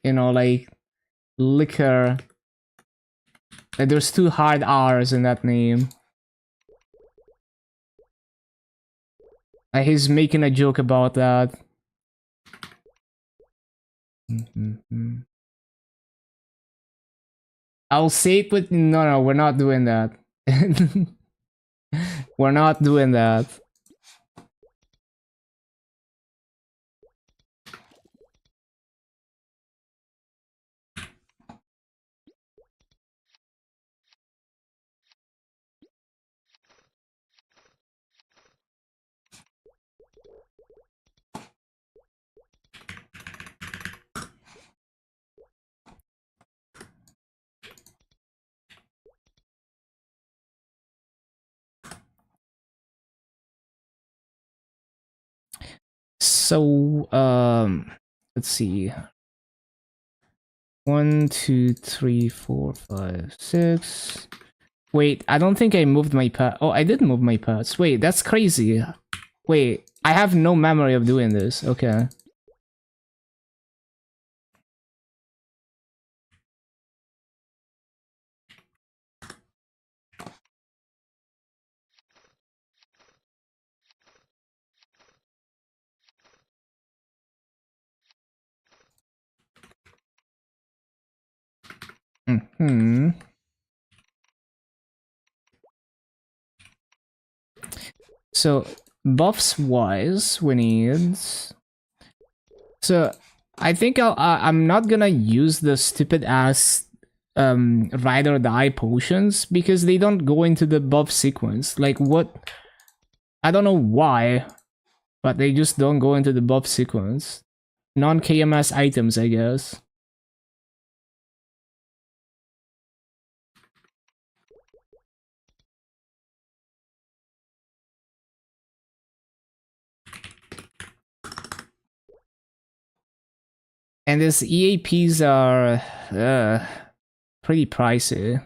You know, like liquor. Like there's 2 hard R's in that name. He's making a joke about that. I'll say it with no, we're not doing that. We're not doing that. So, let's see. 1, 2, 3, 4, 5, 6. Wait, I don't think I moved my pet. Oh, I did move my pets. Wait, that's crazy. Wait, I have no memory of doing this. Okay. Hmm. So, buffs wise, we need. So, I think I'm not gonna use the stupid ass ride or die potions because they don't go into the buff sequence. Like what? I don't know why, but they just don't go into the buff sequence. Non-KMS items, I guess. And these EAPs are pretty pricey.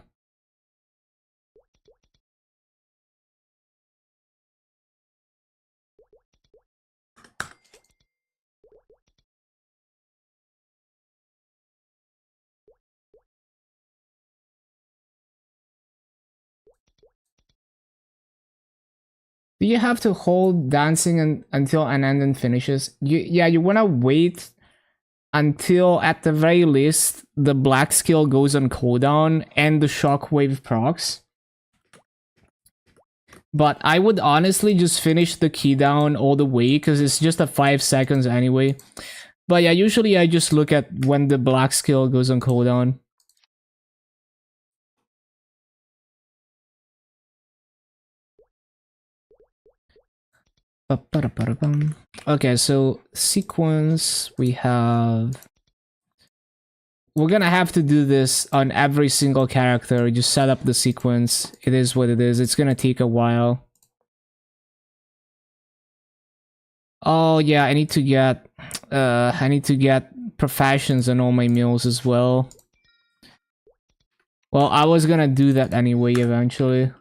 Do you have to hold dancing until an ending finishes? Yeah, you wanna wait until at the very least the black skill goes on cooldown and the shockwave procs. But I would honestly just finish the key down all the way because it's just a 5 seconds anyway. But yeah, usually I just look at when the black skill goes on cooldown. Okay, so sequence we have. We're gonna have to do this on every single character. Just set up the sequence. It is what it is. It's gonna take a while. Oh yeah, I need to get professions on all my meals as well. Well, I was gonna do that anyway eventually.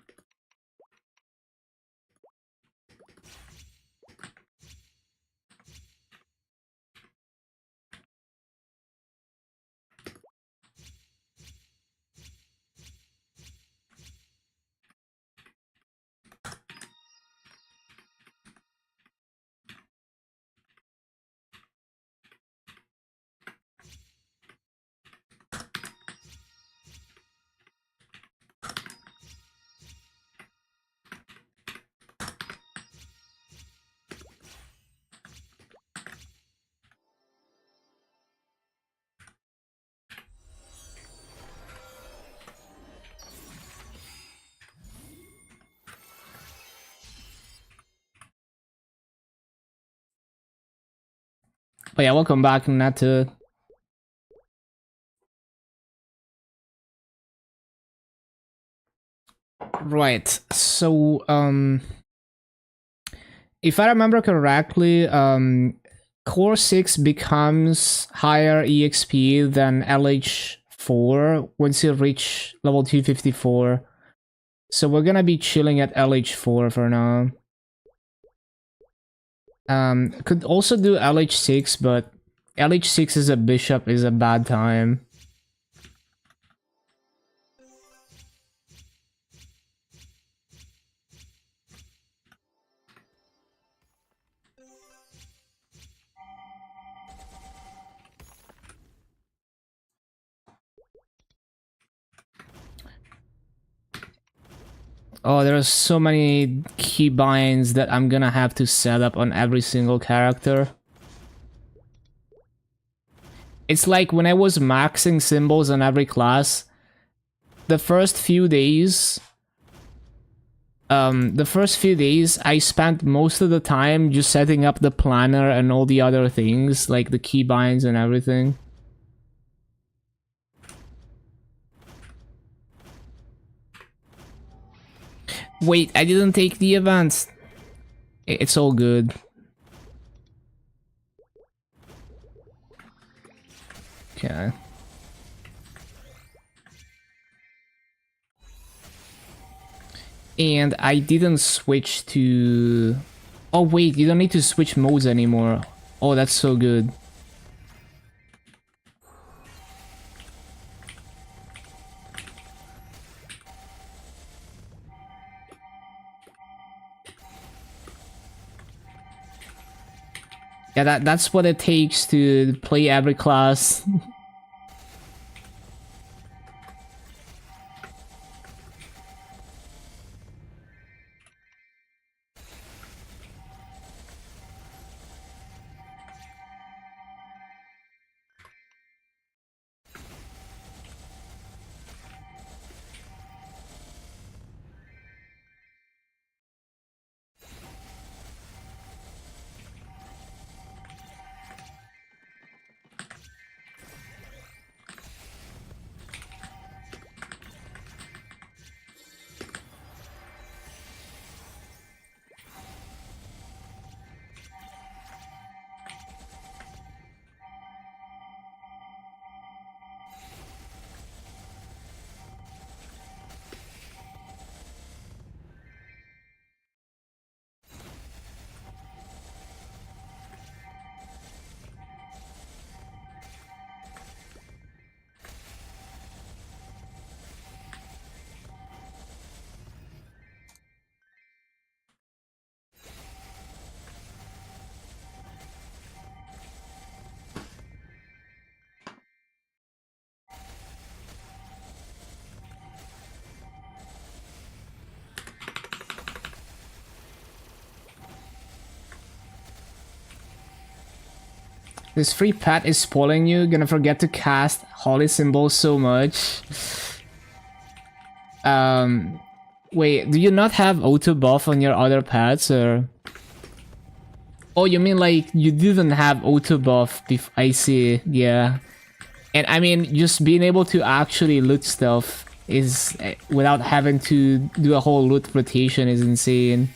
But yeah, welcome back, Natu. Right, so, if I remember correctly, Core 6 becomes higher EXP than LH4 once you reach level 254. So we're gonna be chilling at LH4 for now. Could also do LH6, but LH6 as a bishop is a bad time. Oh, there are so many keybinds that I'm gonna have to set up on every single character. It's like when I was maxing symbols on every class, the first few days, I spent most of the time just setting up the planner and all the other things, like the keybinds and everything. Wait, I didn't take the events. It's all good. Okay. And I didn't switch to... Oh wait, you don't need to switch modes anymore. Oh, that's so good. Yeah, that's what it takes to play every class. This free pet is spoiling you. Gonna forget to cast holy symbols so much. Wait, do you not have auto buff on your other pets or? Oh, you mean like you didn't have auto buff? I see. Yeah, and I mean just being able to actually loot stuff is without having to do a whole loot rotation is insane.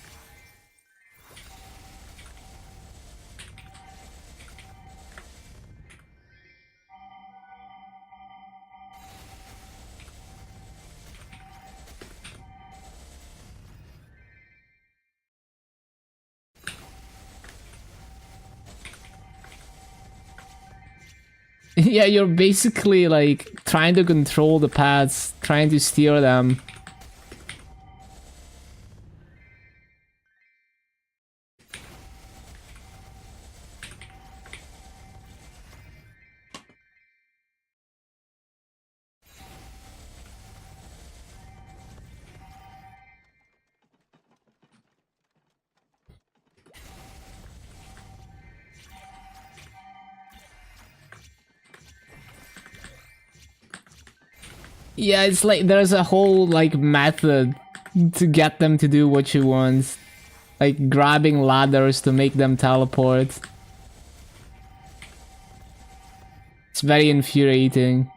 Yeah, you're basically like trying to control the paths, trying to steer them. Yeah, it's like there's a whole like method to get them to do what you want. Like grabbing ladders to make them teleport. It's very infuriating.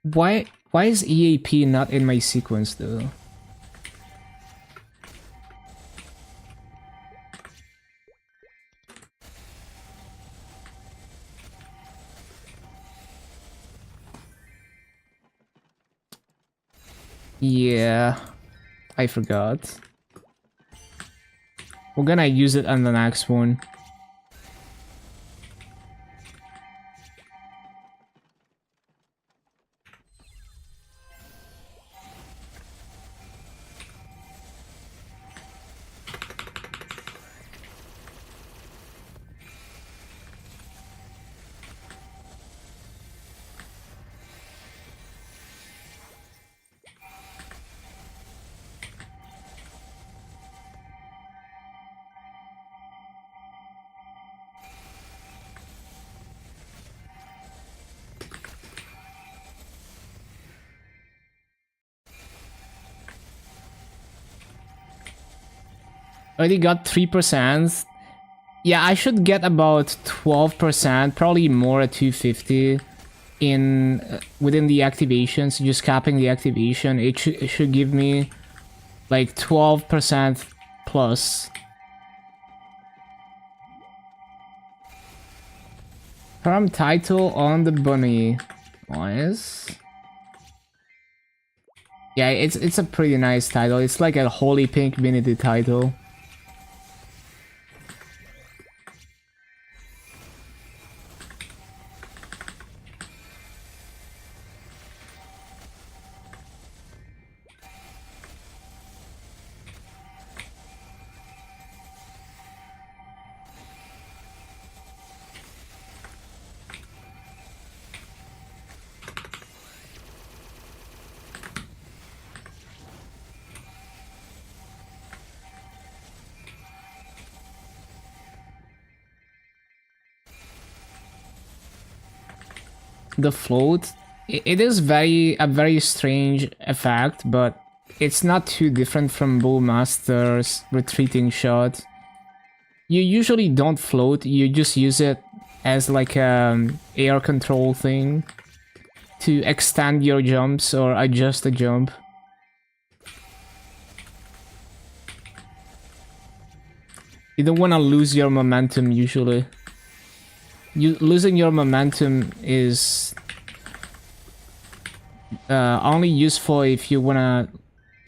Why Why is EAP not in my sequence though? Yeah, I forgot. We're gonna use it on the next one. Already got 3%. Yeah, I should get about 12%, probably more at 250 in within the activations. Just capping the activation, it should give me like 12% plus. From title on the bunny. Nice. Yeah, it's a pretty nice title. It's like a holy pink minity title. The float, it is a very strange effect, but it's not too different from Bowmaster's retreating shot. You usually don't float, you just use it as like an air control thing to extend your jumps or adjust the jump. You don't want to lose your momentum usually. Losing your momentum is only useful if you wanna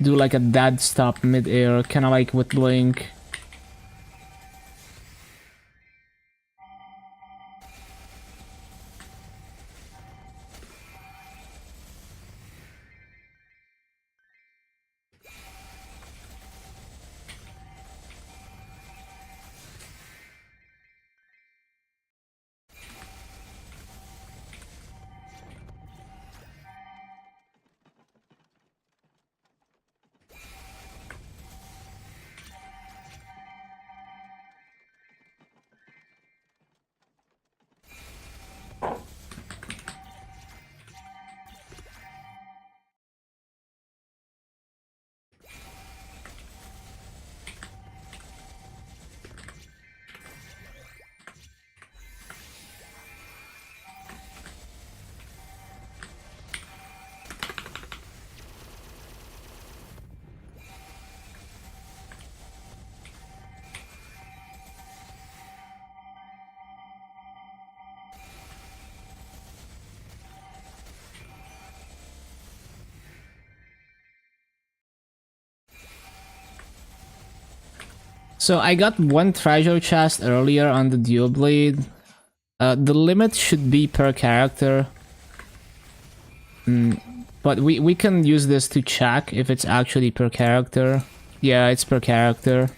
do like a dead stop mid-air, kind of like with Blink. So I got one treasure chest earlier on the Dual Blade. The limit should be per character. But we can use this to check if it's actually per character. Yeah, it's per character.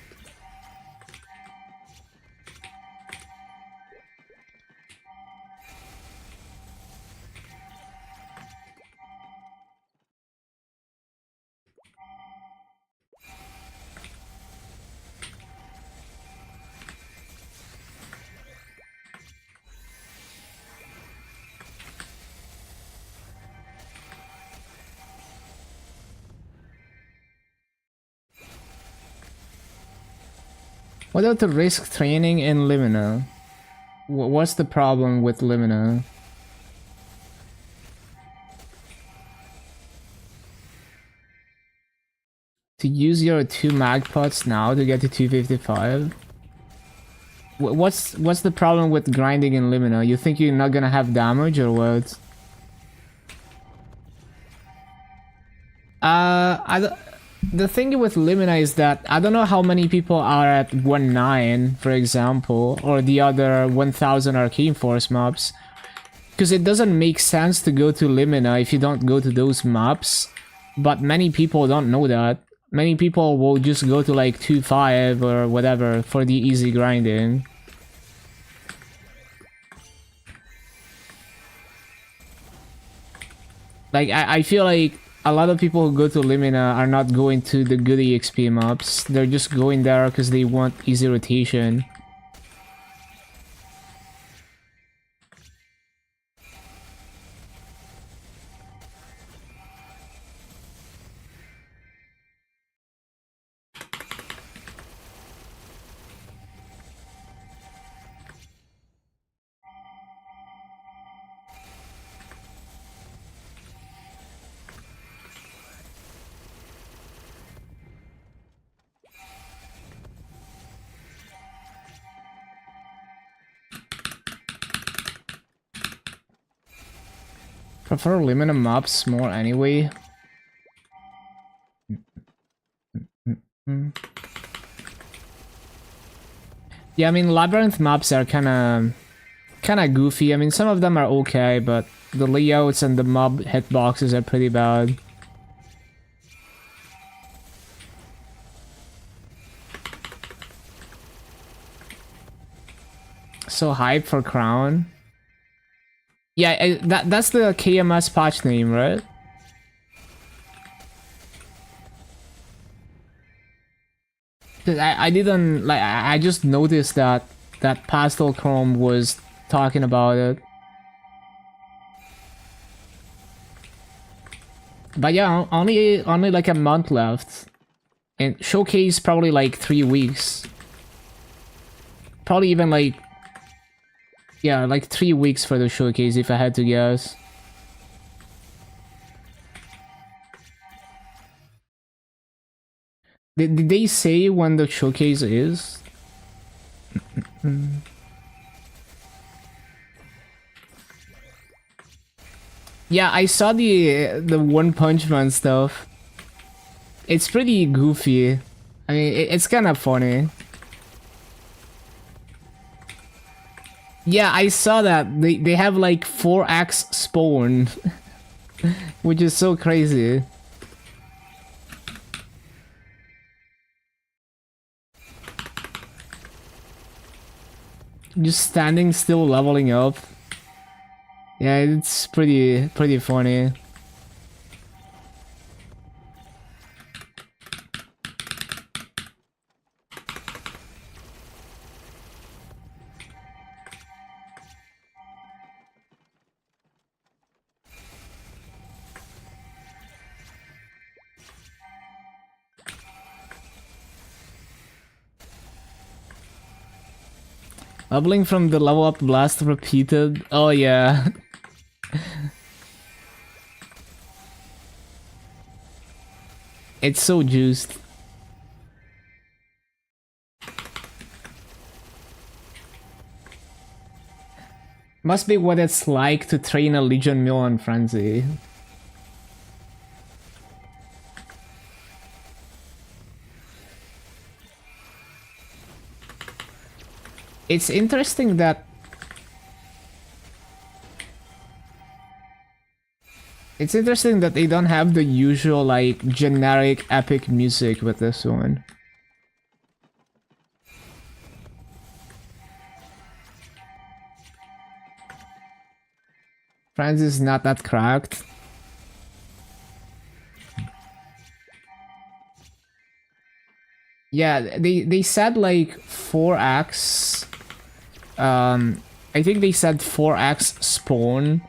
What about the risk training in Limina? What's the problem with Limina? To use your 2 mag pots now to get to 255? What's the problem with grinding in Limina? You think you're not gonna have damage or what? The thing with Limina is that I don't know how many people are at 1.9, for example, or the other 1000 Arcane Force maps. Because it doesn't make sense to go to Limina if you don't go to those maps. But many people don't know that. Many people will just go to like 2.5 or whatever for the easy grinding. Like, I feel like a lot of people who go to Limina are not going to the good EXP maps. They're just going there because they want easy rotation. Prefer Limina maps more anyway. Yeah, I mean, Labyrinth maps are kinda goofy. I mean, some of them are okay, but the layouts and the mob hitboxes are pretty bad. So hype for Crown. Yeah, that's the KMS patch name, right? I didn't like. I just noticed that Pastel Chrome was talking about it. But yeah, only like a month left, and showcase probably like 3 weeks. Probably even like, yeah, like 3 weeks for the showcase if I had to guess. Did they say when the showcase is? Yeah, I saw the One Punch Man stuff. It's pretty goofy. I mean, it's kind of funny. Yeah, I saw that. They have like 4x spawn, which is so crazy. Just standing still leveling up. Yeah, it's pretty funny. Leveling from the level up blast repeated. Oh yeah. It's so juiced. Must be what it's like to train a Legion Mill on Frenzy. It's interesting that they don't have the usual like generic epic music with this one. Franz is not that cracked. Yeah, they said like 4x. I think they said 4x spawn,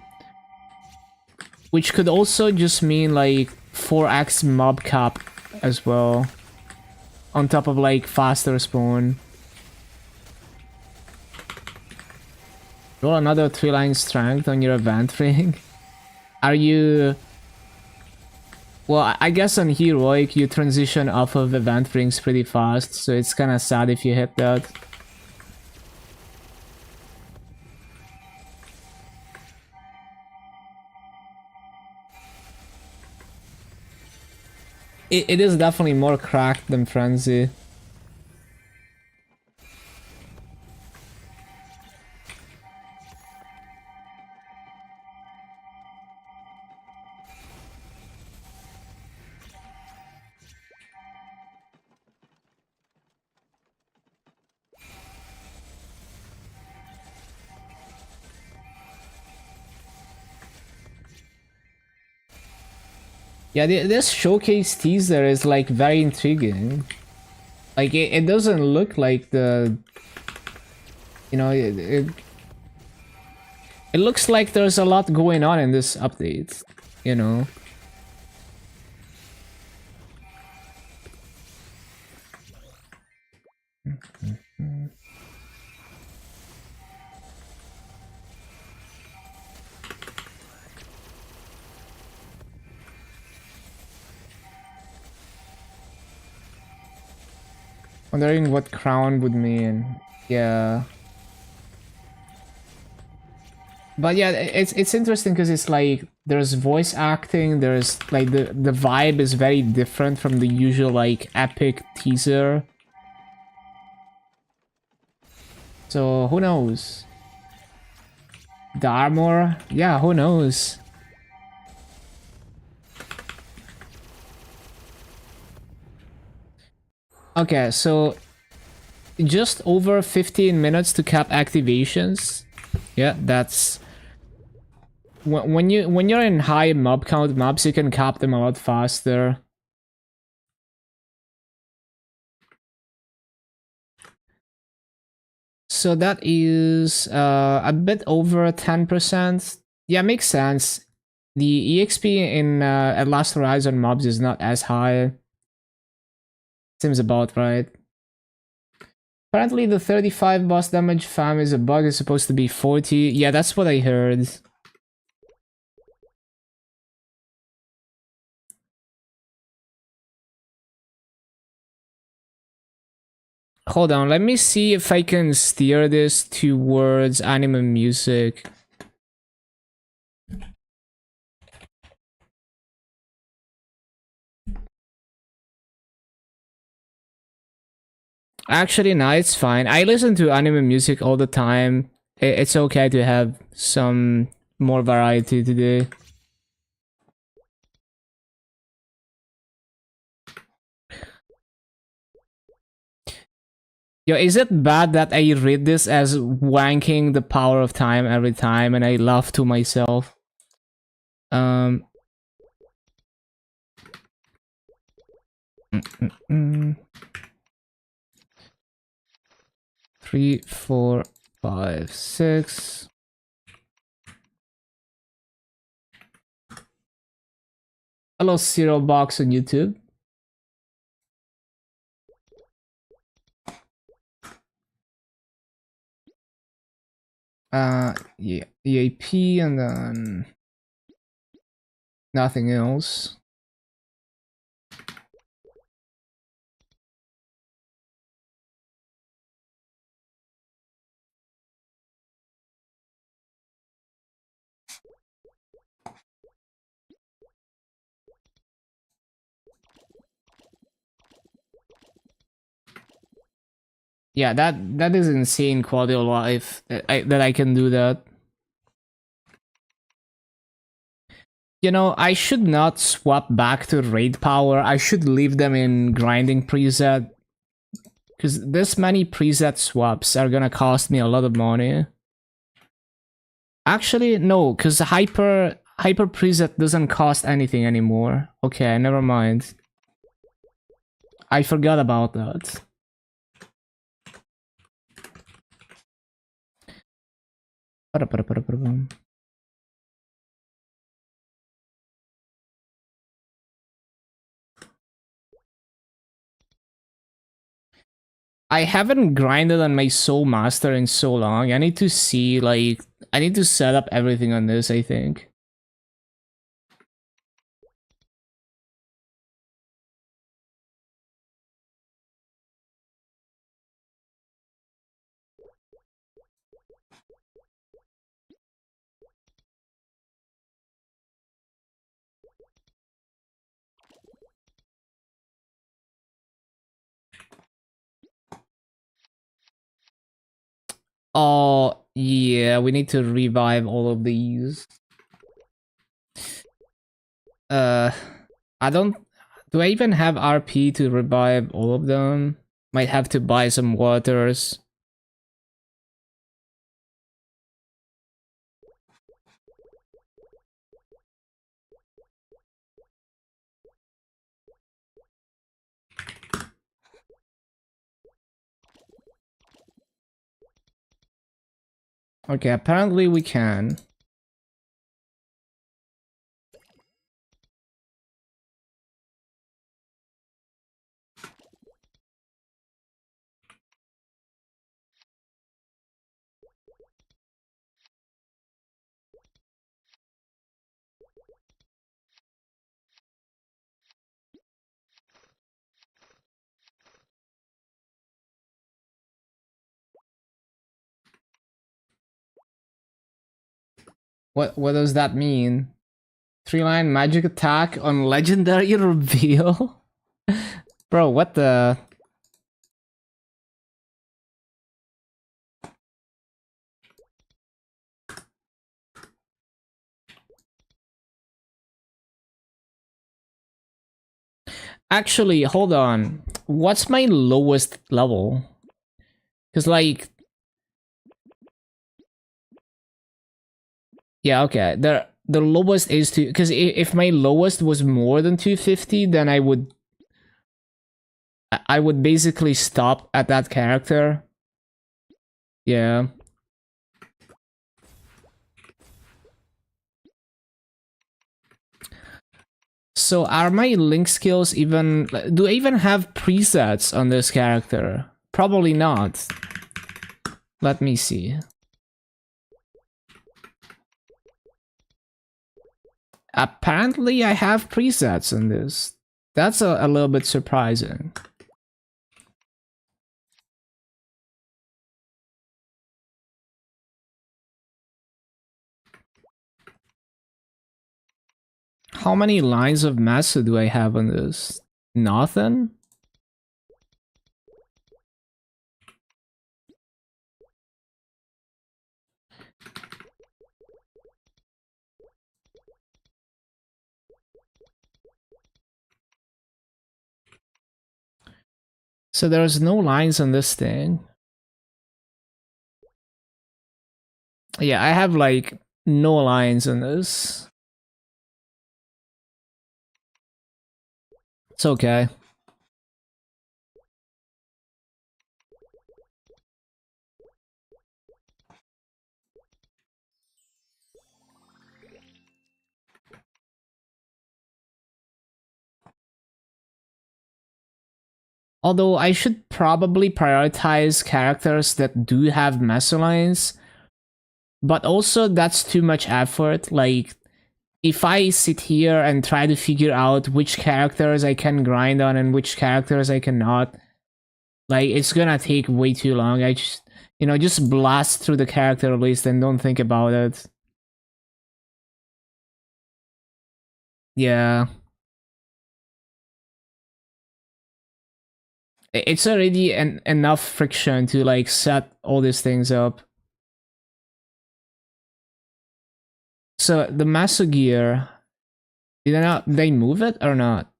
which could also just mean like 4x mob cap as well, on top of like faster spawn. Roll another 3-line strength on your event ring. Are you Well, I guess on Heroic, you transition off of event rings pretty fast, so it's kind of sad if you hit that. It is definitely more cracked than Frenzy. Yeah, this showcase teaser is like very intriguing. Like it doesn't look like the, you know, it looks like there's a lot going on in this update, you know. Wondering what crown would mean. Yeah. But yeah, it's interesting because it's like there's voice acting, there's like the vibe is very different from the usual like epic teaser. So who knows? The armor? Yeah, who knows? Okay, so just over 15 minutes to cap activations. Yeah, that's when you're in high mob count mobs, you can cap them a lot faster. So that is a bit over 10%. Yeah, makes sense. The EXP in at Last Horizon mobs is not as high. Seems about right. Apparently the 35 boss damage fam is a bug, it's supposed to be 40. Yeah, that's what I heard. Hold on, let me see if I can steer this towards anime music. Actually, no, it's fine. I listen to anime music all the time. It's okay to have some more variety today. Yo, is it bad that I read this as wanking the power of time every time and I laugh to myself? Um. 3, 4, 5, 6. Hello, Cereal Box on YouTube. Yeah, EAP and then nothing else. Yeah, that is insane quality of life that I can do that. You know, I should not swap back to raid power. I should leave them in grinding preset. Because this many preset swaps are gonna cost me a lot of money. Actually, no, because hyper preset doesn't cost anything anymore. Okay, never mind. I forgot about that. I haven't grinded on my Soul Master in so long. I need to see, like, I need to set up everything on this, I think. Oh, yeah, we need to revive all of these. I don't... Do I even have RP to revive all of them? Might have to buy some waters. Okay, apparently we can. What does that mean? 3-line magic attack on legendary reveal? Bro, what the... Actually, hold on. What's my lowest level? Because, like... Yeah, okay. The lowest is to... Because if my lowest was more than 250, then I would... I would basically stop at that character. Yeah. So are my link skills even... Do I even have presets on this character? Probably not. Let me see. Apparently I have presets on this. That's a little bit surprising. How many lines of massa do I have on this? Nothing? So there's no lines on this thing. Yeah, I have like no lines on this. It's okay. Although I should probably prioritize characters that do have mesa lines. But also that's too much effort. Like, if I sit here and try to figure out which characters I can grind on and which characters I cannot, like, it's gonna take way too long. I just, just blast through the character list and don't think about it. Yeah. It's already enough friction to, like, set all these things up. So, the Maso gear, did they move it or not?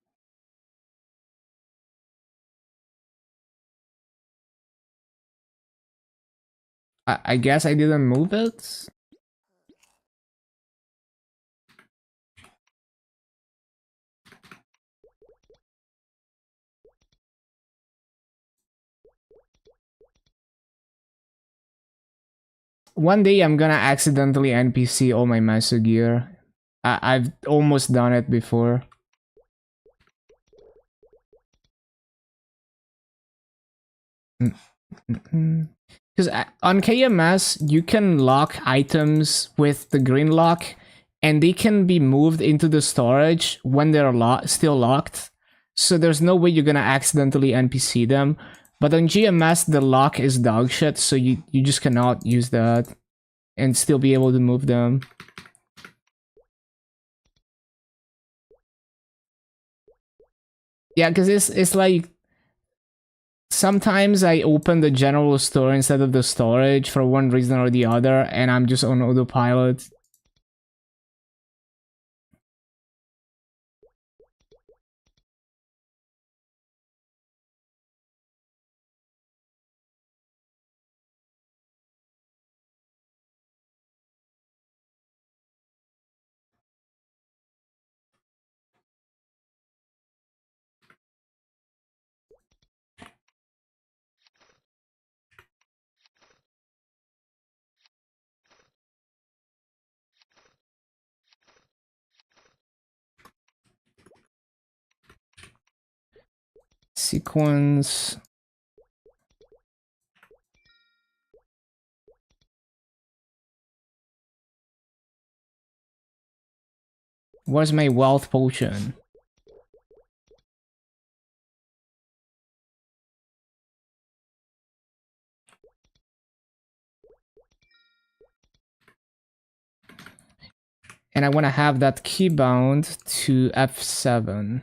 I guess I didn't move it? One day I'm gonna accidentally NPC all my Maso gear. I've almost done it before. Because on KMS, you can lock items with the green lock, and they can be moved into the storage when they're still locked. So there's no way you're gonna accidentally NPC them. But on GMS, the lock is dog shit, so you just cannot use that and still be able to move them. Yeah, because it's like sometimes I open the general store instead of the storage for one reason or the other, and I'm just on autopilot. Sequence. Where's my wealth potion? And I want to have that key bound to F7.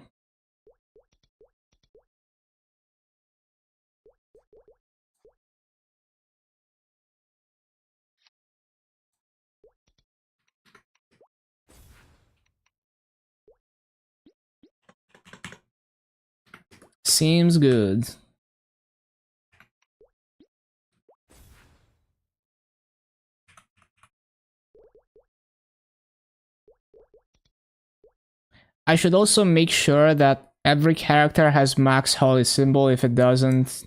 Seems good. I should also make sure that every character has max holy symbol. If it doesn't,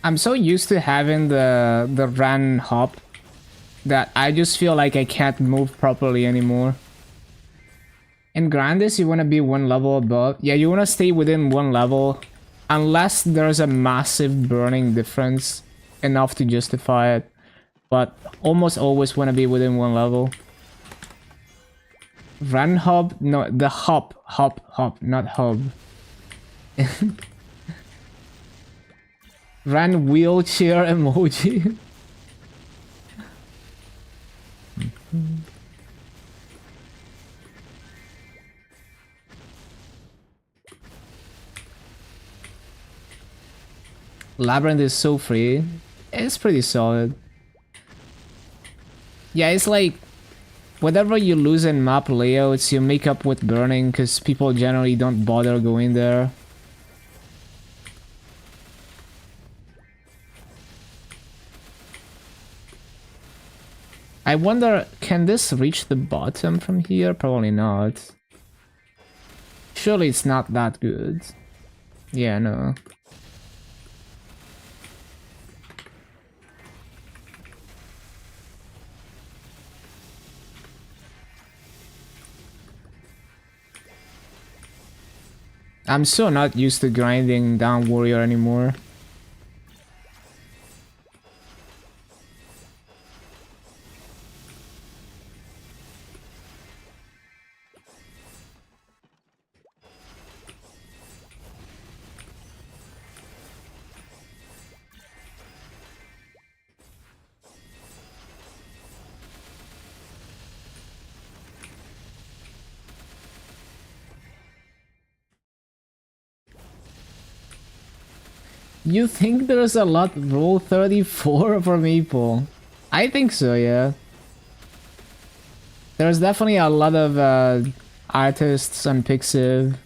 I'm so used to having the run hop that I just feel like I can't move properly anymore. In Grandis, you want to be one level above. Yeah, you want to stay within one level unless there's a massive burning difference enough to justify it. But almost always want to be within one level. Run hub? No, the hop, not hub. Run wheelchair emoji. Labyrinth is so free. It's pretty solid. Yeah, it's like whatever you lose in map layouts, you make up with burning because people generally don't bother going there. I wonder, can this reach the bottom from here? Probably not. Surely it's not that good. Yeah, no. I'm so not used to grinding down warrior anymore. You think there's a lot roll 34 for Maple? I think so, yeah. There's definitely a lot of artists on Pixiv.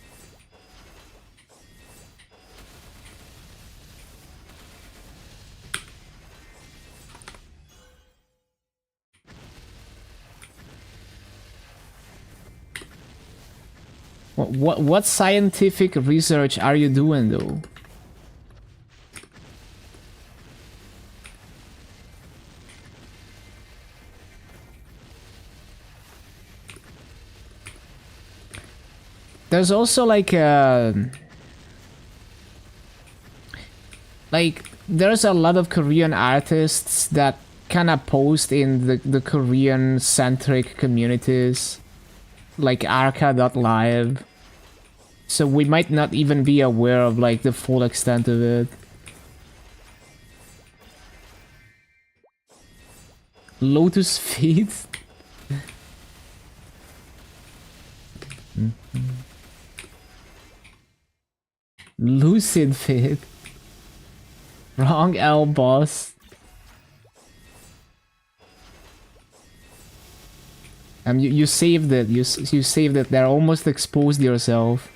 What scientific research are you doing though? There's also like there's a lot of Korean artists that kind of post in the Korean centric communities like arca.live. So we might not even be aware of like the full extent of it. Lotus feet? Lucid fit. Wrong L boss. You saved it. You saved it. There. Almost exposed yourself.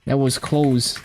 That was close.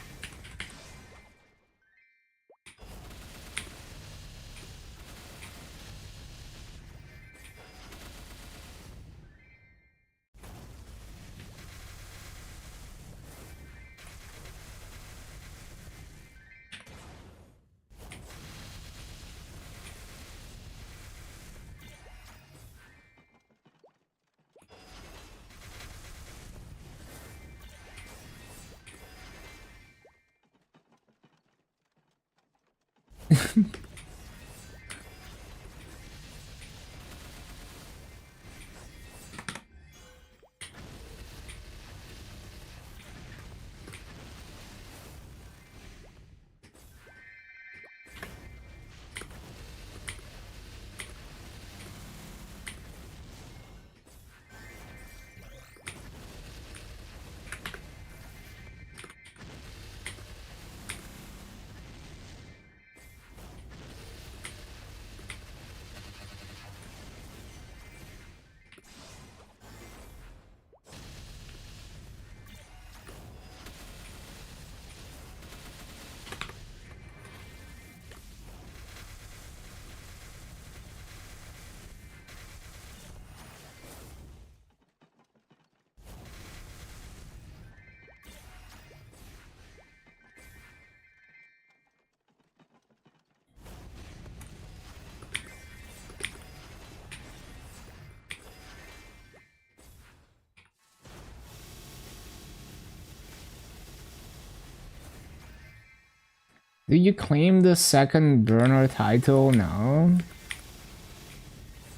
Do you claim the second burner title now?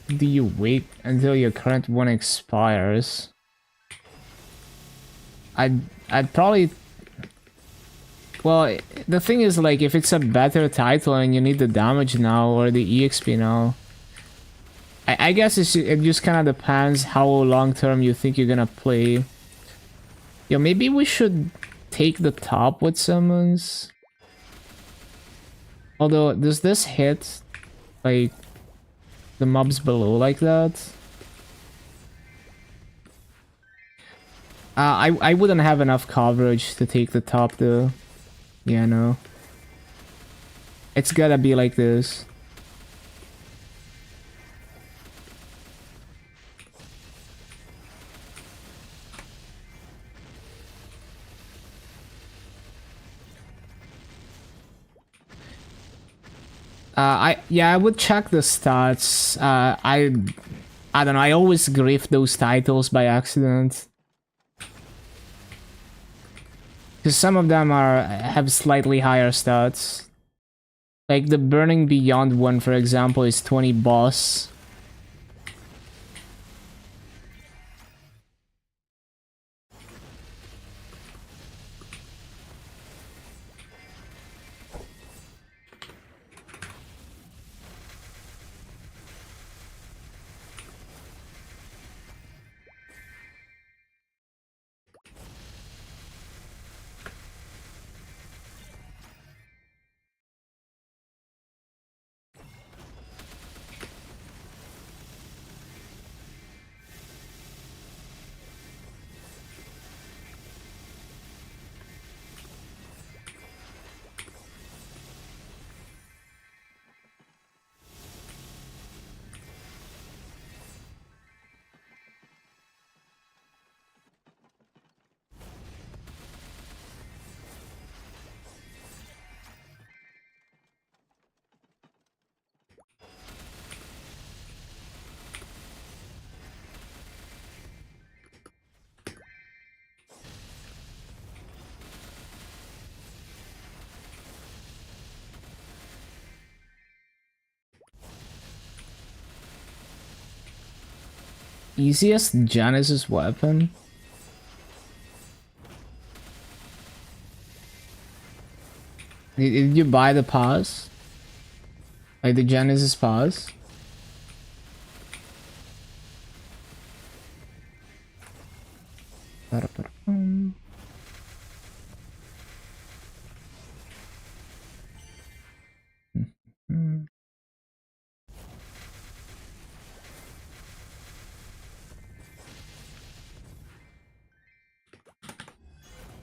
Do you wait until your current one expires? I'd probably... Well, the thing is, like, if it's a better title and you need the damage now or the EXP now, I guess it just kind of depends how long term you think you're gonna play. Yo, maybe we should take the top with summons. Although, does this hit, like, the mobs below like that? I wouldn't have enough coverage to take the top though. Yeah, no. It's gotta be like this. I would check the stats. I don't know. I always grief those titles by accident, because some of them have slightly higher stats. Like the Burning Beyond one, for example, is 20 boss. Easiest Genesis weapon? Did you buy the pass? Like the Genesis pass?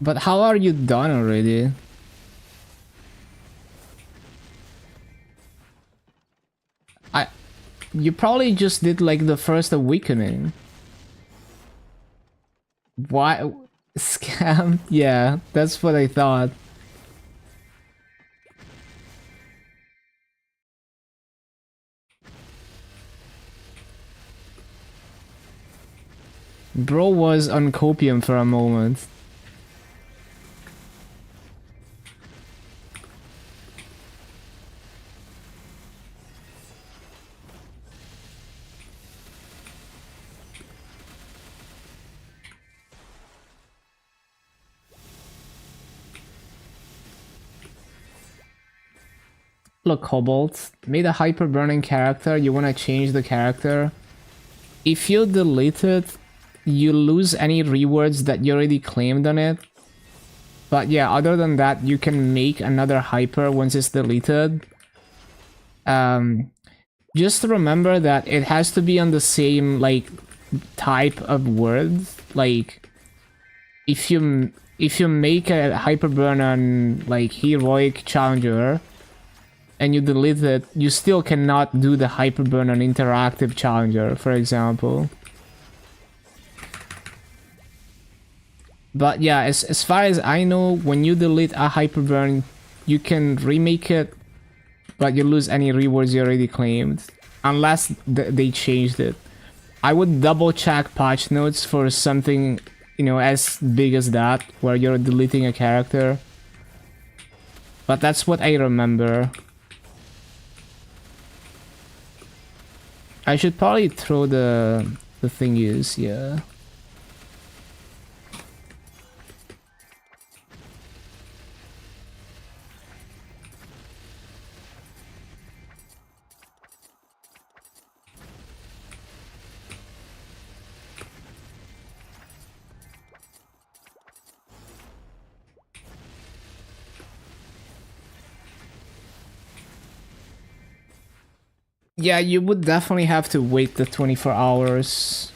But how are you done already? You probably just did like the first awakening. Why? Scam? Yeah, that's what I thought. Bro was on copium for a moment. Look, Cobalt, made a hyper burning character, you wanna change the character. If you delete it, you lose any rewards that you already claimed on it. But yeah, other than that, you can make another hyper once it's deleted. Just remember that it has to be on the same, like, type of word. Like, if you make a hyper burn on, like, heroic challenger, and you delete it, you still cannot do the hyper burn on interactive challenger, for example. But yeah, as far as I know, when you delete a hyper burn, you can remake it, but you lose any rewards you already claimed, unless they changed it. I would double check patch notes for something, you know, as big as that, where you're deleting a character. But that's what I remember. I should probably throw the thingies, yeah. Yeah, you would definitely have to wait the 24 hours.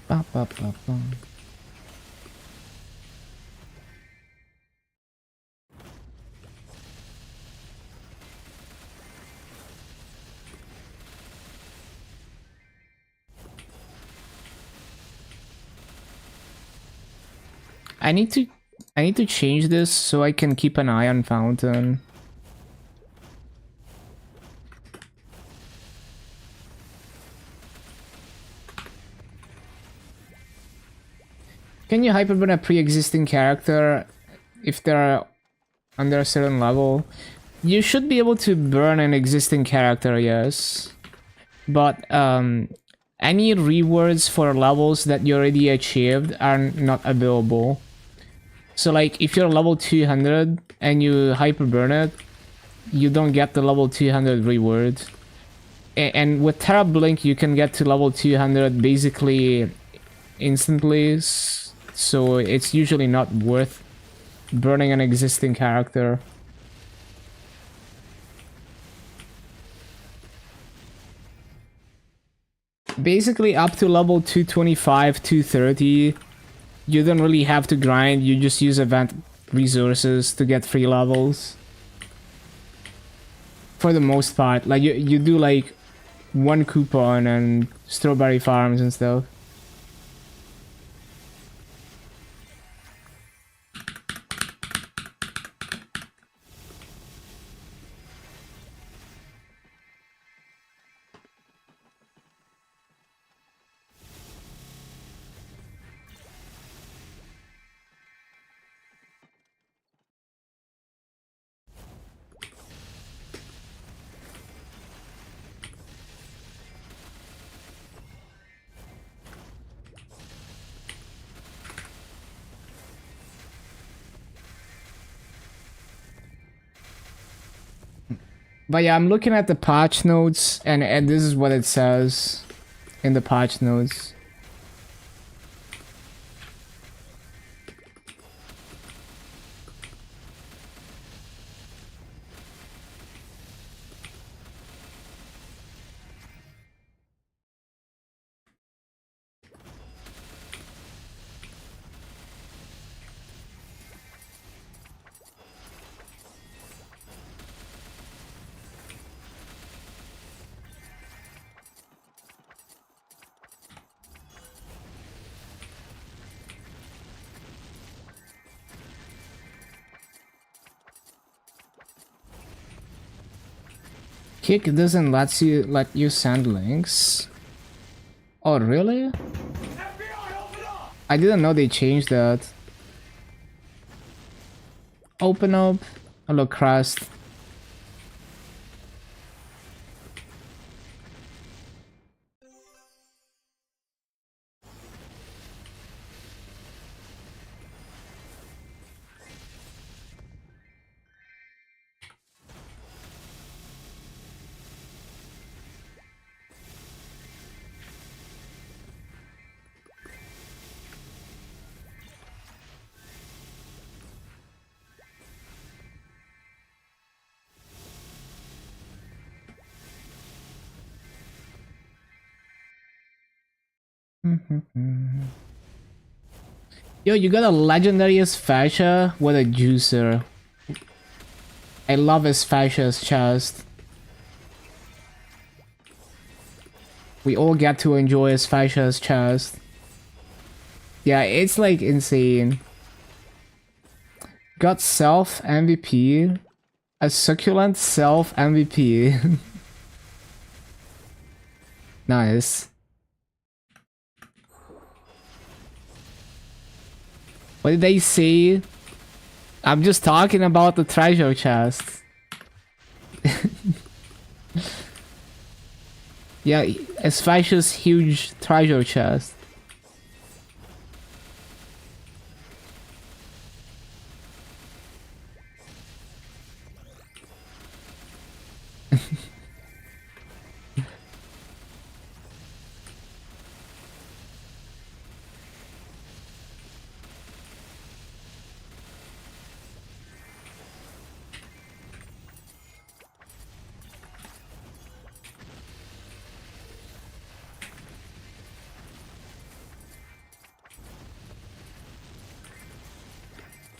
Ba, ba, ba, ba. I need to change this so I can keep an eye on Fountain. Can you hyperburn a pre-existing character if they're under a certain level? You should be able to burn an existing character, yes. But any rewards for levels that you already achieved are not available. So like if you're level 200 and you hyperburn it, you don't get the level 200 reward. And with Terra Blink you can get to level 200 basically instantly. So it's usually not worth burning an existing character. Basically up to level 225, 230, you don't really have to grind, you just use event resources to get free levels. For the most part, like you do like one coupon and strawberry farms and stuff. But yeah, I'm looking at the patch notes, and this is what it says in the patch notes. Kick doesn't let you send links. Oh really? I didn't know they changed that. Open up. Hello, Crust. Yo, you got a legendary Asphasia? What a juicer. I love Asphasia's chest. We all get to enjoy Asphasia's chest. Yeah, it's like insane. Got self MVP. A succulent self MVP. Nice. What did they say? I'm just talking about the treasure chest. Yeah, Asphacia's huge treasure chest.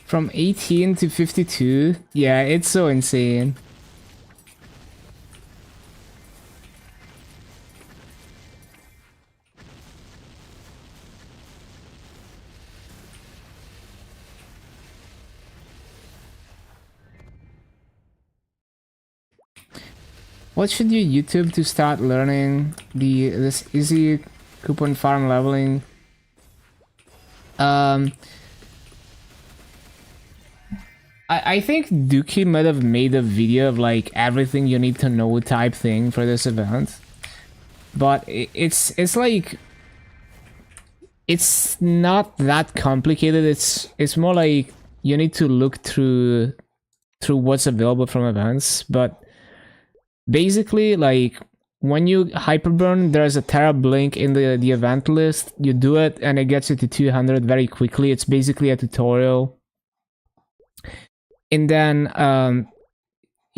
From 18 to 52? Yeah, it's so insane. What should you YouTube to start learning this easy coupon farm leveling? I think Dookie might have made a video of like everything you need to know type thing for this event, but it's like it's not that complicated. It's more like you need to look through what's available from events, but basically like when you hyperburn, there's a Terra Blink in the event list. You do it and it gets you to 200 very quickly. It's basically a tutorial. And then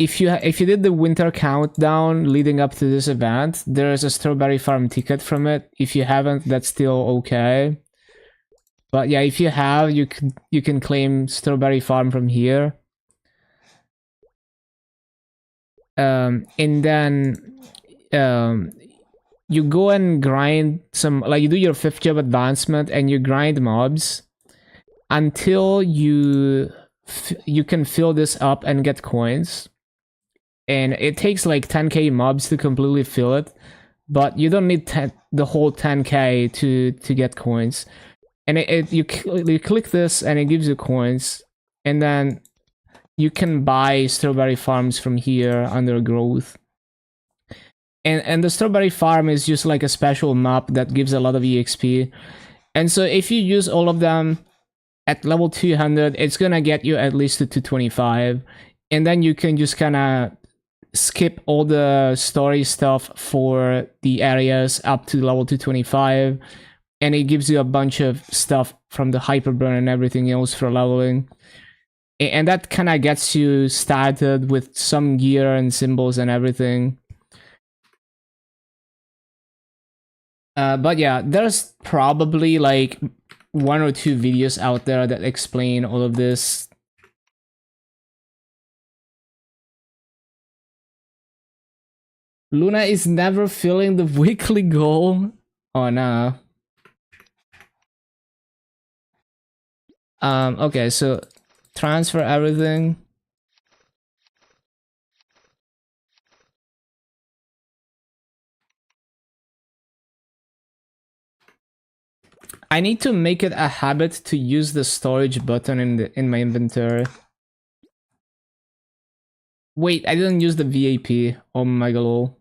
if you did the winter countdown leading up to this event, there's a strawberry farm ticket from it. If you haven't, that's still okay. But yeah, if you have, you can claim strawberry farm from here. And then you go and grind some, like you do your 5th job advancement and you grind mobs until you can fill this up and get coins. And it takes like 10k mobs to completely fill it, but you don't need the whole 10k to get coins. And you click this and it gives you coins, and then you can buy strawberry farms from here under growth. And the strawberry farm is just like a special map that gives a lot of exp. And so if you use all of them at level 200, it's gonna get you at least to 225, and then you can just kind of skip all the story stuff for the areas up to level 225, and it gives you a bunch of stuff from the hyperburn and everything else for leveling. And that kind of gets you started with some gear and symbols and everything. But yeah, there's probably like 1 or 2 videos out there that explain all of this. Luna is never filling the weekly goal. Oh no. Okay, so transfer everything. I need to make it a habit to use the storage button in my inventory. Wait, I didn't use the VAP. Oh my god.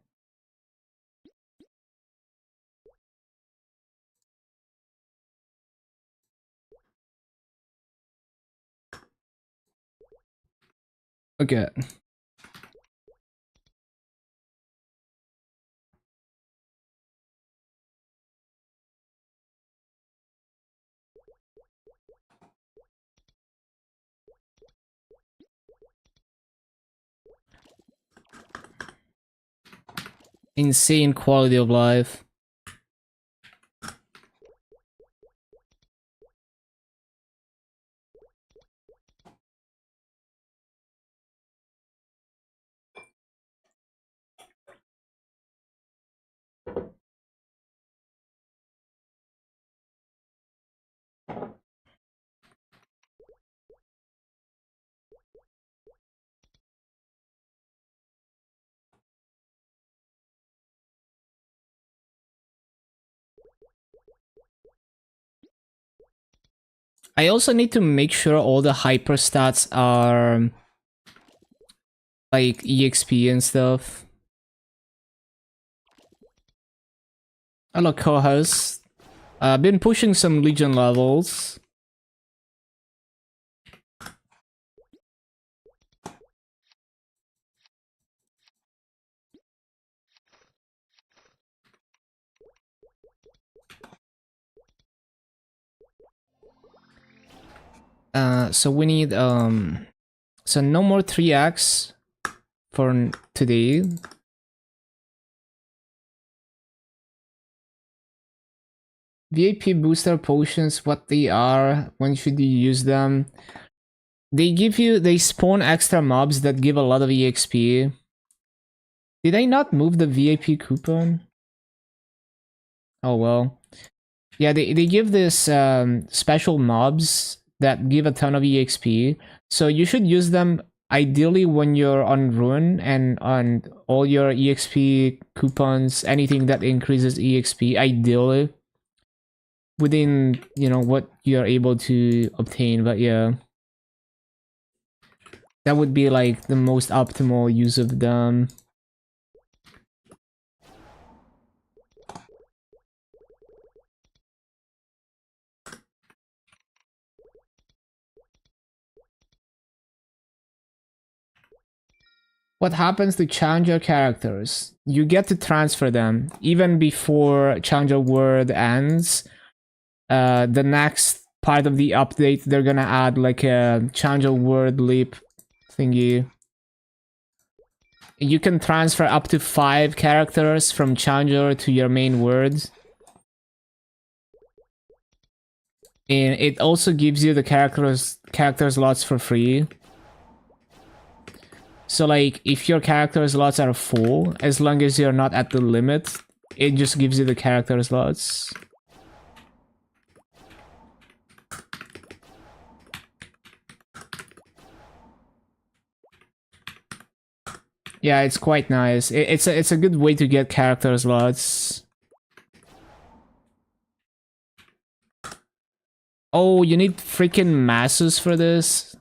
Okay. Insane quality of life. I also need to make sure all the hyper stats are like EXP and stuff. Hello, co-host. I've been pushing some Legion levels. So we need so no more 3x for today. VIP booster potions, what they are, when should you use them? They spawn extra mobs that give a lot of EXP. Did I not move the VIP coupon? Oh well. Yeah, they give this special mobs that give a ton of EXP. So you should use them ideally when you're on Ruin and on all your EXP coupons, anything that increases EXP, ideally. Within, you know, what you're able to obtain, but yeah. That would be like the most optimal use of them. What happens to challenger characters? You get to transfer them even before challenger world ends. The next part of the update, they're gonna add like a challenger world leap thingy. You can transfer up to 5 characters from challenger to your main world. And it also gives you the character slots for free. So like if your character slots are full, as long as you're not at the limit, it just gives you the character slots. Yeah, it's quite nice. It's a good way to get character slots. Oh, you need freaking masses for this?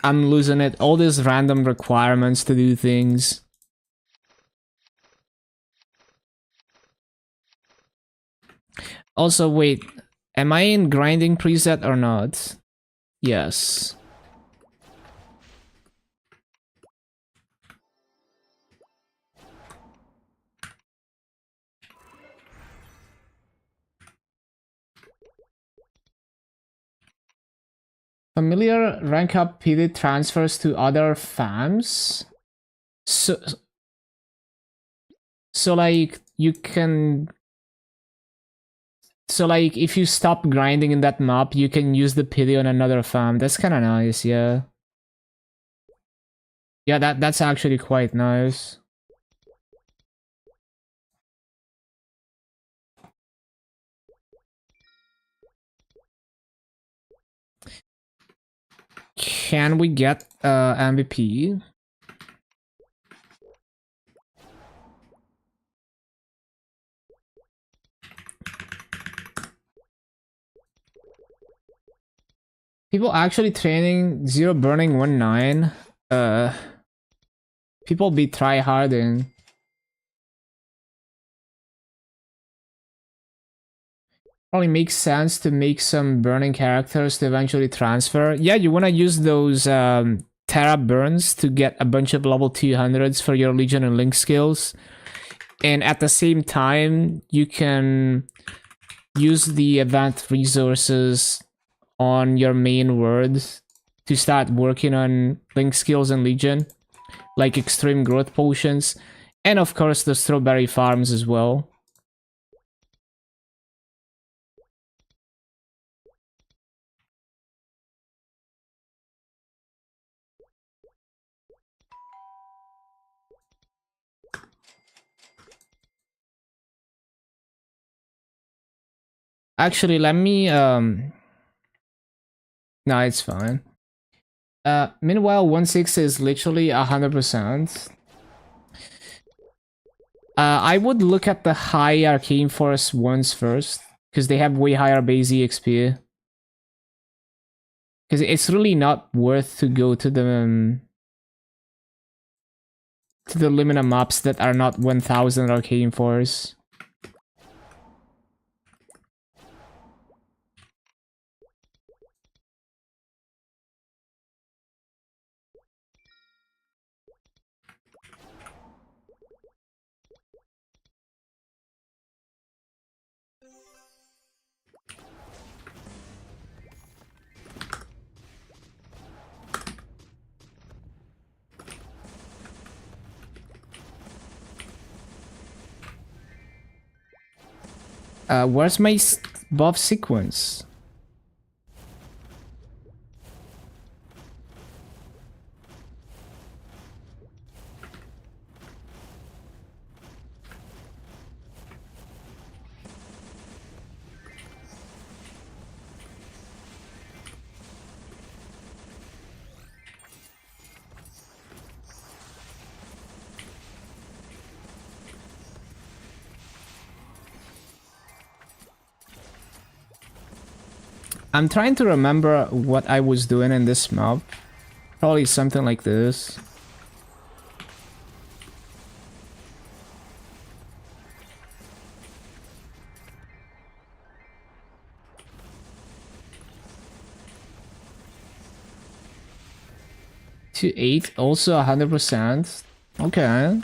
I'm losing it. All these random requirements to do things. Also, wait. Am I in grinding preset or not? Yes. Familiar rank up PD transfers to other FAMs? So like you can, so like if you stop grinding in that map, you can use the pity on another farm. That's kind of nice, yeah. Yeah, that's actually quite nice. Can we get MVP? People actually training 0 burning 1-9. People be try harding. Probably makes sense to make some burning characters to eventually transfer. Yeah, you want to use those Terra burns to get a bunch of level 200s for your Legion and Link skills. And at the same time, you can use the event resources on your main word to start working on Link skills and Legion, like extreme growth potions, and of course the strawberry farms as well. Actually, let me no, it's fine. Meanwhile, 1/6 is literally 100%. I would look at the high Arcane Force ones first, because they have way higher base EXP. Because it's really not worth to go to the Lumina maps that are not 1000 Arcane Force. Where's my buff sequence? I'm trying to remember what I was doing in this map. Probably something like this. To 8, also 100%. Okay.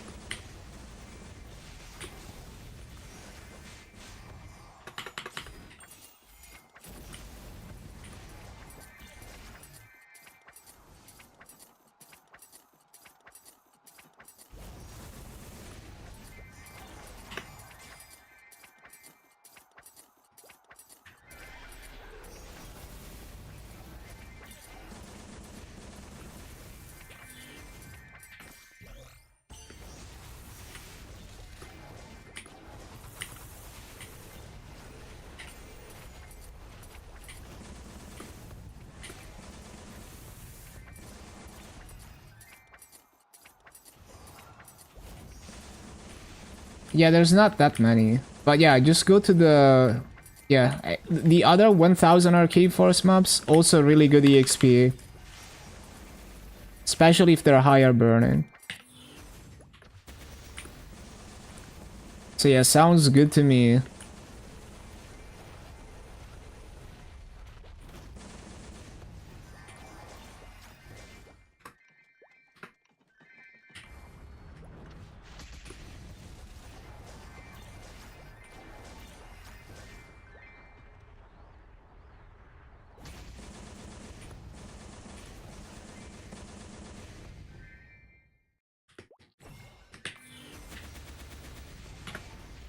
Yeah, there's not that many. But yeah, just go to the... Yeah, the other 1000 Arcade Force maps, also really good EXP. Especially if they're higher burning. So yeah, sounds good to me.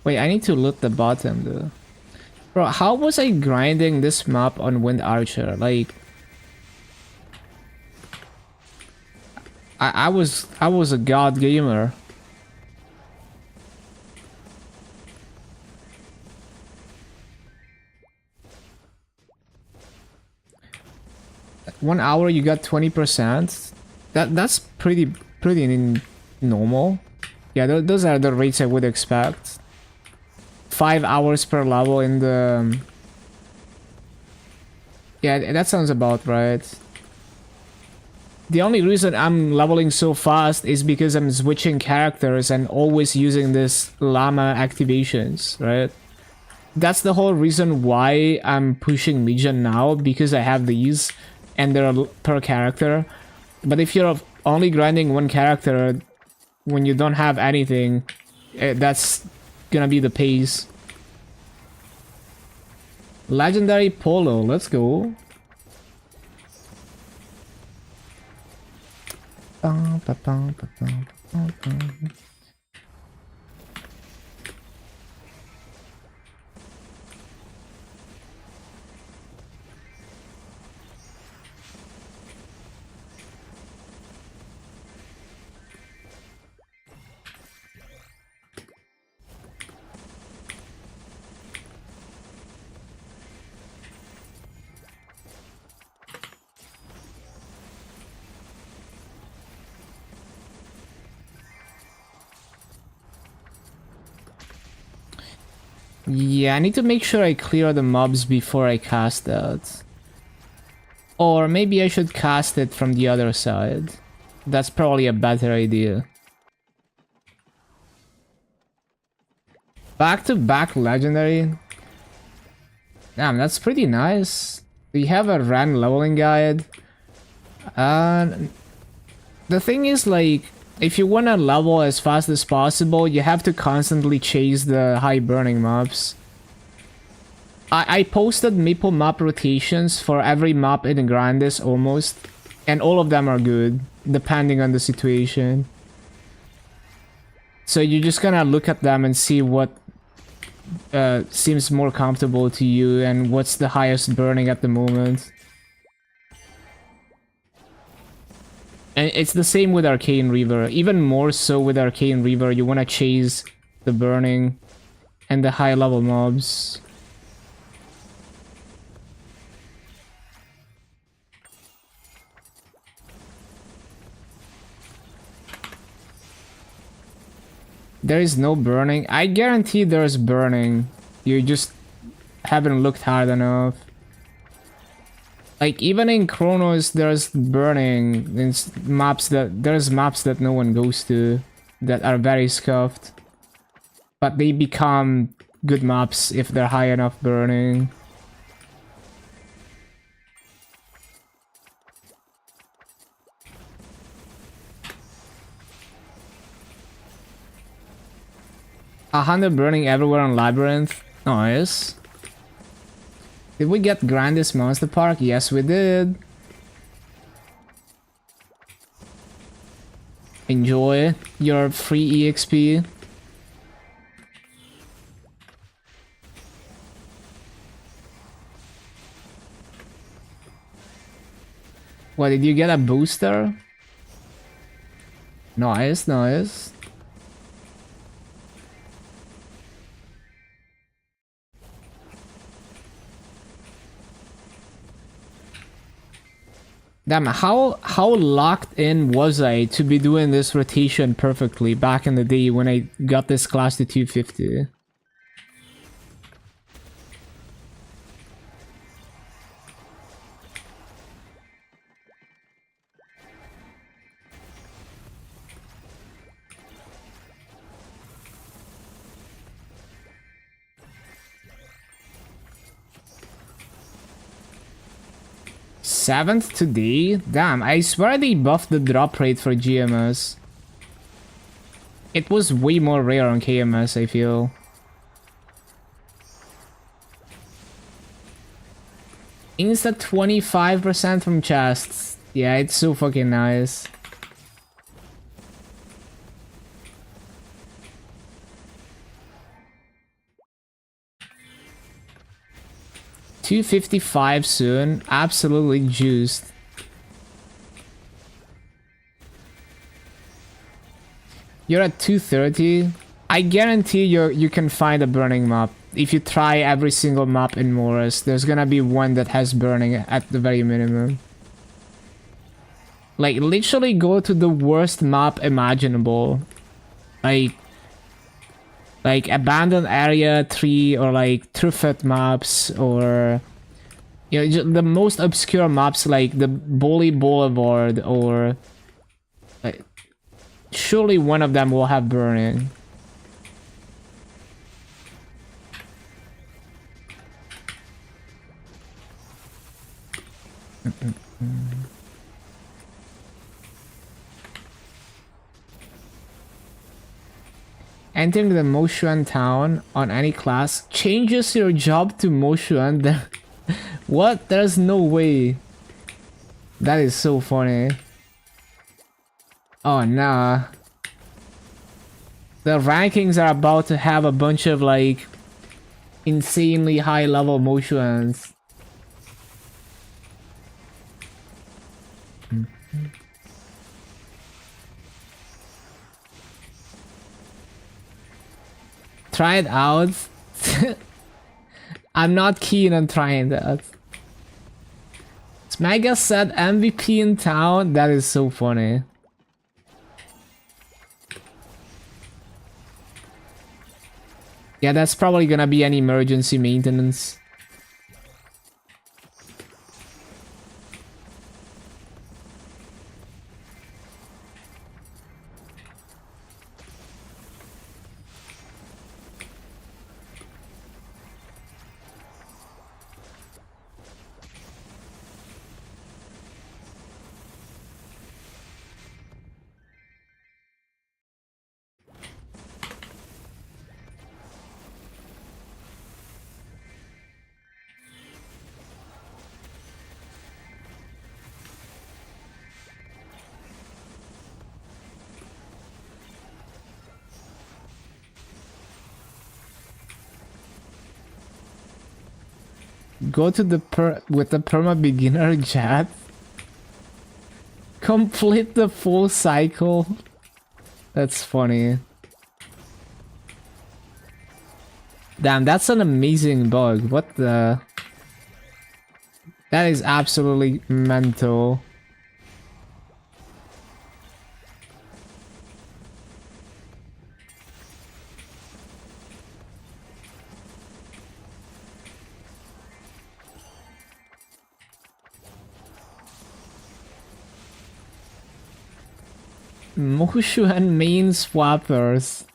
Wait, I need to loot the bottom though. Bro, how was I grinding this map on Wind Archer? Like... I was a god gamer. One hour you got 20%. That's pretty normal. Yeah, those are the rates I would expect. 5 hours per level in the... Yeah, that sounds about right. The only reason I'm leveling so fast is because I'm switching characters and always using this llama activations, right? That's the whole reason why I'm pushing Mijan now, because I have these and they're per character. But if you're only grinding one character when you don't have anything, that's gonna be the pace. Legendary Polo, let's go. Yeah, I need to make sure I clear the mobs before I cast that. Or maybe I should cast it from the other side. That's probably a better idea. Back-to-back legendary. Damn, that's pretty nice. We have a Ran leveling guide. The thing is, like, if you want to level as fast as possible, you have to constantly chase the high burning mobs. I posted Maple map rotations for every map in Grandis almost, and all of them are good, depending on the situation. So you're just gonna look at them and see what seems more comfortable to you and what's the highest burning at the moment. And it's the same with Arcane Reaver, even more so with Arcane Reaver, you want to chase the burning and the high level mobs. There is no burning. I guarantee there's burning. You just haven't looked hard enough. Like, even in Chronos, there's burning. There's maps that no one goes to that are very scuffed. But they become good maps if they're high enough burning. A 100 burning everywhere on Labyrinth. Nice. Did we get Grandis Monster Park? Yes, we did. Enjoy your free EXP. What, did you get a booster? Nice, nice. Damn, how locked in was I to be doing this rotation perfectly back in the day when I got this class to 250? Seventh today? Damn, I swear they buffed the drop rate for GMS. It was way more rare on KMS, I feel. Insta 25% from chests. Yeah, it's so fucking nice. $255 soon. Absolutely juiced. You're at 230. I guarantee you can find a burning map. If you try every single map in Morris, there's gonna be one that has burning at the very minimum. Like, literally go to the worst map imaginable. Like abandoned area 3 or like Truffet maps, or you know, the most obscure maps like the Bully Boulevard, or like, surely one of them will have burning. Entering the Moshuan town on any class changes your job to Moshuan. What? There's no way. That is so funny. Oh nah. The rankings are about to have a bunch of like insanely high level Moshuans. Try it out. I'm not keen on trying that. Smega said MVP in town. That is so funny. Yeah, that's probably gonna be an emergency maintenance. Go to the with the perma beginner chat. Complete the full cycle. That's funny. Damn, that's an amazing bug. What the? That is absolutely mental. Mushu and main swappers.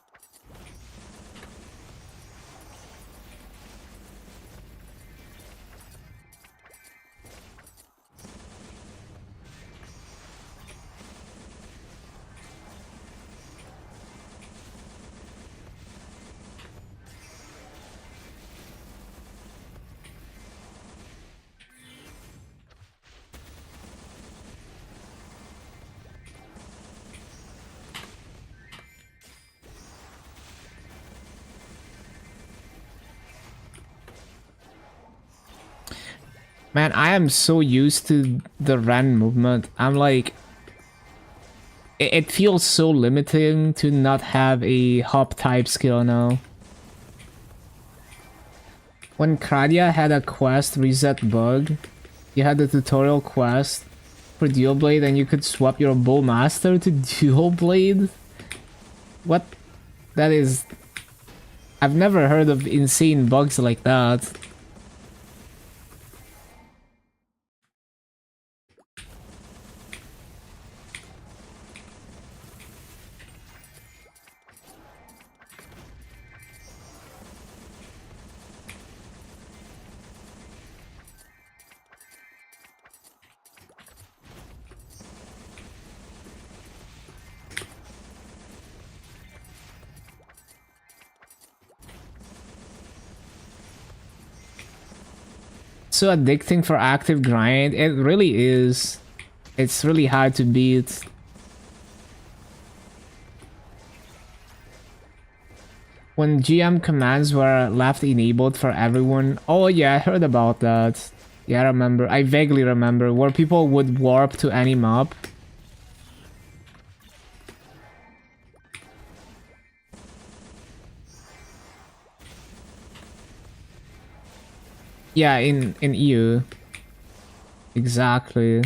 Man, I am so used to the Ren movement. I'm like... It feels so limiting to not have a hop type skill now. When Kradia had a quest reset bug, you had the tutorial quest, for Dual Blade and you could swap your Bowmaster to Dual Blade? What? That is... I've never heard of insane bugs like that. So addicting for active grind. It really is. It's really hard to beat. When GM commands were left enabled for everyone. Oh yeah, I heard about that. Yeah, I remember. I vaguely remember where people would warp to any map. Yeah, in EU. Exactly.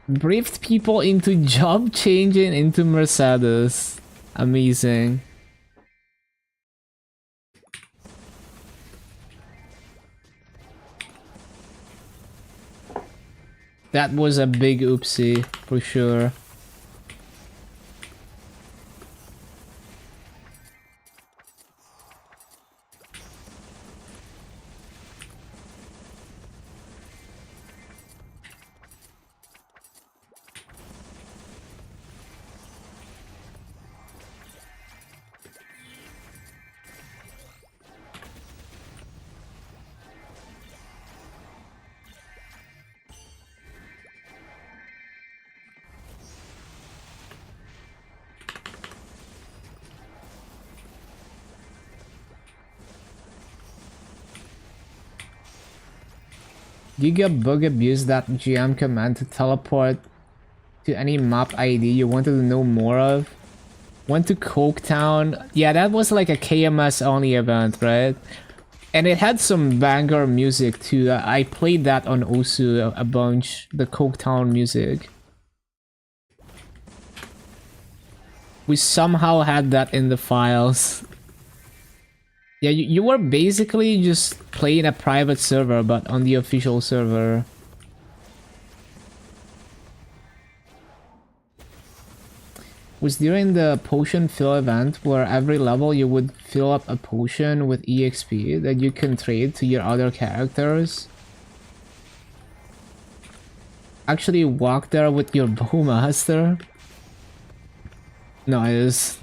Briefed people into job changing into Mercedes. Amazing. That was a big oopsie, for sure. Giga Bug abused that GM command to teleport to any map ID you wanted to know more of. Went to Coketown. Yeah, that was like a KMS only event, right? And it had some banger music too. I played that on Osu a bunch, the Coketown music. We somehow had that in the files. Yeah, you were basically just playing a private server, but on the official server. Was during the potion fill event where every level you would fill up a potion with EXP that you can trade to your other characters. Actually walk there with your Bowmaster. Nice.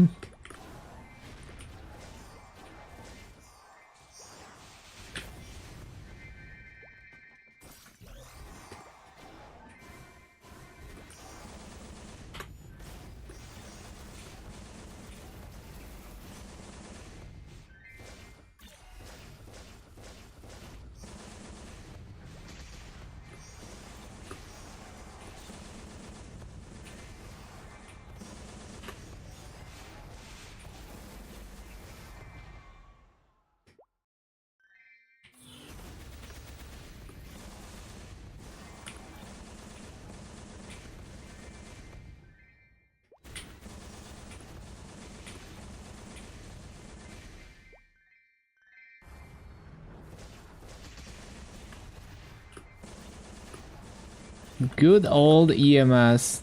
Good old EMS.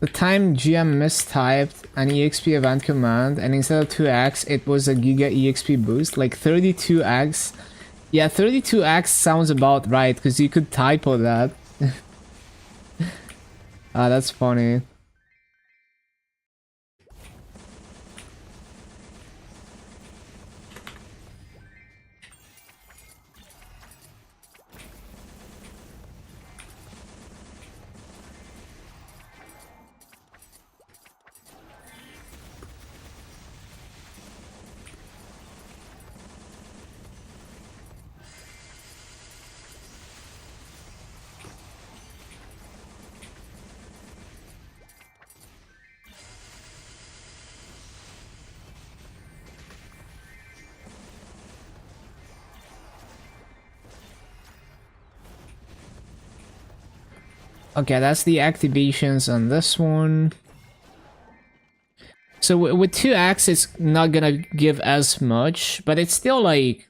The time GM mistyped an EXP event command and instead of 2x it was a Giga EXP boost, like 32x. Yeah, 32x sounds about right because you could typo that. Ah, that's funny. Okay, that's the activations on this one. So with 2x, it's not gonna give as much, but it's still like...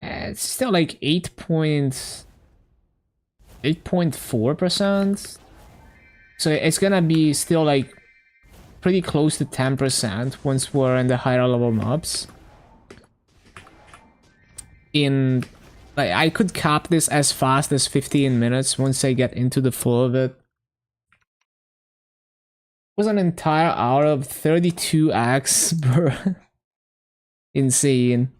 it's still like 8.4%. So it's gonna be still like pretty close to 10% once we're in the higher level mobs. In... like, I could cap this as fast as 15 minutes once I get into the flow of it. Was an entire hour of 32x, bro. Insane.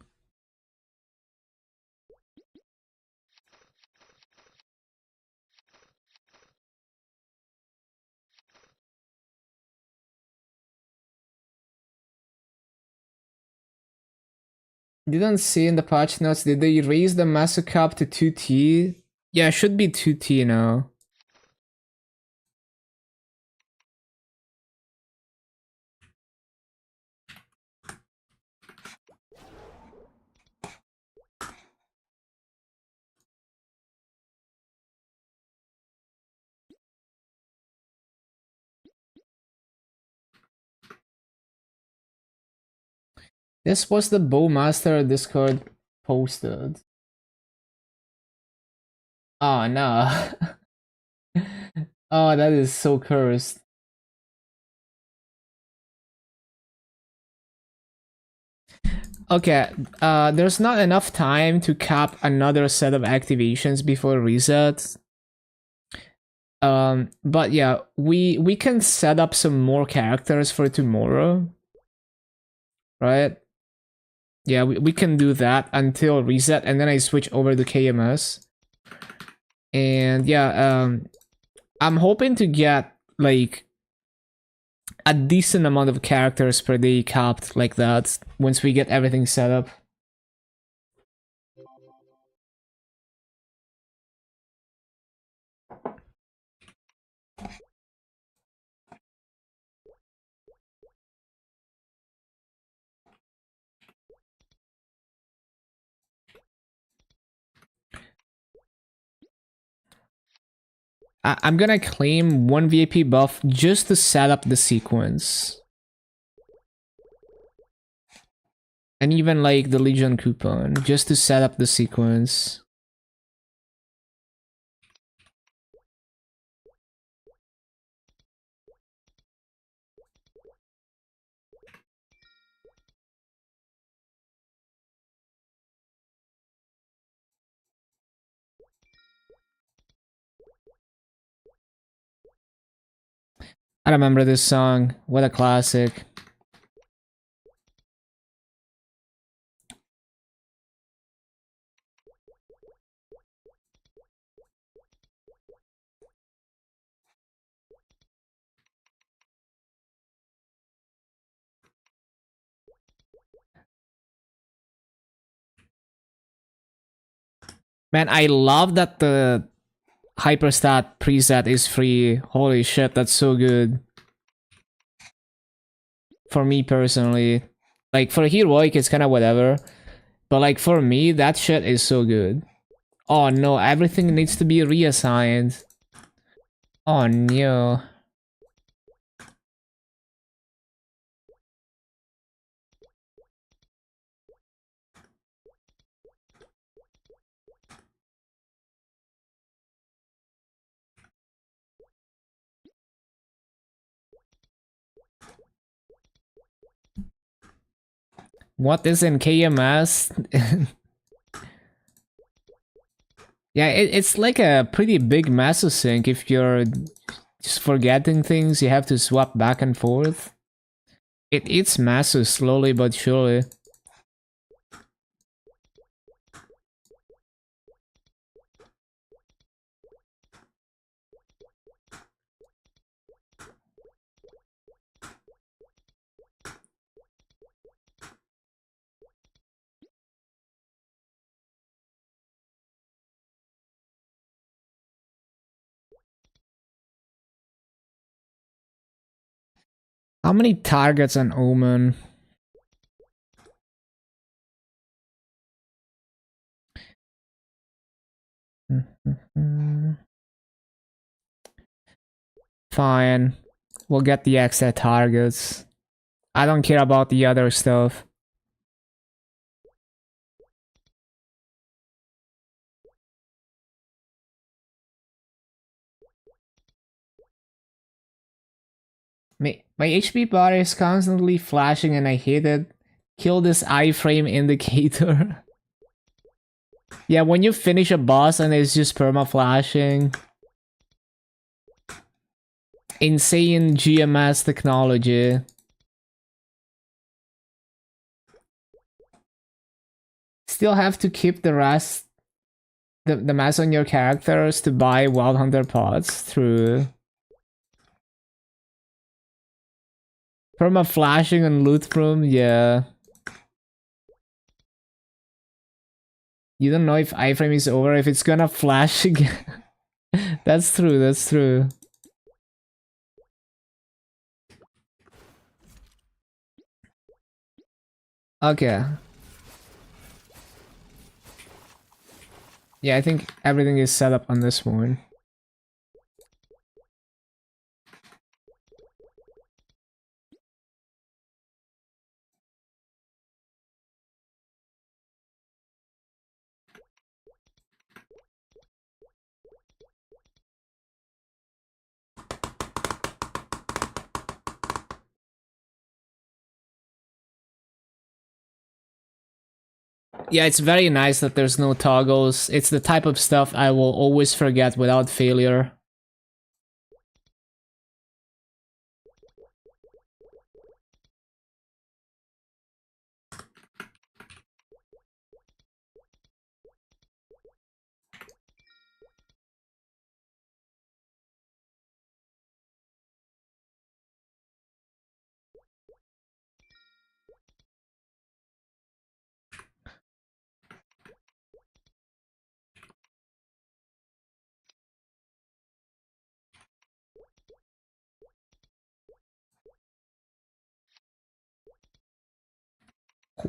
Didn't see in the patch notes, did they raise the master cap to 2T? Yeah, it should be 2T now. This was the Bowmaster Discord posted. Oh no. Oh, that is so cursed. Okay, there's not enough time to cap another set of activations before reset. But yeah, we can set up some more characters for tomorrow. Right? Yeah, we can do that until reset, and then I switch over to KMS. And yeah, I'm hoping to get like a decent amount of characters per day capped like that once we get everything set up. I'm gonna claim one VIP buff just to set up the sequence. And even like the Legion coupon, just to set up the sequence. I remember this song, what a classic. Man, I love that the hyperstat preset is free. Holy shit, that's so good. For me personally. Like, for heroic, it's kinda whatever. But like, for me, that shit is so good. Oh no, everything needs to be reassigned. Oh no. What is in KMS? Yeah, it's like a pretty big massive sync. If you're just forgetting things, you have to swap back and forth. It eats massive slowly but surely. How many targets on Omen? Fine. We'll get the extra targets. I don't care about the other stuff. My HP bar is constantly flashing and I hate it. Kill this iframe indicator. Yeah, when you finish a boss and it's just perma-flashing. Insane GMS technology. Still have to keep the rest, the mass on your characters to buy Wild Hunter pods through perma-flashing and loot room, yeah. You don't know if iframe is over, if it's gonna flash again. That's true, that's true. Okay. Yeah, I think everything is set up on this one. Yeah, it's very nice that there's no toggles. It's the type of stuff I will always forget without failure.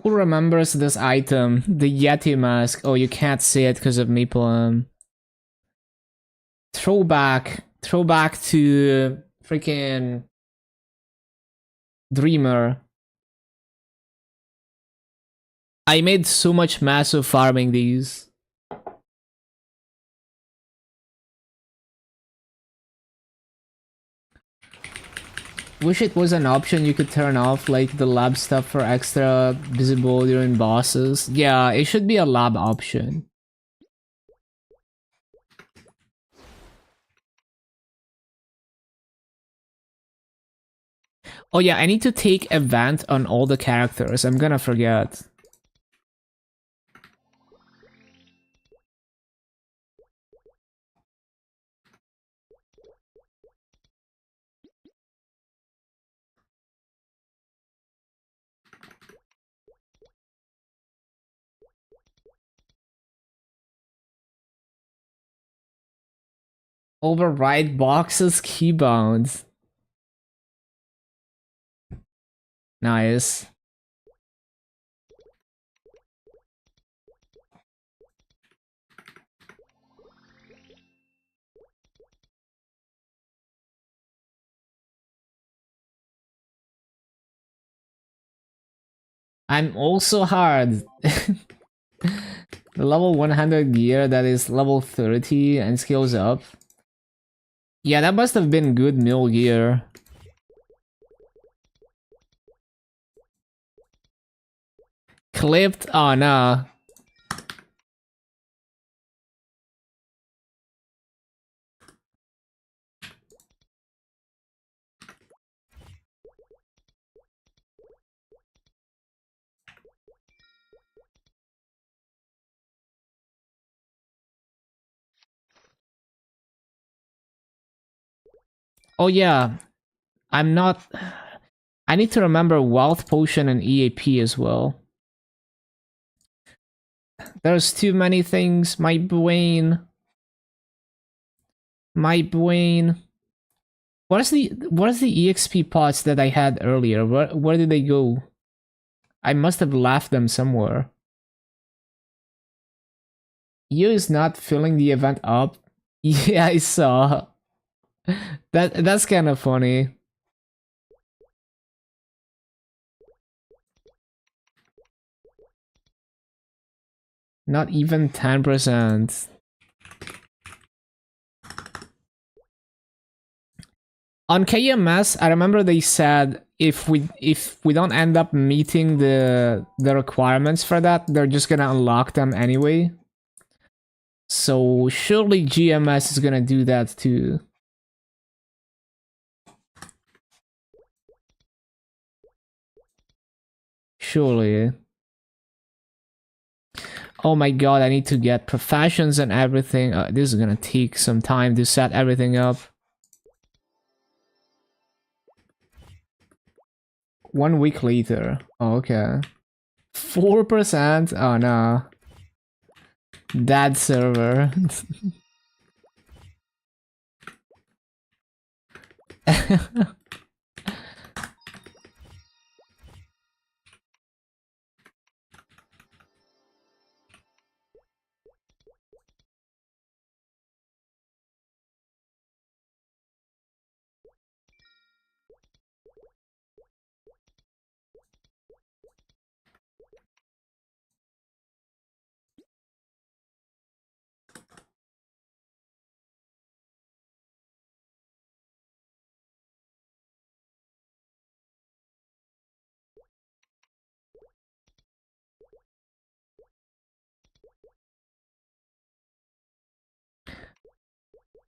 Who remembers this item? The Yeti mask. Oh, you can't see it because of Maple. Throwback to freaking Dreamer. I made so much massive farming these. Wish it was an option you could turn off, like the lab stuff for extra visibility during bosses. Yeah, it should be a lab option. Oh yeah, I need to take event on all the characters. I'm gonna forget. Override boxes keybounds. Nice. I'm also hard. The level 100 gear that is level 30 and scales up. Yeah, that must have been good mill gear. Clipped? Oh no. Oh yeah, I'm not... I need to remember Wealth Potion and EAP as well. There's too many things, my brain. My brain. What is the EXP pots that I had earlier? Where did they go? I must have left them somewhere. You is not filling the event up. Yeah, I saw. That's kind of funny. Not even 10%. On KMS, I remember they said if we don't end up meeting the requirements for that, they're just gonna unlock them anyway. So surely GMS is gonna do that too. Surely. Oh my god, I need to get professions and everything. This is gonna take some time to set everything up. 1 week later. Oh, okay. 4%? Oh no. That server.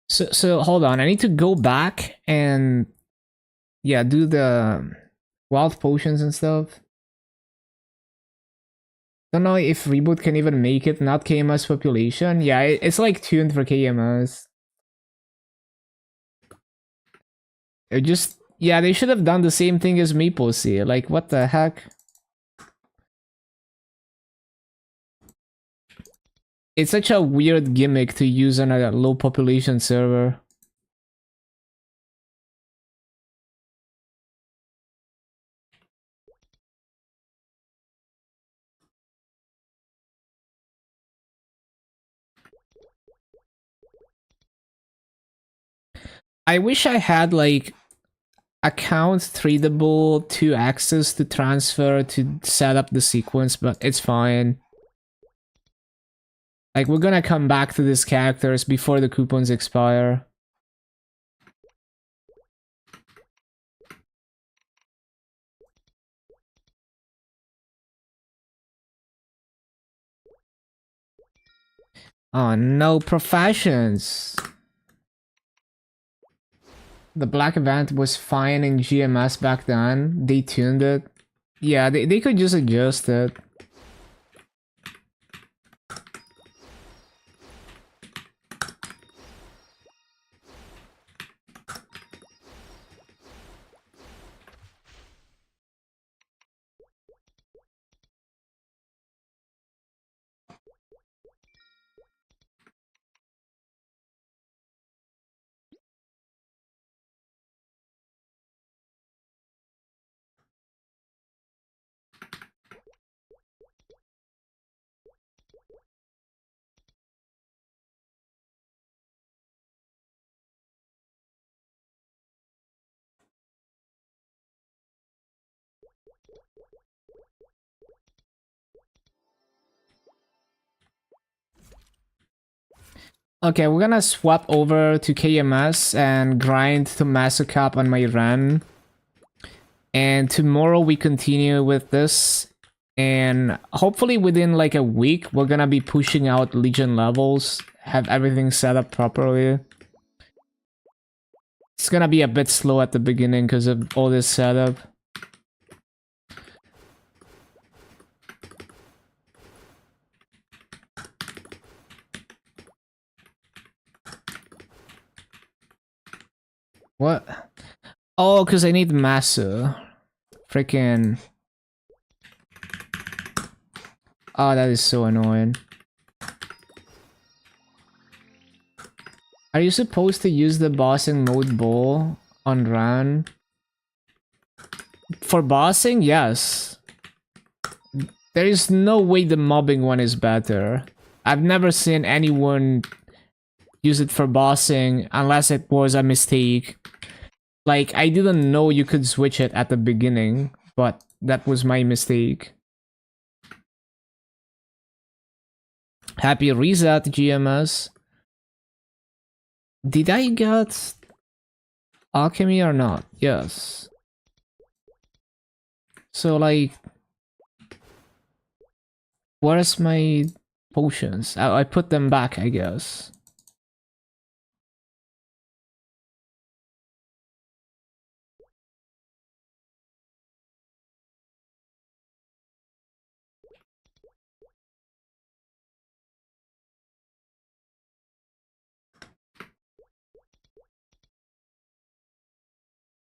So hold on, I need to go back and yeah, do the wild potions and stuff. Don't know if reboot can even make it, not KMS population. Yeah, it's like tuned for KMS. It just yeah, they should have done the same thing as MapleStory. Like what the heck? It's such a weird gimmick to use on a low population server. I wish I had like account treatable to access to transfer to set up the sequence, but it's fine. Like we're gonna come back to these characters before the coupons expire. Oh no, professions. The black event was fine in GMS back then. They tuned it. Yeah, they could just adjust it. Okay, we're gonna swap over to KMS and grind to Masocap on my run. And tomorrow we continue with this. And hopefully within like a week, we're gonna be pushing out Legion levels. Have everything set up properly. It's gonna be a bit slow at the beginning because of all this setup. What? Oh, because I need Massa. Freaking. Oh, that is so annoying. Are you supposed to use the bossing mode bowl on run? For bossing, yes. There is no way the mobbing one is better. I've never seen anyone use it for bossing unless it was a mistake. Like, I didn't know you could switch it at the beginning, but that was my mistake. Happy reset, GMS. Did I get alchemy or not? Yes. So, like, where's my potions? I put them back, I guess.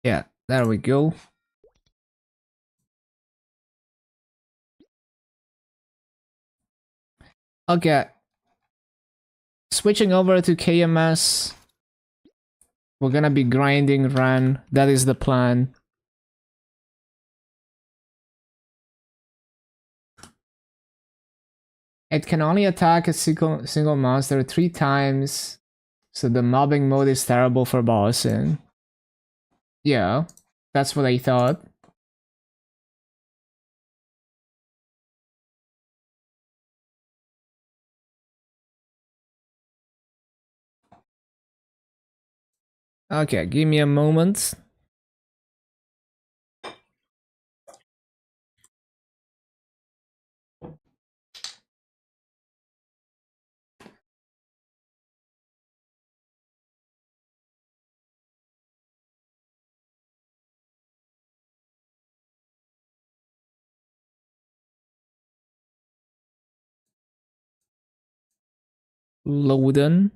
Yeah, there we go. Okay. Switching over to KMS. We're gonna be grinding Ran. That is the plan. It can only attack a single monster 3 times. So the mobbing mode is terrible for bossing. Yeah, that's what I thought. Okay, give me a moment. Loading.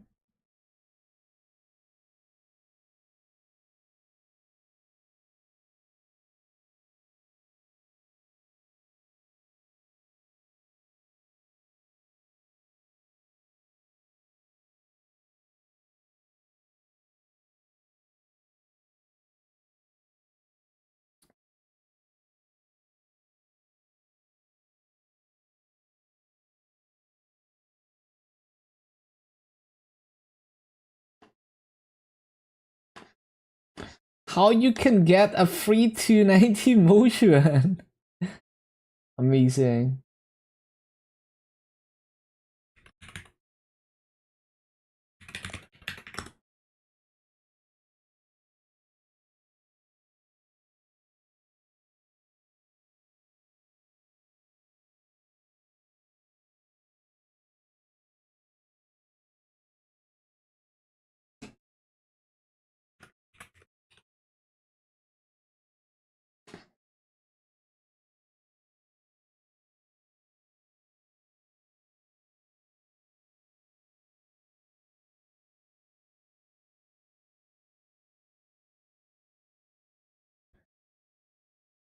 How you can get a free 290 motion? Amazing.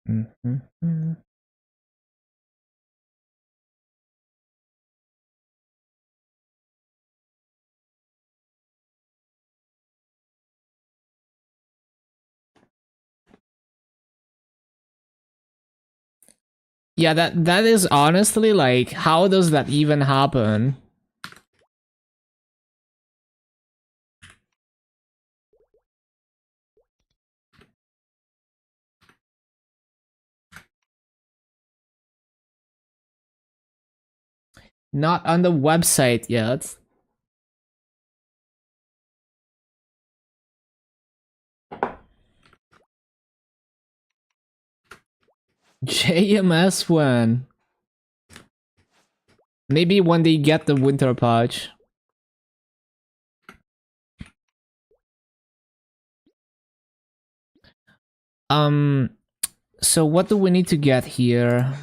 Mm-hmm. Yeah, that is honestly like, how does that even happen? Not on the website yet. JMS when? Maybe when they get the winter patch. Um, so what do we need to get here?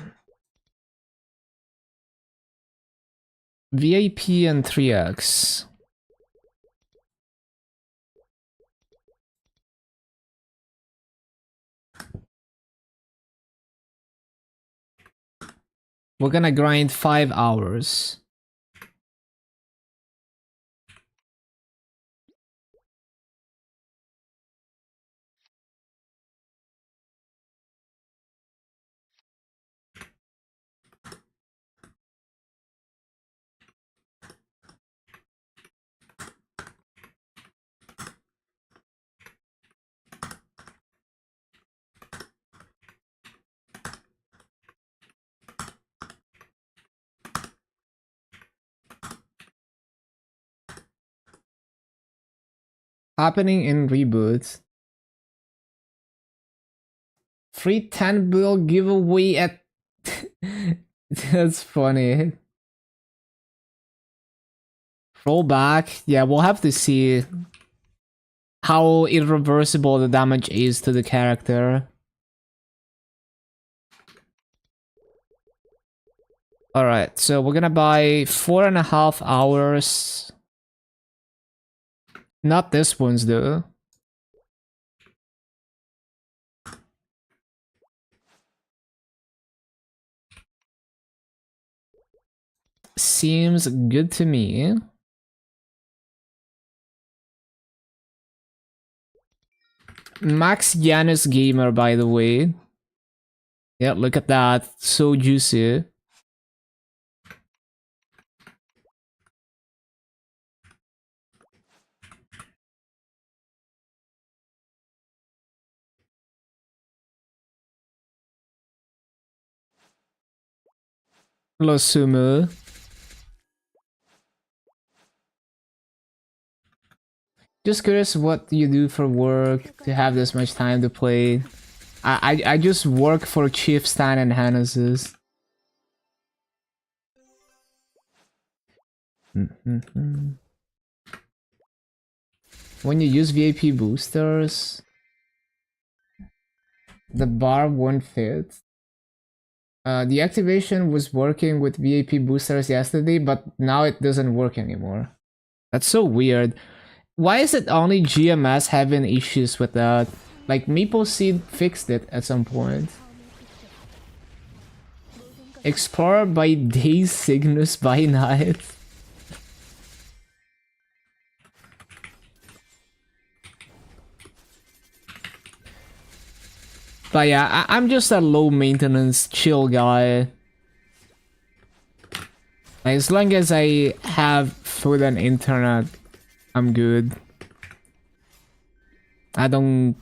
VIP and 3x. We're gonna grind 5 hours. happening in reboot. Free 10 bill giveaway at... That's funny. Rollback. Yeah, we'll have to see how irreversible the damage is to the character. Alright, so we're gonna buy 4.5 hours. Not this one's though. Seems good to me. Max Janus Gamer, by the way. Yeah, look at that. So juicy. Losumu. Just curious what you do for work to have this much time to play. I just work for Chief Stan and Hannes's. When you use VIP boosters, the bar won't fit. The activation was working with VIP boosters yesterday, but now it doesn't work anymore. That's so weird. Why is it only GMS having issues with that? Like, MapleSeed fixed it at some point. Explorer by day, Cygnus by night. But yeah, I'm just a low maintenance, chill guy. As long as I have food and internet, I'm good. I don't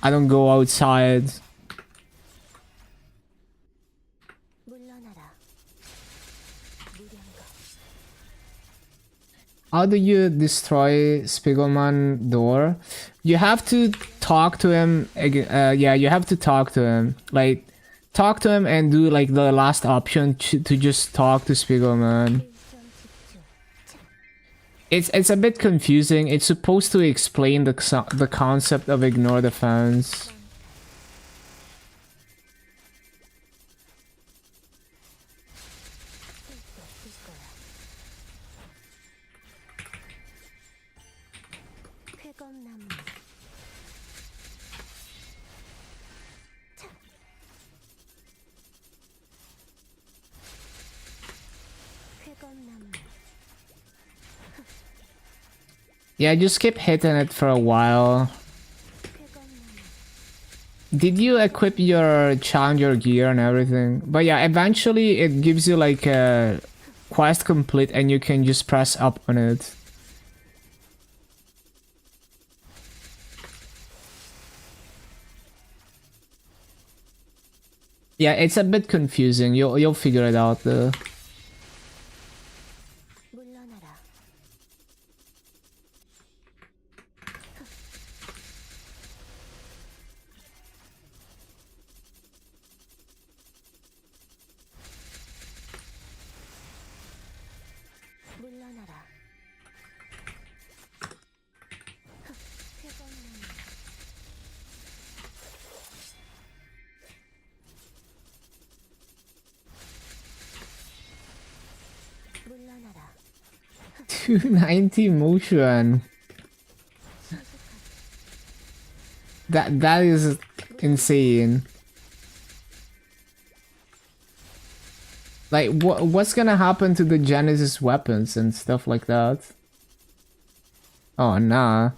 go outside. How do you destroy Spiegelman door? You have to talk to him. Yeah, you have to talk to him. Like, talk to him and do like the last option to just talk to Spiegelman. It's a bit confusing. It's supposed to explain the concept of ignore the fans. Yeah, just keep hitting it for a while. Did you equip your challenger gear and everything? But yeah, eventually it gives you like a quest complete and you can just press up on it. Yeah, it's a bit confusing. You'll figure it out though. $290 motion. That is insane. Like, what's gonna happen to the Genesis weapons and stuff like that? Oh, nah.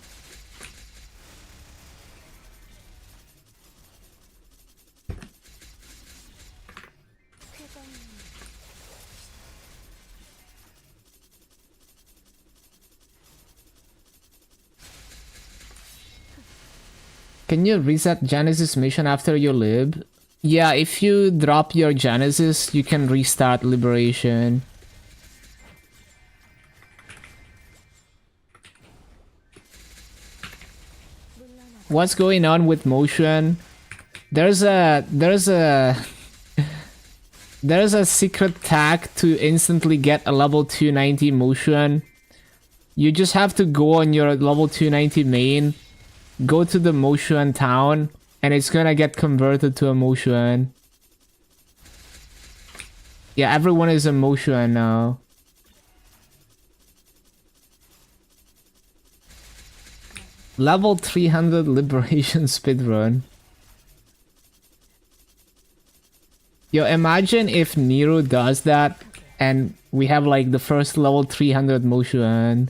Can you reset Genesis mission after you lib? Yeah, if you drop your Genesis, you can restart Liberation. what's going on with motion. There's a there's a secret tag to instantly get a level 290 motion. You just have to go on your level 290 main, go to the motion town, and it's gonna get converted to a motion. Yeah, everyone is a motion now. Level 300 liberation speedrun. Yo, imagine if Nero does that and we have like the first level 300 motion.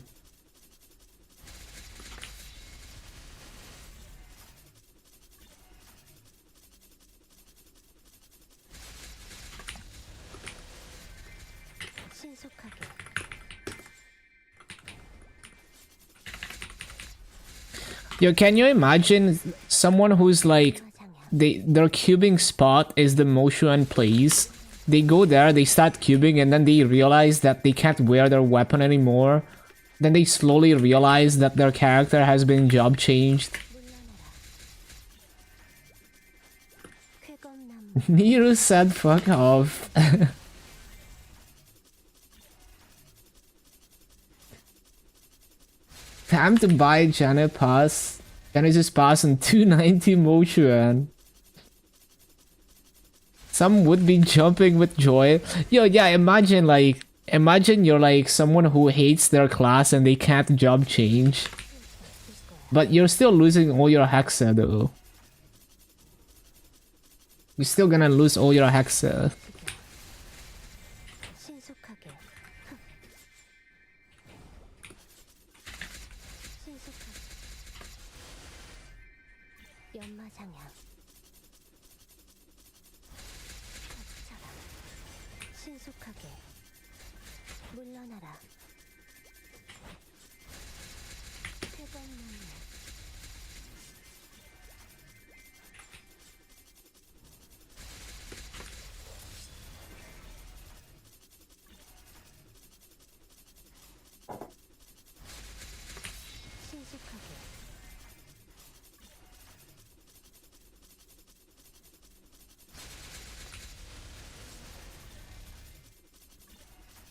Yo, can you imagine someone who's like their cubing spot is the motion place. They go there, they start cubing, and then they realize that they can't wear their weapon anymore. Then they slowly realize that their character has been job changed. Nero said fuck off. Time to buy Genesis Pass and 290 motion. Some would be jumping with joy. Yo, yeah, imagine you're like someone who hates their class and they can't job change. But you're still losing all your hexa though. You're still gonna lose all your hexa.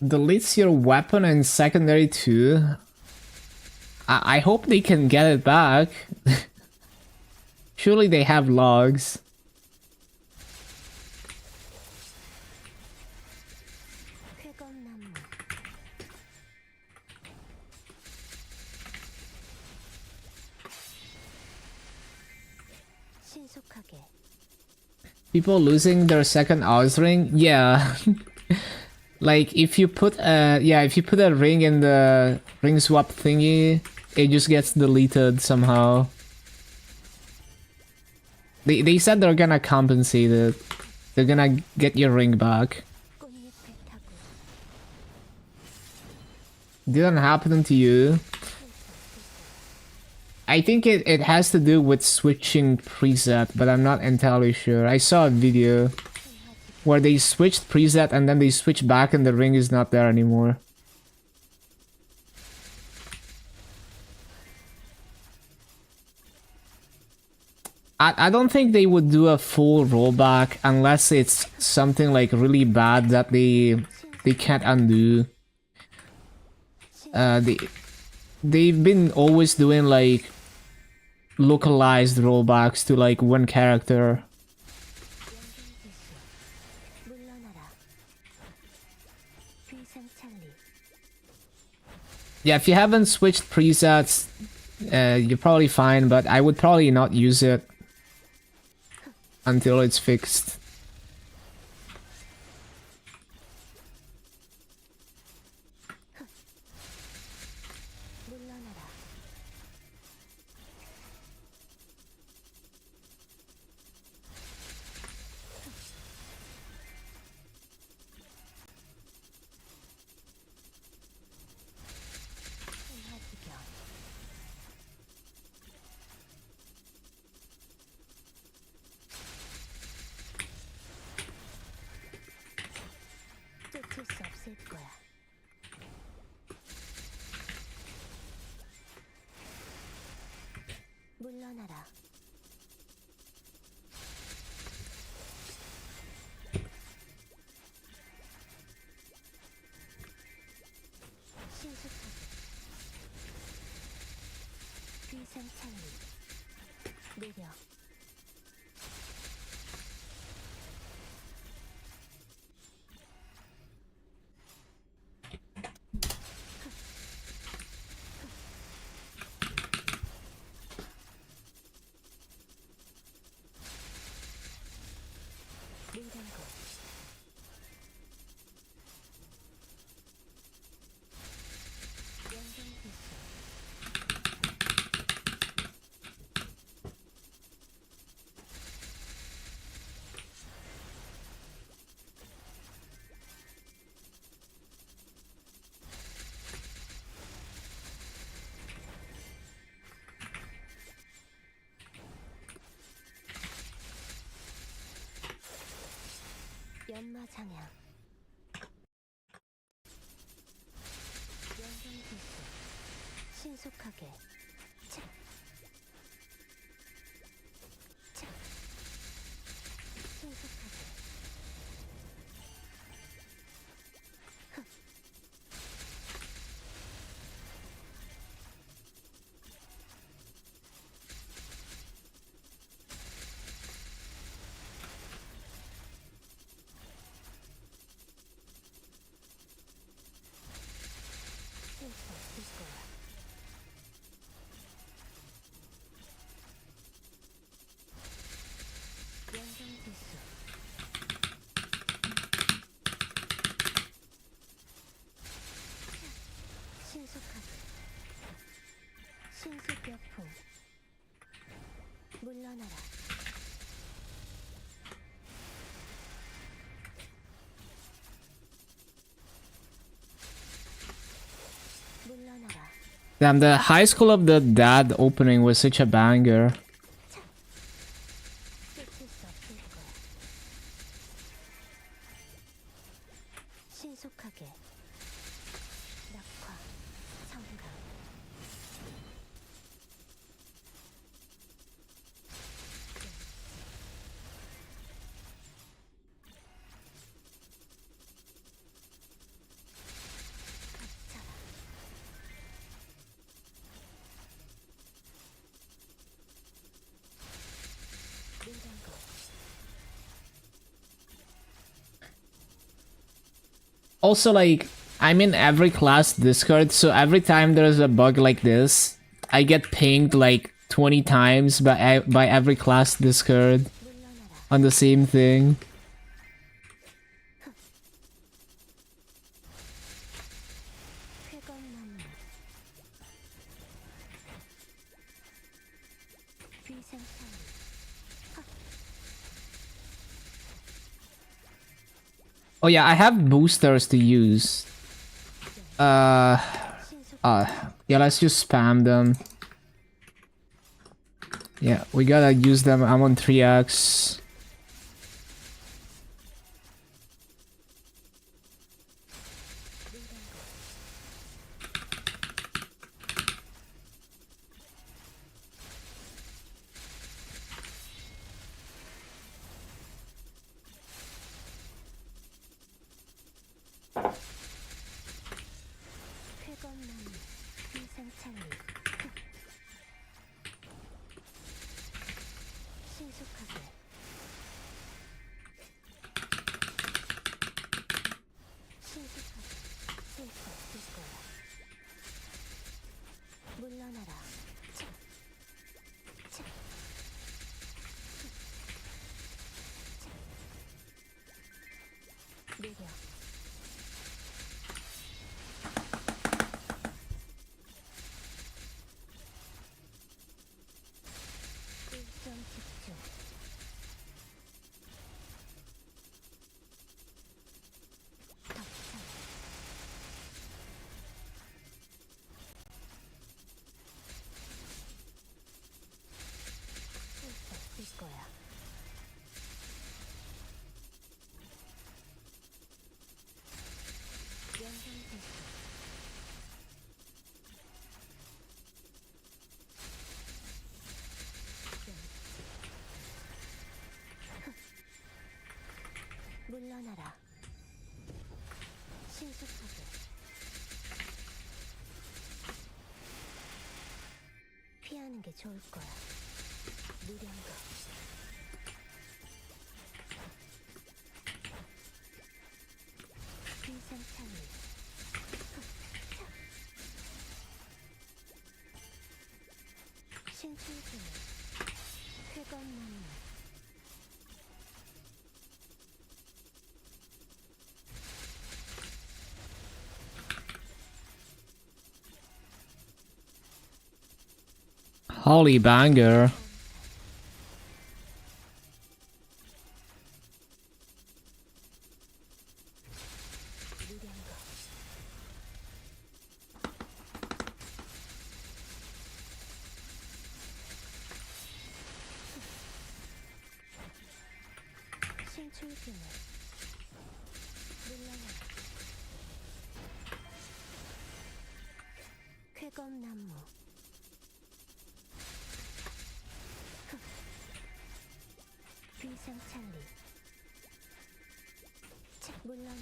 Deletes your weapon and secondary too. I hope they can get it back. Surely they have logs. People losing their second Oz ring? Yeah. Like if you put a ring in the ring swap thingy, it just gets deleted somehow. They said they're gonna compensate it. They're gonna get your ring back. Didn't happen to you. I think it has to do with switching preset, but I'm not entirely sure. I saw a video where they switched preset and then they switch back and the ring is not there anymore. I don't think they would do a full rollback unless it's something like really bad that they can't undo. They've been always doing like localized rollbacks to like one character. Yeah, if you haven't switched presets, you're probably fine, but I would probably not use it until it's fixed. 물러나라. 연마 장향 연경 기수 신속하게 차. 차. 신속하게 흑. 신속격풍 물러나라 물러나라 Damn, the High School of the Dead opening was such a banger. 끝일 수 없을 거야 신속하게 낙화 성강 Also, like, I'm in every class Discord, so every time there's a bug like this, I get pinged like 20 times by every class Discord on the same thing. 쾌검나무 위생상 Oh yeah, I have boosters to use. Yeah, let's just spam them. Yeah, we gotta use them. I'm on 3x. 쾌검나무 위생창리 신속하게 신속하게 쓸수 없을 거야 물러나라 차. 차. 차. 느려 일점 집중 덕창 쓸수 없을 거야 연장됐어 물러나라 신속하게 게 좋을 거야. 무량거. 비상창을. 신출기물. 쾌감나무. Holy banger. 무량거. 신출기물. 물러나라. 쾌검나무. 비상찰리. 책 물러나라.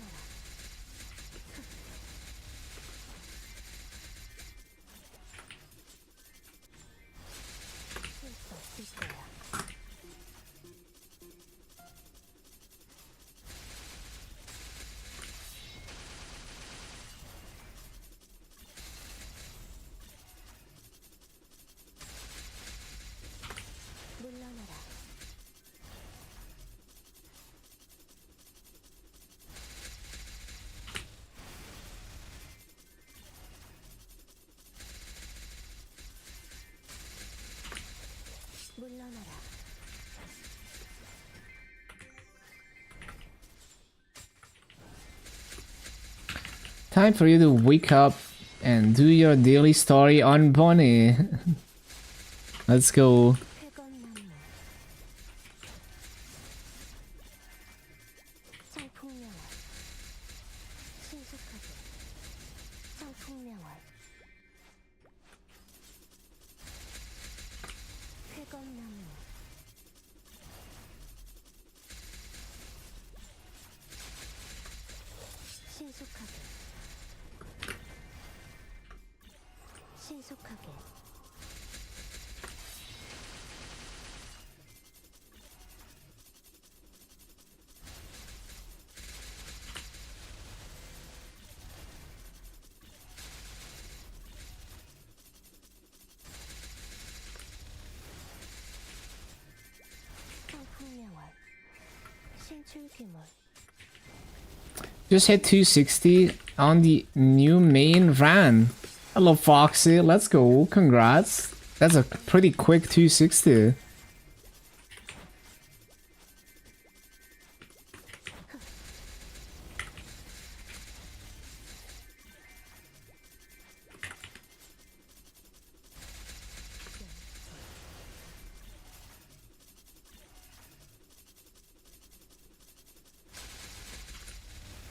쓸 수 없을 거야. 물러나라. 물러나라. Time for you to wake up and do your daily story on Bonnie. Let's go. 쾌검나무. 창풍명월. 신속하게. 창풍명월. 쾌검나무. 신속하게. 신속하게. 창풍명월. 신출귀물. Just hit 260 on the new main run. Hello, Foxy. Let's go. Congrats. That's a pretty quick 260.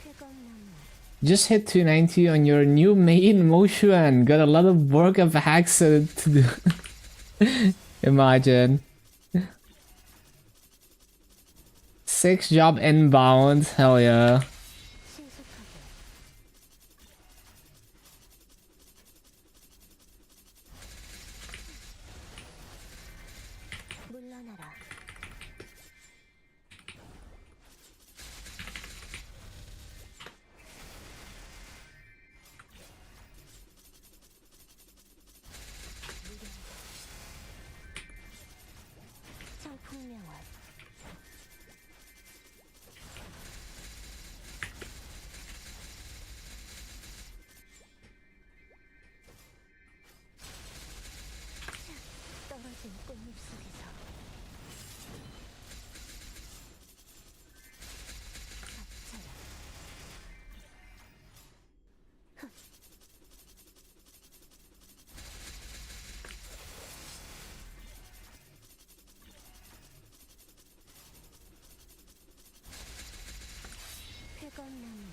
쾌검나무. Just hit 290 on your new main motion. Got a lot of work of hacks to do. Imagine. 6 job inbound. Hell yeah. 신속하게. 물러나라. 창풍명월. 떨어진 꽃잎 속에서 닥쳐라. 쾌검나무.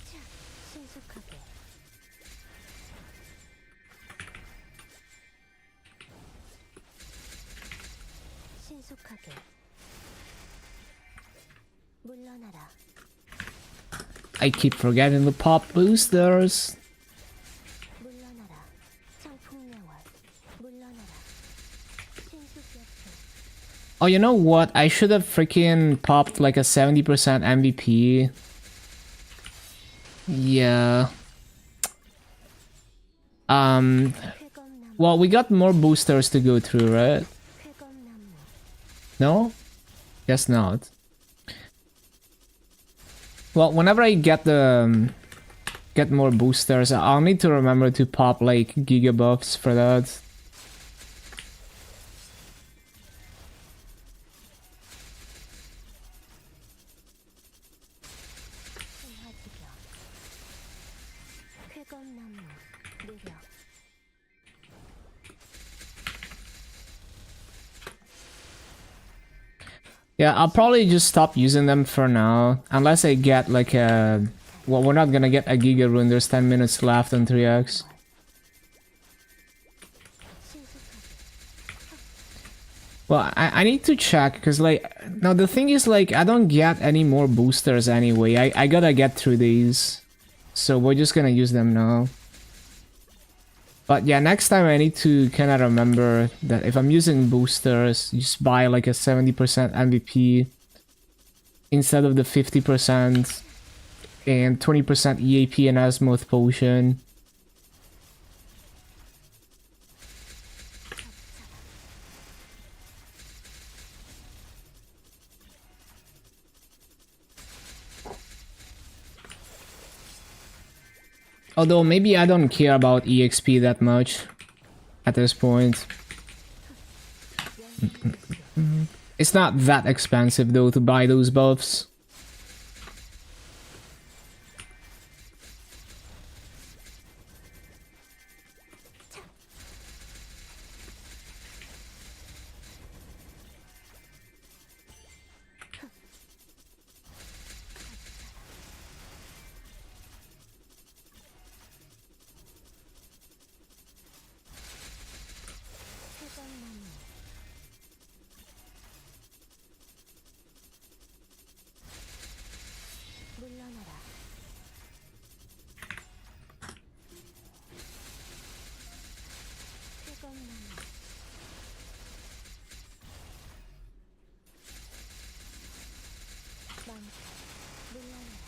자, 신속하게. 신속하게. 물러나라. I keep forgetting to pop boosters. 물러나라. 청풍명월. 물러나라. 신수격투. Oh, you know what? I should have freaking popped like a 70% MVP. Yeah. 쾌검나무. Well, we got more boosters to go through, right? 쾌검나무. No? Guess not. Well, whenever I get get more boosters, I'll need to remember to pop like giga buffs for that. 신화지경. 쾌검나무. 느려. Yeah, I'll probably just stop using them for now. Unless I get like a... Well, we're not gonna get a Giga Rune. There's 10 minutes left on 3x. Well, I need to check, because like... Now the thing is like, I don't get any more boosters anyway. I gotta get through these. So we're just gonna use them now. But yeah, next time I need to kind of remember that if I'm using boosters, just buy like a 70% MVP instead of the 50% and 20% EAP and Azimuth potion. Although maybe I don't care about EXP that much at this point. It's not that expensive though to buy those buffs. 쾌검나무. 물러나라. 쾌검나무. 많다. 물러나라.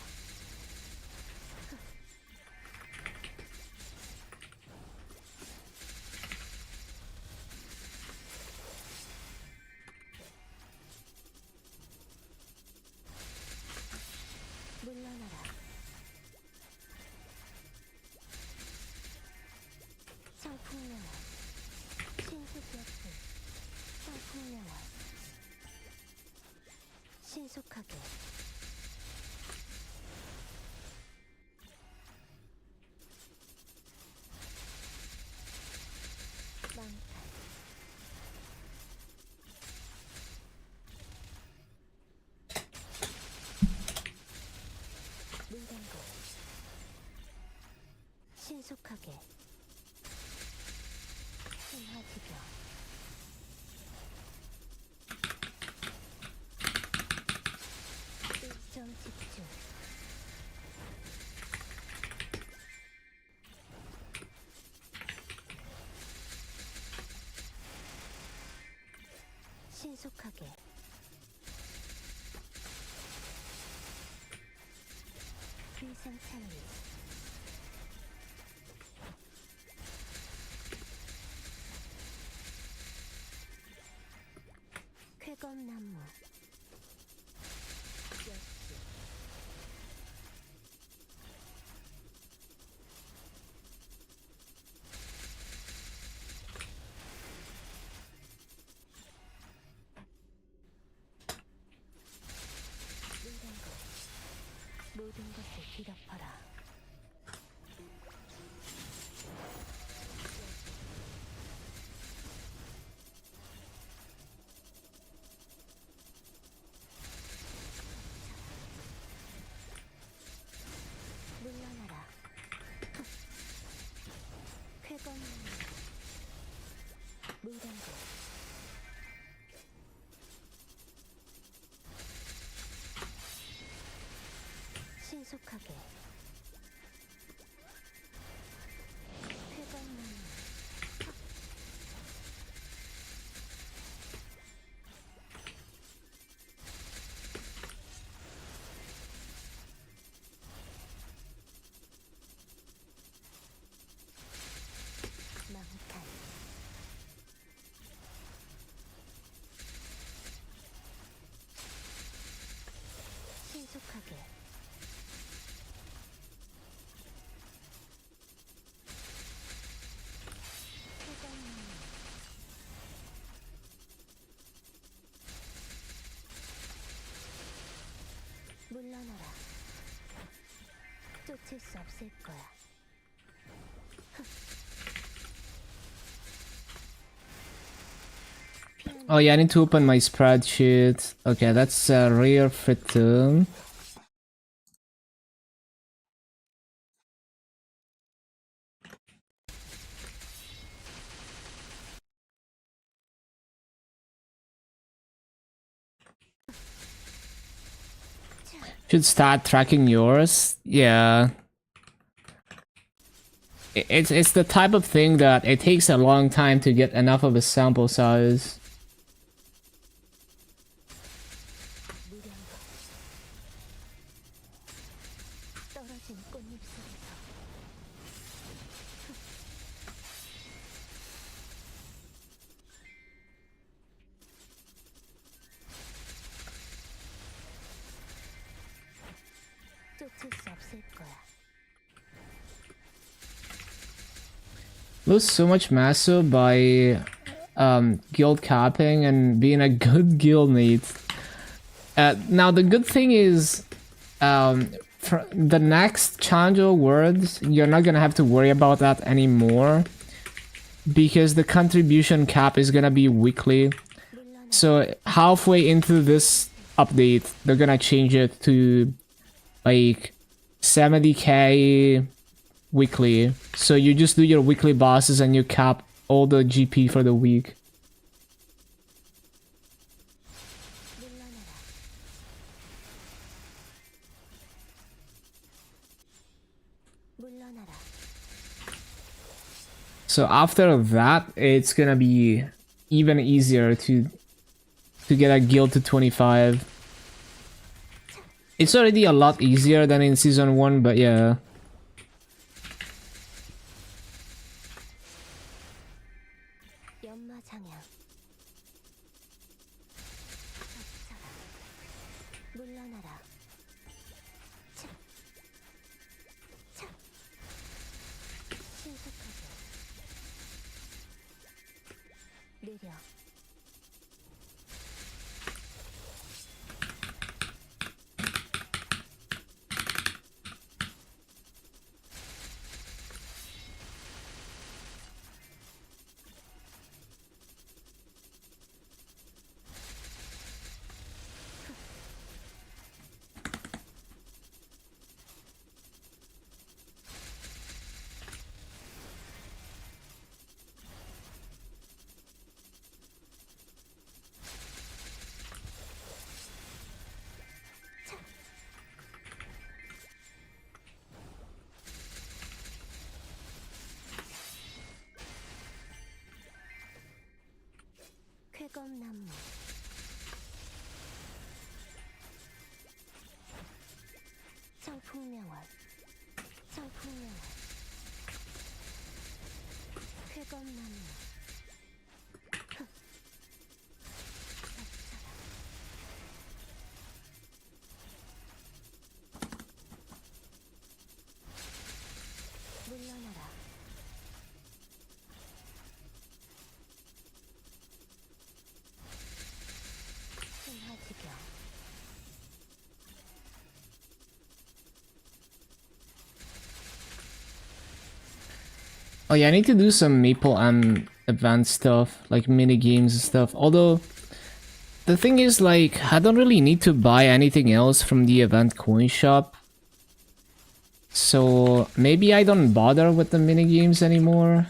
물러나라. 청풍명월. 신수격투. 청풍명월. 신속하게. 많다. 물단거. 신속하게. 신화지경. 일정 집중. 신속하게. 위상 찬리. 쾌검나무. 역시. 물단거. 모든 것을 뒤덮어라. 물러나라. 쾌검나무. 물단거. 신속하게. 신속하게 쾌감나무 망탈 신속하게 쾌감나무 물러나라. 쫓을 수 없을 거야. Oh yeah, I need to open my spreadsheet. Okay, that's rare Phantom. Should start tracking yours. Yeah. It's the type of thing that it takes a long time to get enough of a sample size. 무량거 떨어진 꽃잎 속에서 쫓을 수 없을 거야. Lose so much masso by guild capping and being a good guildmate. Now the good thing is, for the next Chanjo words, you're not gonna have to worry about that anymore, because the contribution cap is gonna be weekly. 물러나 So halfway into this update, they're gonna change it to like 70k weekly. So you just do your weekly bosses and you cap all the GP for the week. 물러나라. 물러나라. So after that, it's gonna be even easier to get a guild to 25. It's already a lot easier than in season 1, but yeah. 연마 장양. 닥쳐라. 물러나라. 차. 차. 신속하게. 느려. 쾌검나무. 청풍명월. 청풍명월. 쾌검나무. 흑. 닥쳐라. 물러나라. 신화지경. Oh yeah, I need to do some Maple and advanced stuff, like mini games and stuff. Although, the thing is, like, I don't really need to buy anything else from the event coin shop. So maybe I don't bother with the mini games anymore.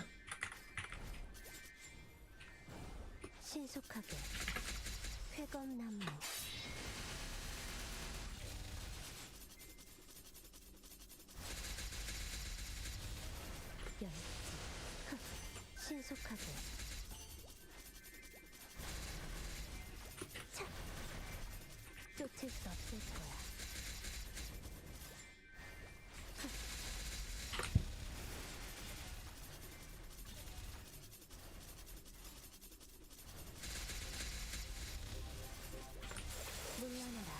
신속하게. 쾌검나무. 신속하게. 차. 쫓을 수 없을 거야. 물러나라.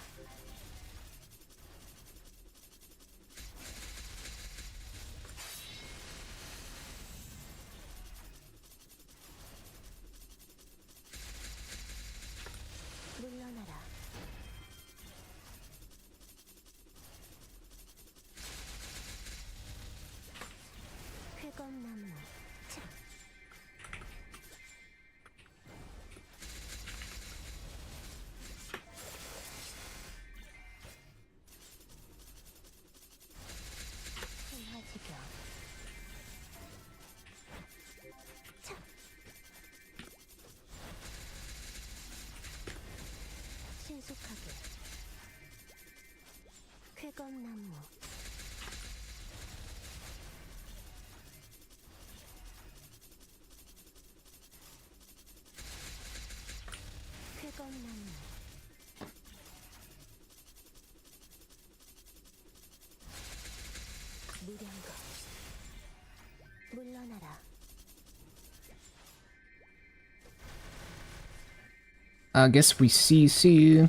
물러나라. 쾌검나무. 차. 신화지경. 차. 신속하게. 쾌검나무. 쾌검나무. 무량거. 물러나라. I guess we CC.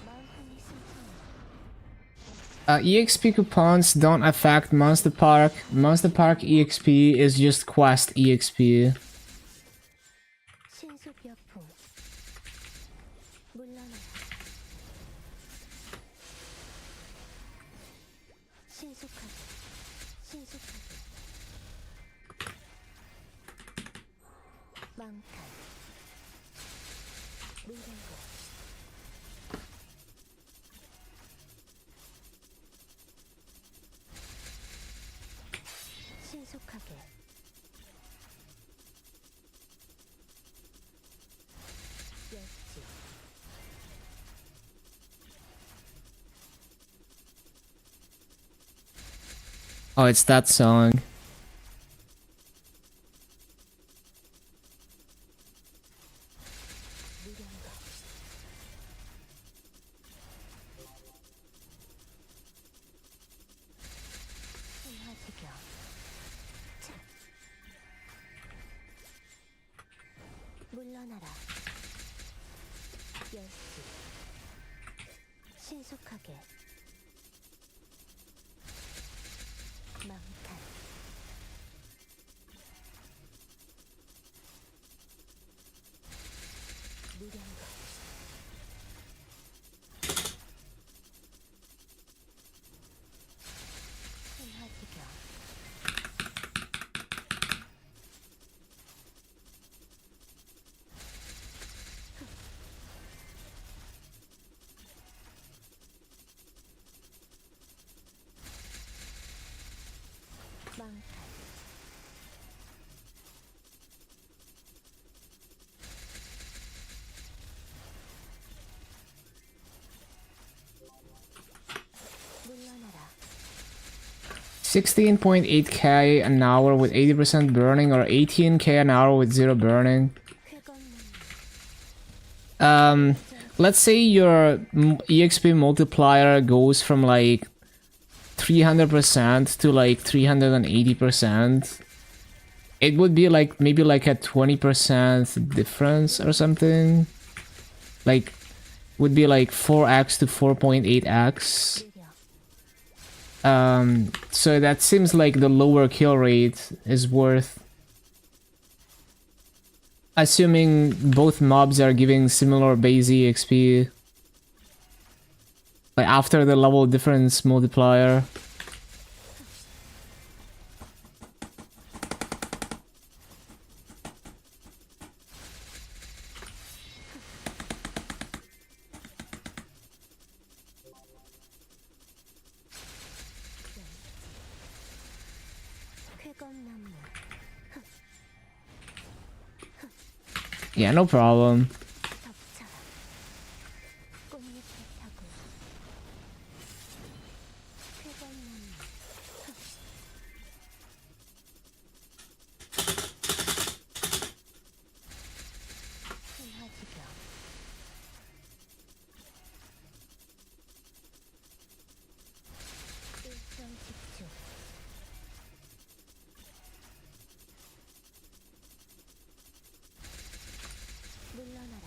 마음판이 숨통을. EXP coupons don't affect Monster Park. Monster Park EXP is just quest EXP. 신속여풍. 물러나라. 신속하게. 신속하게. 망탈. 무량거. 신속하게. 열지. Oh, it's that song. 무량거. 신화지경. 차. 물러나라. 열지. 신속하게. 망탈. 무량거. 신화지경. 망탈. 물러나라. 16.8k an hour with 80% burning or 18k an hour with 0 burning. 쾌검나무. Let's say your EXP multiplier goes from like 300% to like 380%. It would be like maybe like a 20% difference or something. Like would be like 4x to 4.8x. 느려. So that seems like the lower kill rate is worth. Assuming both mobs are giving similar base EXP. Like after the level difference multiplier. 쾌검나무 Yeah, no problem. 덮쳐라. 꽃잎을 타고 쾌검나무 신화지경 일정집중 물러나라.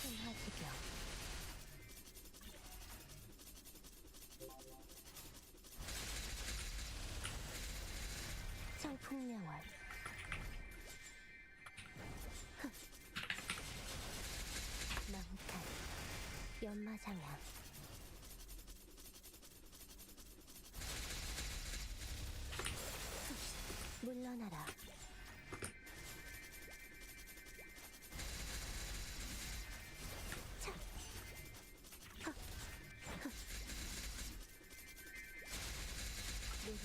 신화지경 청풍명월 망탈 연마장양 물러나라. 차. 무력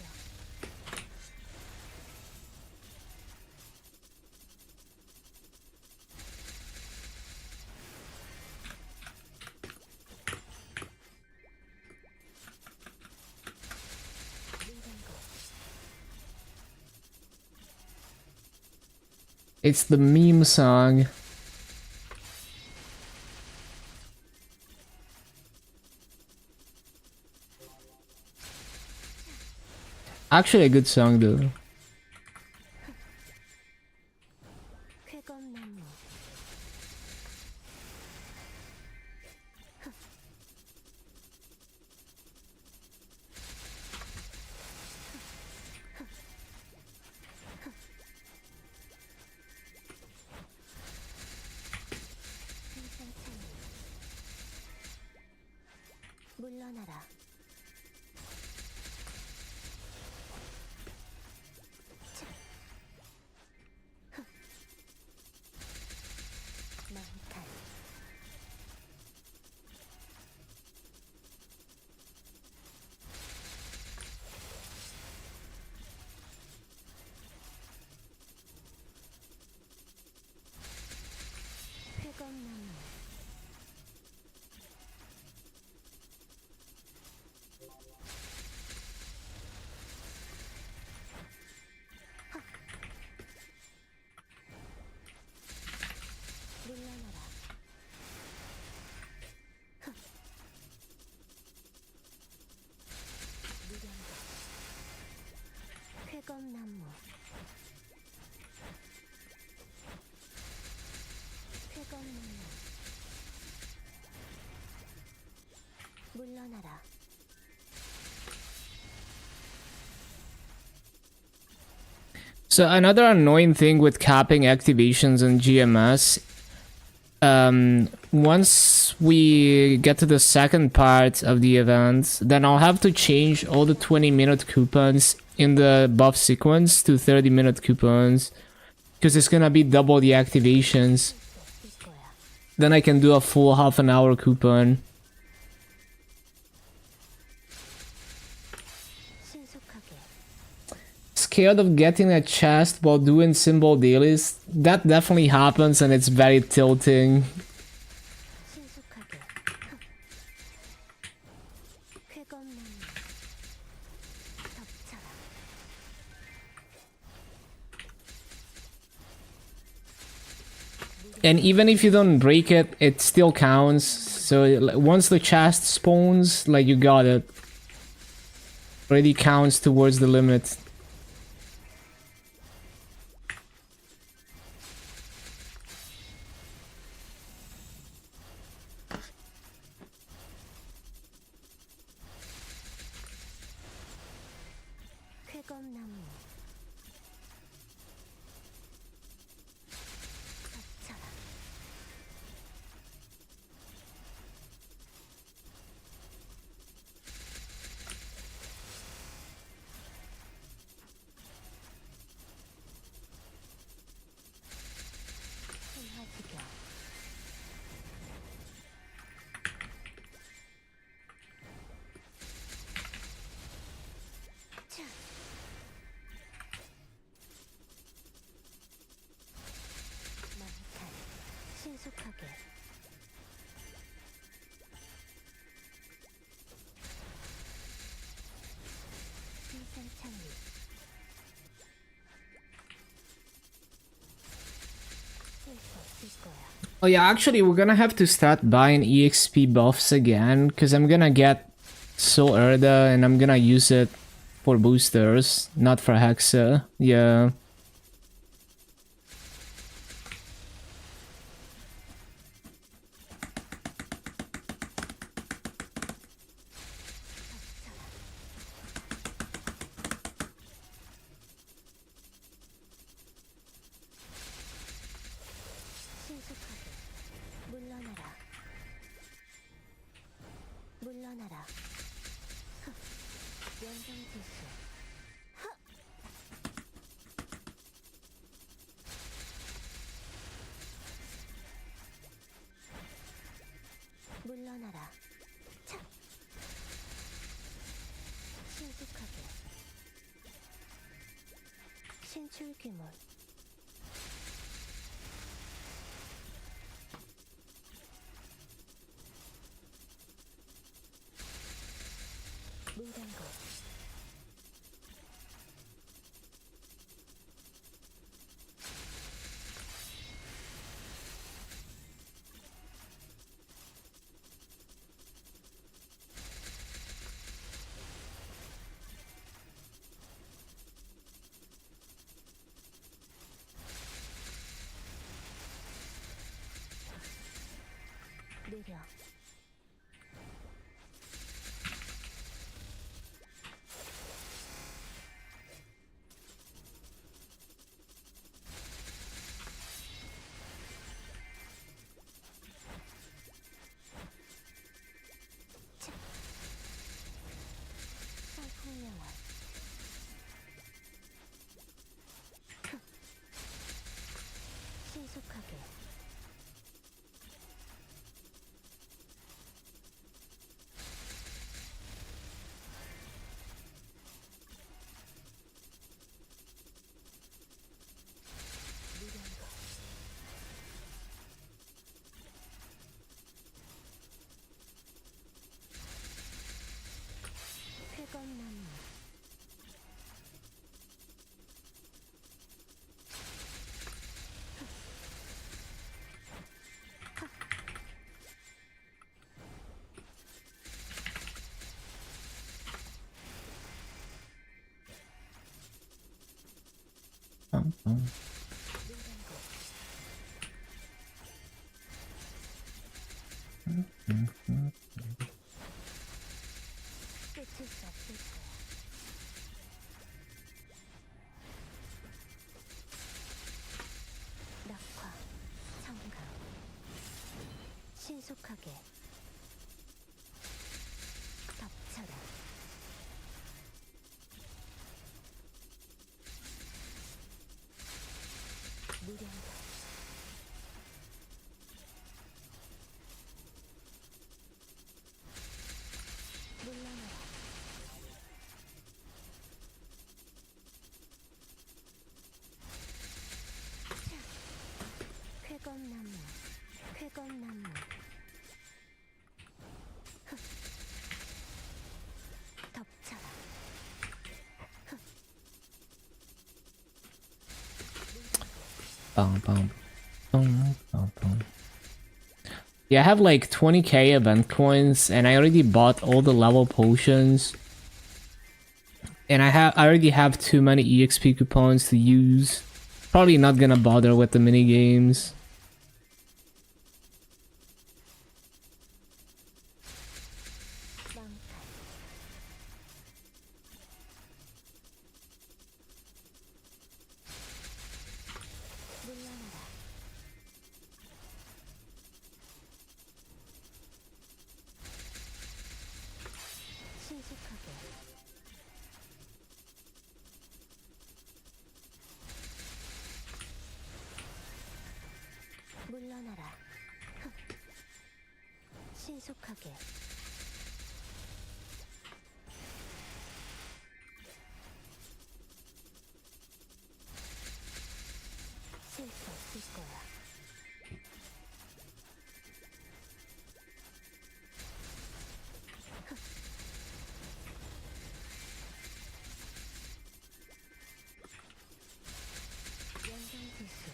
문정거 It's the meme song. Actually, a good song though. 쾌검나무 생생찬 물러나라. 망탈 쾌검나무 물러나라. 무량각 쾌검나무 쾌검나무 물러나라. So another annoying thing with capping activations in GMS, once we get to the second part of the event, then I'll have to change all the 20-minute coupons in the buff sequence to 30-minute coupons, because it's gonna be double the activations. 있을 거야. Then I can do a full half-an-hour coupon. 신속하게 Scared of getting a chest while doing symbol dailies? That definitely happens and it's very tilting. 신속하게 쾌검나무 덮쳐라. And even if you don't break it, it still counts. So once the chest spawns, like, you got it. Already counts towards the limit. 쾌검나무 덮쳐라. Oh yeah, actually we're gonna have to start buying EXP buffs again, because I'm gonna get Soul Erda and I'm gonna use it for boosters, not for Hexa. Yeah. 신속하게 물러나라. 물러나라. 흑. 연장질수. 물러나라. 차. 신속하게. 신출귀몰. 물단거. 느려. 성풍명화. 신속하게. 무량거. 쾌검나무. 끝일 수 없을 거야. 낙화, 청강. 신속하게. 덮쳐라. 무량거. 물러나라. 쾌검나무. 쾌검나무. 흑. 덮쳐라. Bang, bang, bang, bang, bang. Yeah, I have like 20k event coins, and I already bought all the level potions. And I already have too many EXP coupons to use. Probably not gonna bother with the mini games. 망탈. 물러나라. 신속하게. 물러나라. 흑. 신속하게. 쓸 수 없을 거야. 흑. 연장질수.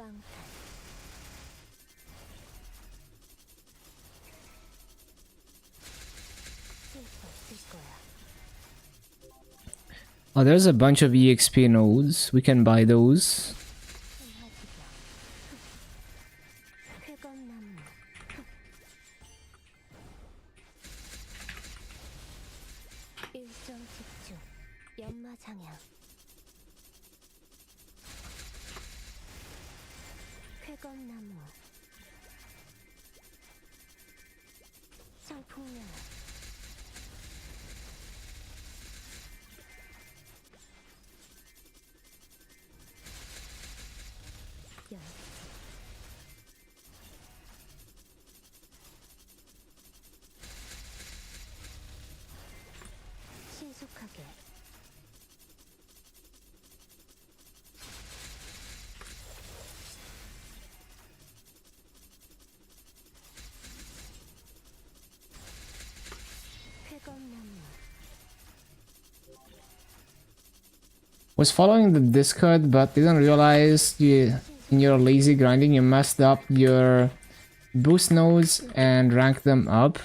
빵탄 쓸수 없을 거야. Oh, there's a bunch of EXP nodes. We can buy those. 쾌검나무 일정 집중 연마장향 쾌검나무 성풍년 연 신속하게 쾌검나무 Was following the Discord, but didn't realize in your lazy grinding you messed up your boost nodes and ranked them up.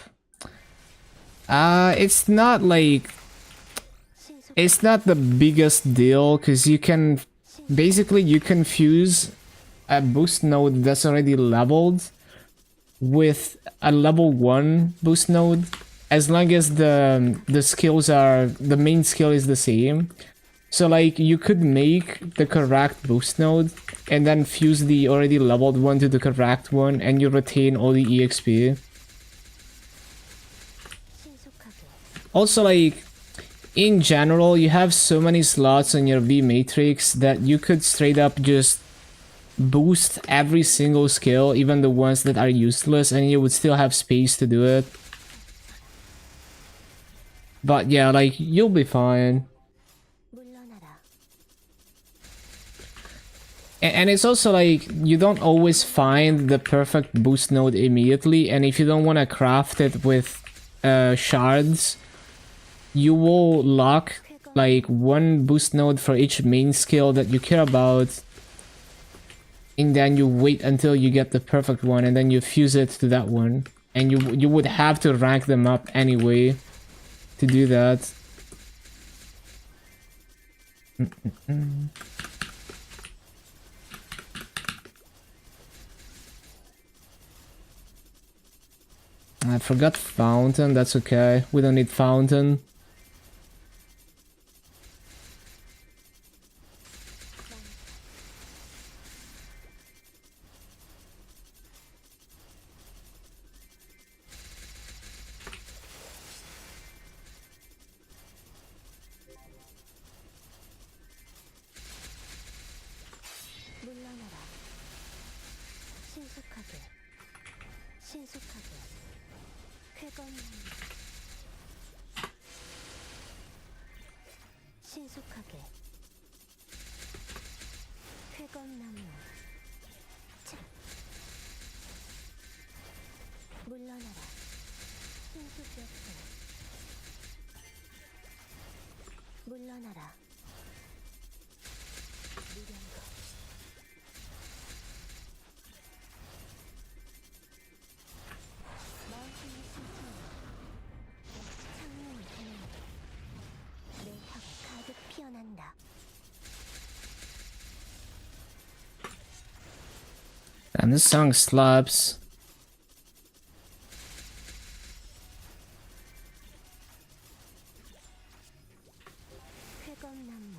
It's not like 신속 it's not the biggest deal because you can basically you confuse a boost node that's already leveled with a level 1 boost node as long as the skills are the main skill is the same. So like you could make the correct boost node and then fuse the already leveled one to the correct one and you retain all the EXP. 신속하게 Also, like, in general, you have so many slots on your V matrix that you could straight up just boost every single skill, even the ones that are useless, and you would still have space to do it. But yeah, like, you'll be fine. 물러나라 And it's also like, you don't always find the perfect boost node immediately, and if you don't want to craft it with shards, you will lock like one boost node for each main skill that you care about, and then you wait until you get the perfect one and then you fuse it to that one, and you would have to rank them up anyway to do that. I forgot fountain, that's okay, we don't need fountain. 물러나라 신속하게 신속하게 쾌검나무 신속하게 쾌검나무 자 물러나라 신속격수 물러나라 무령거 마음속의 신청 창문을 보낸다 내 혀가 가득 피어난다 And this song slaps. 쾌검나무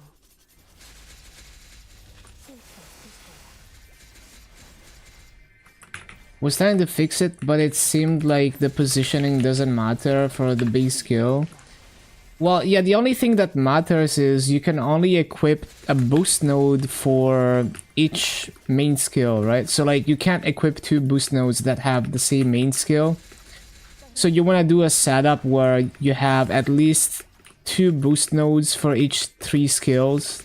쓸수 없을 거야 Was trying to fix it, but it seemed like the positioning doesn't matter for the base skill. Well, yeah, the only thing that matters is you can only equip a boost node for each main skill, right? So like you can't equip two boost nodes that have the same main skill. So you want to do a setup where you have at least two boost nodes for each three skills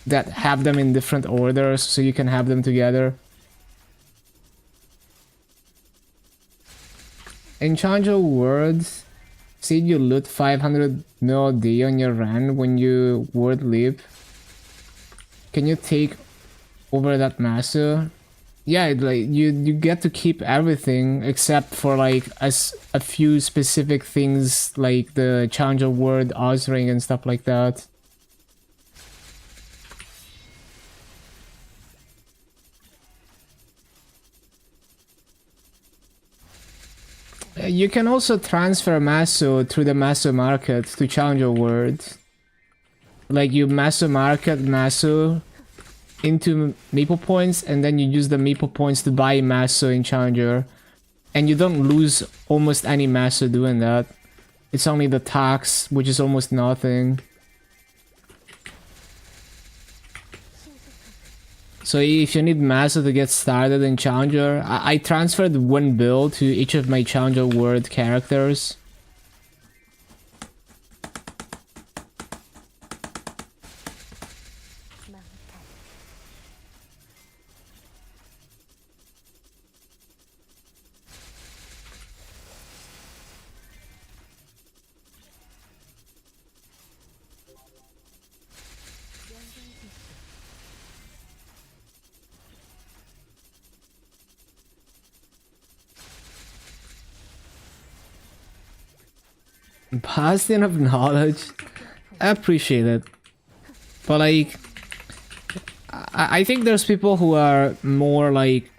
that have them in different orders so you can have them together. In Chanjo words, said you loot 500 mil a day on your run when you word leap. Can you take over that master. Yeah, like you get to keep everything except for like a few specific things like the challenger word, Ozring, and stuff like that. You can also transfer Maso through the Maso market to challenger word. Like you Maso market Maso into Maple points, and then you use the Maple points to buy Maso in challenger. And you don't lose almost any Maso doing that. It's only the tax, which is almost nothing. So if you need Maso to get started in Challenger, I transferred one bill to each of my Challenger word characters. Bastion of knowledge. I appreciate it. But like I think there's people who are more like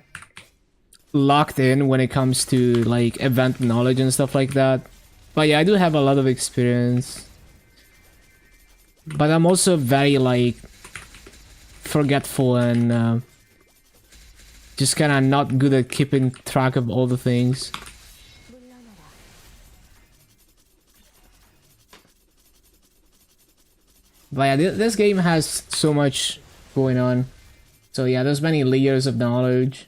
locked in when it comes to like event knowledge and stuff like that. But yeah, I do have a lot of experience. But I'm also very like forgetful and just kind of not good at keeping track of all the things. But yeah, this game has so much going on. So yeah, there's many layers of knowledge.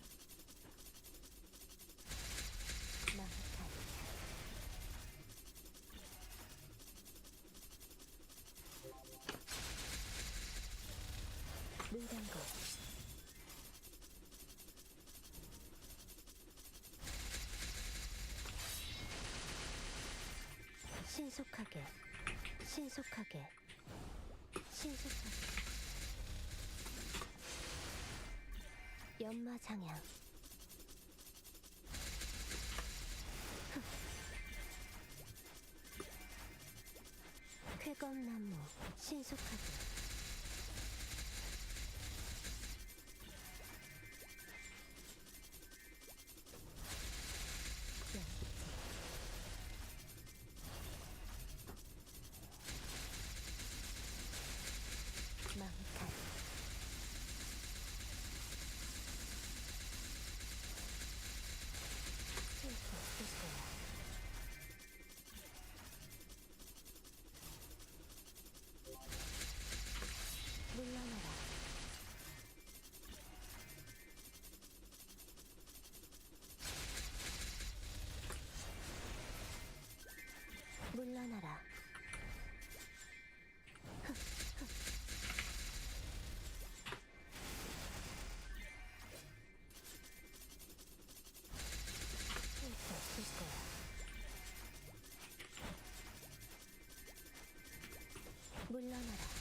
연마 장양. 쾌검나무 신속하게. 물러나라. 물러나라.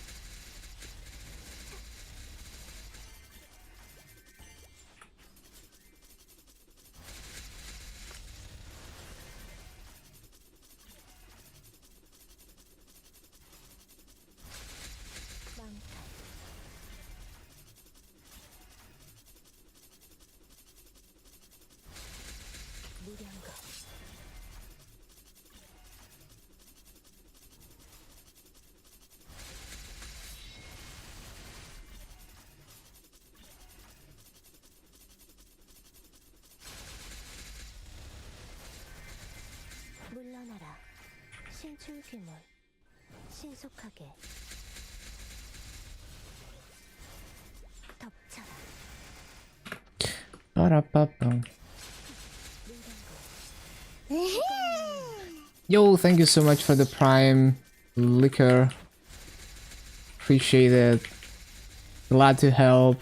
무량거. 물러나라. 신출귀몰. 신속하게. 덮쳐라. Ba-da-ba-bum. Yo, thank you so much for the Prime liquor. Appreciate it. Glad to help.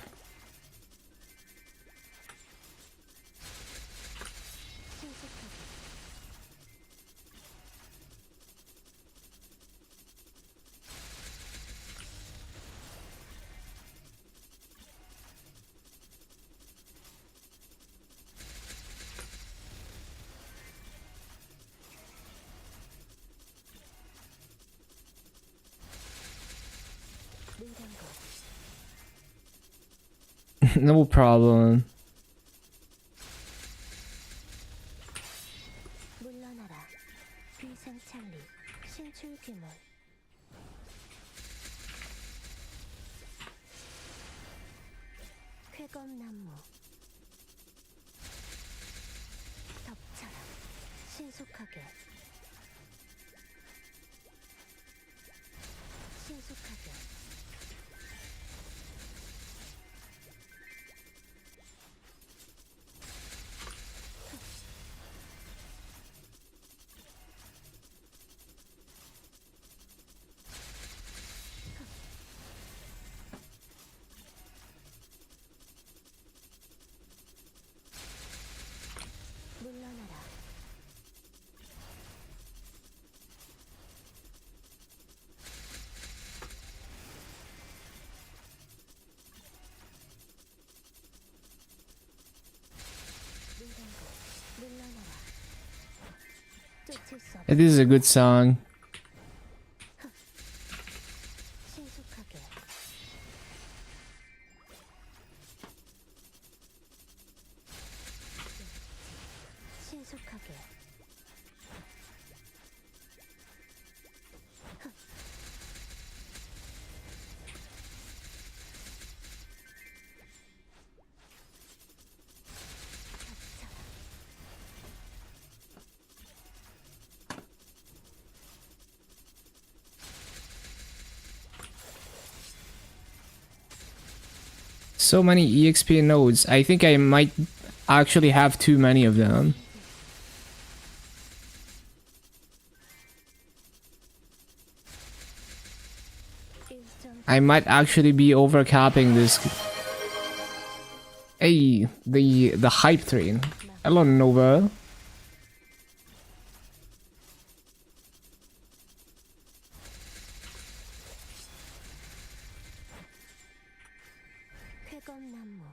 No problem. 물러나라. 비상찰리. 신출귀물. 쾌검나무. 덮쳐라. 신속하게. 신속하게. 물러나라. 물러나라. 쫓을 수 없어. It is a good song. 신속하게. 신속하게. So many EXP nodes. I think I might actually have too many of them. 일정 I might actually be overcapping this. Hey, the hype train. Hello, Nova. 쾌검나무.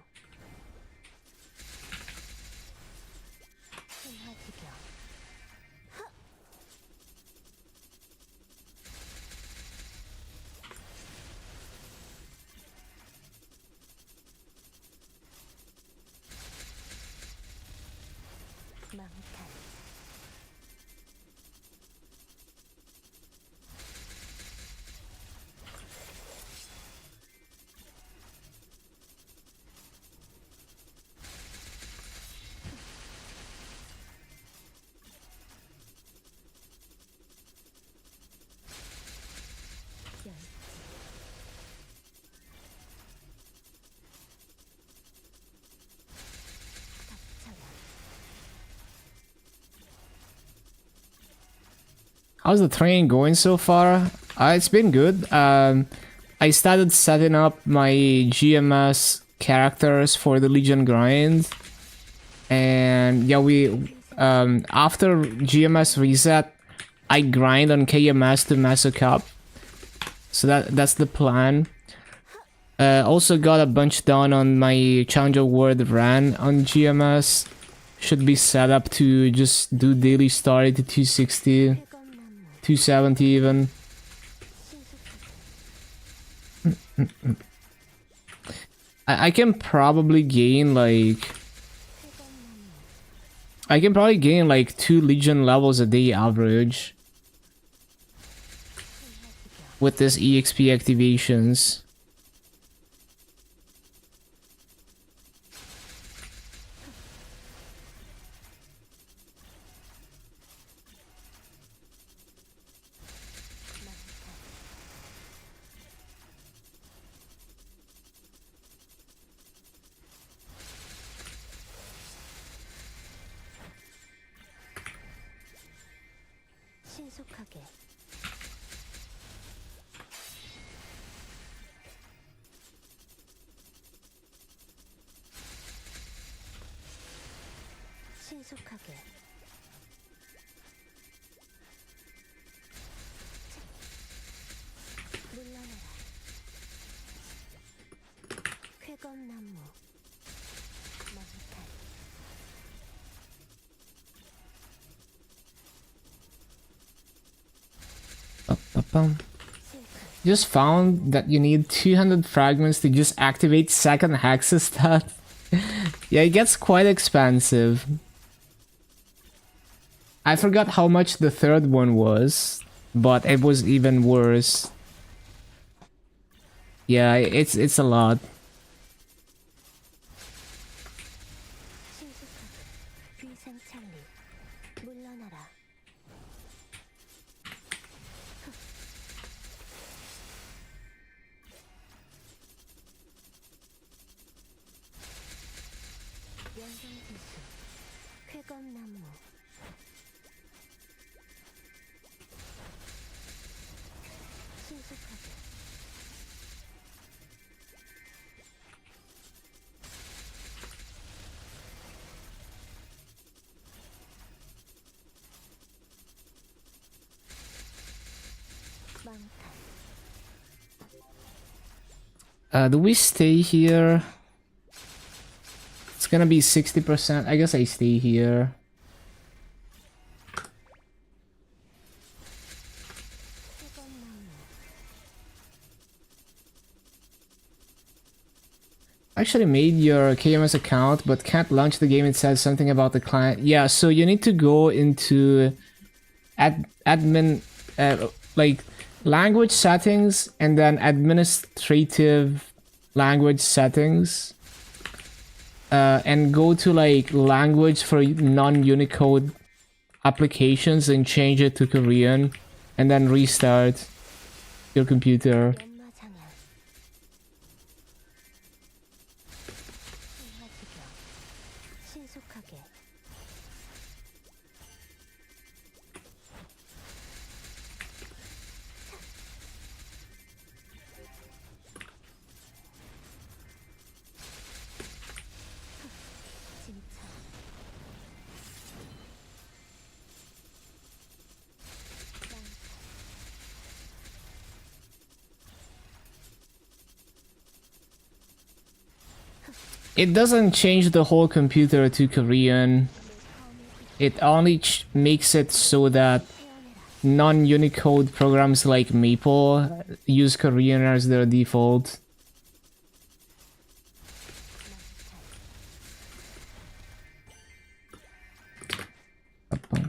신화지경. 망탈. 열. 덮쳐라. How's the train going so far? It's been good. I started setting up my GMS characters for the Legion grind, and yeah, we after GMS reset, I grind on KMS to Meso Cup. So that's the plan. Also got a bunch done on my Challenger World run on GMS. Should be set up to just do daily story to 260, 쾌검나무. 270 even. 신속하게. I can probably gain like 쾌검나무. I can probably gain like 2 Legion levels a day average 신화지경. with this EXP activations. 신속하게. 신속하게. 물러나라. 쾌검나무. 망탈. Ba-ba-bum. 실패. Just found that you need 200 fragments to just activate second Hexa stat. Yeah, it gets quite expensive. I forgot how much the third one was, but it was even worse. Yeah, it's a lot. 신속하게 위생 창리 물러나라. 연성지수 쾌검나무 신속하게 망탈 Do we stay here? It's gonna be 60%. I guess I stay here. 쾌검나무 Actually made your KMS account, but can't launch the game. It says something about the client. Yeah, so you need to go into admin, like language settings, and then administrative language settings, and go to like language for non-Unicode applications and change it to Korean, and then restart your computer. 연마장애 신화지경 신속하게 진짜 It doesn't change the whole computer to Korean. It only makes it so that non-Unicode programs like Maple use Korean as their default.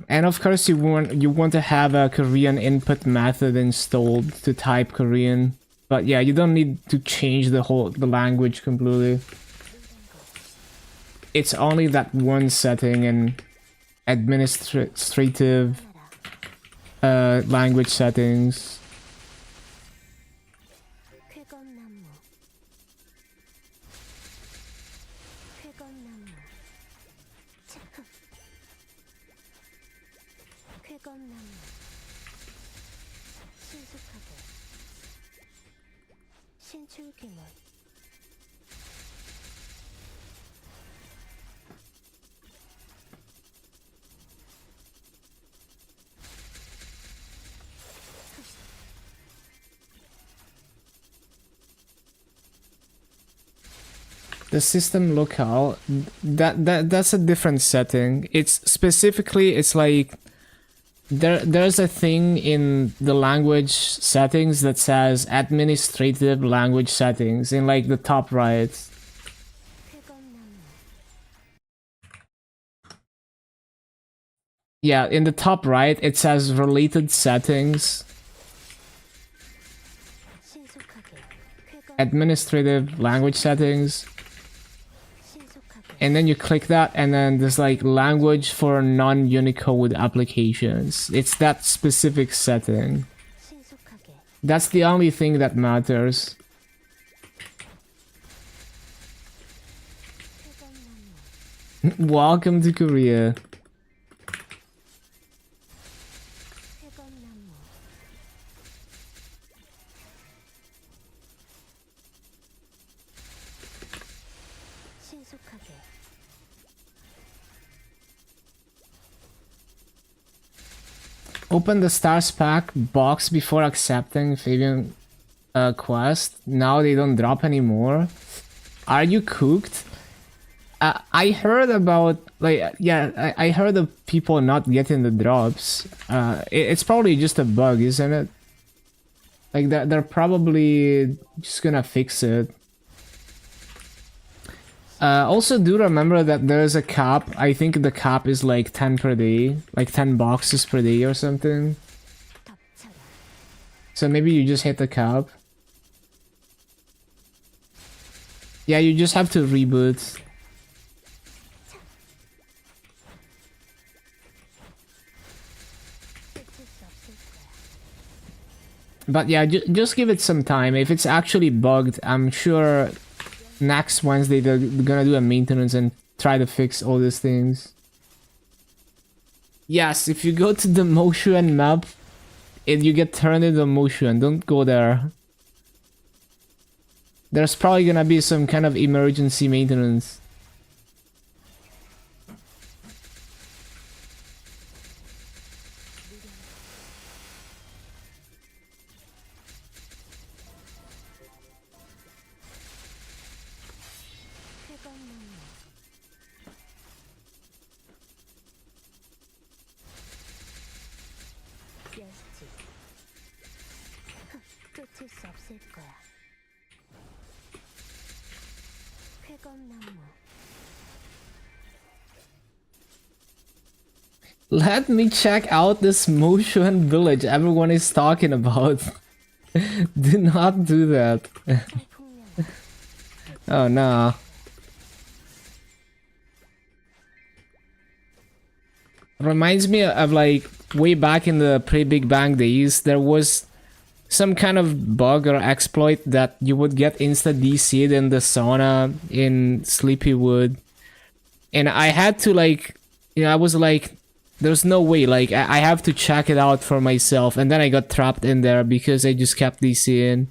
And of course you want to have a Korean input method installed to type Korean. But yeah, you don't need to change the language completely. It's only that one setting in administrative language settings. 쾌검나무 쾌검나무 쾌검나무 신속하게 신출귀물 The system locale, that's a different setting. It's specifically, it's like there's a thing in the language settings that says administrative language settings in like the top right. 쾌검나무 Yeah, in the top right it says related settings, 신속하게 쾌검 administrative language settings. 신속하게 And then you click that, and then there's like language for non-Unicode applications. It's that specific setting. 신속하게 That's the only thing that matters. 쾌검나무 Welcome to Korea. 쾌검나무 신속하게 Open the stars pack box before accepting Fabian quest. Now they don't drop anymore. Are you cooked? I heard about I heard of people not getting the drops. It's probably just a bug, isn't it? Like they're probably just gonna fix it. Also, do remember that there's a cap. I think the cap is like 10 per day, like 10 boxes per day or something. 덮쳐라. So maybe you just hit the cap. Yeah, you just have to reboot. 끝일 수 없을 거야. But yeah, just give it some time. If it's actually bugged, I'm sure next Wednesday they're gonna do a maintenance and try to fix all these things. Yes, if you go to the Motion map, you get turned into Motion. Don't go there. There's probably gonna be some kind of emergency maintenance. 쾌감나무. 열지. 끝일 수 없을 거야. 쾌감나무. Let me check out this Motion village everyone is talking about. Do not do that. 성풍년아. Oh no. Reminds me of like way back in the pre-Big Bang days, there was some kind of bug or exploit that you would get insta DC'd in the sauna in Sleepywood. And I had to like, I was like, there's no way, like I have to check it out for myself. And then I got trapped in there because I just kept DCing.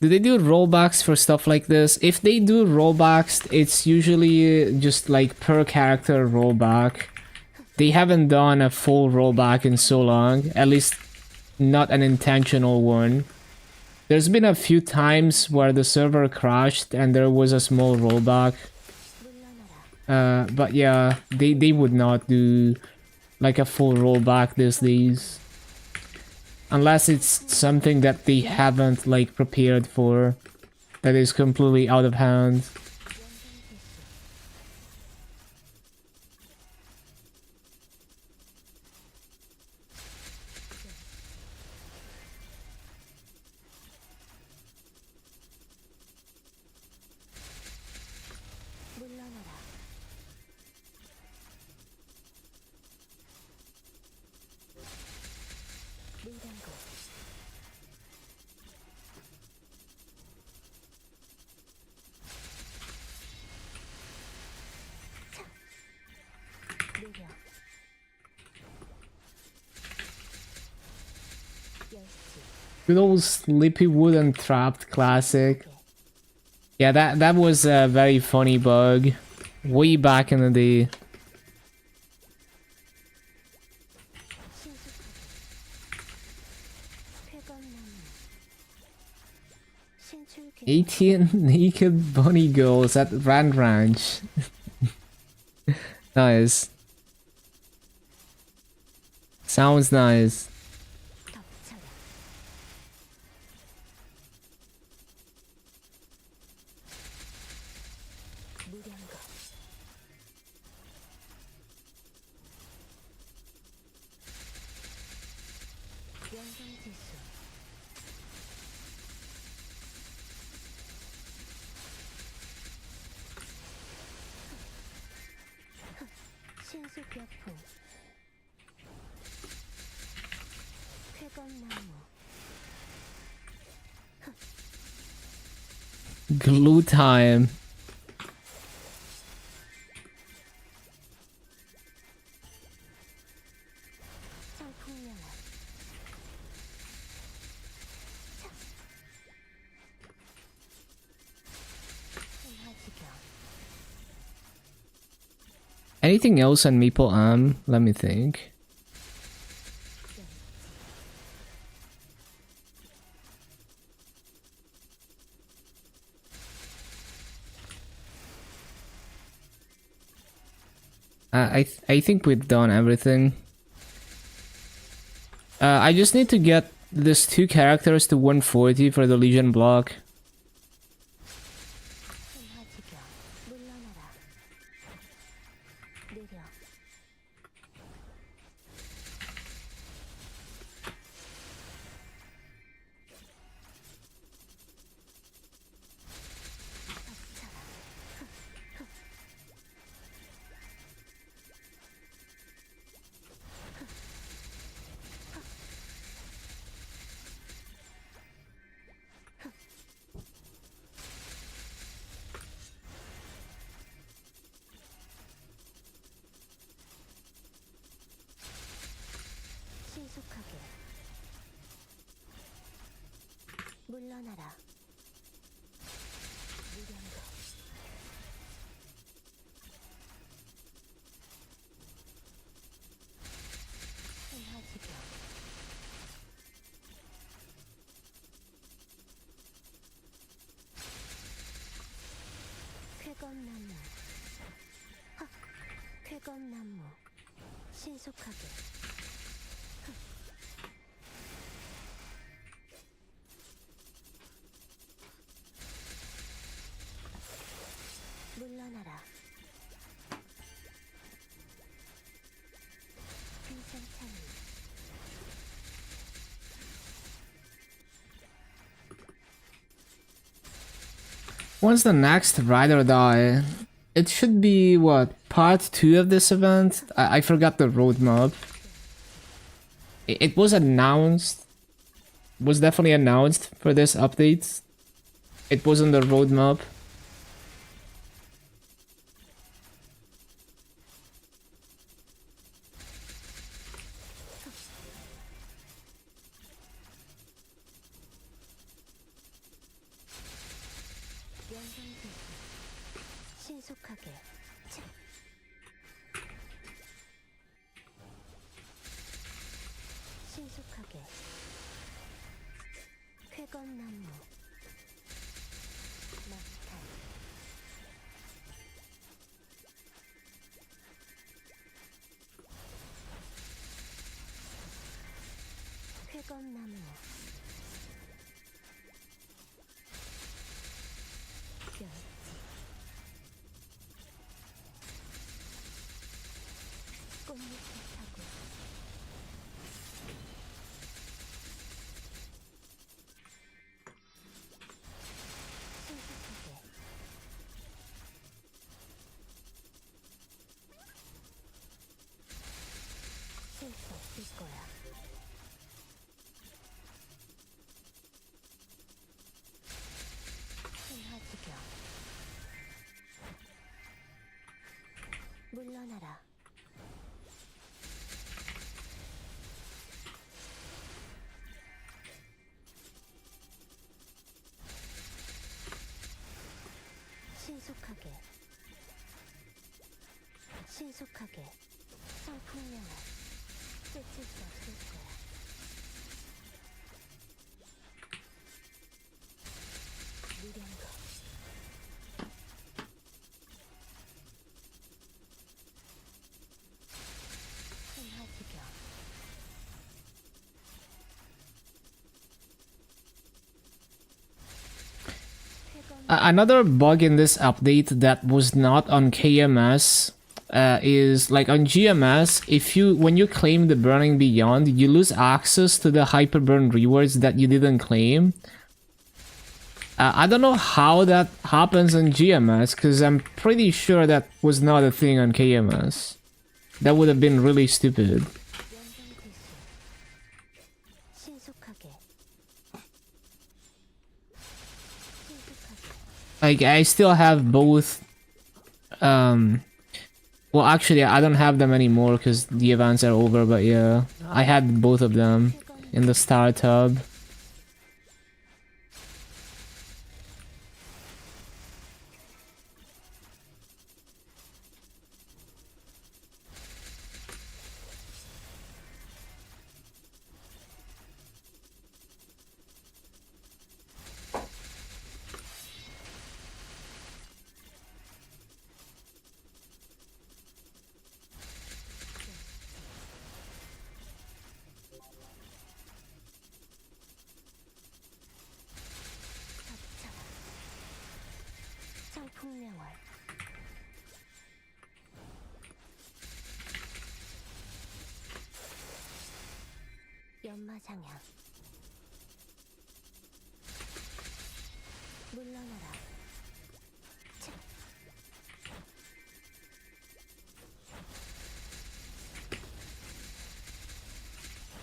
Do they do rollbacks for stuff like this? If they do rollbacks, it's usually just like per character rollback. They haven't done a full rollback in so long, at least not an intentional one. There's been a few times where the server crashed and there was a small rollback. 물러나라. But yeah, they would not do like a full rollback these days. Unless it's something that they haven't like prepared for, that is completely out of hand. 물러나라. 물당구. 차. 느려. 열지. Good old Sleepywood and Trapped classic. Yeah, that was a very funny bug. Way back in the day. 신속하게. 쾌감나무. 신출귀. 18 naked bunny girls at Rand Ranch. Nice. Sounds nice. 덮쳐라. 무량거. 연성지수. 신수벽풍. 쾌감나무. Glue time. 성풍년아. 신화지경. Anything else on Maple Let me think. I think we've done everything. I just need to get these 2 characters to 140 for the Legion block. 심화지경 물러나라. 느려. 신속하게 물러나라. 무량도 심화지경 쾌검나무 쾌검나무 신속하게 물러나라. 비상창 When's the next Ride or Die? It should be, what, part 2 of this event? I forgot the roadmap. It was announced. Was definitely announced for this update. It was on the roadmap. 연성기 신속하게 차. 신속하게 쾌검나무 막탈 쾌검나무 멸치 꽃잎을 타고 신속하게 실수 없을 거야. 심화지경 물러나라. 신속하게 신속하게 성풍령아 끝일 수 없을 거야. 무량거 심화지경 Another bug in this update that was not on KMS is like on GMS. When you claim the Burning Beyond, you lose access to the Hyperburn rewards that you didn't claim. I don't know how that happens on GMS because I'm pretty sure that was not a thing on KMS. That would have been really stupid. 연성기수 신속하게 신속하게 Like I still have both. Well, actually, I don't have them anymore because the events are over. But yeah, I had both of them in the Star Tub. 연마장향. 물러나라. 차.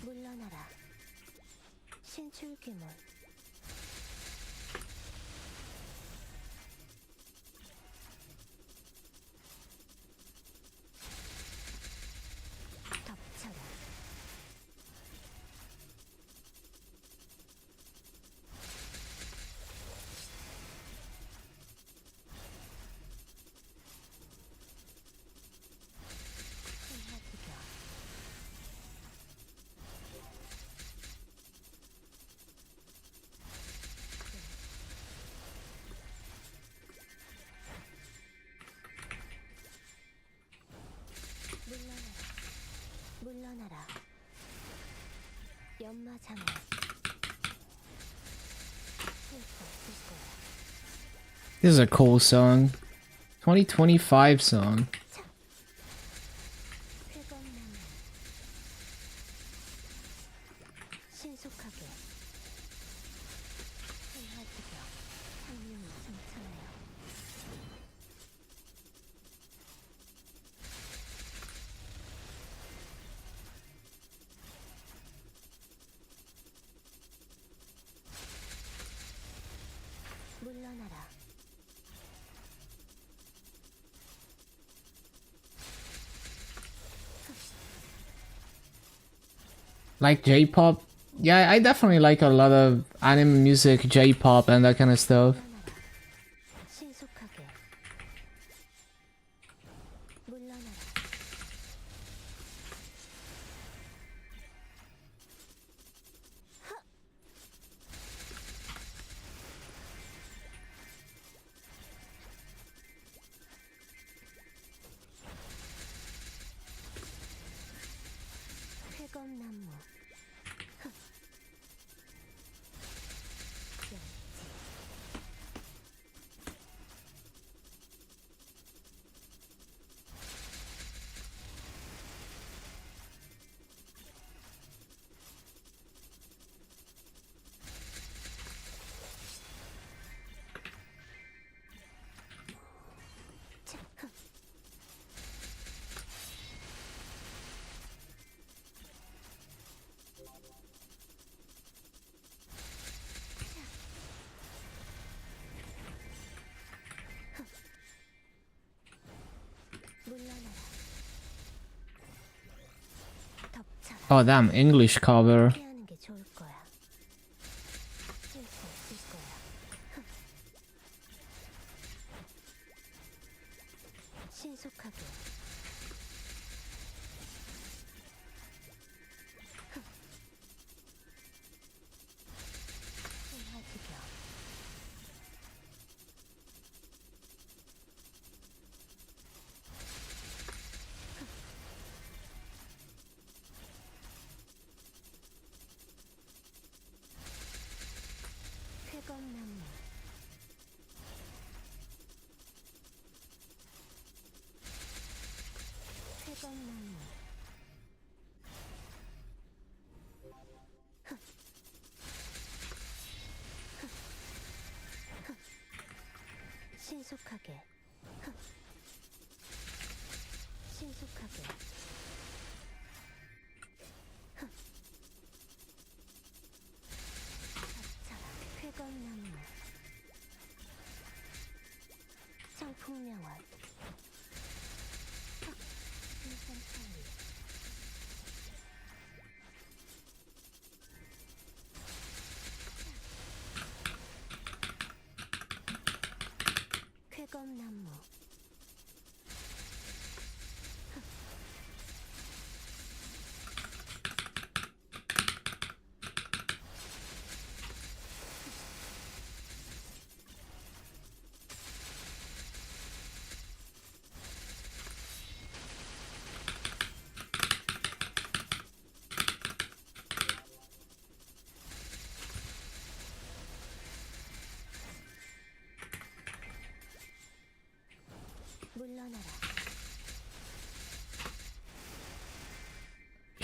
물러나라. 신출귀몰. 덮쳐라. 신하지겨. 물러나라. 물러나라. 연마장애. 쓸수 없을 거야. This is a cool song. 2025 song. 회검나무. 신속하게. 신하지겨. 생명이 승천하여. 물러나라. Like J-pop? Yeah, I definitely like a lot of anime music, J-pop, and that kind of stuff. 물러나라. 신속하게. 물러나라. 회검나무. 흑. 열지. 차, 흑. 물러나라. 덮쳐라. Oh damn, English cover. 피하는 게 좋을 거야. 쓸 수 없을 거야. 흑. 신속하게. 흑. 신하지겨. 회검나무. 회검나무. 흑. 흑. 흑. 신속하게. 흑. 신속하게. 흑. 덮쳐라. 회검나무. 청풍명월. 흑. 인생창리. 회검나무. 흑.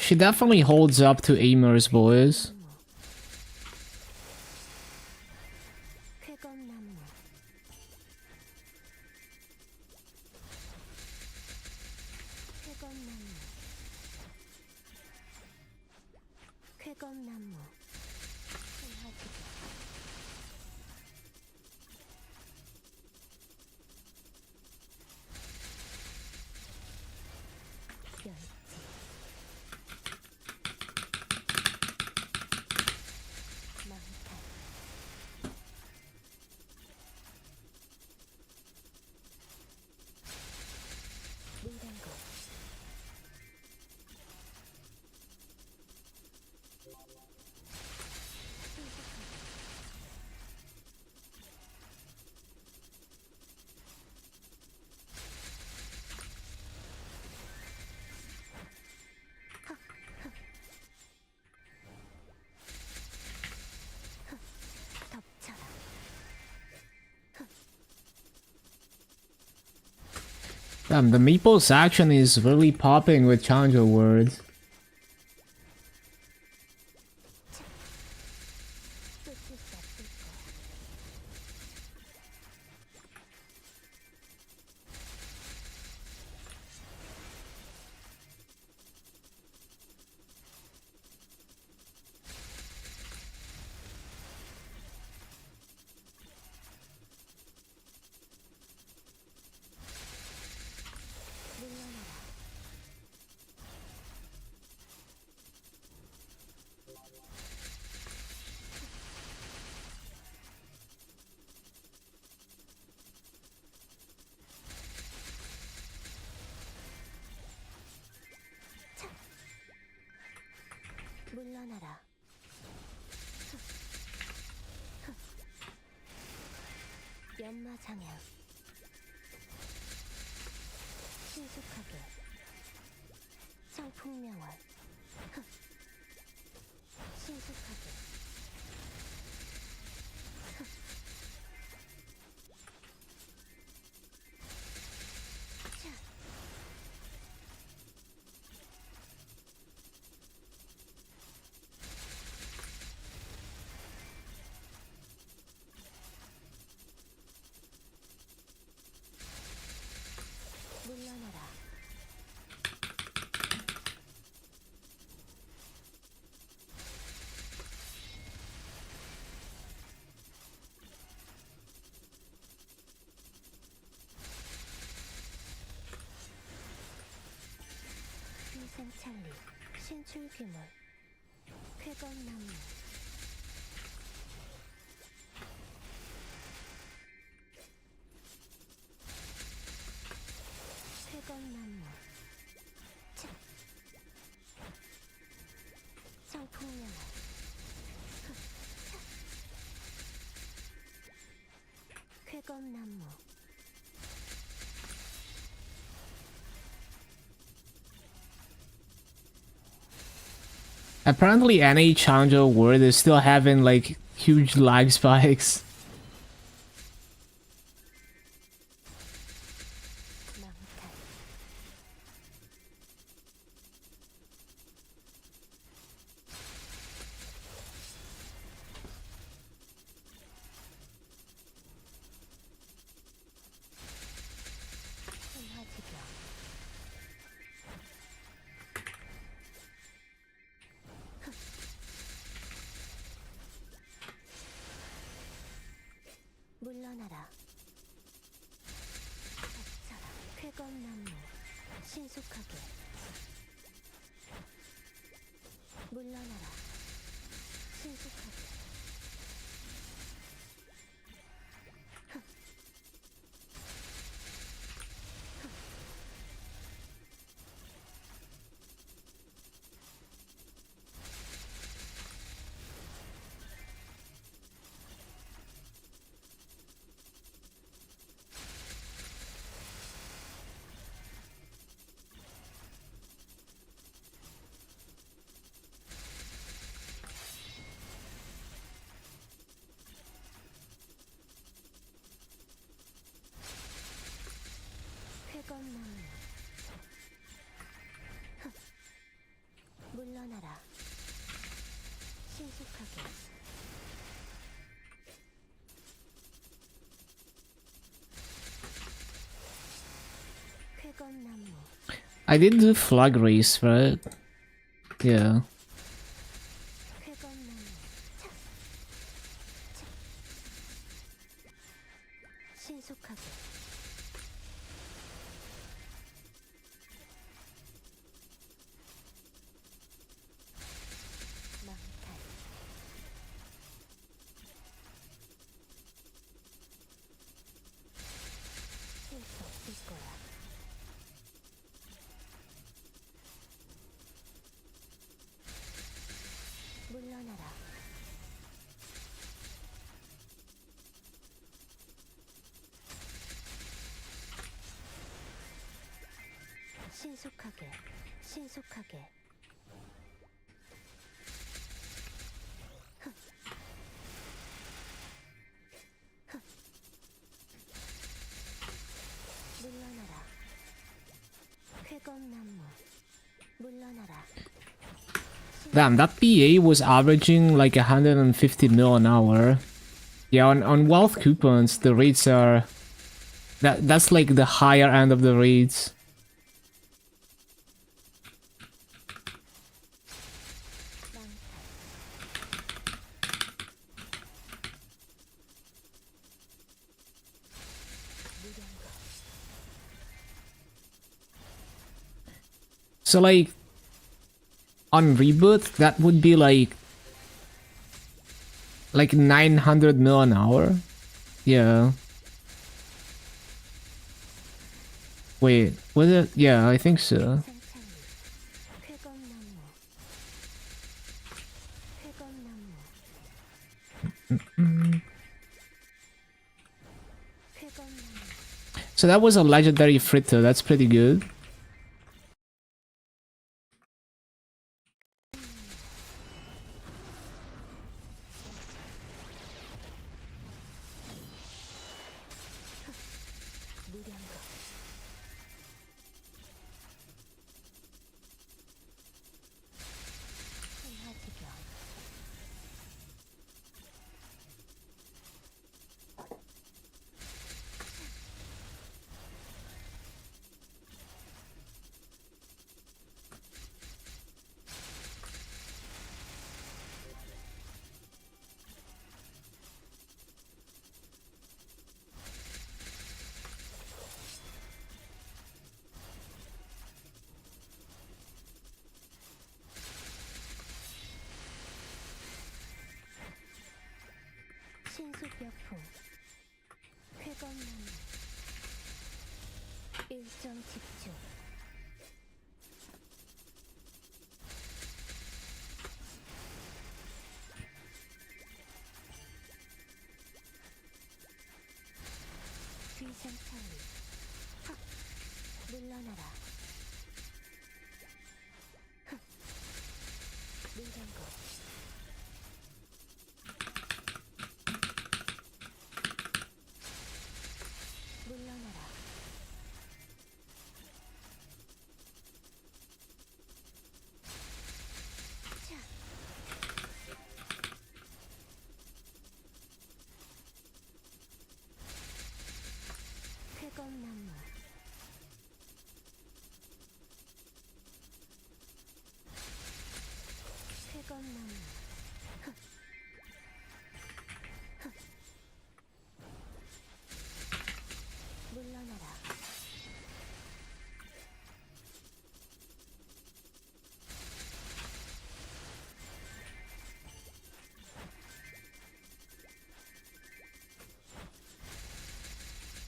She definitely holds up to Amor's boys. 쾌검나무 쾌검나무 쾌검나무 손하지마 열지 망탈 문단거 덮쳐라 Damn, the Maple's action is really popping with challenger words. 쫓을 수 없을 거야 물러나라 물러나라 연마장향 신속하게 성풍명월 신속하게 차 물러나라 희생찰리 신출귀물 쾌검나무 쾌검나무 차 성풍명월 쾌검나무 Apparently any challenger word is still having like huge lag spikes. 망탈 손하지마 물러나라 덮쳐라 쾌검나무 신속하게 물러나라 신속하게 물러나라. 신속하게. 쾌검나무. I did do flag race, right? Yeah. 쾌검나무. 차. 차. 신속하게. 망탈. 실수 없을 거야. 물러나라. 신속하게, 신속하게. 흠. 흠. 물러나라. 쾌검나무. 물러나라. Damn, that BA was averaging like 150 mil an hour. Yeah, on wealth coupons, the rates are... That's like the higher end of the rates. So like... on reboot, that would be like 900 mil an hour. Yeah. Wait, was it? Yeah, I think so. 쾌검나무. 쾌검나무. So that was a legendary fritter. That's pretty good. 무량거. 한하지변. 신속여풍. 쾌검나무. 일정 집중. 귀상차리. 헉. 물러나라. 흑. 물량거. 물러나라. 자. 쾌검나무. 쾌검나무. 흑. 흑. 물러나라.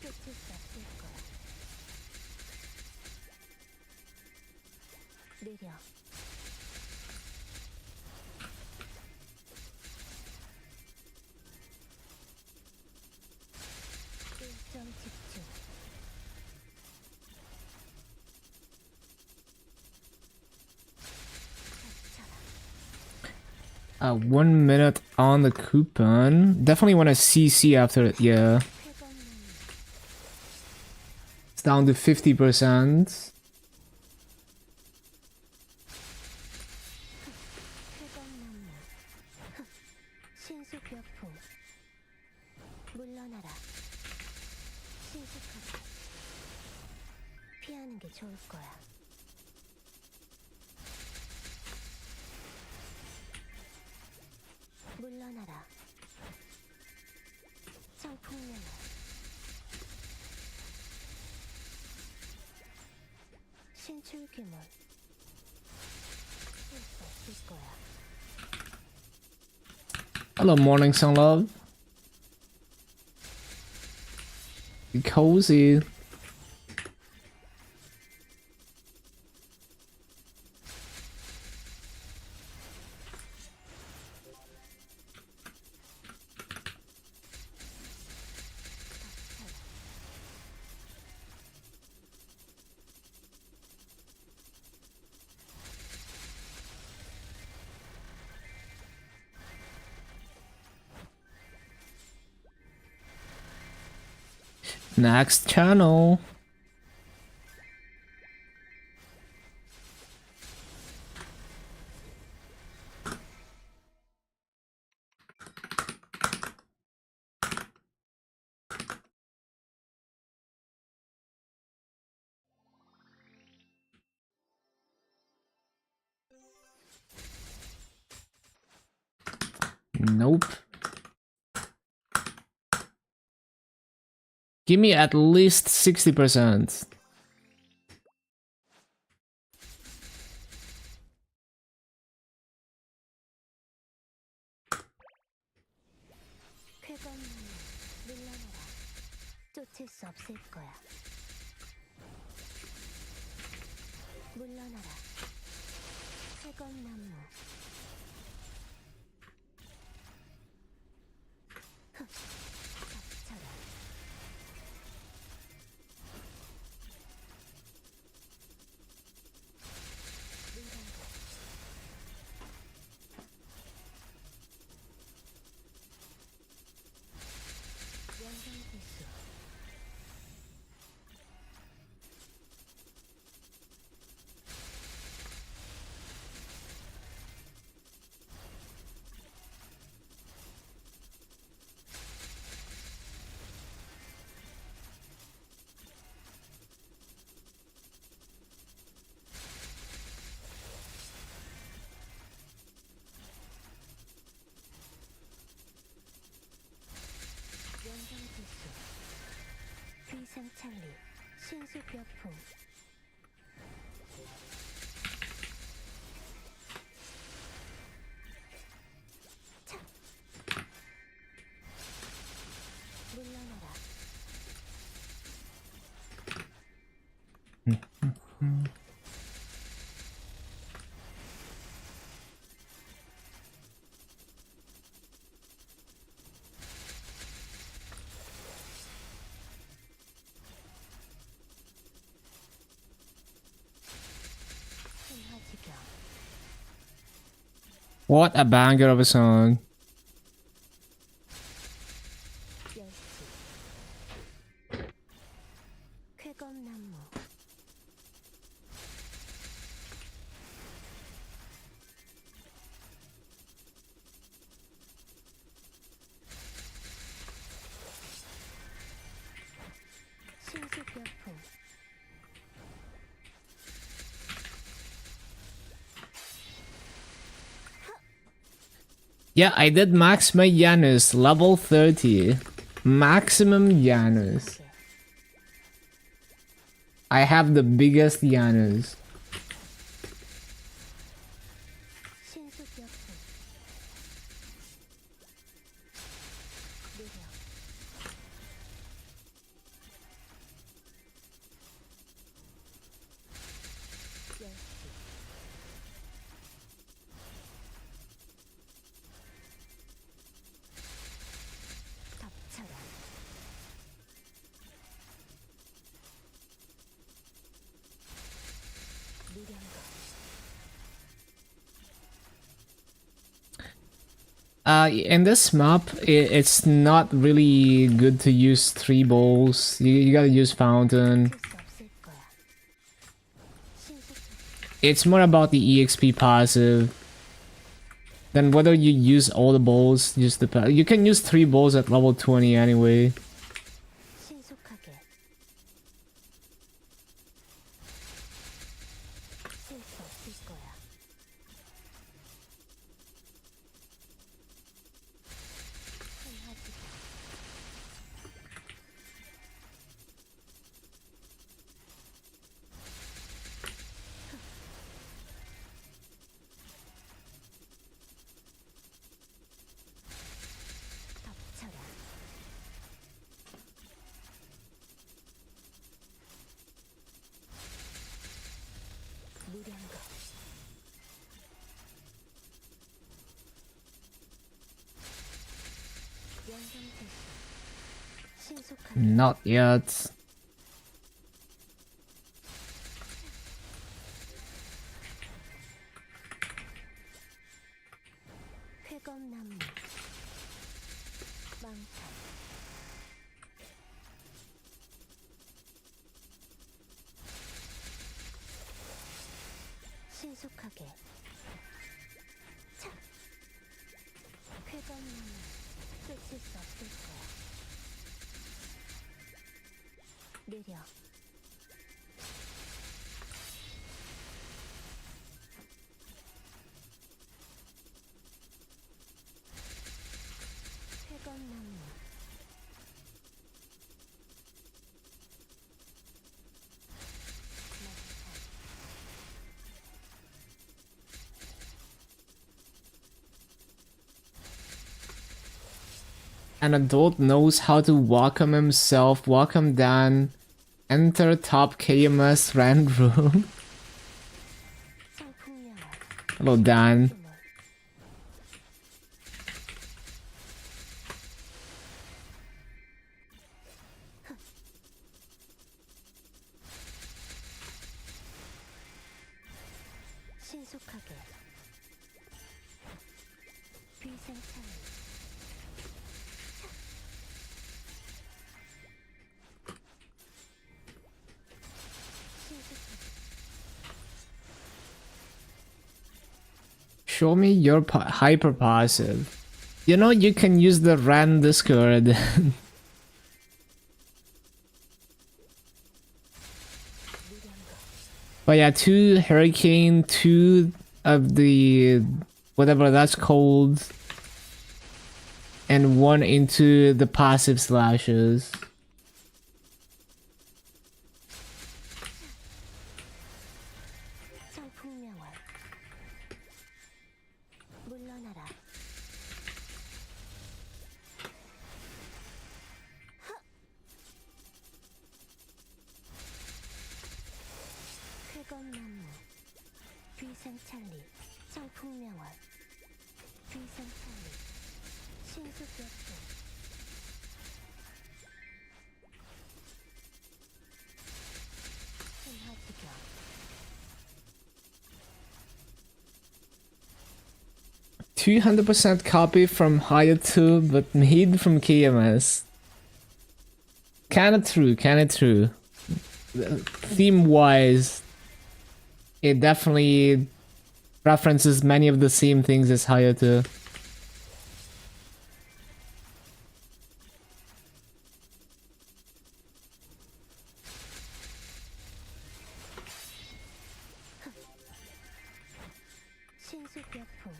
끝일 수 없을 거야. 느려. 일정 집중. 1 minute on the coupon. Definitely want to CC after it. Yeah, it's down to 50%. 신수병풍. 물러나라. 신속하게. 피하는 게 좋을 거야. 물러나라. 성폭력을. 신출귀몰. 수 없을 거야. Hello, morning sun love. Cozy. Next channel. Nope. Give me at least 60%. 쾌감만 물러나라. 쫓을 수 없을 거야. 물러나라. 쾌감나무. 닥쳐라. 물간고. 연장필수. 연장필수. 귀상찰리. 신수벽풍. 차. 물러나라. 신화지경. What a banger of a song. 열시. 쾌검나무. 신수벽풍. Yeah, I did max my Janus, level 30. Maximum Janus. I have the biggest Janus. 신수벽풍. 무력. 열시. 닥쳐라. 무량거. In this map, it's not really good to use 3 bowls. You gotta use fountain. 수 없을 거야. 신수벽. It's more about the EXP passive. Then whether you use all the balls, you can use 3 balls at level 20 anyway. 신속하게 실수 없을 거야. 덮쳐라. 무량거 연상됐어. 신속하게 Not yet. 쾌검나무 망탈 신속하게 차 쾌검나무 끝일 수 없을 거야. 느려 쾌검나무 An adult knows how to welcome himself, welcome Dan, enter top KMS rand room. 성풍명화 Hello Dan. 주물 신속하게 비생창 Show me your hyper passive. You know, you can use the rand Discord. But yeah, 2 hurricane, 2 of the whatever that's called, and 1 into the passive slashes. 성풍명화 물러나라. 쾌검나무 귀생찰리 성풍명화 귀생찰리 신수격조 신화지경 200% copy from Hayato, but made from KMS. Kinda true, kinda true. Theme-wise, it definitely references many of the same things as Hayato. 신수격풍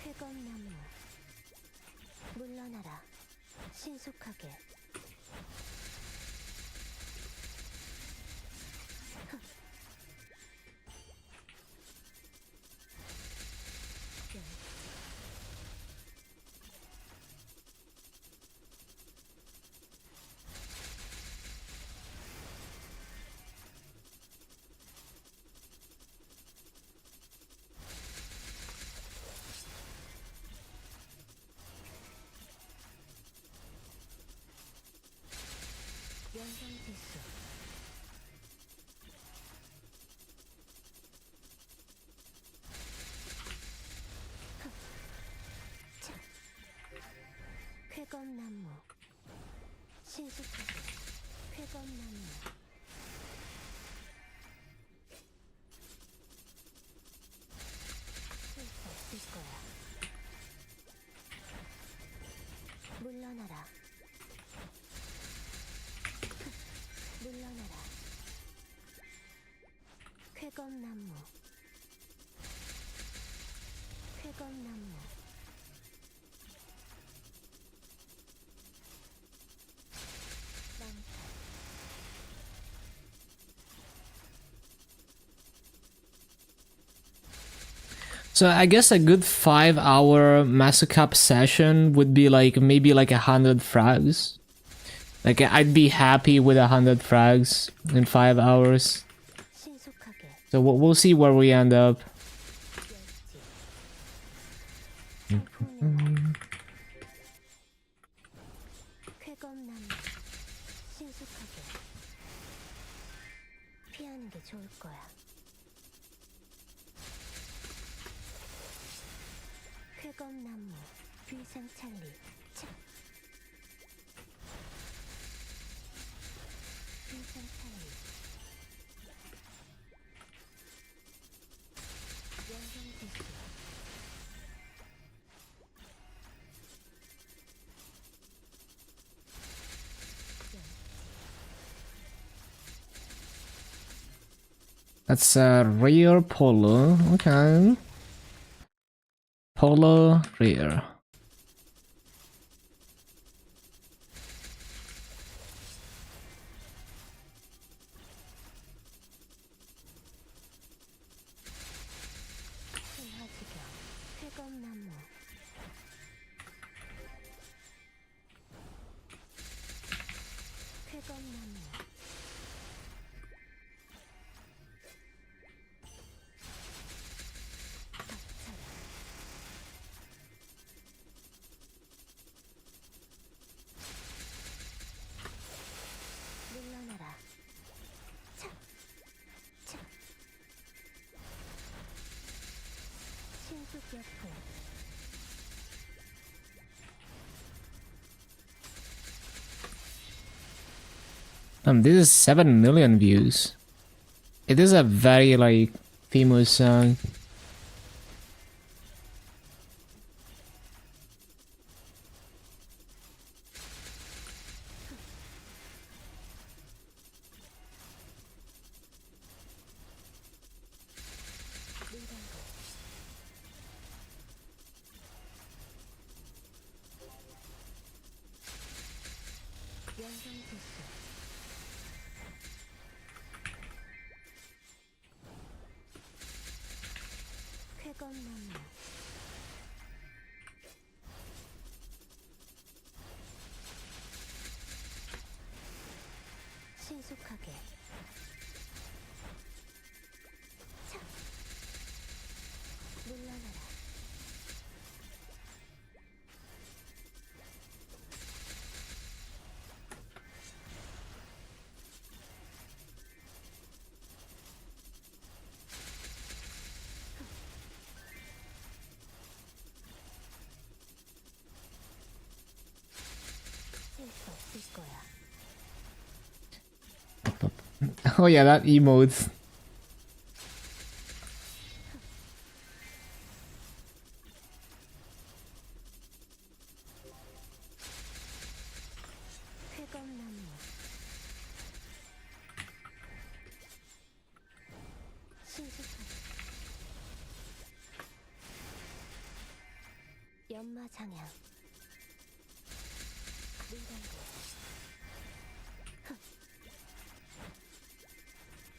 쾌검나무 물러나라. 신속하게 연상지수 쾌검나무 신속하게 쾌검나무 쓸 수 없을 거야. 물러나라. 물러나라. 쾌검나무 쾌검나무 망탈 So I guess a good 5-hour Masocap session would be like maybe like 100 frags. Like I'd be happy with 100 frags in 5 hours. 신속하게 So we'll see where we end up. 열지 성풍년 쾌검나무 신속하게 피하는 게 좋을 거야. 쾌검나무 귀상찰리 차 귀상찰리 영성지수 That's a rear polo. Okay. Polo rear. 신화지경 쾌검나무 쾌검나무 닥쳐라. 물러나라. 차. 차. 신수격풍 This is 7 million views. It is a very like famous song. 물건고 영성지수 쾌검나무 신속하게 차 물러나라. 쓸 수 없을 거야. Oh yeah, that emote. 쾌검나무 신속하게 연마장양 물건고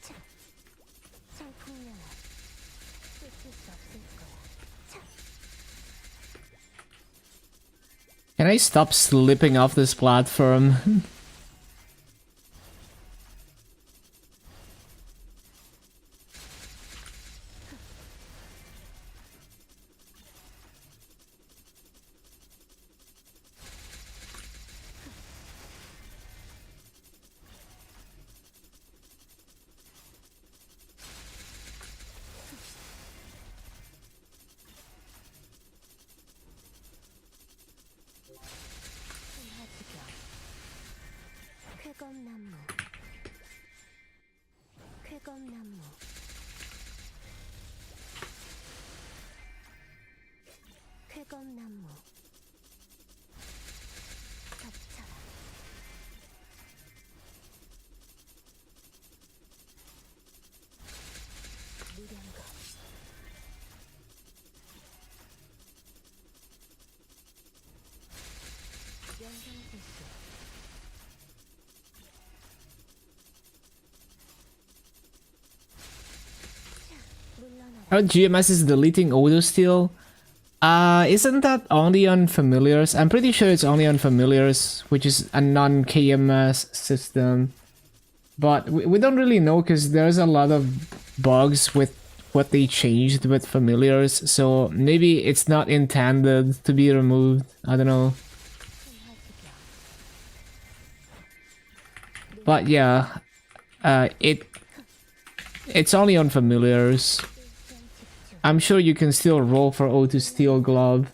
차 성풍년아 쫓을 수 없을 거야. 차 Can I stop slipping off this platform? 신화지경 쾌검나무 쾌검나무 쾌검나무 겹쳐라 무량거 연성질소 물러나라 Oh, GMS is deleting auto steal. Isn't that only on familiars? I'm pretty sure it's only on familiars, which is a non-KMS system. But we don't really know because there's a lot of bugs with what they changed with familiars. So maybe it's not intended to be removed. I don't know. But yeah, it's only on familiars. I'm sure you can still roll for auto steal glove.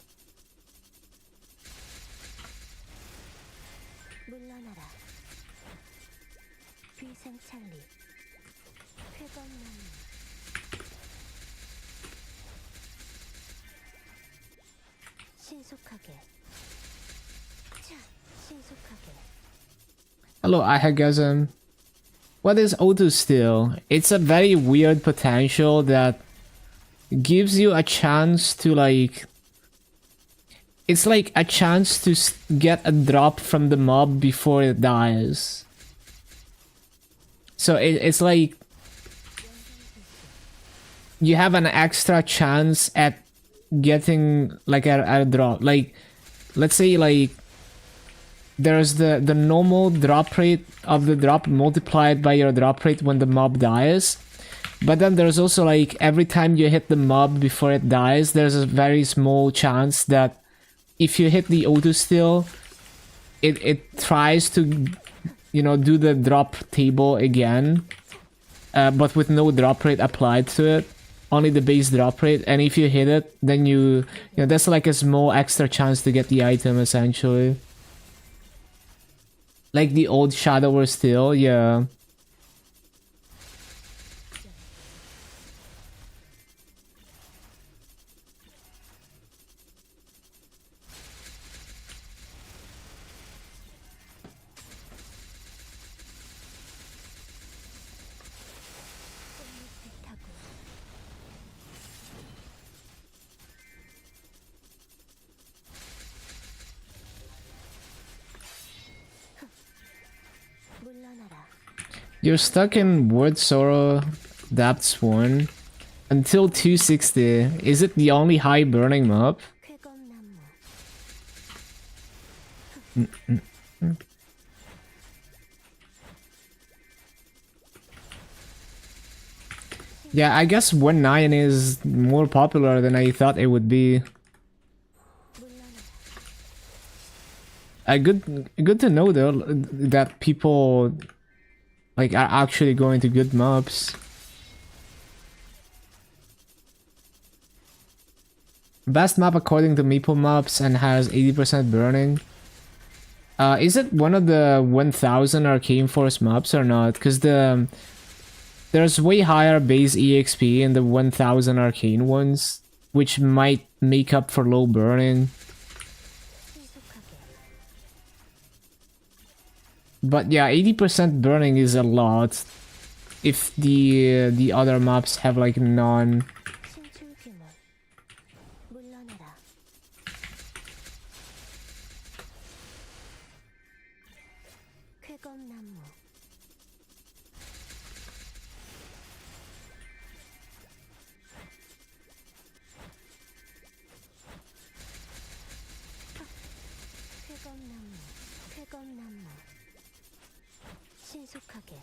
물러나라 귀상찰리 쾌검나무 신속하게 자 신속하게 Hello, Ihagasm. What is auto steal? It's a very weird potential that gives you a chance to like... It's like a chance to get a drop from the mob before it dies. So it's like... You have an extra chance at getting like a drop. Like, let's say like... There's the normal drop rate of the drop multiplied by your drop rate when the mob dies. But then there's also like every time you hit the mob before it dies, there's a very small chance that if you hit the auto steal, it tries to, you know, do the drop table again, but with no drop rate applied to it, only the base drop rate. And if you hit it, then you know, that's like a small extra chance to get the item essentially. Like the old Shadower Steel, yeah. 타고 물러나라 You're stuck in Word Sorrow Depths 1 until 260. Is it the only high burning mob? 쾌검나무 Yeah, I guess 1.9 is more popular than I thought it would be. 물러나라 Good to know though that people like are actually going to good mobs. Best map according to Maple Maps and has 80% burning. Is it one of the 1000 Arcane Force maps or not? Because there's way higher base EXP in the 1000 Arcane ones, which might make up for low burning. 신속하게 But yeah, 80% burning is a lot. If the other maps have like none. 신출귀몰 물러나라 쾌검나무 쾌검나무 쾌검나무 신속하게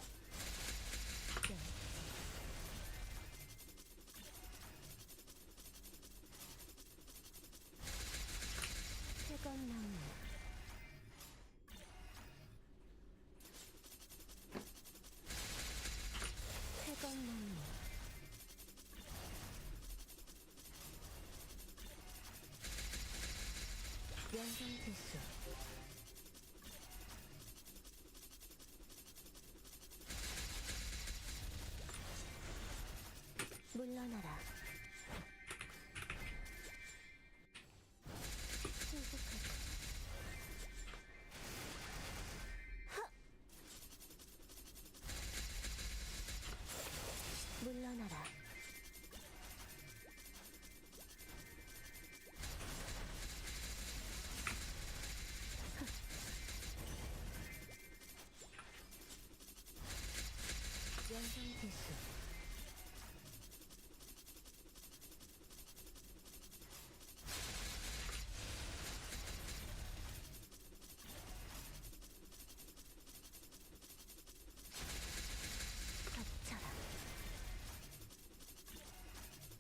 쾌검나무 쾌검나무 연성질소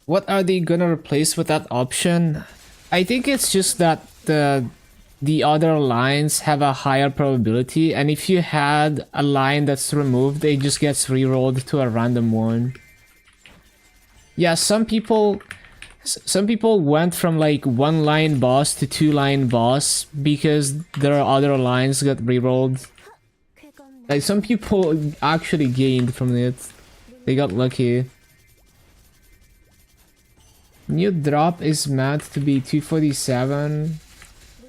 What are they gonna replace with that option? I think it's just that the other lines have a higher probability, and if you had a line that's removed, it just gets rerolled to a random one. Yeah, some people went from like 1-line boss to 2-line boss because their other lines got rerolled. Like some people actually gained from it. They got lucky. New drop is meant to be 247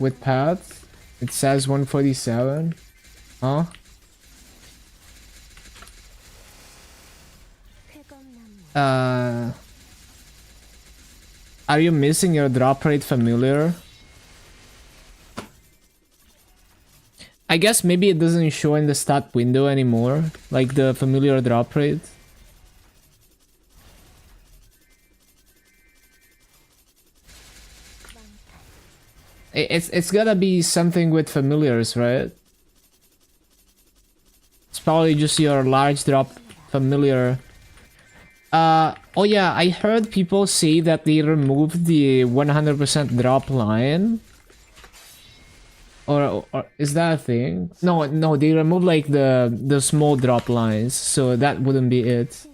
with pets. It says 147. Huh? Are you missing your drop rate familiar? I guess maybe it doesn't show in the stat window anymore, like the familiar drop rate. It's gotta be something with familiars, right? It's probably just your large drop familiar. Oh yeah, I heard people say that they removed the 100% drop line. Or is that a thing? No, they removed like the small drop lines, so that wouldn't be it.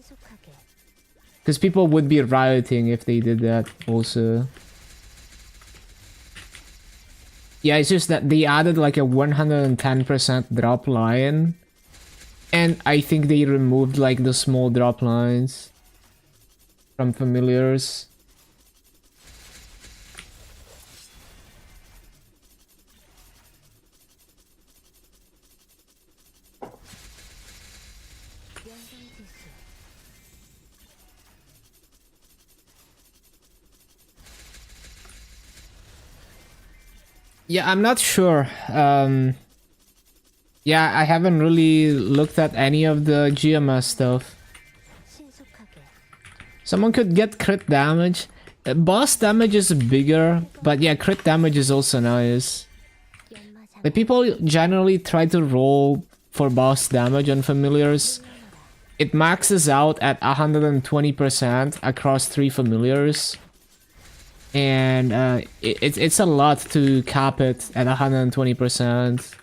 Because people would be rioting if they did that also. Yeah, it's just that they added like a 110% drop line. And I think they removed like the small drop lines from familiars. Yeah, I'm not sure. Yeah, I haven't really looked at any of the GMS stuff. Someone could get crit damage. Boss damage is bigger, but yeah, crit damage is also nice. Like people generally try to roll for boss damage on familiars. It maxes out at 120% across 3 familiars. And it's a lot to cap it at 120%.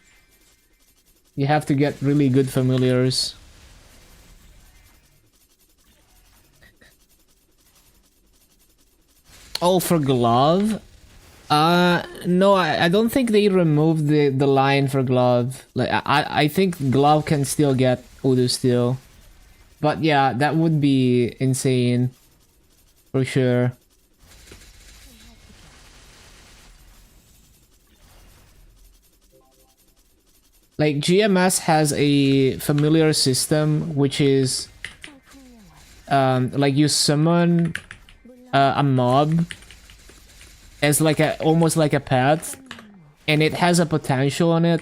You have to get really good familiars. Oh, for glove? No, I don't think they removed the line for glove. Like I think glove can still get Udo still. But yeah, that would be insane. For sure. Like GMS has a familiar system which is like you summon a mob as like a almost like a pet, and it has a potential on it,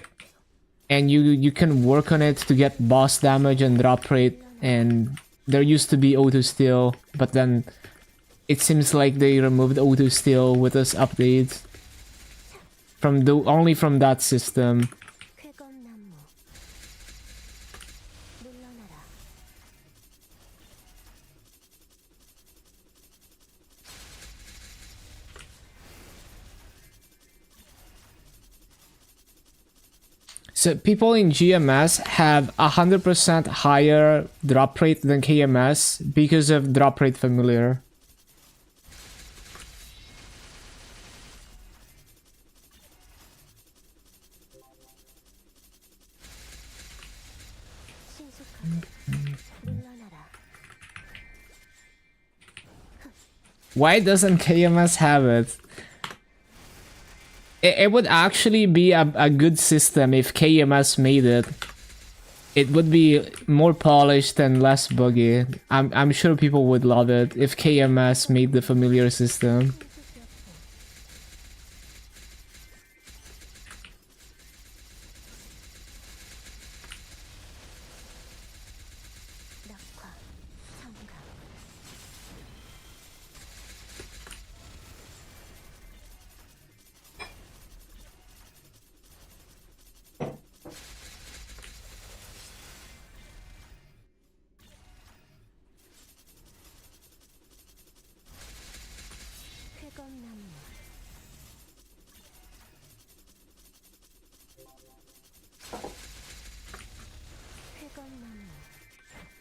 and you can work on it to get boss damage and drop rate. And there used to be auto steal, but then it seems like they removed auto steal with this update from the only from that system. So people in GMS have 100% higher drop rate than KMS because of drop rate familiar. Why doesn't KMS have it? It would actually be a good system if KMS made it. It would be more polished and less buggy. I'm sure people would love it if KMS made the familiar system.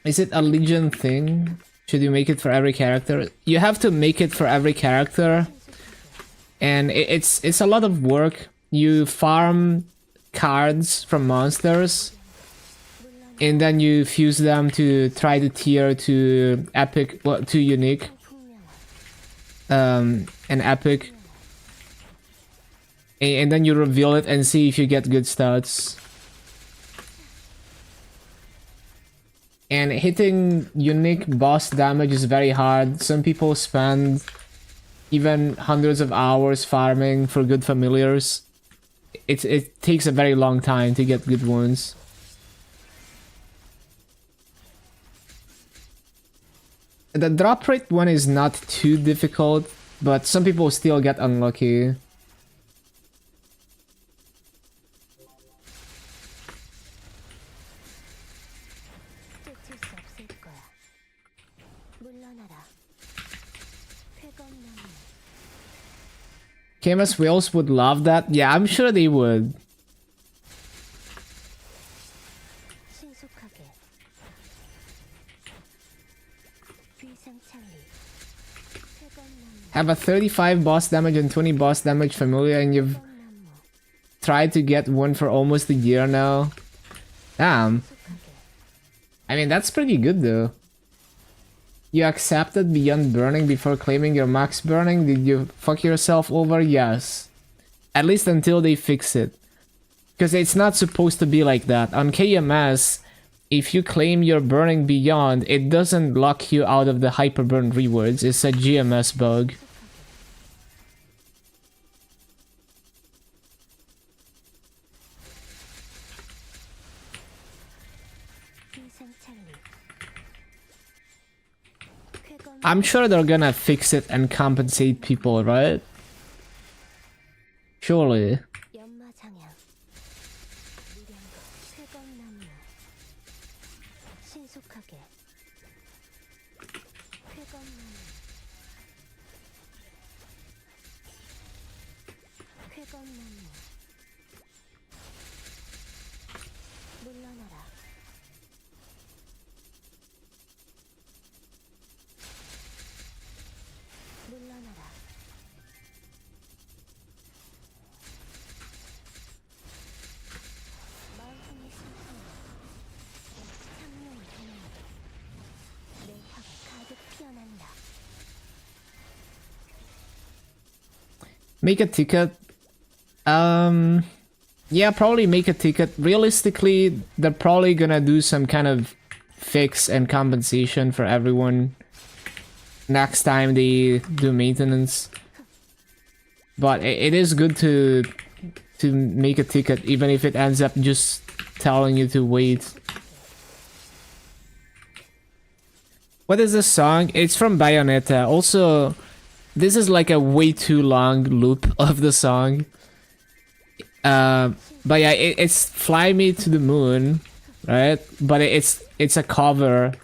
Is it a Legion thing? Should you make it for every character? You have to make it for every character. And it's a lot of work. You farm cards from monsters. And then you fuse them to try to tier to epic, well, to unique. And epic. And then you reveal it and see if you get good stats. And hitting unique boss damage is very hard. Some people spend even hundreds of hours farming for good familiars. It takes a very long time to get good ones. The drop rate one is not too difficult, but some people still get unlucky. KMS Whales would love that. Yeah, I'm sure they would. Have a 35 boss damage and 20 boss damage familiar, and you've tried to get one for almost a year now. Damn. I mean, that's pretty good though. You accepted Beyond Burning before claiming your max burning? Did you fuck yourself over? Yes. At least until they fix it. Because it's not supposed to be like that. On KMS, if you claim your burning beyond, it doesn't lock you out of the hyperburn rewards. It's a GMS bug. I'm sure they're gonna fix it and compensate people, right? Surely. Make a ticket. Yeah, probably make a ticket. Realistically, they're probably gonna do some kind of fix and compensation for everyone next time they do maintenance. But it is good to make a ticket, even if it ends up just telling you to wait. What is this song? It's from Bayonetta. Also, this is like a way too long loop of the song. But yeah, it's Fly Me to the Moon, right? But it's a cover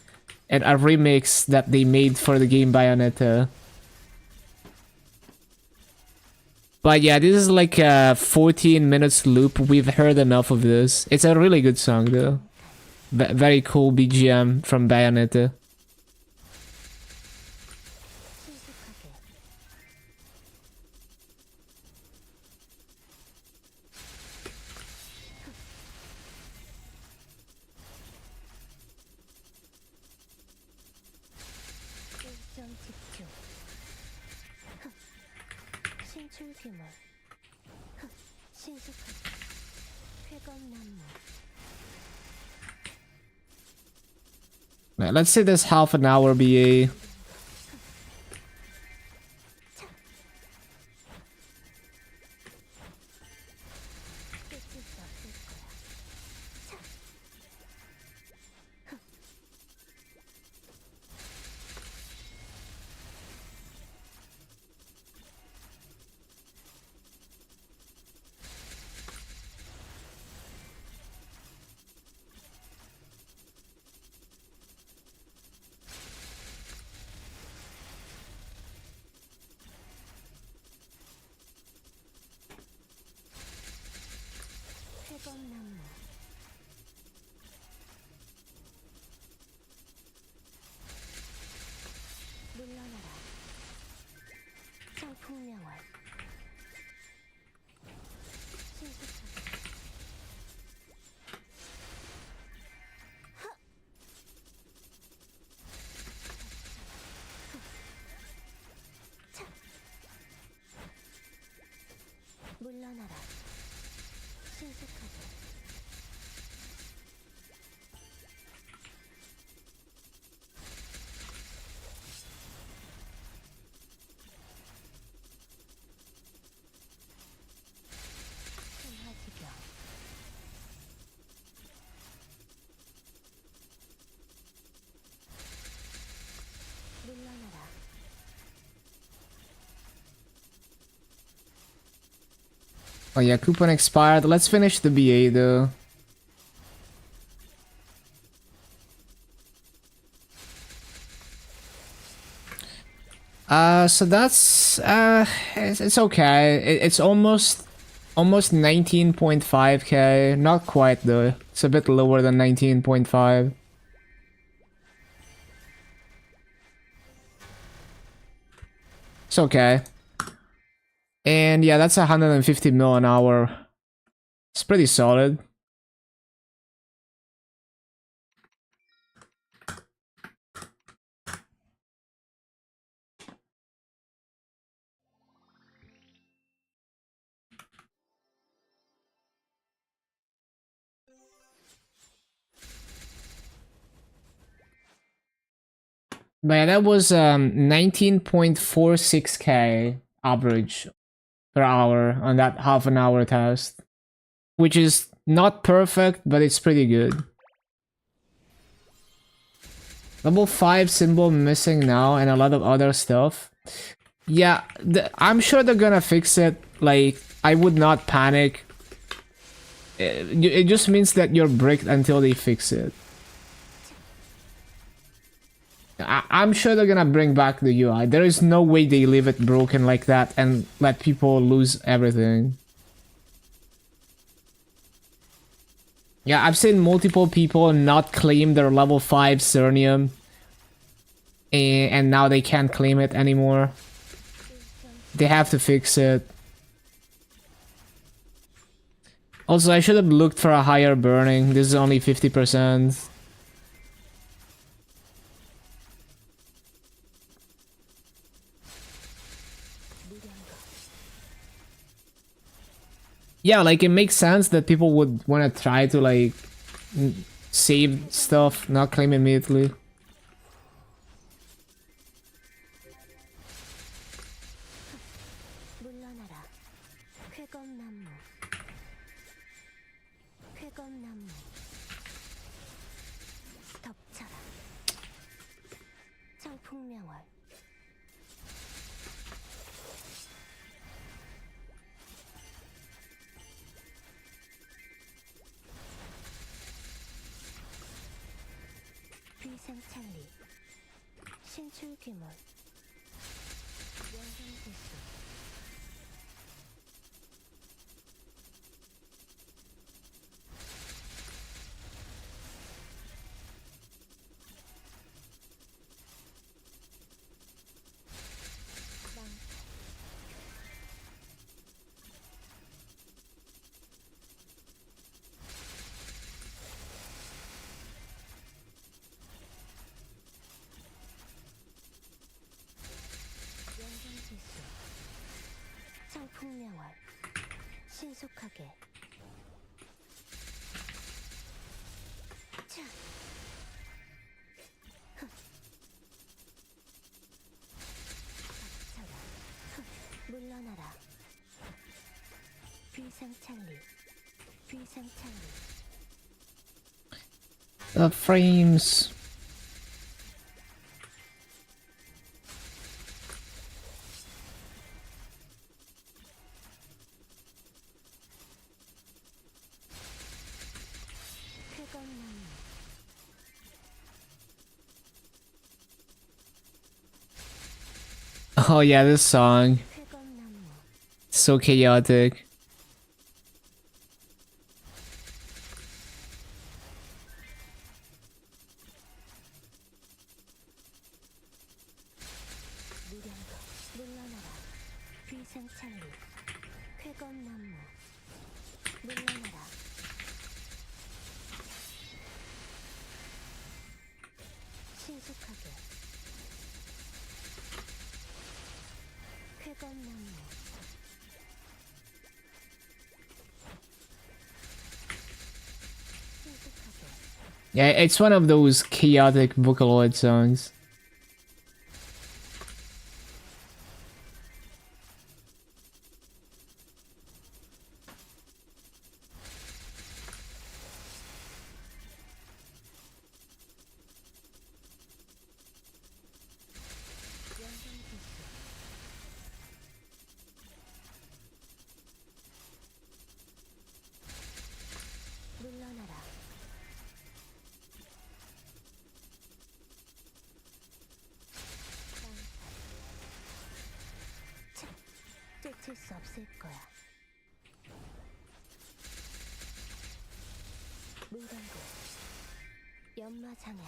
and a remix that they made for the game Bayonetta. But yeah, this is like a 14 minutes loop. We've heard enough of this. It's a really good song though. Very cool BGM from Bayonetta. Right, let's say this half an hour BA. 물러나라. 신속하게. 심하지경. 물러나라. Oh yeah, coupon expired. Let's finish the BA though. So that's it's okay. It's almost 19.5k. Not quite though. It's a bit lower than 19.5. It's okay. And yeah, that's 150 mil an hour. It's pretty solid. But yeah, that was 19.46k average per hour on that half an hour test, which is not perfect, but it's pretty good. Level 5 symbol missing now and a lot of other stuff. Yeah, I'm sure they're gonna fix it. Like, I would not panic. It just means that you're bricked until they fix it. I'm sure they're gonna bring back the UI. There is no way they leave it broken like that and let people lose everything. Yeah, I've seen multiple people not claim their level 5 Cernium. And now they can't claim it anymore. They have to fix it. Also, I should have looked for a higher burning. This is only 50%. Yeah, like it makes sense that people would want to try to like save stuff, not claim immediately. 물러나라. 쾌검나무. 쾌검나무. 덮쳐라. 청풍명월. 비상찰리. 신출귀몰. 연상지수. 연상지수. 청풍명월. 신속하게. 차. 흥. 닥쳐라. 흥. 물러나라. 비상찰리. 비상찰리. The frames. 쾌검나무. Oh yeah, this song. 쾌검나무. So chaotic. 무량거. 물러나라. 비상찰리. 쾌검나무. 물러나라. 신속하게. 쾌검나무. Yeah, it's one of those chaotic Vocaloid songs. 물러나라. 참, 쫓을 수 없을 거야. 물건고, 연마장향.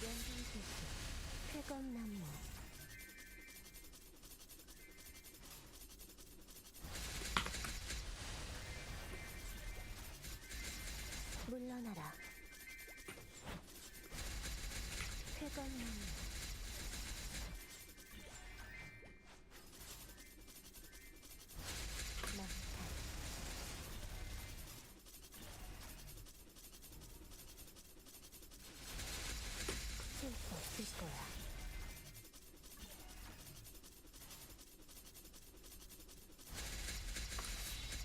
연장필수, 쾌검나무. 물러나라. 쾌검나무. 망탈. 쓸 수 없을 거야.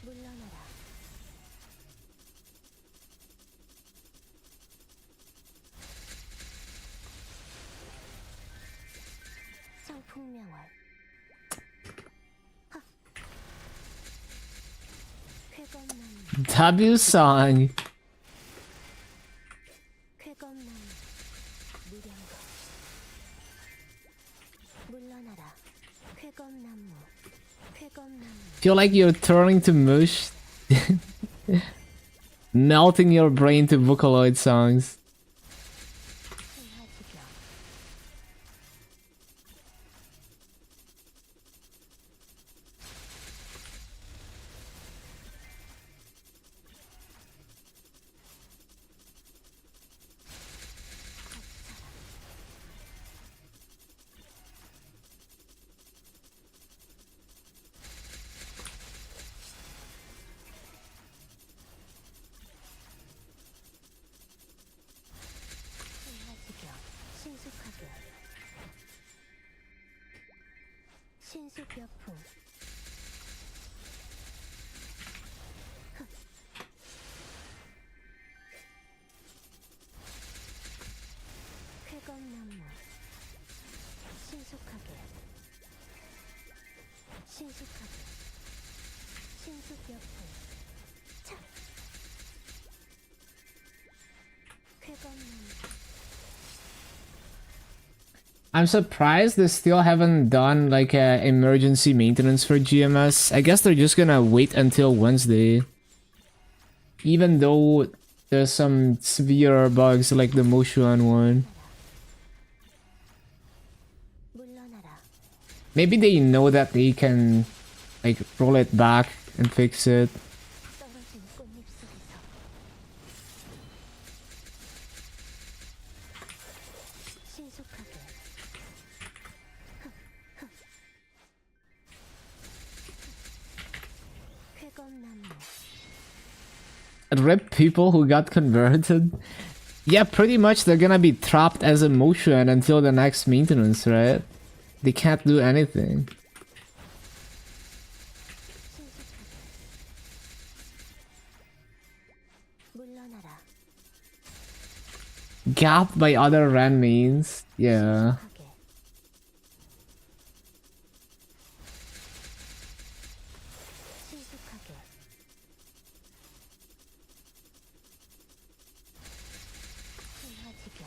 물러나라. 성풍명월. 하. 쾌검나무. Debut song. 쾌검나무. 무량거. 물러나라. 쾌검나무. 쾌검나무. Feel like you're turning to mush. Melting your brain to Vocaloid songs. 생화지경. 생화지경. 신속하게. 신속여풍. 흑. 쾌검나무. 신속하게. 신속하게. 신속여풍. 차. 쾌검나무. I'm surprised they still haven't done like a emergency maintenance for GMS. I guess they're just gonna wait until Wednesday. Even though there's some severe bugs like the Moshuan one. 물러나라. Maybe they know that they can like roll it back and fix it. 떨어진 꽃잎 속에서 신속하게. 쾌검나무. Rip people who got converted. Yeah, pretty much they're gonna be trapped as a Moshuan until the next maintenance, right? They can't do anything. 물러나라. Gapped by other Ren mains. Yeah. 신속하게. 신속하게. 생화지경.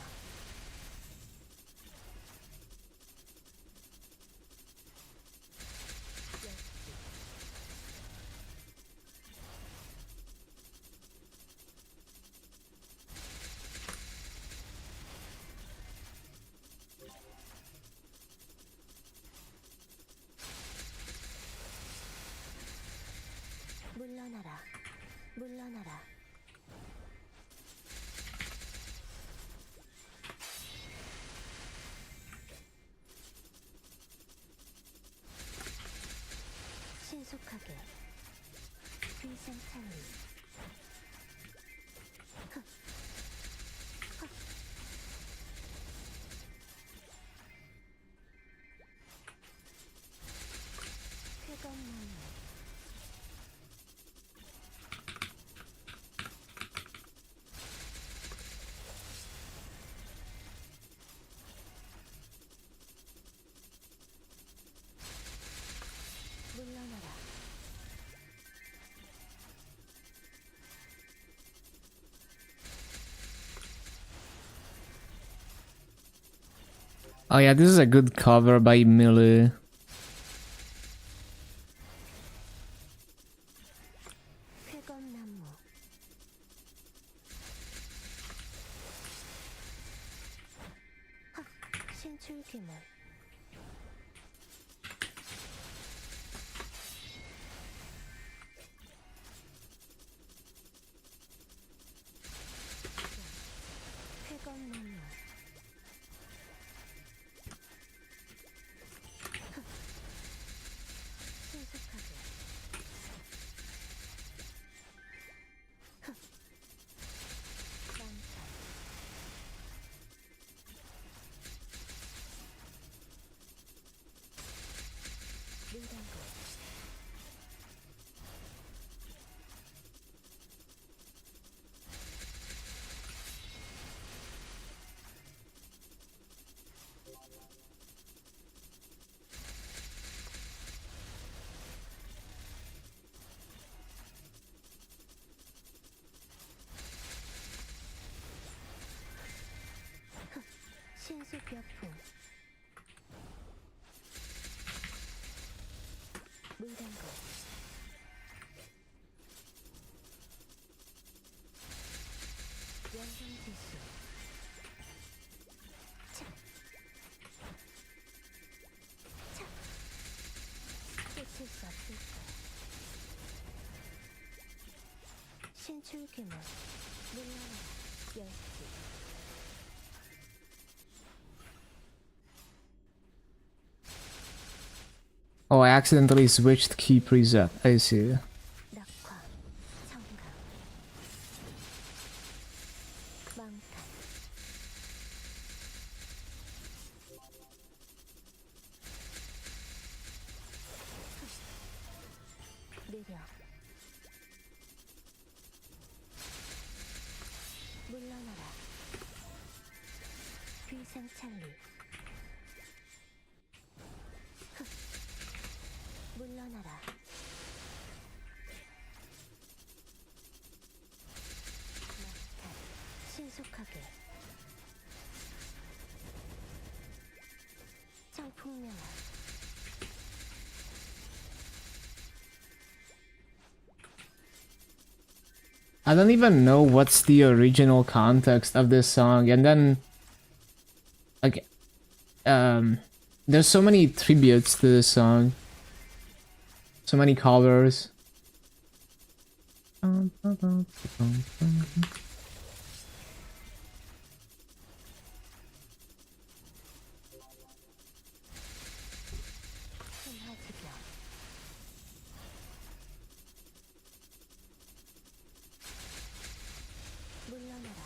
물러나라. 물러나라. 신속하게. 비상창리. Oh yeah, this is a good cover by Millie. 회검나무 신출귀물 회검나무 신속하게 망찰 물당구 신수벽풍 물당구 영상지수 쫓을 수 없을 거야 신출귀물 물러나라 열기 Oh, I accidentally switched key preset. I see. 낙화 청강 망탈 느려 물러나라 비상찰리 물러나라 막탈 신속하게 청풍명화 I don't even know what's the original context of this song, and then like there's so many tributes to this song. So many covers. 순화지병 물러나라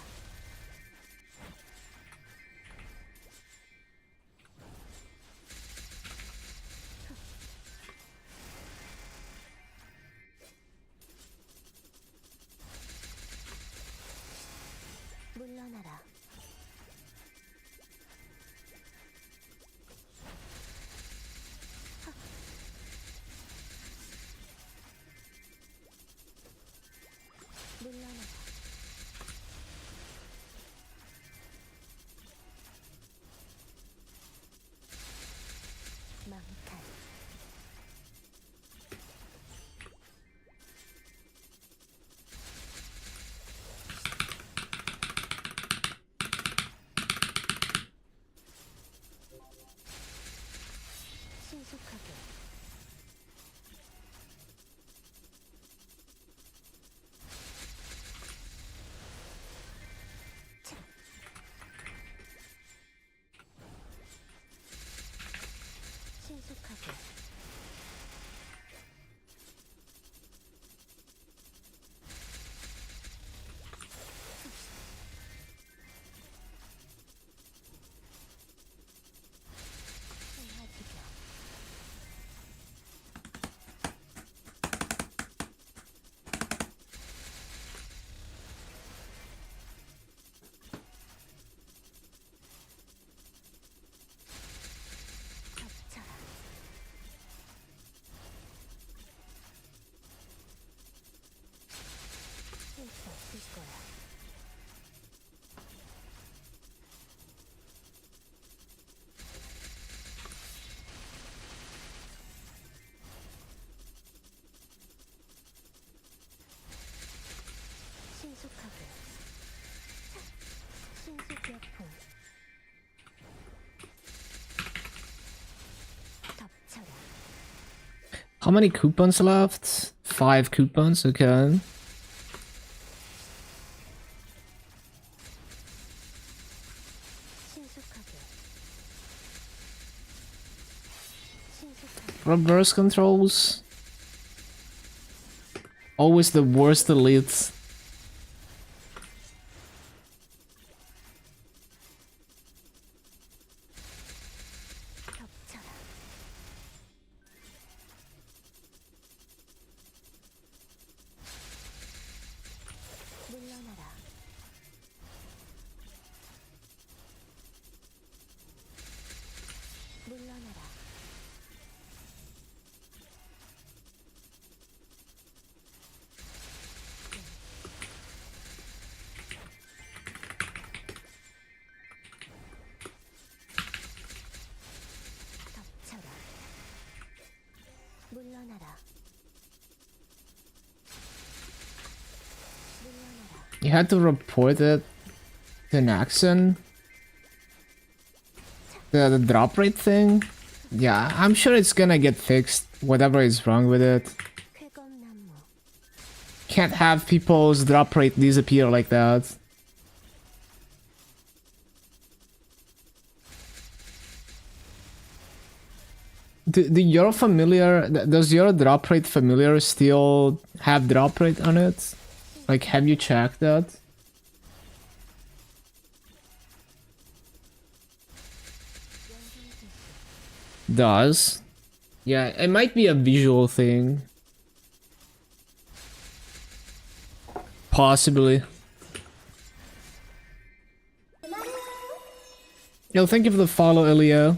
물러나라 물러나라 망탈 신속하게 How many coupons left? 5 coupons, okay. Reverse controls. Always the worst elites. You had to report it to an accent. The drop rate thing? Yeah, I'm sure it's gonna get fixed, whatever is wrong with it. Can't have people's drop rate disappear like that. Do your familiar, does your drop rate familiar still have drop rate on it? Like, have you checked that? Does? Yeah, it might be a visual thing. Possibly. Yo, thank you for the follow, Elio.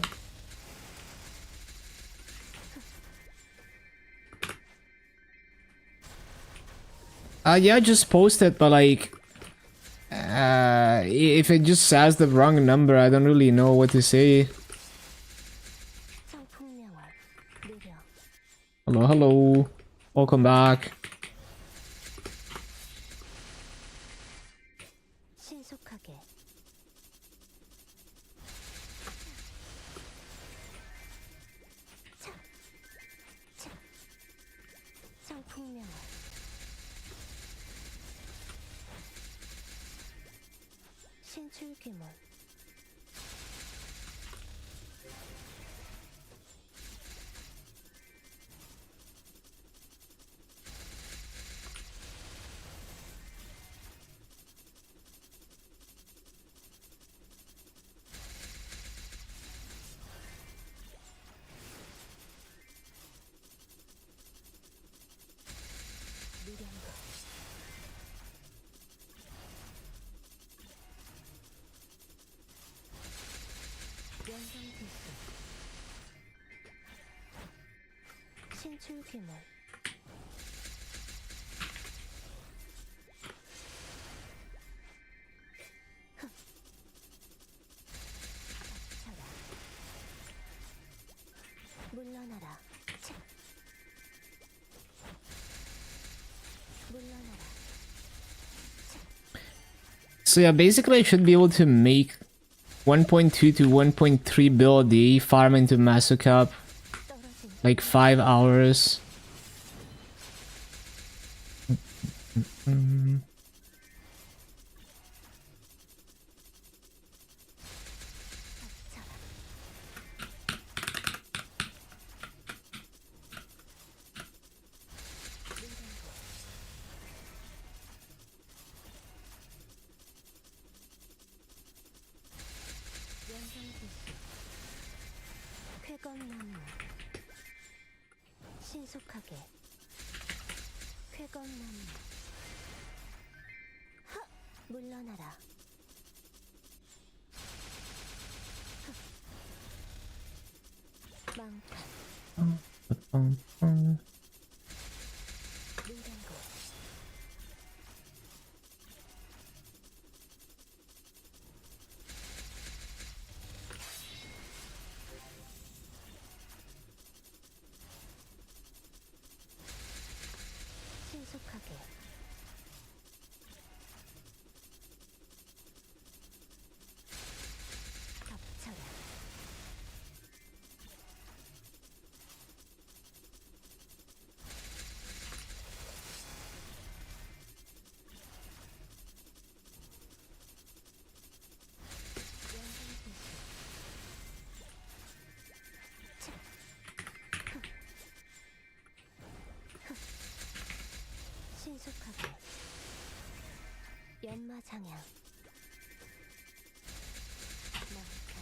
Yeah, just post it, but like... if it just says the wrong number, I don't really know what to say. Hello, hello. Welcome back. So yeah, basically I should be able to make 1.2 to 1.3 bill a day farm into Master Cup. Like 5 hours. 신속하게 연마 장양 망탈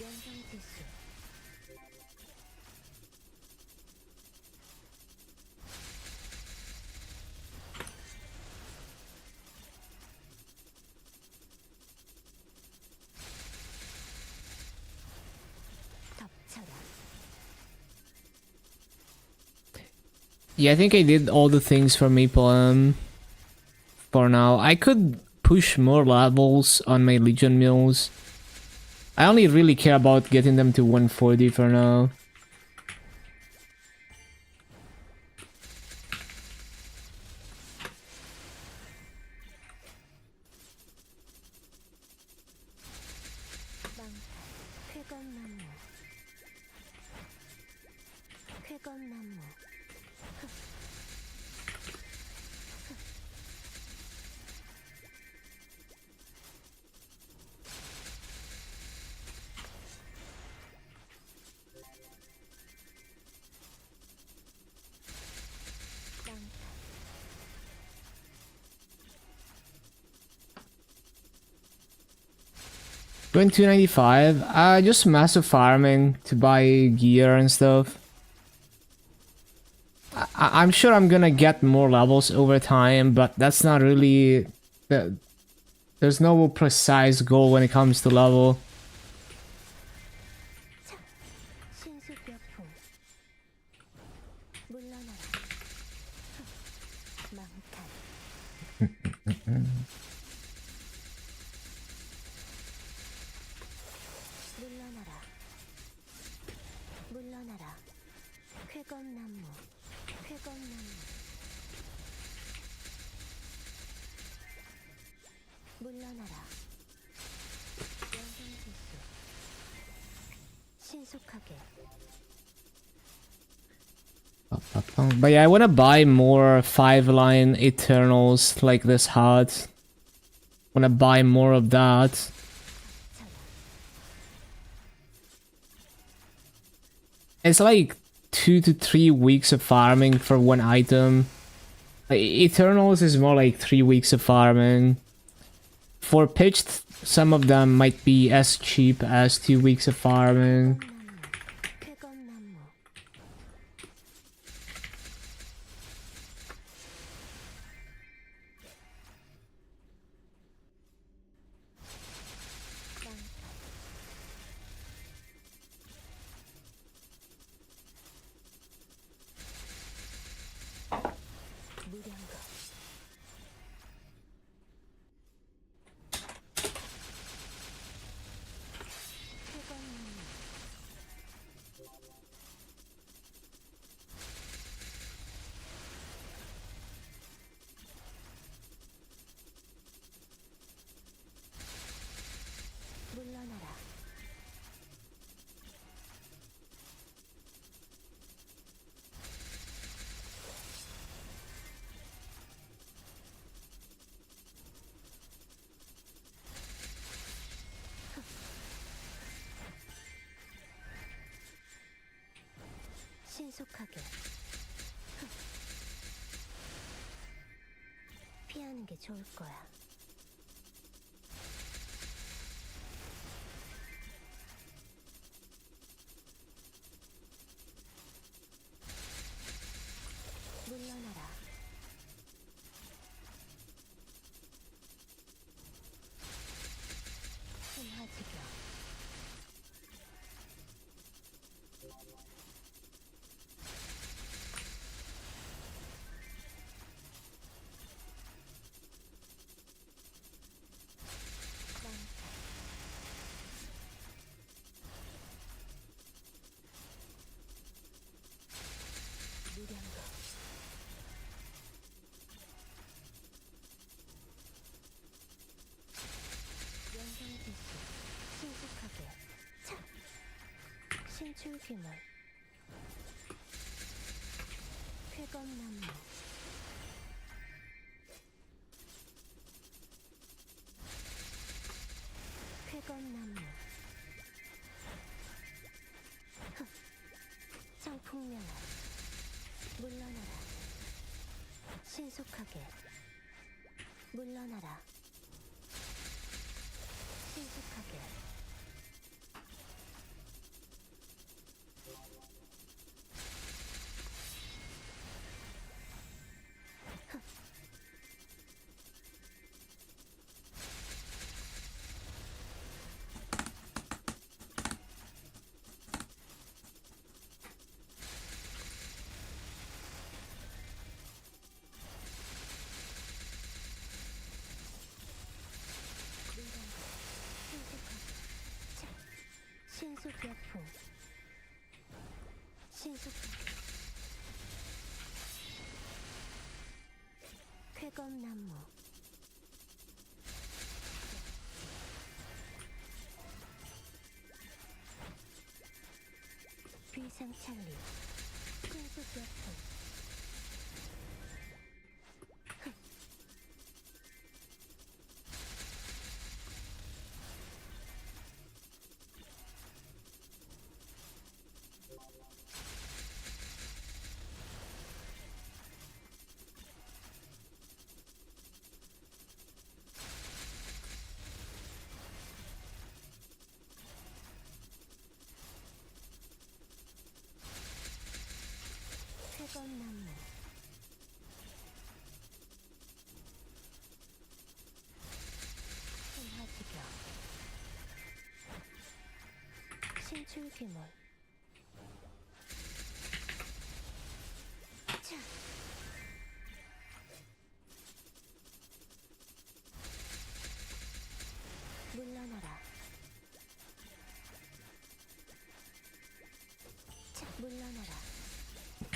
연성지수 덮쳐라 Yeah, I think I did all the things for Maple for now. I could push more levels on my Legion Mills. I only really care about getting them to 140 for now. 망탈 쾌검나무 쾌검나무 망탈 2295. Just massive farming to buy gear and stuff. I'm sure I'm gonna get more levels over time, but that's not really there's no precise goal when it comes to level. 신수벽풍 물러나라 망탈 물러나라 물러나라 쾌검나무 쾌검나무 물러나라 연성지수 신속하게 But yeah, I wanna buy more 5-line Eternals like this hat. Wanna buy more of that. It's like 2 to 3 weeks of farming for one item. Like, Eternals is more like 3 weeks of farming. For pitched, some of them might be as cheap as 2 weeks of farming. 쾌검나무 무량거 쾌검나무 물러나라 신속하게 피하는 게 좋을 거야. 물러나라. 신화지경 무량거 연성기수 신속하게 차 신출귀물 쾌검나무 신속하게 물러나라. 신속하게 신속약품 신속하게 쾌검나무 비상찰리 신속약품 쾌검나무 신화지경 신출귀몰 차 물러나라. 차 물러나라.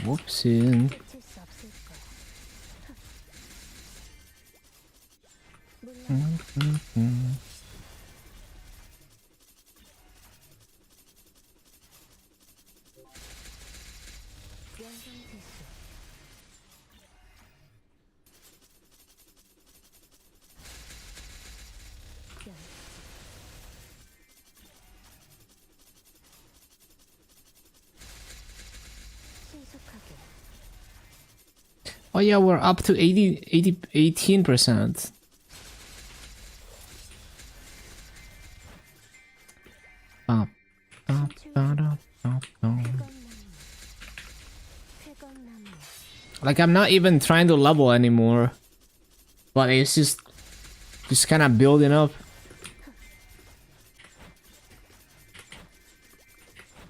옵신. 끝일 수 없을 거야. 물러나라. 연성지수 연 신속하게 Oh yeah, we're up to 18%. Bop, bop, ba-da, bop, bop. 쾌검나무 Like I'm not even trying to level anymore, but it's just kind of building up.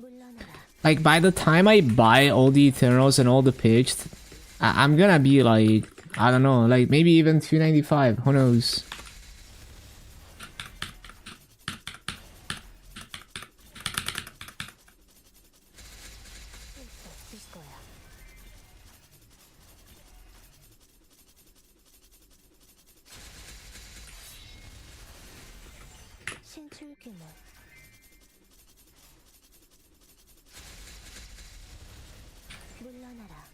물러나라. Like by the time I buy all the Eternals and all the pigs, I'm gonna be like, I don't know, like maybe even 295. Who knows? 쓸 수 없을 거야. 신출귀몰 물러나라.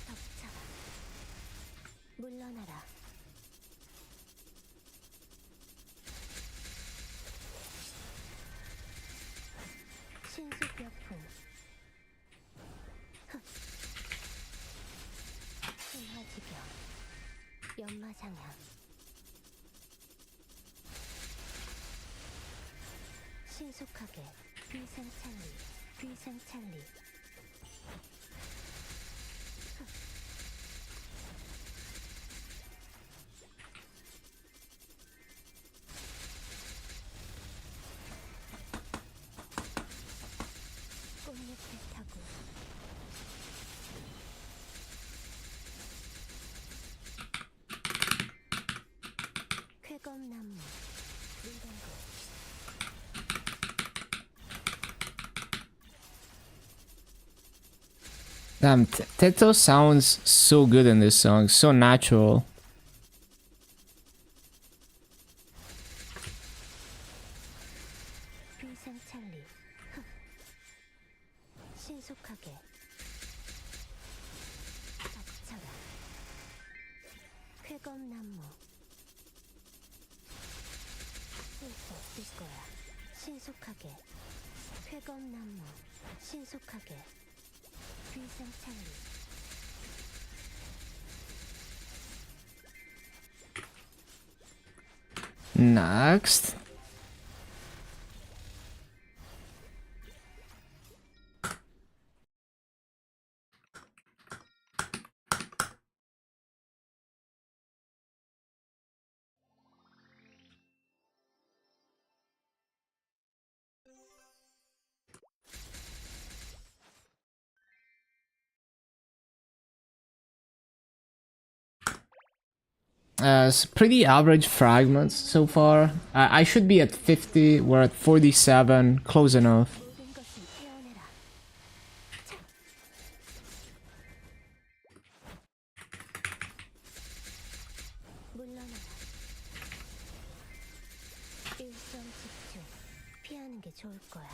덮쳐라. 물러나라. 신속약품 신화지경 연마장향 신속하게 비상찰리 꽃잎을 타고 쾌검나무 물건고 Damn, Teto sounds so good in this song, so natural. 비상찰리 신속하게 덮쳐라. 쾌검나무 쓸 수 없을 거야. 신속하게 쾌검나무 신속하게 비상창리 Next. It's pretty average fragments so far. I should be at 50, we're at 47, close enough. 모든 것을 태어내라. 차. 물러나라. 일점 집중. 피하는 게 좋을 거야.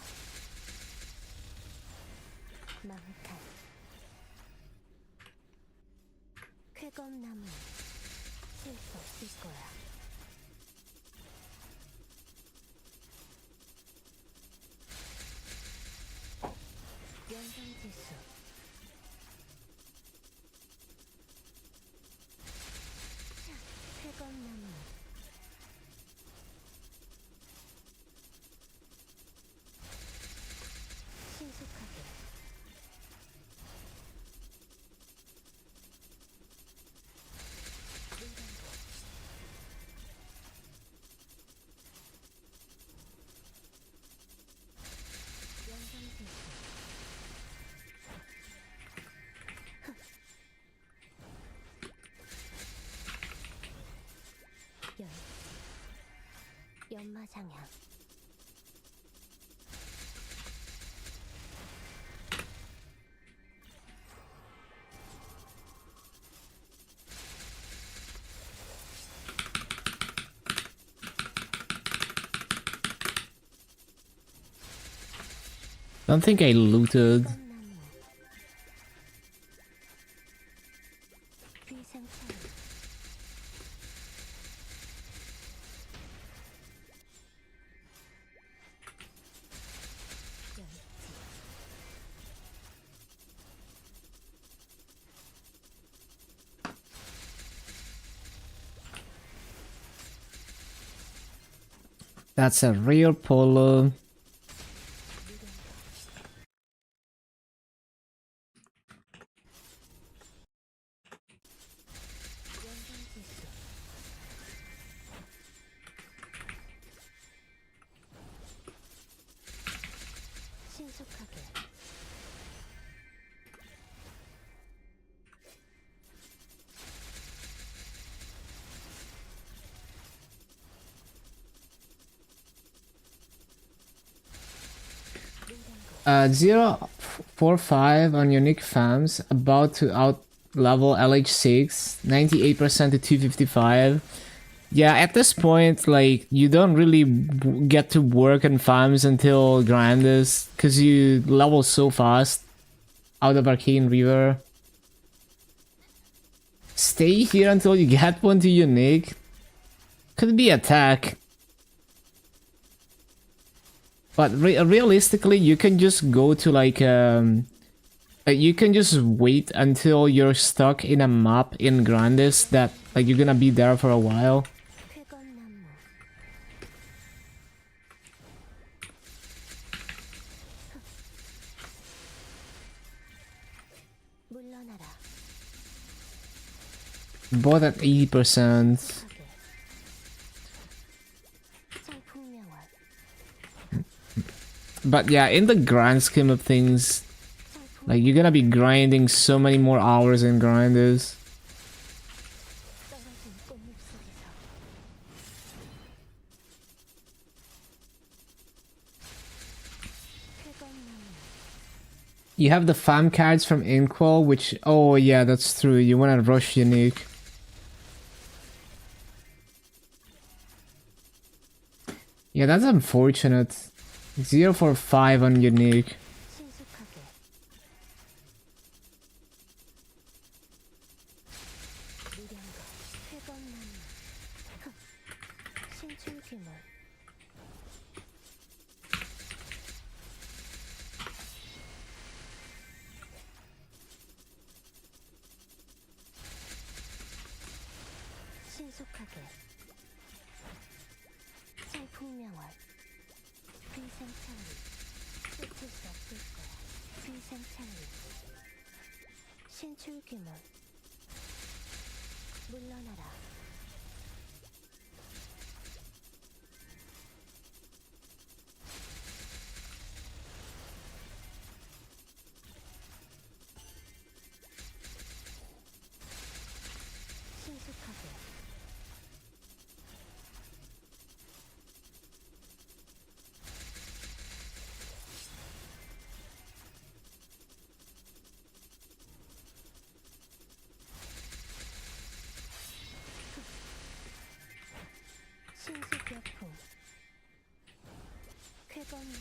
망탈. 쾌검나무 쓸수 없을 거야. 연성지수 차, 쾌검나무 신속하게 연성지수 연 연마장향 Don't think I looted. 껌나무 비상창 연지 That's a real polo. 연성지수 신속하게 물량고 045 on unique farms, about to out level LH6, 98% to 255. Yeah, at this point, like, you don't really get to work on farms until Grandis, because you level so fast out of Arcane River. Stay here until you get one to unique. Could be attack. But realistically, you can just go to like you can just wait until you're stuck in a map in Grandis that like you're gonna be there for a while. 쾌검나무 물러나라 Both at 80%. 하게 청풍명월 But yeah, in the grand scheme of things, 청풍 like you're gonna be grinding so many more hours in Grinders. 떨어진 꽃잎 속에서 쾌검나무 You have the farm cards from Inkwell, which, oh yeah, that's true. You wanna rush unique. Yeah, that's unfortunate. 045 on unique. 신속하게 무량거 쾌검나무 신출귀물 신속하게 철풍명월 비생창리 끝일 수 없을 거야. 비생창리 신출규문 물러나라. 신속하게 신속역풍 쾌건나무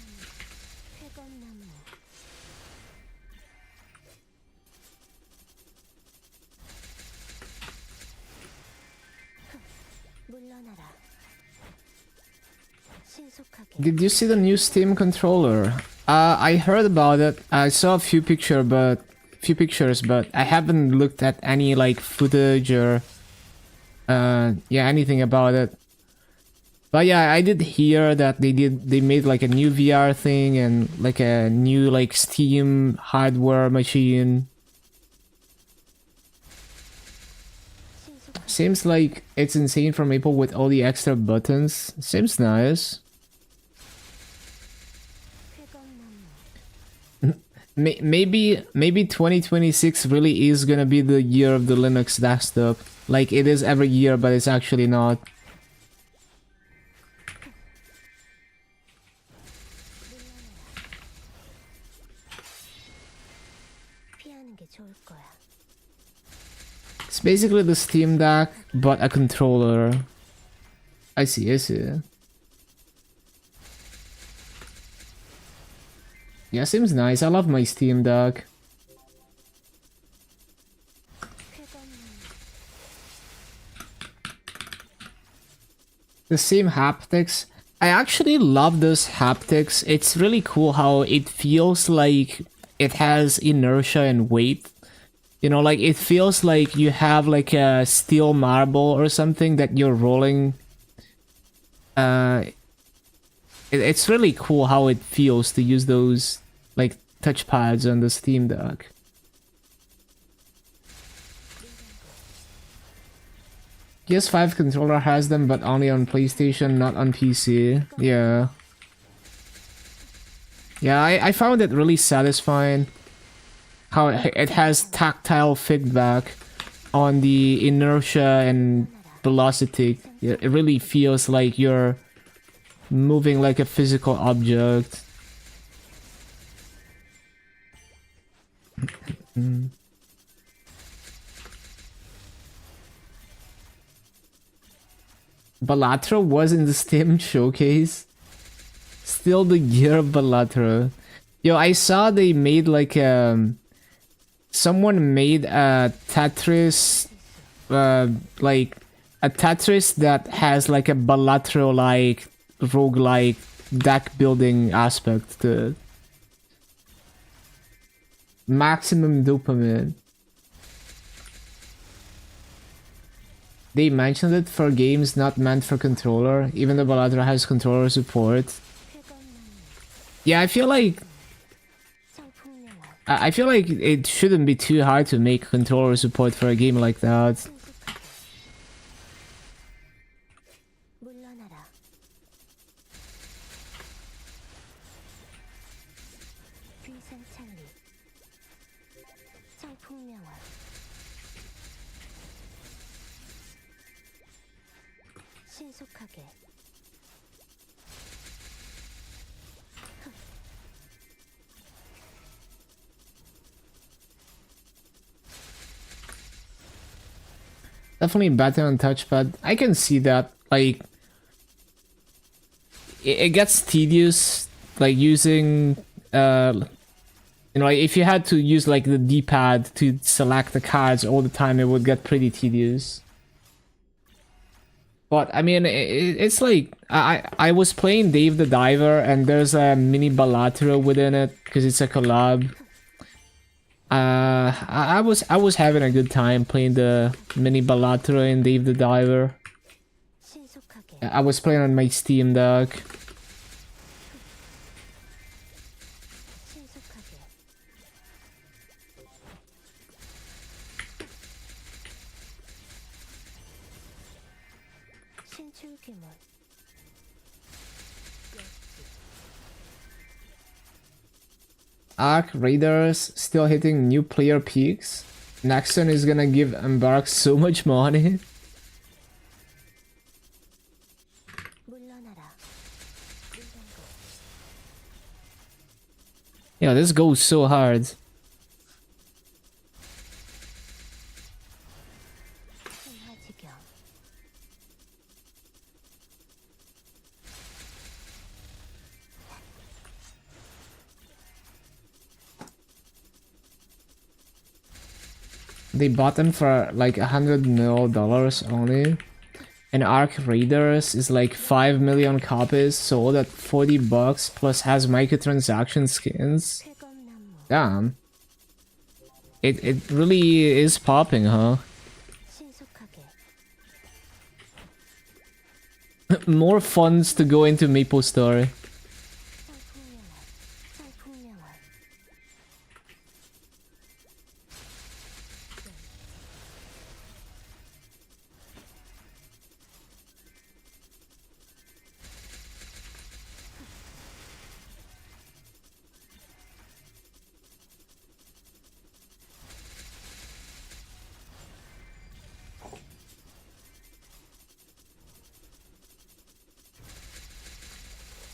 물러나라. 신속하게 Did you see the new Steam controller? I heard about it. I saw a few pictures, but I haven't looked at any like footage or yeah, anything about it. But yeah, I did hear that they made like a new VR thing and like a new like Steam hardware machine. 신속하게 Seems like it's insane for Maple with all the extra buttons. Seems nice. 쾌건나무 Maybe 2026 really is gonna be the year of the Linux desktop. Like it is every year, but it's actually not. 피하는 게 좋을 거야. It's basically the Steam Deck, but a controller. I see, I see. Yeah, seems nice. I love my Steam Deck. 쾌건나무 The same haptics. I actually love those haptics. It's really cool how it feels like it has inertia and weight. You know, like it feels like you have like a steel marble or something that you're rolling. It's really cool how it feels to use those like touchpads on the Steam Deck. PS5 controller has them, but only on PlayStation, not on PC. Yeah. Yeah, I found it really satisfying how it has tactile feedback on the inertia and velocity. It really feels like you're moving like a physical object. Balatro was in the Steam showcase. Still the year of Balatro. Yo, I saw they made like someone made a Tetris like a Tetris that has like a Balatro like roguelike deck building aspect to it. Maximum dopamine. They mentioned it for games not meant for controller, even though Balatro has controller support. 쾌건나무 Yeah, I feel like 철풍명월 I feel like it shouldn't be too hard to make controller support for a game like that. 신속하게 물러나라. 귀생찰리 철풍명월 신속하게 Definitely better on touchpad. I can see that. Like, it gets tedious, like using, you know, like if you had to use like the D-pad to select the cards all the time, it would get pretty tedious. But I mean, it's like I was playing Dave the Diver, and there's a mini Balatro within it because it's a collab. I was having a good time playing the mini Balatro in Dave the Diver. I was playing on my Steam Deck. 신속하게 신출귀몰 Arc Raiders still hitting new player peaks. Nexon is gonna give Embark so much money. 물러나라 물러고 Yeah, this goes so hard. 천하지경 They bought them for like $100 million only. And Arc Raiders is like 5 million copies sold at $40 plus has microtransaction skins. 쾌검나무 Damn. It really is popping, huh? 신속하게 More funds to go into MapleStory. 짤풍명화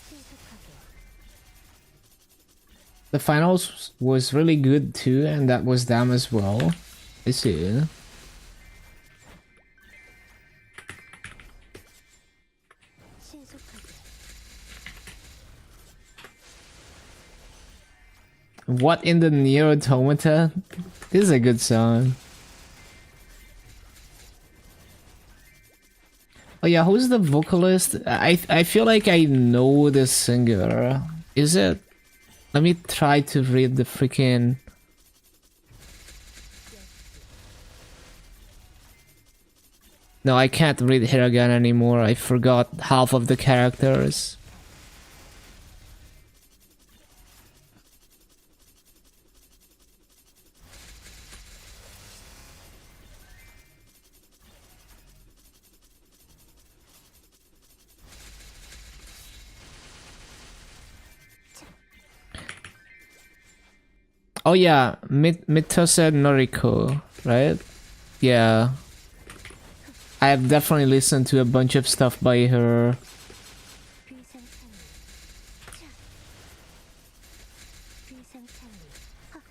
신속하게 The finals was really good too, and that was them as well. I see. 신속하게 What in the Near Automata? This is a good song. Oh yeah, who's the vocalist? I feel like I know the singer. Is it? Let me try to read the freaking. No, I can't read Hiragan anymore. I forgot half of the characters. Oh yeah, Mitose Noriko, right? Yeah. I have definitely listened to a bunch of stuff by her. 비상창리 차 비상창리 하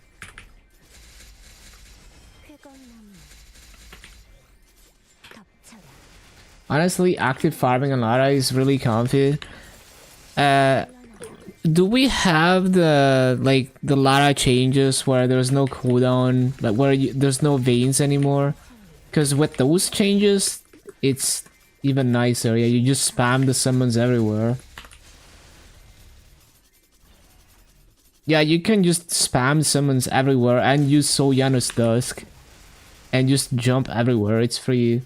쾌검나무 덮쳐라 Honestly, active farming on Lara is really comfy. 물러나라 Do we have the the Lara changes where there's no cooldown, like where there's no veins anymore? Because with those changes, it's even nicer. Yeah, you just spam the summons everywhere. Yeah, you can just spam summons everywhere and use Soyana's Dusk. And just jump everywhere, it's free.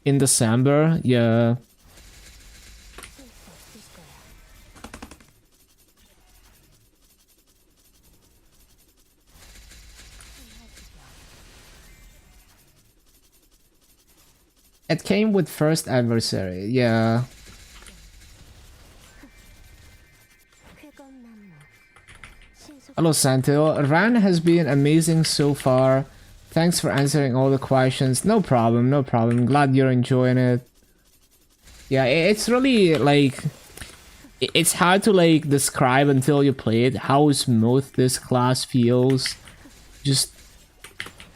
In December, yeah. 쓸수 없을 거야 천하지경 It came with first adversary, yeah. 쾌검나무 신속 Hello Santo, Ran has been amazing so far. Thanks for answering all the questions. No problem, no problem. Glad you're enjoying it. Yeah, it's really like it's hard to like describe until you play it how smooth this class feels. Just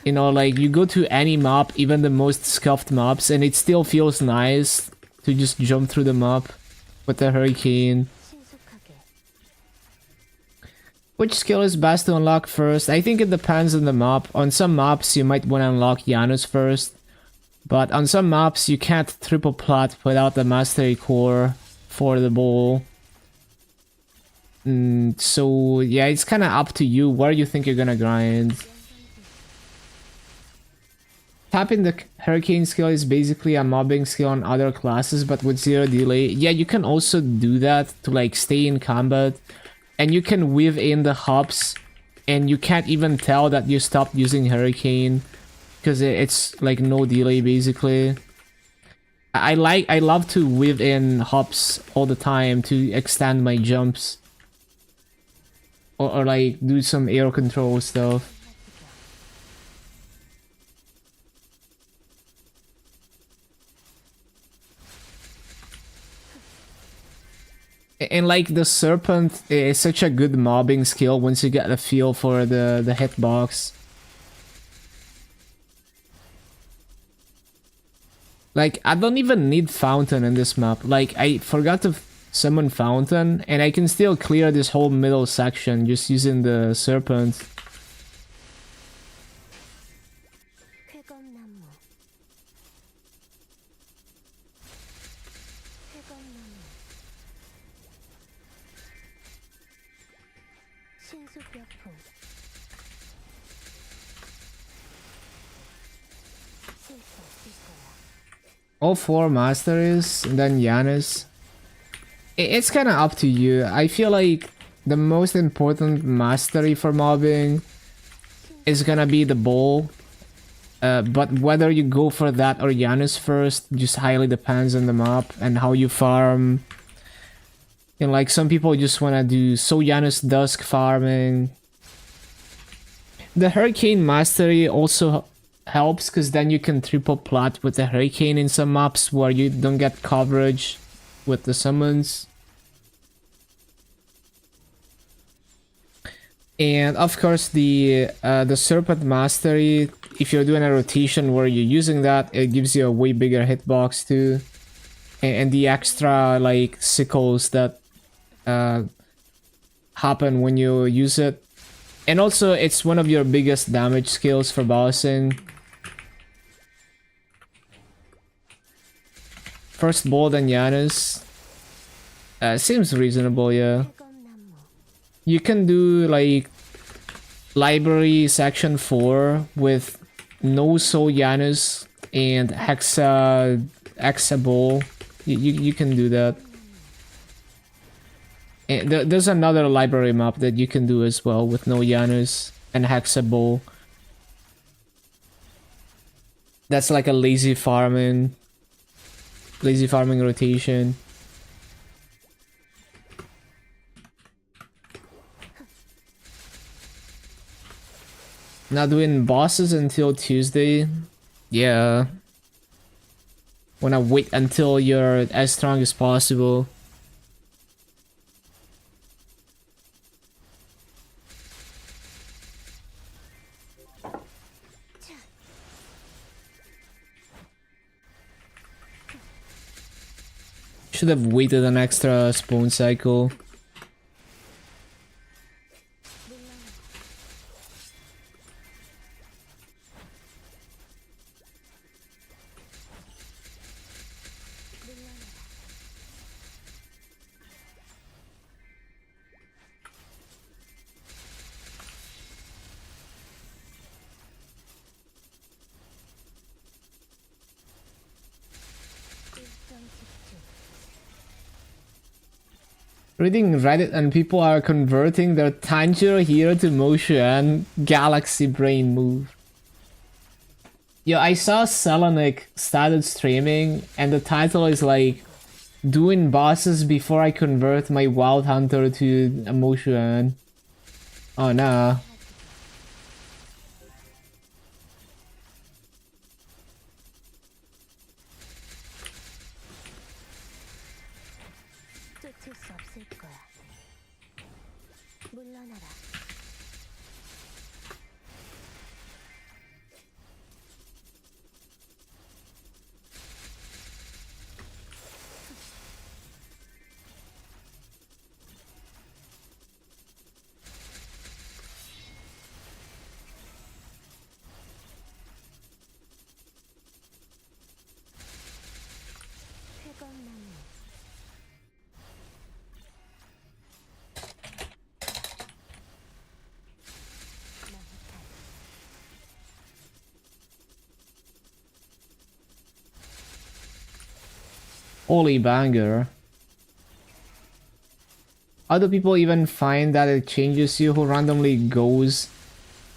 you know, like you go to any map, even the most scuffed maps, and it still feels nice to just jump through the map with the hurricane. 신속하게 Which skill is best to unlock first? I think it depends on the map. On some maps, you might want to unlock Janus first. But on some maps, you can't triple plat without the mastery core for the bowl. So, yeah, it's kind of up to you where you think you're gonna grind. tapping the hurricane skill is basically a mobbing skill on other classes, but with 0 delay. Yeah, you can also do that to like stay in combat, and you can weave in the hops, and you can't even tell that you stopped using hurricane because it's like no delay basically. I love to weave in hops all the time to extend my jumps, or like do some air control stuff. And like the serpent is such a good mobbing skill once you get a feel for the hitbox. Like I don't even need fountain in this map. Like I forgot to summon fountain and I can still clear this whole middle section just using the serpent. 쾌검나무 쾌검나무 신수벽풍 실수 없을 거야. All 4 masteries and then Yanis. It's kind of up to you. I feel like the most important mastery for mobbing is gonna be the bowl. But whether you go for that or Yanis first just highly depends on the map and how you farm. And like some people just wanna do so Yanis Dusk farming. The Hurricane mastery also helps because then you can triple plat with the Hurricane in some maps where you don't get coverage with the summons. And of course the Serpent mastery, if you're doing a rotation where you're using that, it gives you a way bigger hitbox too. And the extra like sickles that happen when you use it. And also it's one of your biggest damage skills for bossing. First bolt and Yanis. Seems reasonable, yeah. 쾌검나무 You can do like library section 4 with no soul Yanis and hexa bowl. You can do that. And there's another library map that you can do as well with no Yanis and hexa bowl. That's like a lazy farming rotation. Not doing bosses until Tuesday. Yeah. Wanna wait until you're as strong as possible. Should have waited an extra spawn cycle. Reading Reddit and people are converting their Tanjiro hero to Moshu and Galaxy Brain move. Yo, I saw Selenik started streaming and the title is like doing bosses before I convert my Wild Hunter to a Moshuan. Oh no. 쫓을 수 없을 거야. 물러나라. 쾌검나무 Holy banger. How do people even find that it changes you who randomly goes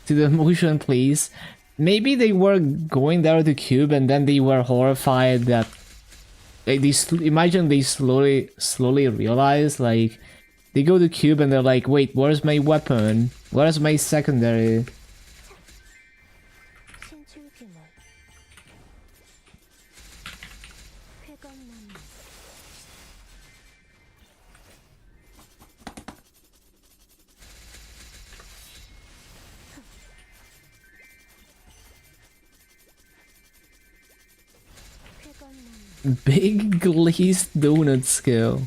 to the motion place? Maybe they were going there to cube and then they were horrified that like imagine they slowly realize like they go to cube and they're like, wait, where's my weapon? Where's my secondary? 신출귀물 쾌검나무 쾌검나무 Big glazed donut skill.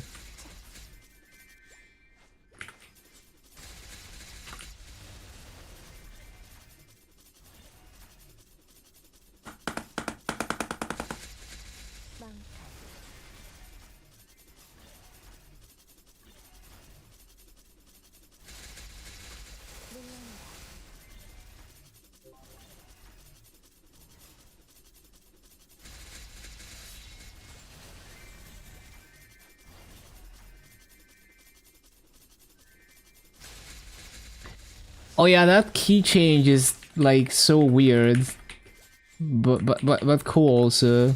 망탈 물러나라 Oh yeah, that key change is like so weird, but cool also.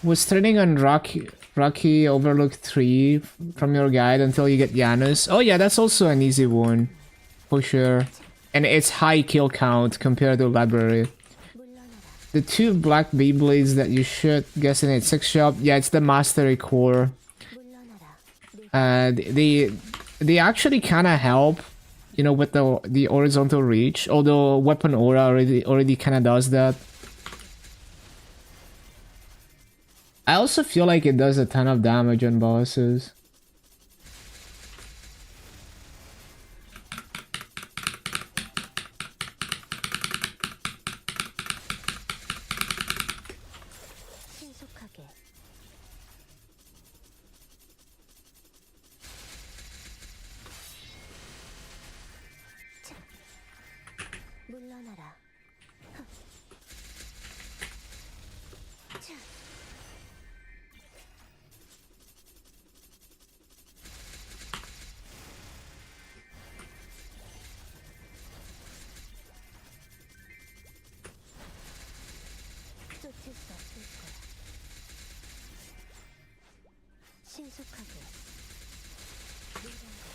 Was turning on Rocky Overlook 3 from your guide until you get Janus. Oh yeah, that's also an easy one, for sure. And it's high kill count compared to Library. 물러나라 The two black Beyblades that you should guess in a 6 shop, yeah, it's the Mastery Core. 물러나라 They actually kind of help, you know, with the horizontal reach. Although Weapon Aura already kind of does that. I also feel like it does a ton of damage on bosses. 신속하게 차. 물러나라 흥. 차. 쫓을 수 없을 거야. 신속하게 물러나라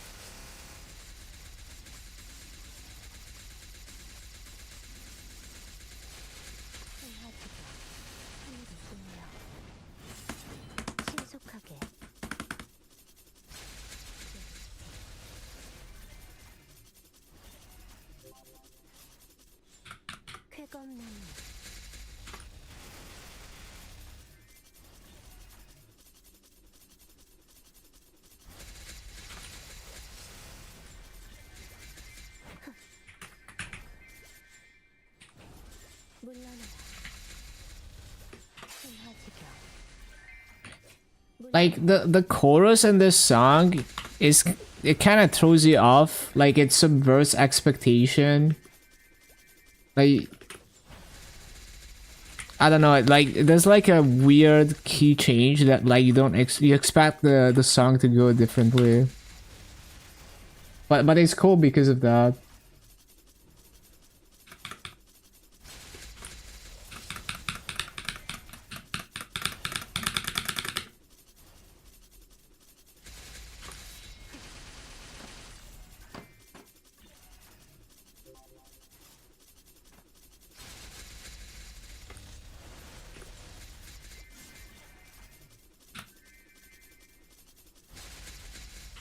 흥하지가 흥분하여 신속하게 쾌검나무 물러나라 흥하지가 Like the chorus in this song is it kind of throws you off. Like it subverts expectation. Like I don't know. Like there's like a weird key change that like you don't you expect the song to go a different way. But it's cool because of that.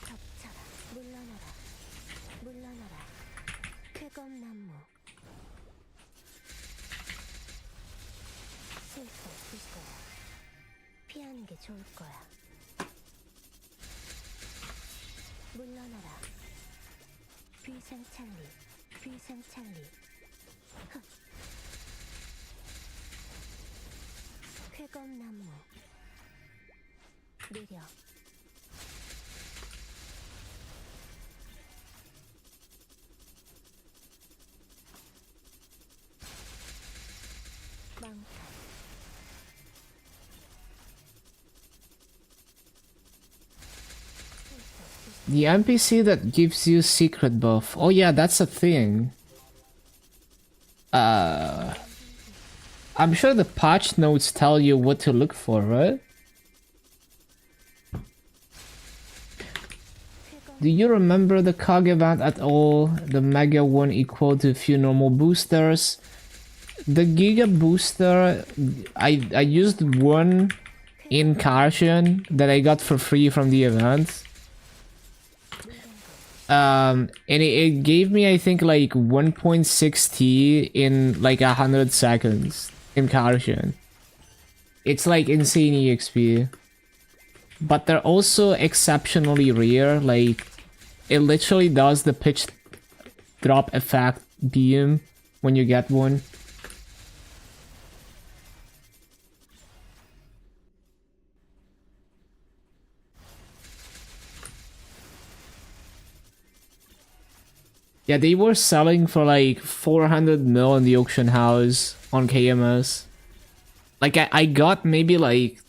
덮쳐라 물러나라 물러나라 쾌검나무 쓸 수 없을 거야 피하는 게 좋을 거야 물러나라 비상찰리 비상찰리 흥. 쾌검나무 느려 망탈 The NPC that gives you secret buff. Oh yeah, that's a thing. I'm sure the patch notes tell you what to look for, right? Do you remember the COG event at all? The Mega one equal to a few normal boosters. The Giga booster, I used one in Karshan that I got for free from the event. And it gave me, I think, like 1.6T in like 100 seconds in Karshan. It's like insane EXP. But they're also exceptionally rare, like it literally does the pitch drop effect beam when you get one. Yeah, they were selling for like 400 mil in the auction house on KMS. Like I got maybe like,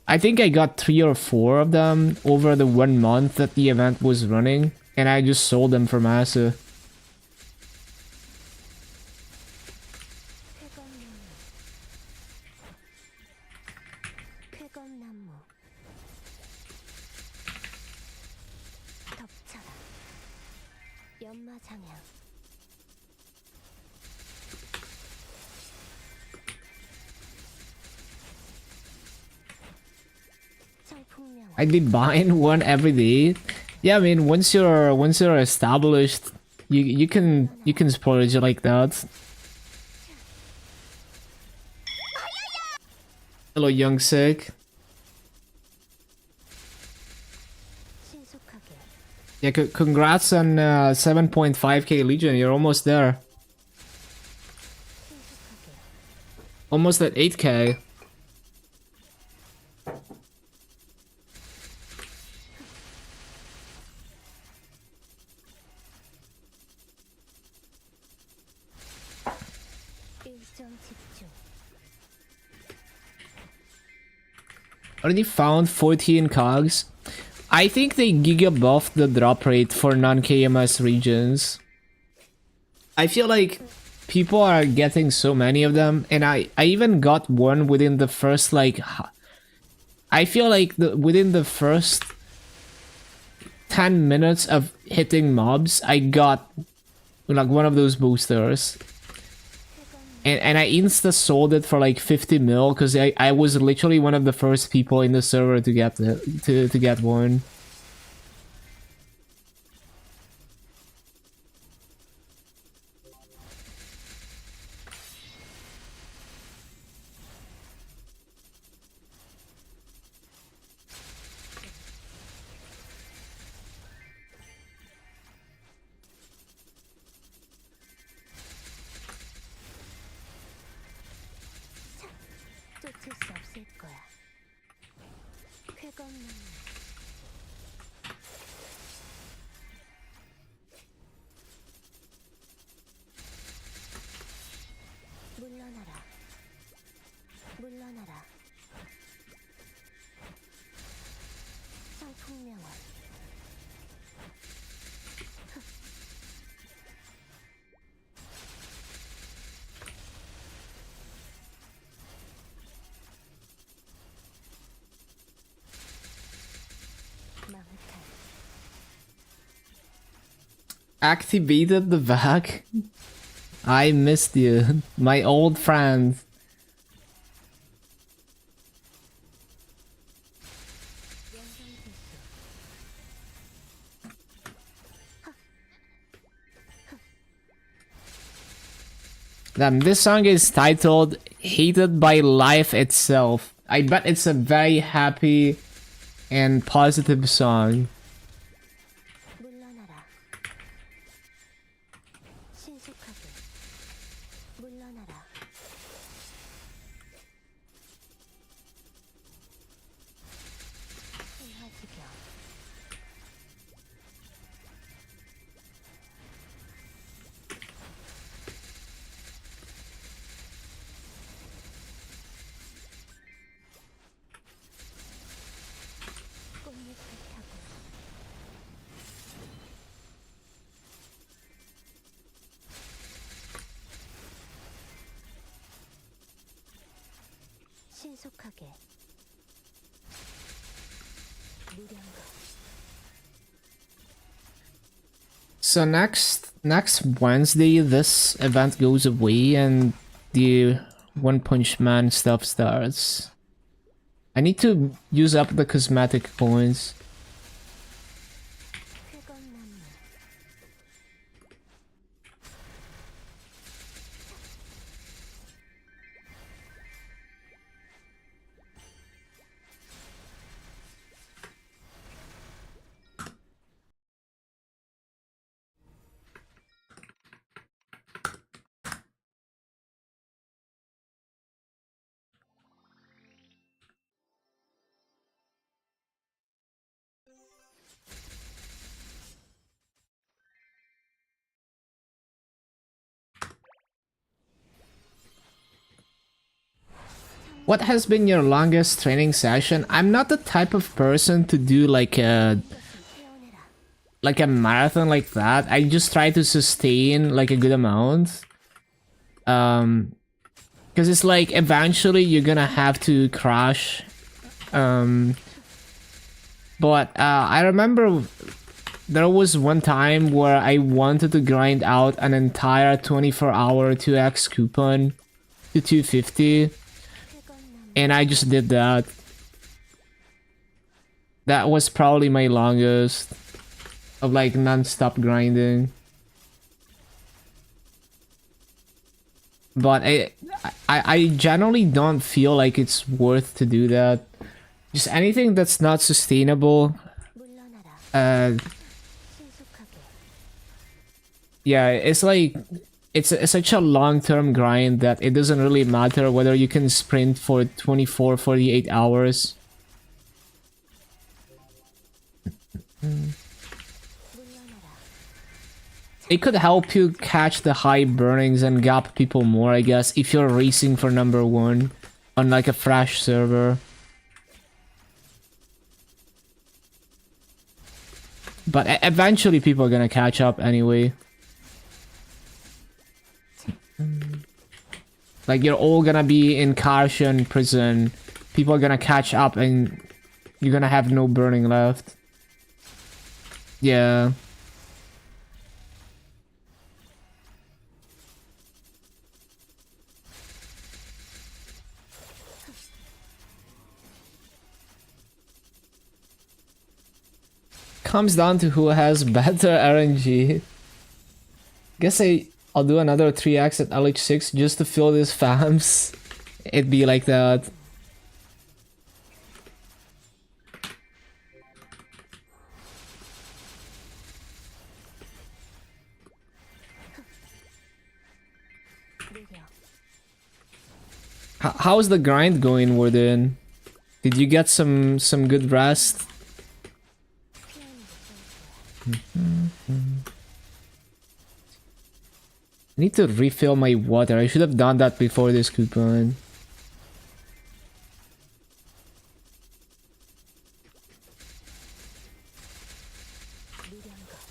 I think I got 3 or 4 of them over the 1 month that the event was running, and I just sold them for massive. 쾌검나무 덮쳐라 연마장향 청풍명화 I'd be buying one every day. Yeah, I mean once you're established, you can splurge like that. Hello, young sick. 신속하게 Yeah, congrats on 7.5k Legion. You're almost there. 신속하게 Almost at 8k. 일정 집중 Already found 14 cogs. I think they giga buffed the drop rate for non-KMS regions. I feel like people are getting so many of them, and I even got one within the first like I feel like within the first 10 minutes of hitting mobs, I got like one of those boosters. And I insta sold it for like 50 mil because I was literally one of the first people in the server to get to get one. 쫓을 수 없을 거야 쾌검나무 물러나라 물러나라 청풍명화 마무탈 Activated the vac. I missed you, my old friend. Damn, this song is titled Hated by Life Itself. I bet it's a very happy and positive song. 물러나라 신속하게 물러나라 신화지경 꽃잎을 타고 신속하게 무량과 So next Wednesday, this event goes away and the One Punch Man stuff starts. I need to use up the cosmetic coins. 흑원 나무 What has been your longest training session? I'm not the type of person to do like a marathon like that. I just try to sustain like a good amount. Because it's like eventually you're gonna have to crash. But I remember there was one time where I wanted to grind out an entire 24-hour 2x coupon to 250. And I just did that. That was probably my longest of like non-stop grinding. But I generally don't feel like it's worth to do that. Just anything that's not sustainable. 물러나라 신속하게 Yeah, it's like it's such a long-term grind that it doesn't really matter whether you can sprint for 24, 48 hours. 물러나라 It could help you catch the high burnings and gap people more, I guess, if you're racing for number 1 on like a fresh server. But eventually people are gonna catch up anyway. Like you're all gonna be in Karshan prison. People are gonna catch up and you're gonna have no burning left. Yeah. Comes down to who has better RNG. Guess I'll do another 3x at LH6 just to fill these fams. It'd be like that. 느려 How's the grind going, Warden? Did you get some good rest? 피하는 게 좋을 거야 I need to refill my water. I should have done that before this coupon. 무량과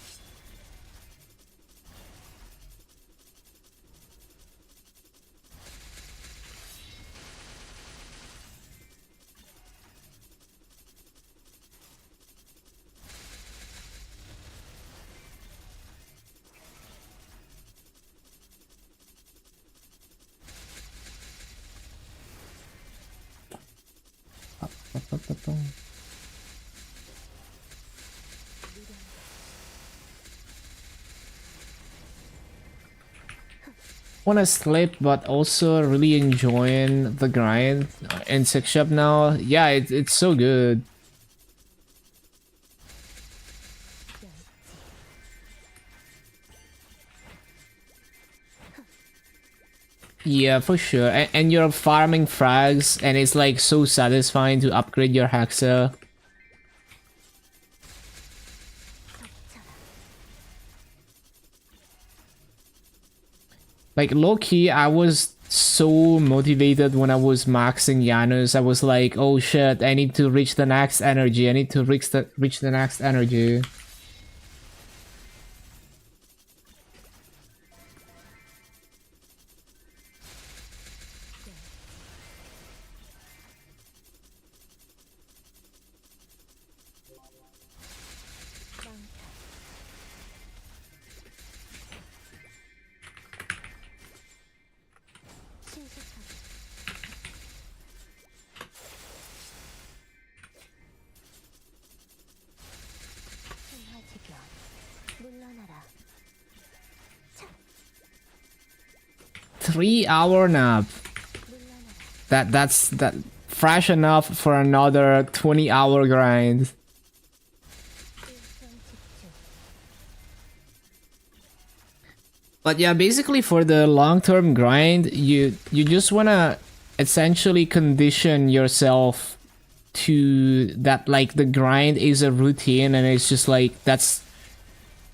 Wanna sleep, but also really enjoying the grind in Six Shop now. Yeah, it's so good. Yeah, for sure. And you're farming frags, and it's like so satisfying to upgrade your hexa. Like low key, I was so motivated when I was maxing Janus. I was like, oh shit, I need to reach the next energy. I need to reach the next energy. 3-hour nap. That's fresh enough for another 20-hour grind. But yeah, basically for the long-term grind, you just wanna essentially condition yourself to that, like the grind is a routine and it's just like that's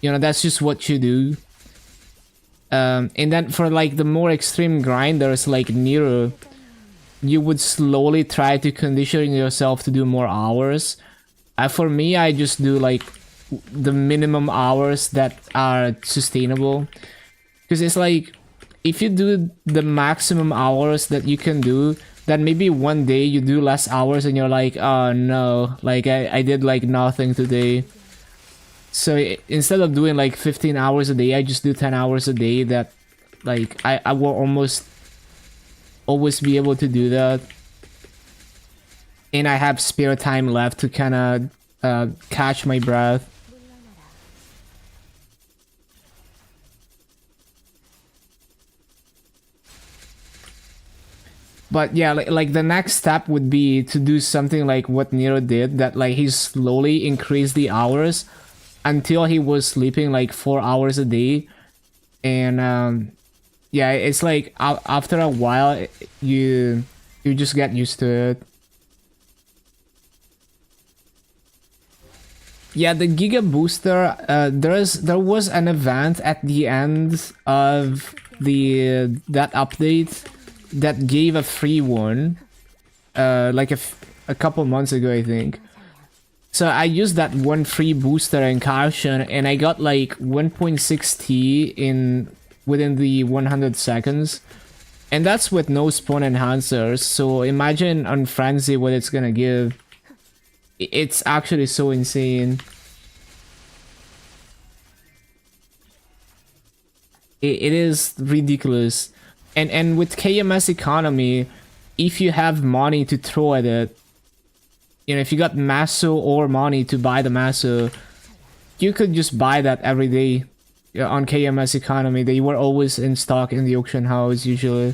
just what you do. And then for like the more extreme grinders like Nero, you would slowly try to condition yourself to do more hours. For me, I just do like the minimum hours that are sustainable. Because it's like, if you do the maximum hours that you can do, then maybe one day you do less hours and you're like, oh no, like I did like nothing today. So instead of doing like 15 hours a day, I just do 10 hours a day. That like I will almost always be able to do that. And I have spare time left to kind of catch my breath. But yeah, like the next step would be to do something like what Nero did, that like he slowly increased the hours until he was sleeping like 4 hours a day. And yeah, it's like after a while you just get used to it. Yeah, the Giga Booster, there was an event at the end of that update that gave a free one, like a couple months ago, I think. So I used that one free booster in Caution, and I got like 1.6 T within the 100 seconds, and that's with no spawn enhancers. So imagine on Frenzy what it's gonna give. It's actually so insane. It is ridiculous. And with KMS economy, if you have money to throw at it, if you got Maso or money to buy the Maso, you could just buy that every day on KMS economy. They were always in stock in the auction house usually.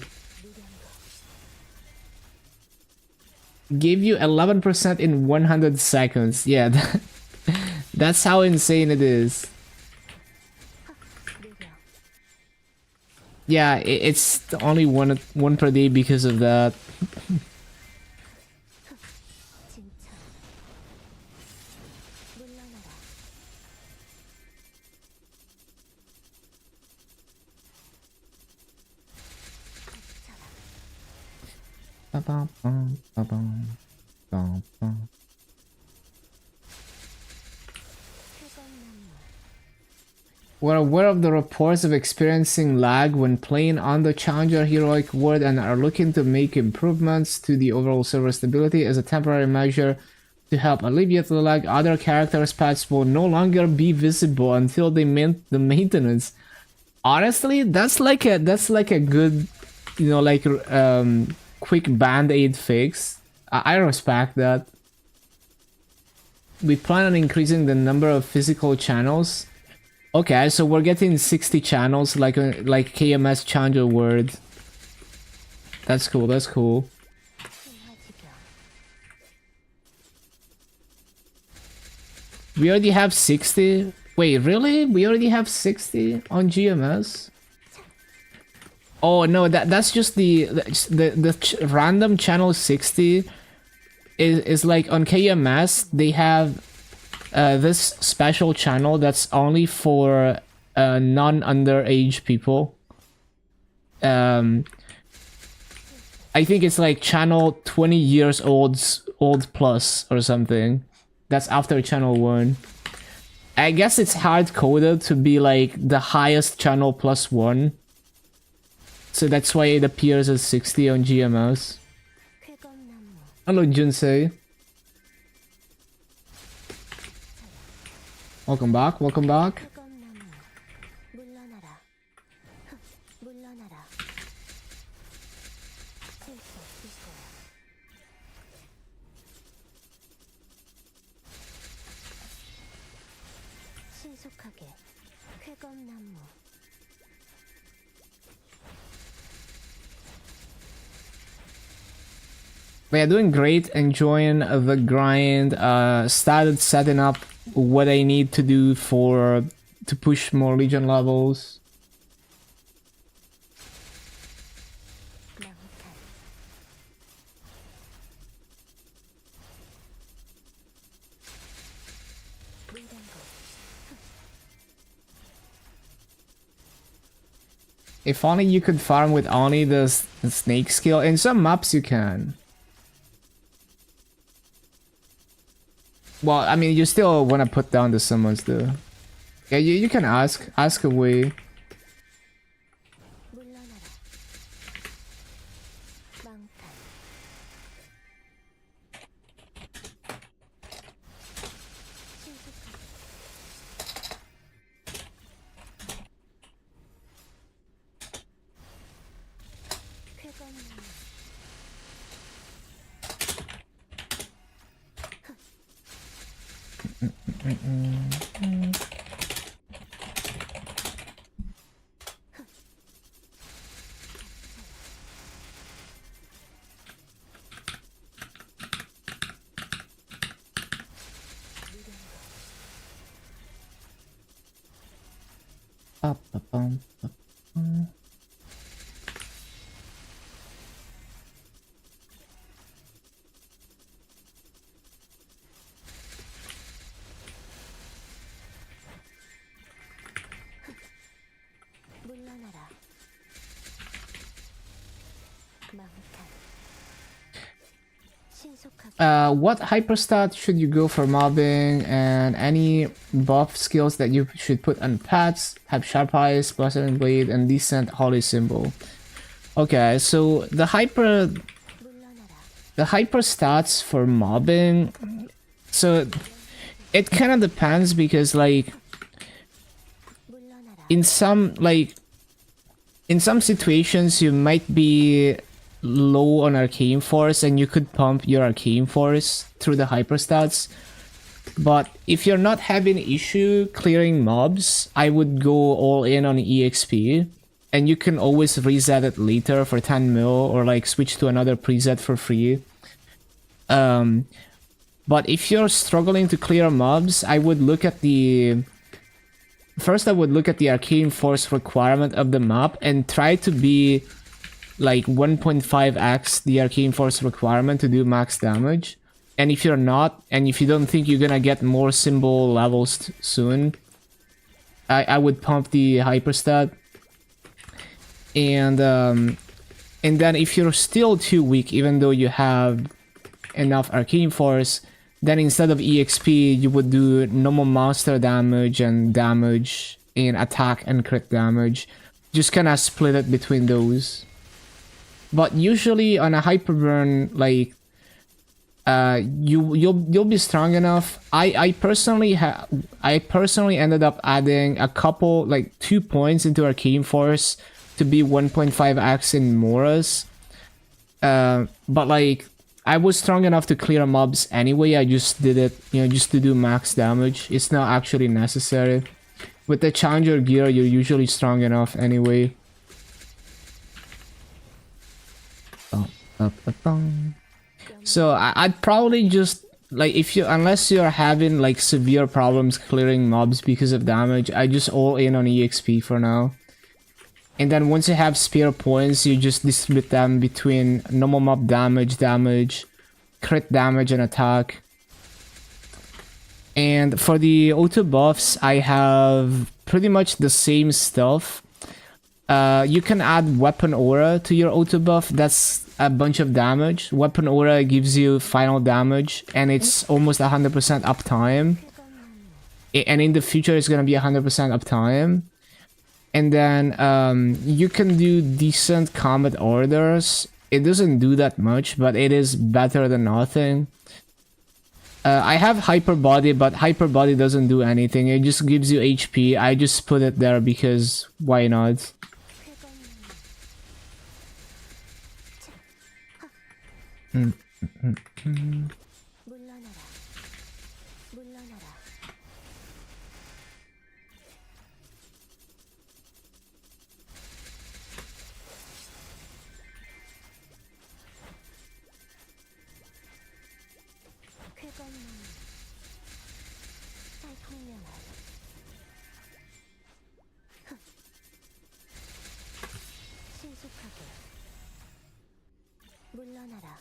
Give you 11% in 100 seconds. Yeah, that's how insane it is. Yeah, it's only one per day because of that. We're aware of the reports of experiencing lag when playing on the Challenger Heroic World and are looking to make improvements to the overall server stability as a temporary measure to help alleviate the lag. Other characters' paths will no longer be visible until they the maintenance. Honestly, that's like a good, like quick band-aid fix. I respect that. We plan on increasing the number of physical channels. Okay, so we're getting 60 channels like KMS Challenger World. That's cool, that's cool. We already have 60? Wait, really? We already have 60 on GMS? Oh no, that's just the random channel 60 is like on KMS they have this special channel that's only for non-underage people. I think it's like channel 20 years old plus or something. That's after channel 1. I guess it's hard-coded to be like the highest channel plus 1. So that's why it appears as 60 on GMS. Hello, Junsei. Welcome back, welcome back. But yeah, doing great, enjoying the grind. Started setting up what I need to do to push more Legion levels. If only you could farm with only the snake skill. In some maps you can. Well, I mean, you still want to put down the summons though. Yeah, you can ask away. What hyperstat should you go for mobbing, and any buff skills that you should put on pets? Have sharp eyes, blessed blade, and decent holy symbol. Okay, so the hyper stats for mobbing, so it kind of depends, because like in some situations you might be low on arcane force and you could pump your arcane force through the hyper stats. But if you're not having issue clearing mobs, I would go all in on EXP, and you can always reset it later for 10 mil, or like switch to another preset for free. But if you're struggling to clear mobs, I would look at the arcane force requirement of the map and try to be like 1.5x the arcane force requirement to do max damage. And if you're not, and if you don't think you're gonna get more symbol levels soon, I would pump the hyperstat. And then if you're still too weak, even though you have enough arcane force, then instead of EXP, you would do normal monster damage and attack and crit damage. Just kind of split it between those. But usually on a hyper burn, like you'll be strong enough. I personally ended up adding a couple, like 2 points into arcane force to be 1.5x in Moras. But like I was strong enough to clear mobs anyway. I just did it, just to do max damage. It's not actually necessary. With the challenger gear, you're usually strong enough anyway. So I'd probably just, like, unless you're having like severe problems clearing mobs because of damage, I just all in on EXP for now. And then once you have spare points, you just distribute them between normal mob damage, crit damage, and attack. And for the auto buffs, I have pretty much the same stuff. You can add weapon aura to your auto buff. That's a bunch of damage. Weapon aura gives you final damage, and it's almost 100% uptime. And in the future, it's gonna be 100% uptime. And then you can do decent combat orders. It doesn't do that much, but it is better than nothing. I have hyper body, but hyper body doesn't do anything. It just gives you HP. I just put it there because why not? 물러나라.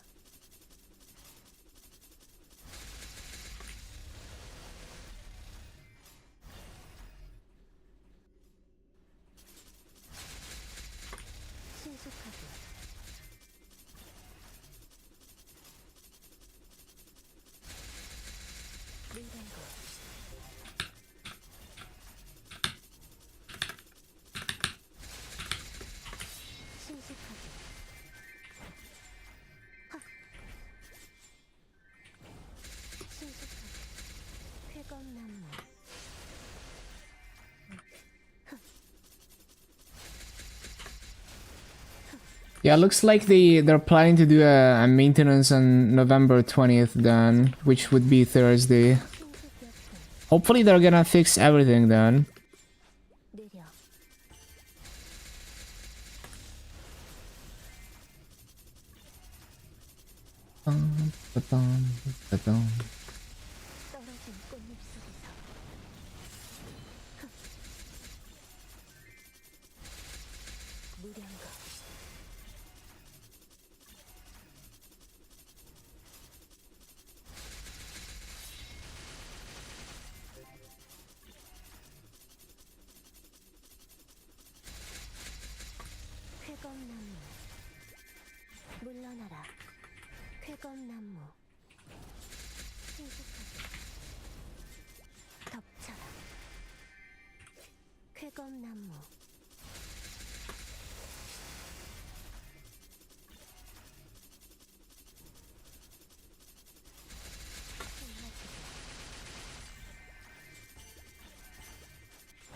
신속하게. 물량고. 신속하게. 신속하게. 쾌검나무. Yeah, looks like they're planning to do a maintenance on November 20th then, which would be Thursday. 신속격풍. Hopefully they're gonna fix everything then. 느려. 떨어진 꽃잎 속에서. 무량거. 쾌검나무. 물러나라. 쾌검나무. 신속하게. 덮쳐라. 쾌검나무.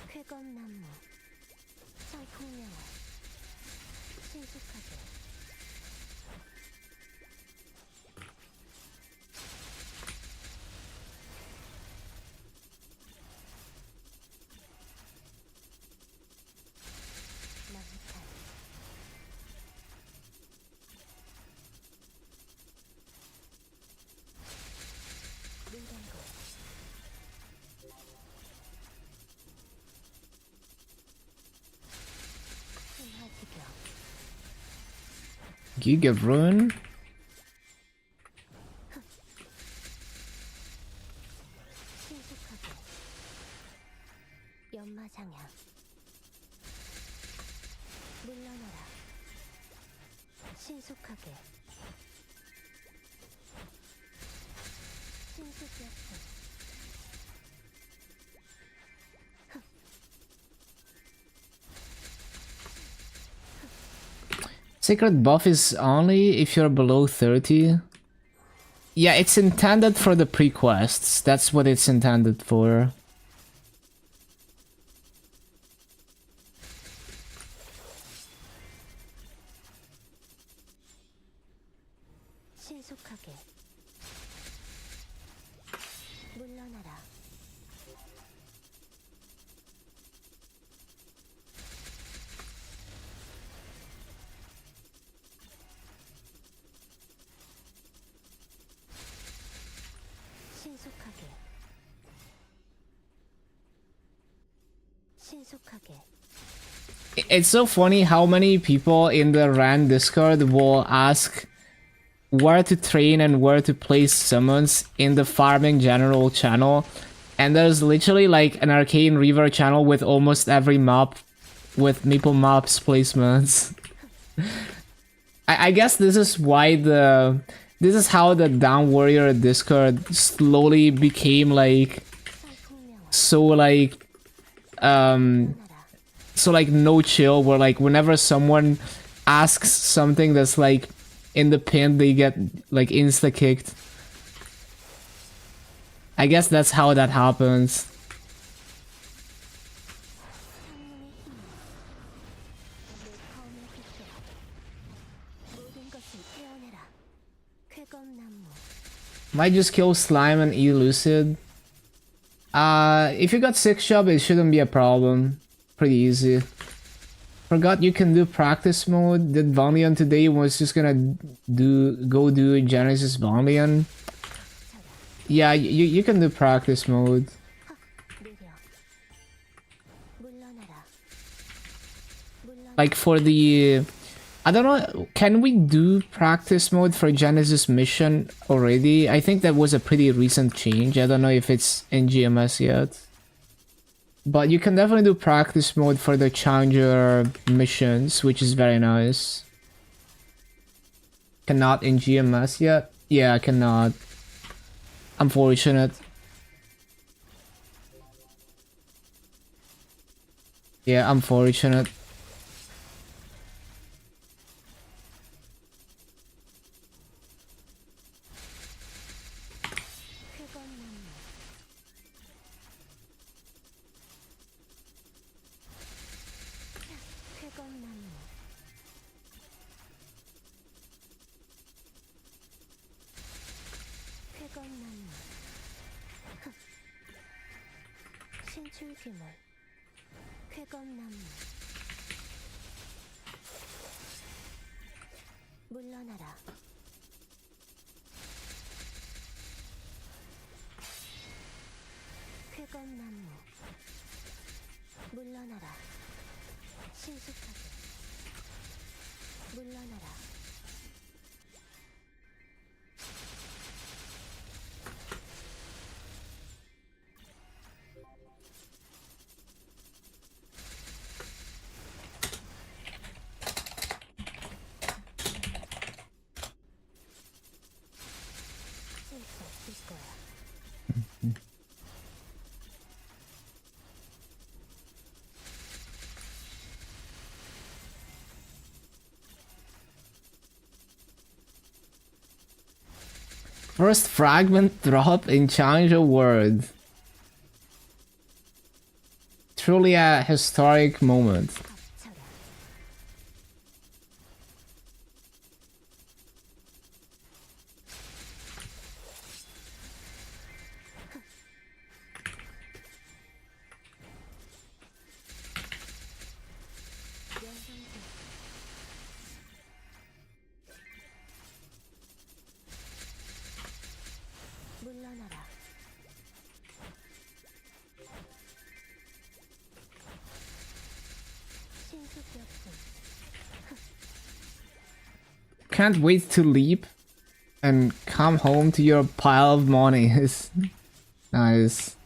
쾌검나무. 성풍령화. 신속하게. 마무탈. 물량고. 신화지경. Giga Rune? 신속하게. 연마장향. 물러나라. 신속하게. 신속격풍. Secret buff is only if you're below 30. Yeah, it's intended for the pre-quests. That's what it's intended for. 신속하게. 물러나라. 신속하게. 신속하게. It's so funny how many people in the RAN Discord will ask where to train and where to place summons in the farming general channel. And there's literally like an Arcane Reaver channel with almost every map with Maple Maps placements. I guess this is why this is how the Down Warrior Discord slowly became like 성풍령화. so like no chill, where like whenever someone asks something that's like in the pin, they get like insta kicked. I guess that's how that happens. 모든 것을 깨어내라. 쾌검나무. Might just kill Slime and Elucid. If you got 6 job, it shouldn't be a problem. Pretty easy. Forgot you can do practice mode. Did Valiant today, was just gonna go do Genesis Valiant. Yeah, you can do practice mode. 느려. 물러나라. 물러나라. Like for the I don't know, can we do practice mode for Genesis mission already? I think that was a pretty recent change. I don't know if it's in GMS yet. But you can definitely do practice mode for the Challenger missions, which is very nice. Cannot in GMS yet? Yeah, I cannot. Unfortunate. Yeah, unfortunate. 신출귀물 쾌검나무 물러나라 쾌검나무 물러나라 신속하게 물러나라 First fragment drop in Challenger World. Truly a historic moment. 물러나라 신속격분 Can't wait to leap and come home to your pile of monies. Nice.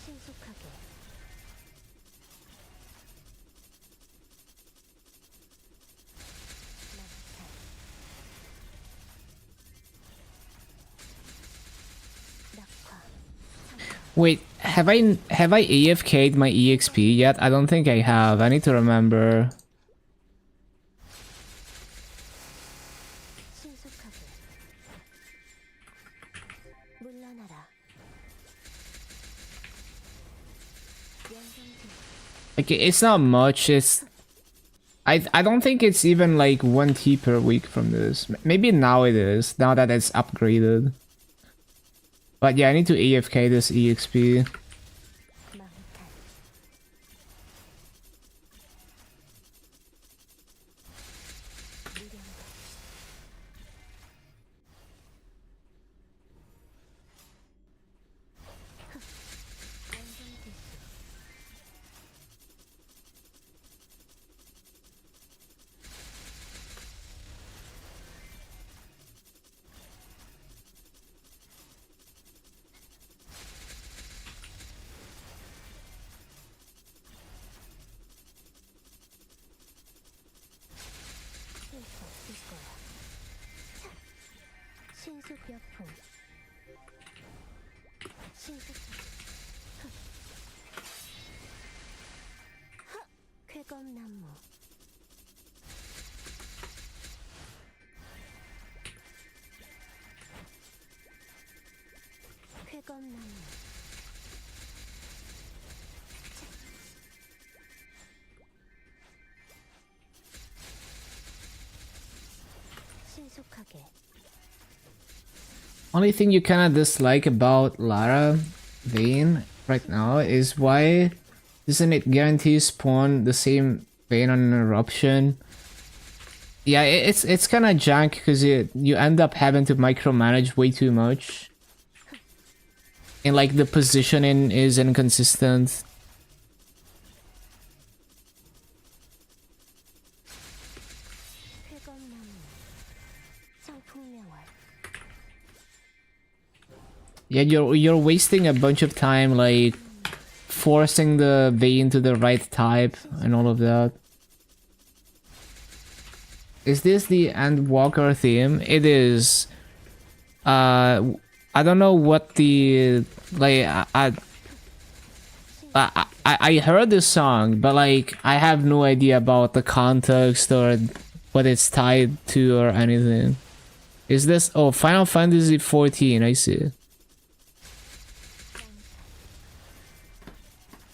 신속하게 낙화 Wait, have I AFK'd my EXP yet? I don't think I have. I need to remember. 신속하게 물러나라 Like, it's not much. It's I don't think it's even like 1 T per week from this. Maybe now it is, now that it's upgraded. But yeah, I need to AFK this EXP. 마हु탄 무령각 원정대수 쓸수 없을 거야 신속역풍 신속하게 쾌검나무 쾌검나무 신속하게 Only thing you kinda dislike about Lara Vayne right now is why Doesn't it guarantee spawn the same vein on an eruption? Yeah, it's kind of jank because you end up having to micromanage way too much. And like the positioning is inconsistent. Yeah, you're wasting a bunch of time like forcing the vein to the right type and all of that. Is this the Endwalker theme? It is. I don't know what the like. I heard this song, but like I have no idea about the context or what it's tied to or anything. Is this? Oh, Final Fantasy 14. I see.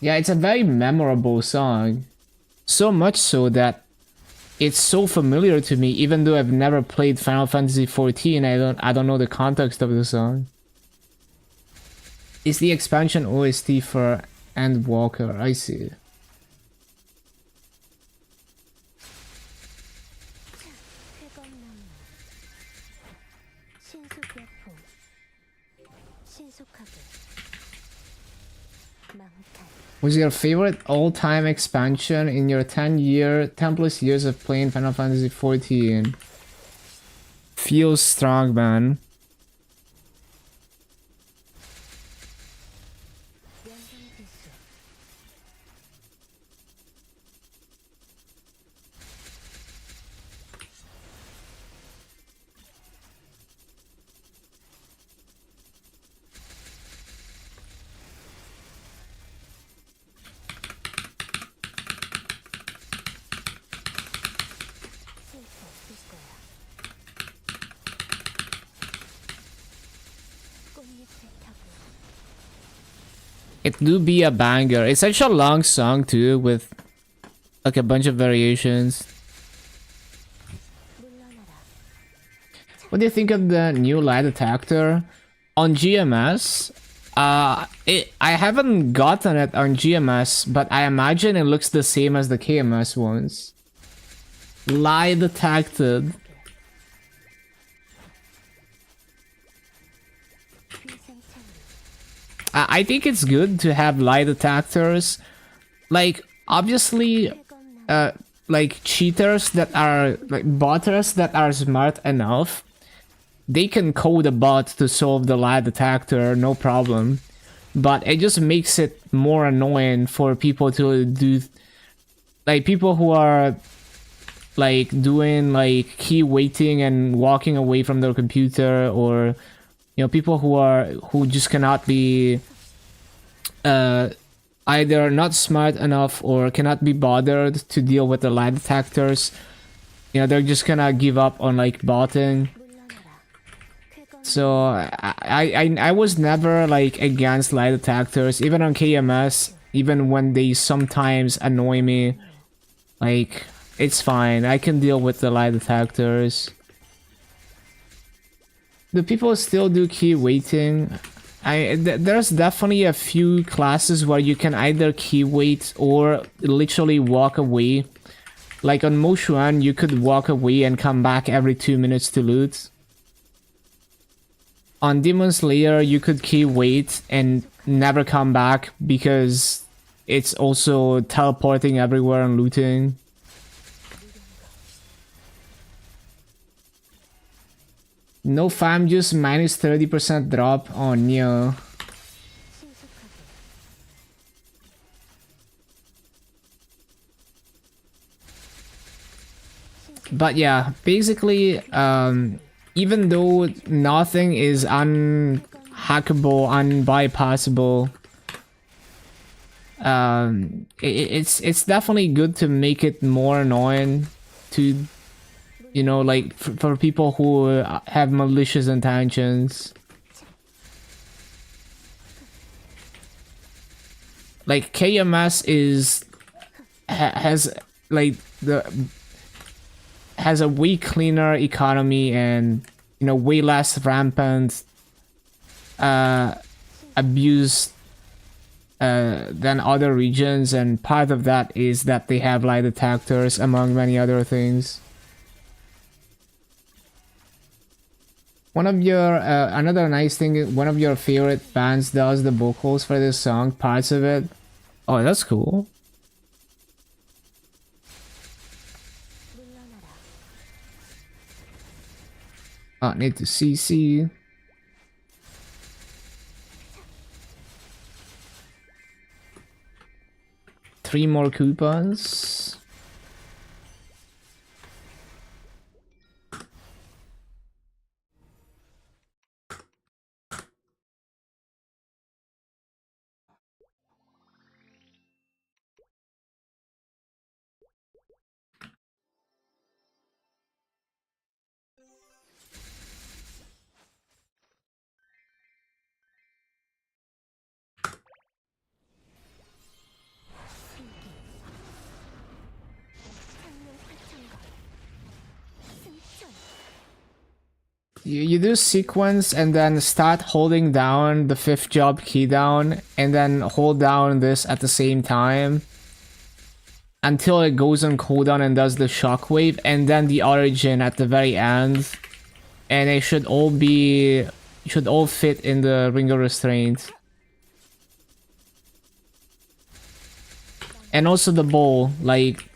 Yeah, it's a very memorable song. So much so that it's so familiar to me, even though I've never played Final Fantasy 14. I don't know the context of the song. It's the expansion OST for Endwalker. I see. Was your favorite all-time expansion in your 10 plus years of playing Final Fantasy 14? Feels strong, man. It do be a banger. It's such a long song too, with like a bunch of variations. What do you think of the new light detector on GMS? I haven't gotten it on GMS, but I imagine it looks the same as the KMS ones. Lie detected. I think it's good to have lie detectors. Like, obviously, like cheaters that are, like botters that are smart enough, they can code a bot to solve the lie detector, no problem. But it just makes it more annoying for people to do, like people who are like doing like key waiting and walking away from their computer, or you know, people who just cannot be either not smart enough or cannot be bothered to deal with the lie detectors. You know, they're just gonna give up on like botting. So I was never like against lie detectors, even on KMS, even when they sometimes annoy me. Like, it's fine, I can deal with the lie detectors. Do people still do key waiting? There's definitely a few classes where you can either key wait or literally walk away. Like on Moshuan, you could walk away and come back every 2 minutes to loot. On Demon Slayer, you could key wait and never come back because it's also teleporting everywhere and looting. No fam, just minus 30% drop. Oh no. But yeah, basically, even though nothing is unhackable, unbypassable, it's definitely good to make it more annoying to, you know, like for people who have malicious intentions. Like KMS has like has a way cleaner economy and, you know, way less rampant abuse than other regions, and part of that is that they have lie detectors among many other things. One of your another nice thing, one of your favorite bands does the vocals for this song, parts of it. Oh, that's cool. Need to CC. Three more coupons. You do sequence and then start holding down the 5th job key down and then hold down this at the same time until it goes on cooldown and does the shockwave, and then the origin at the very end, and it should all fit in the ring of restraint. And also the bowl, like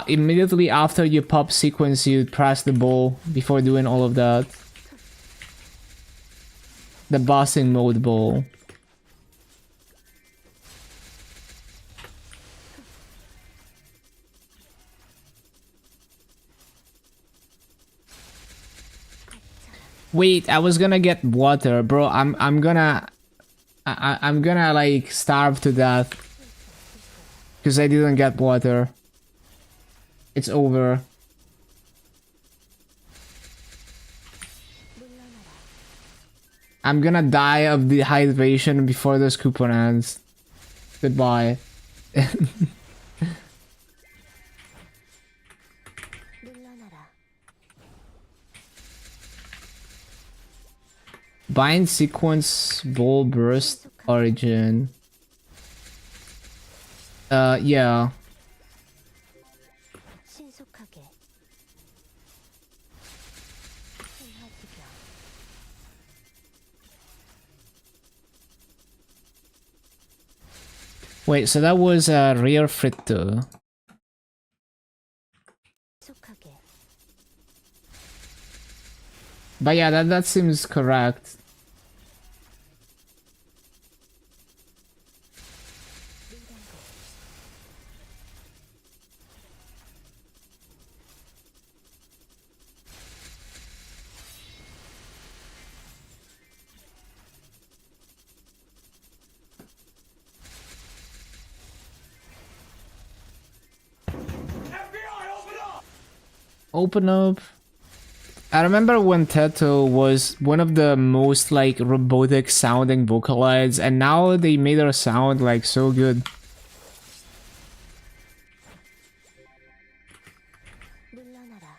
immediately after you pop sequence, you press the bowl before doing all of that. The bossing mode bowl. Wait, I was gonna get water, bro. I'm gonna like starve to death because I didn't get water. It's over. I'm gonna die of dehydration before this coupon ends. Goodbye. Bind sequence bowl burst origin. Yeah. Wait, so that was a rear fritto. But yeah, that seems correct. Open up. I remember when Teto was one of the most like robotic sounding Vocaloids, and now they made her sound like so good.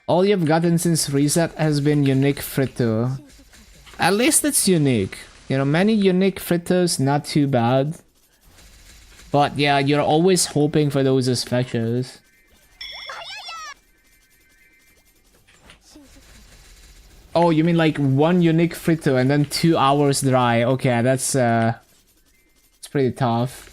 All you've gotten since reset has been unique Fritto. At least it's unique. You know, many unique Frittos, not too bad. But yeah, you're always hoping for those specials. Oh, you mean like one unique Fritto and then 2 hours dry? Okay, that's it's pretty tough.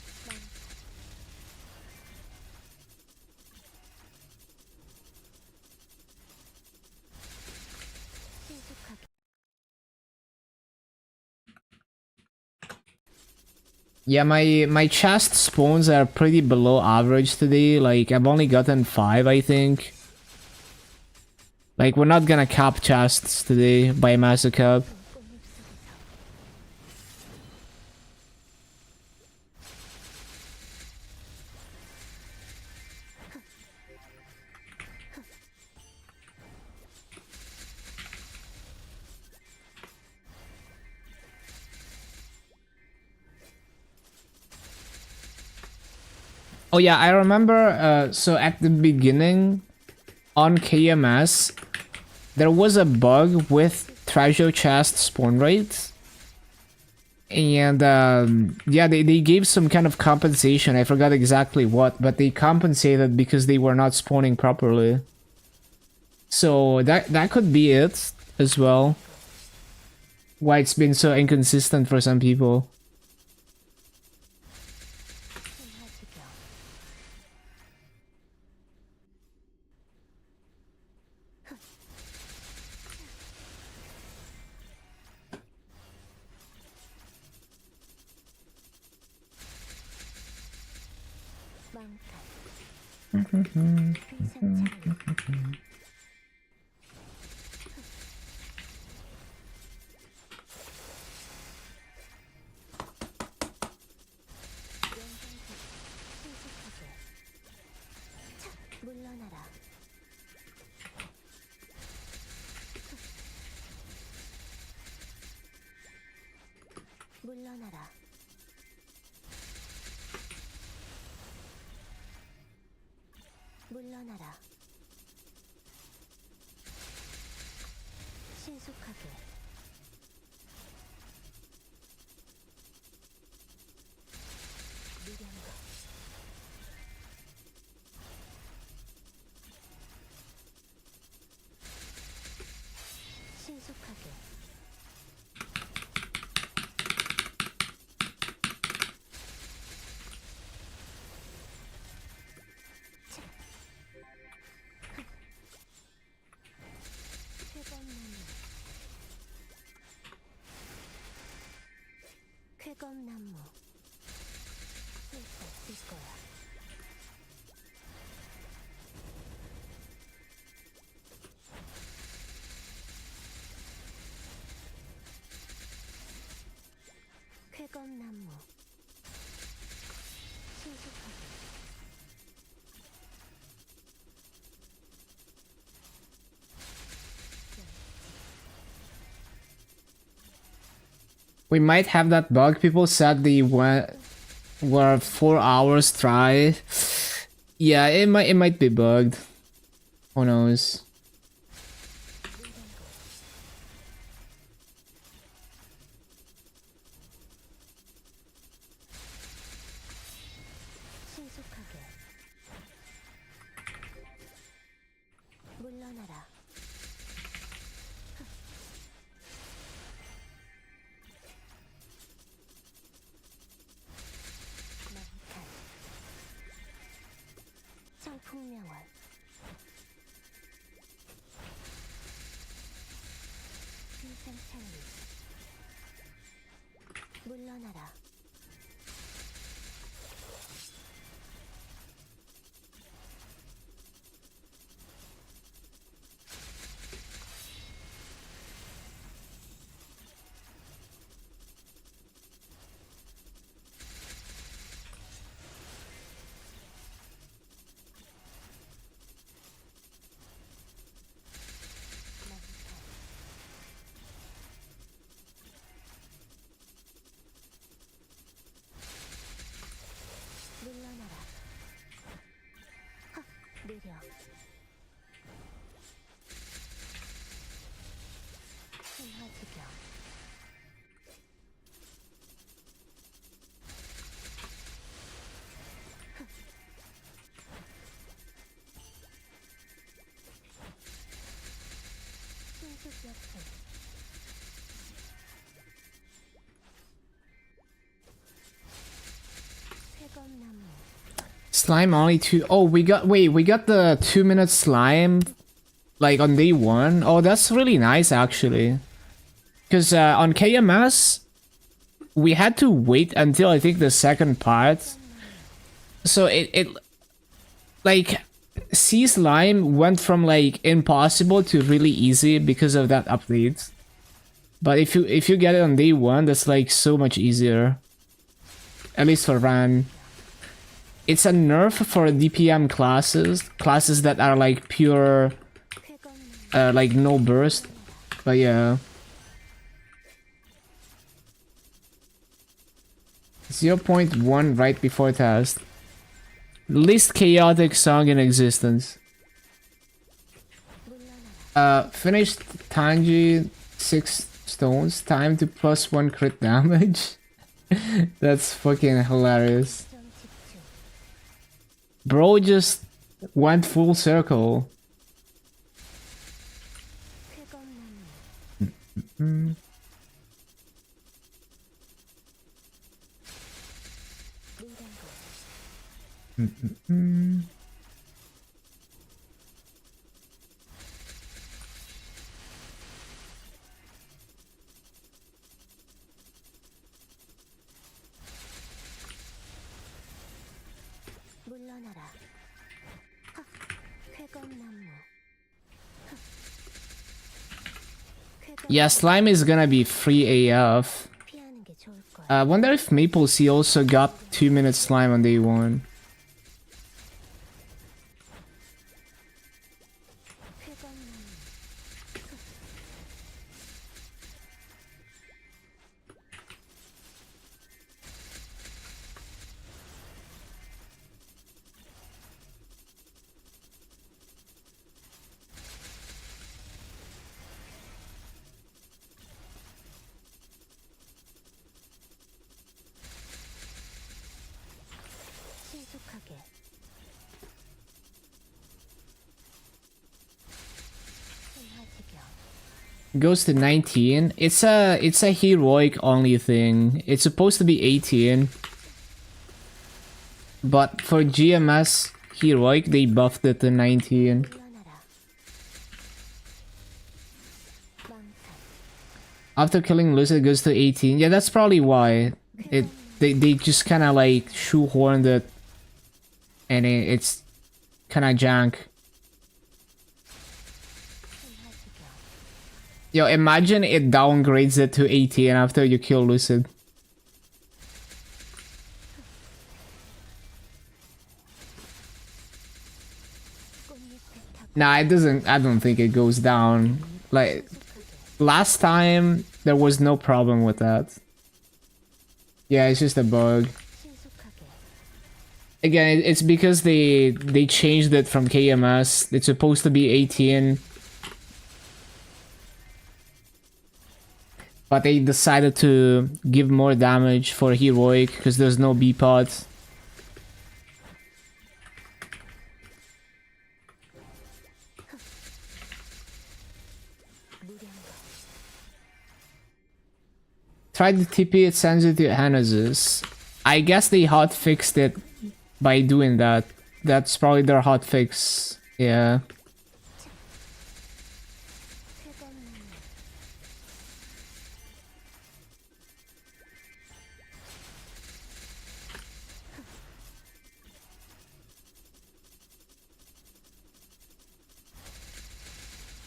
Yeah, my chest spawns are pretty below average today. Like I've only gotten 5, I think. Like, we're not gonna cap chests today by Master Cap. Oh yeah, I remember, so at the beginning, on KMS, there was a bug with treasure chest spawn rates. And yeah, they gave some kind of compensation. I forgot exactly what, but they compensated because they were not spawning properly. So that could be it as well. Why it's been so inconsistent for some people. 물러나라. 물러나라. 물러나라. 신속하게. 미련과 신속하게. 쾌검나무 쓸 거야. 쾌검나무 신속하게. We might have that bug. People said they were 4 hours try. Yeah, it might be bugged. Who knows? 신속하게. 물러나라. 망탈. 청풍명월. 신상찬리. 물러나라. 물러나라. 헉, 느려. 신화지경. 신수격수. 쾌검나무. Slime only 2. Oh, we got the 2-minute slime like on day 1. Oh, that's really nice actually. Because on KMS we had to wait until I think the second part. So it like sea slime went from like impossible to really easy because of that update. But if you get it on day 1, that's like so much easier. At least for Ran. It's a nerf for DPM classes that are like pure like no burst. But yeah. 0.1 right before test. Least chaotic song in existence. Finished Tanji 6 stones. Time to +1 crit damage. That's fucking hilarious. 좀 집중. Bro just went full circle. 쾌검나무. Mm. 물단거. Mm. 물러나라. 하. 쾌검나무. 하. Yeah, slime is gonna be free AF. 피하는 게 좋을 거야. I wonder if MapleStory also got 2-minute slime on day 1. 쾌검나무. 신속하게. 손하지경. Goes to 19. It's a heroic only thing. It's supposed to be 18. But for GMS heroic, they buffed it to 19. 물러나라. 망상. After killing Lucid, it goes to 18. Yeah, that's probably why. They just kind of like shoehorned it, and it's kind of jank. 손하지경. Yo, imagine it downgrades it to 18 after you kill Lucid. 꽃잎에 타. Nah, it doesn't. I don't think it goes down. Like 신속하게. last time, there was no problem with that. Yeah, it's just a bug. 신속하게. Again, it's because they changed it from KMS. It's supposed to be 18. But they decided to give more damage for heroic because there's no B pod. 무량거. Try the TP, it sends you to Hanazus. I guess they hot fixed it by doing that. That's probably their hot fix. Yeah. 쾌검나무.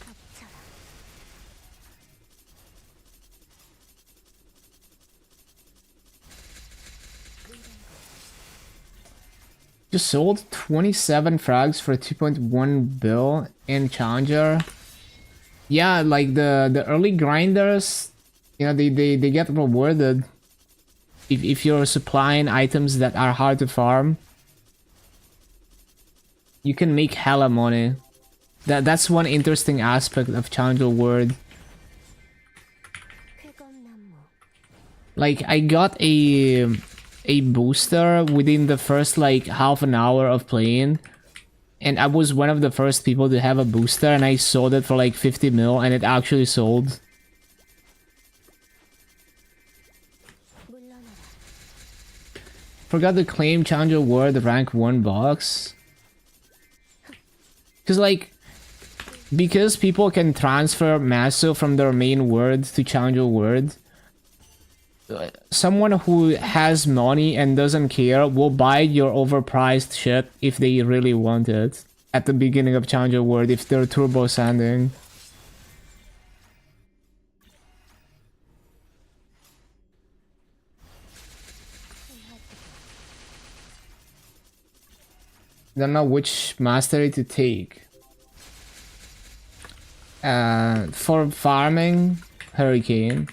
덮쳐라. Just sold 27 frags for 2.1 bill in Challenger. Yeah, like the early grinders, you know, they get rewarded if you're supplying items that are hard to farm. You can make hella money. That's one interesting aspect of Challenger World. 쾌검나무. Like I got a booster within the first like half an hour of playing, and I was one of the first people to have a booster, and I sold it for like 50 mil, and it actually sold. 물러나라. Forgot to claim Challenger World rank 1 box. Because people can transfer Maso from their main world to Challenger World, someone who has money and doesn't care will buy your overpriced shit if they really want it at the beginning of Challenger World if they're turbo sanding. Don't know which mastery to take. For farming, Hurricane.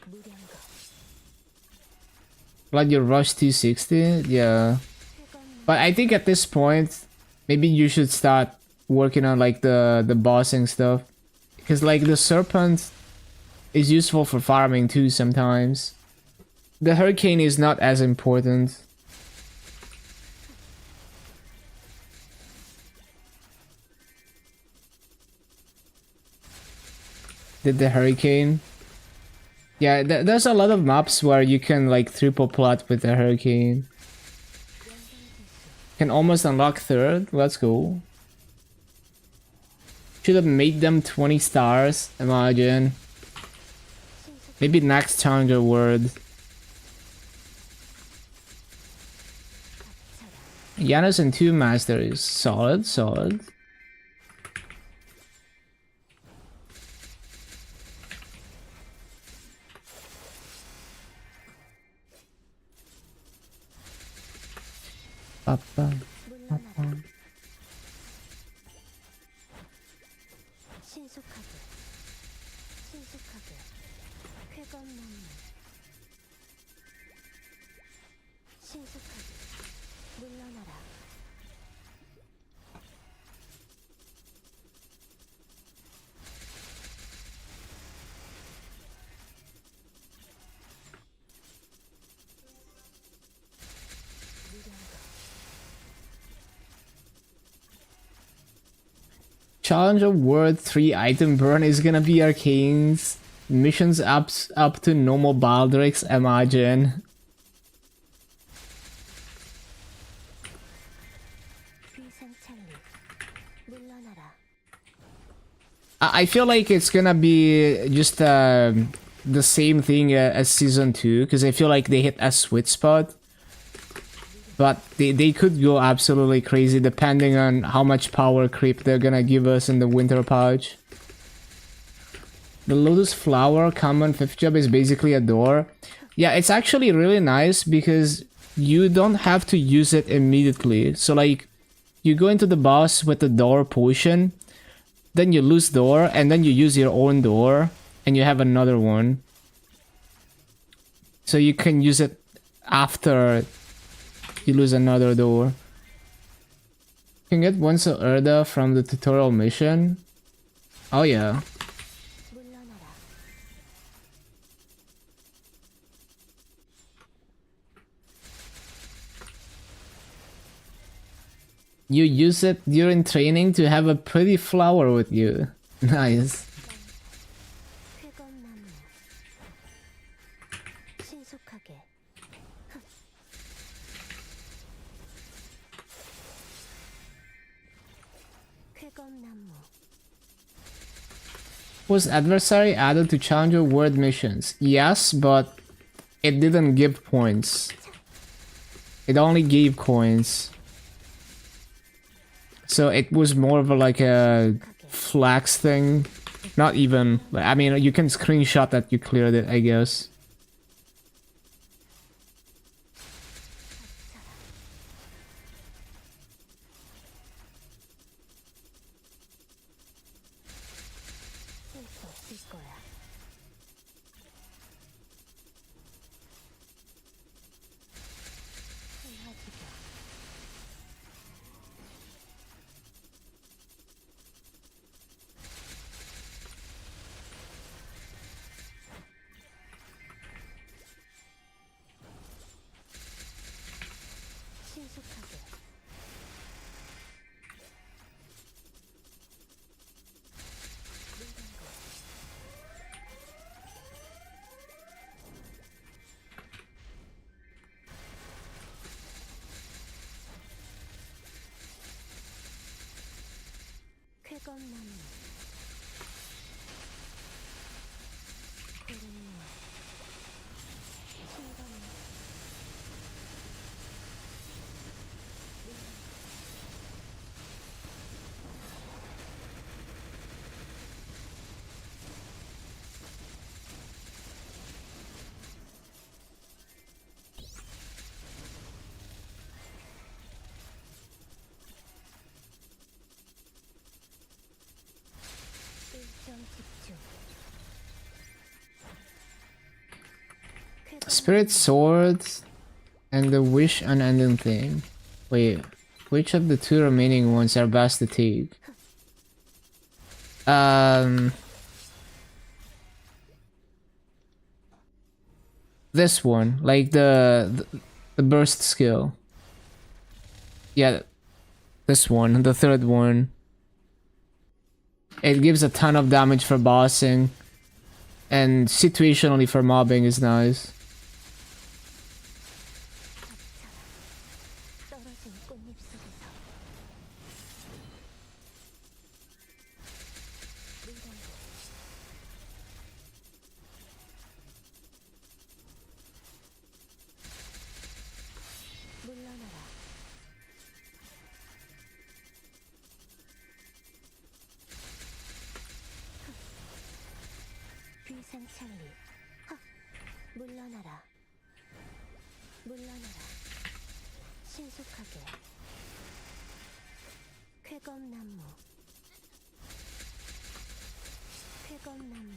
무량거. Let you rush 260? Yeah. But I think at this point, maybe you should start working on like the bossing stuff. Because like the serpent is useful for farming too sometimes. The hurricane is not as important. Did the hurricane? Yeah, there's a lot of maps where you can like triple plot with the hurricane. Can almost unlock third. Let's go. Should have made them 20 stars. Imagine. Maybe next challenger word. Janus and 2 masters. Solid, solid. Papa. Papa. 신속하게 신속하게 쾌검나무 신속하게 물러나라 Challenger word 3 item burn is gonna be arcanes. Missions up to normal Baldrix, imagine. 비상찰리 물러나라 I feel like it's gonna be just the same thing as season 2, because I feel like they hit a sweet spot. But they could go absolutely crazy depending on how much power creep they're gonna give us in the winter pouch. The lotus flower common 5th job is basically a door. Yeah, it's actually really nice because you don't have to use it immediately. So like, you go into the boss with the door potion, then you lose door, and then you use your own door, and you have another one. So you can use it after you lose another door. You can get one so Erda from the tutorial mission. Oh yeah. 물러나라 You use it during training to have a pretty flower with you. Nice. 쾌검나무 신속하게 쾌검나무 Was adversary added to challenger word missions? Yes, but it didn't give points. It only gave coins. So it was more of a, like a flex thing. Not even. I mean, you can screenshot that you cleared it, I guess. 쓸 수 없을 거야 헤어지자 신속하게 쾌검나무 구름물 신검 일정 집중 Spirit sword. And the wish unending thing. Wait, which of the two remaining ones are best to take? This one, like the burst skill. Yeah, this one, the third one. It gives a ton of damage for bossing, and situationally for mobbing is nice. 떨어진 꽃잎 속에서 물러나라. 귀상찰리. 물러나라. 물러나라. 신속하게. 쾌검나무. 쾌검나무.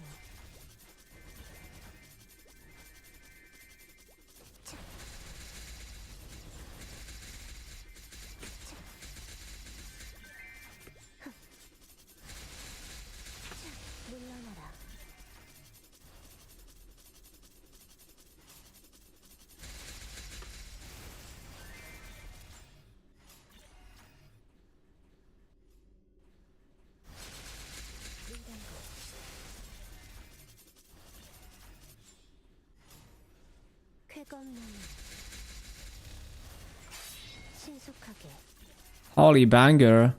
물러나라. 쾌검나무. 신속하게. Holy banger.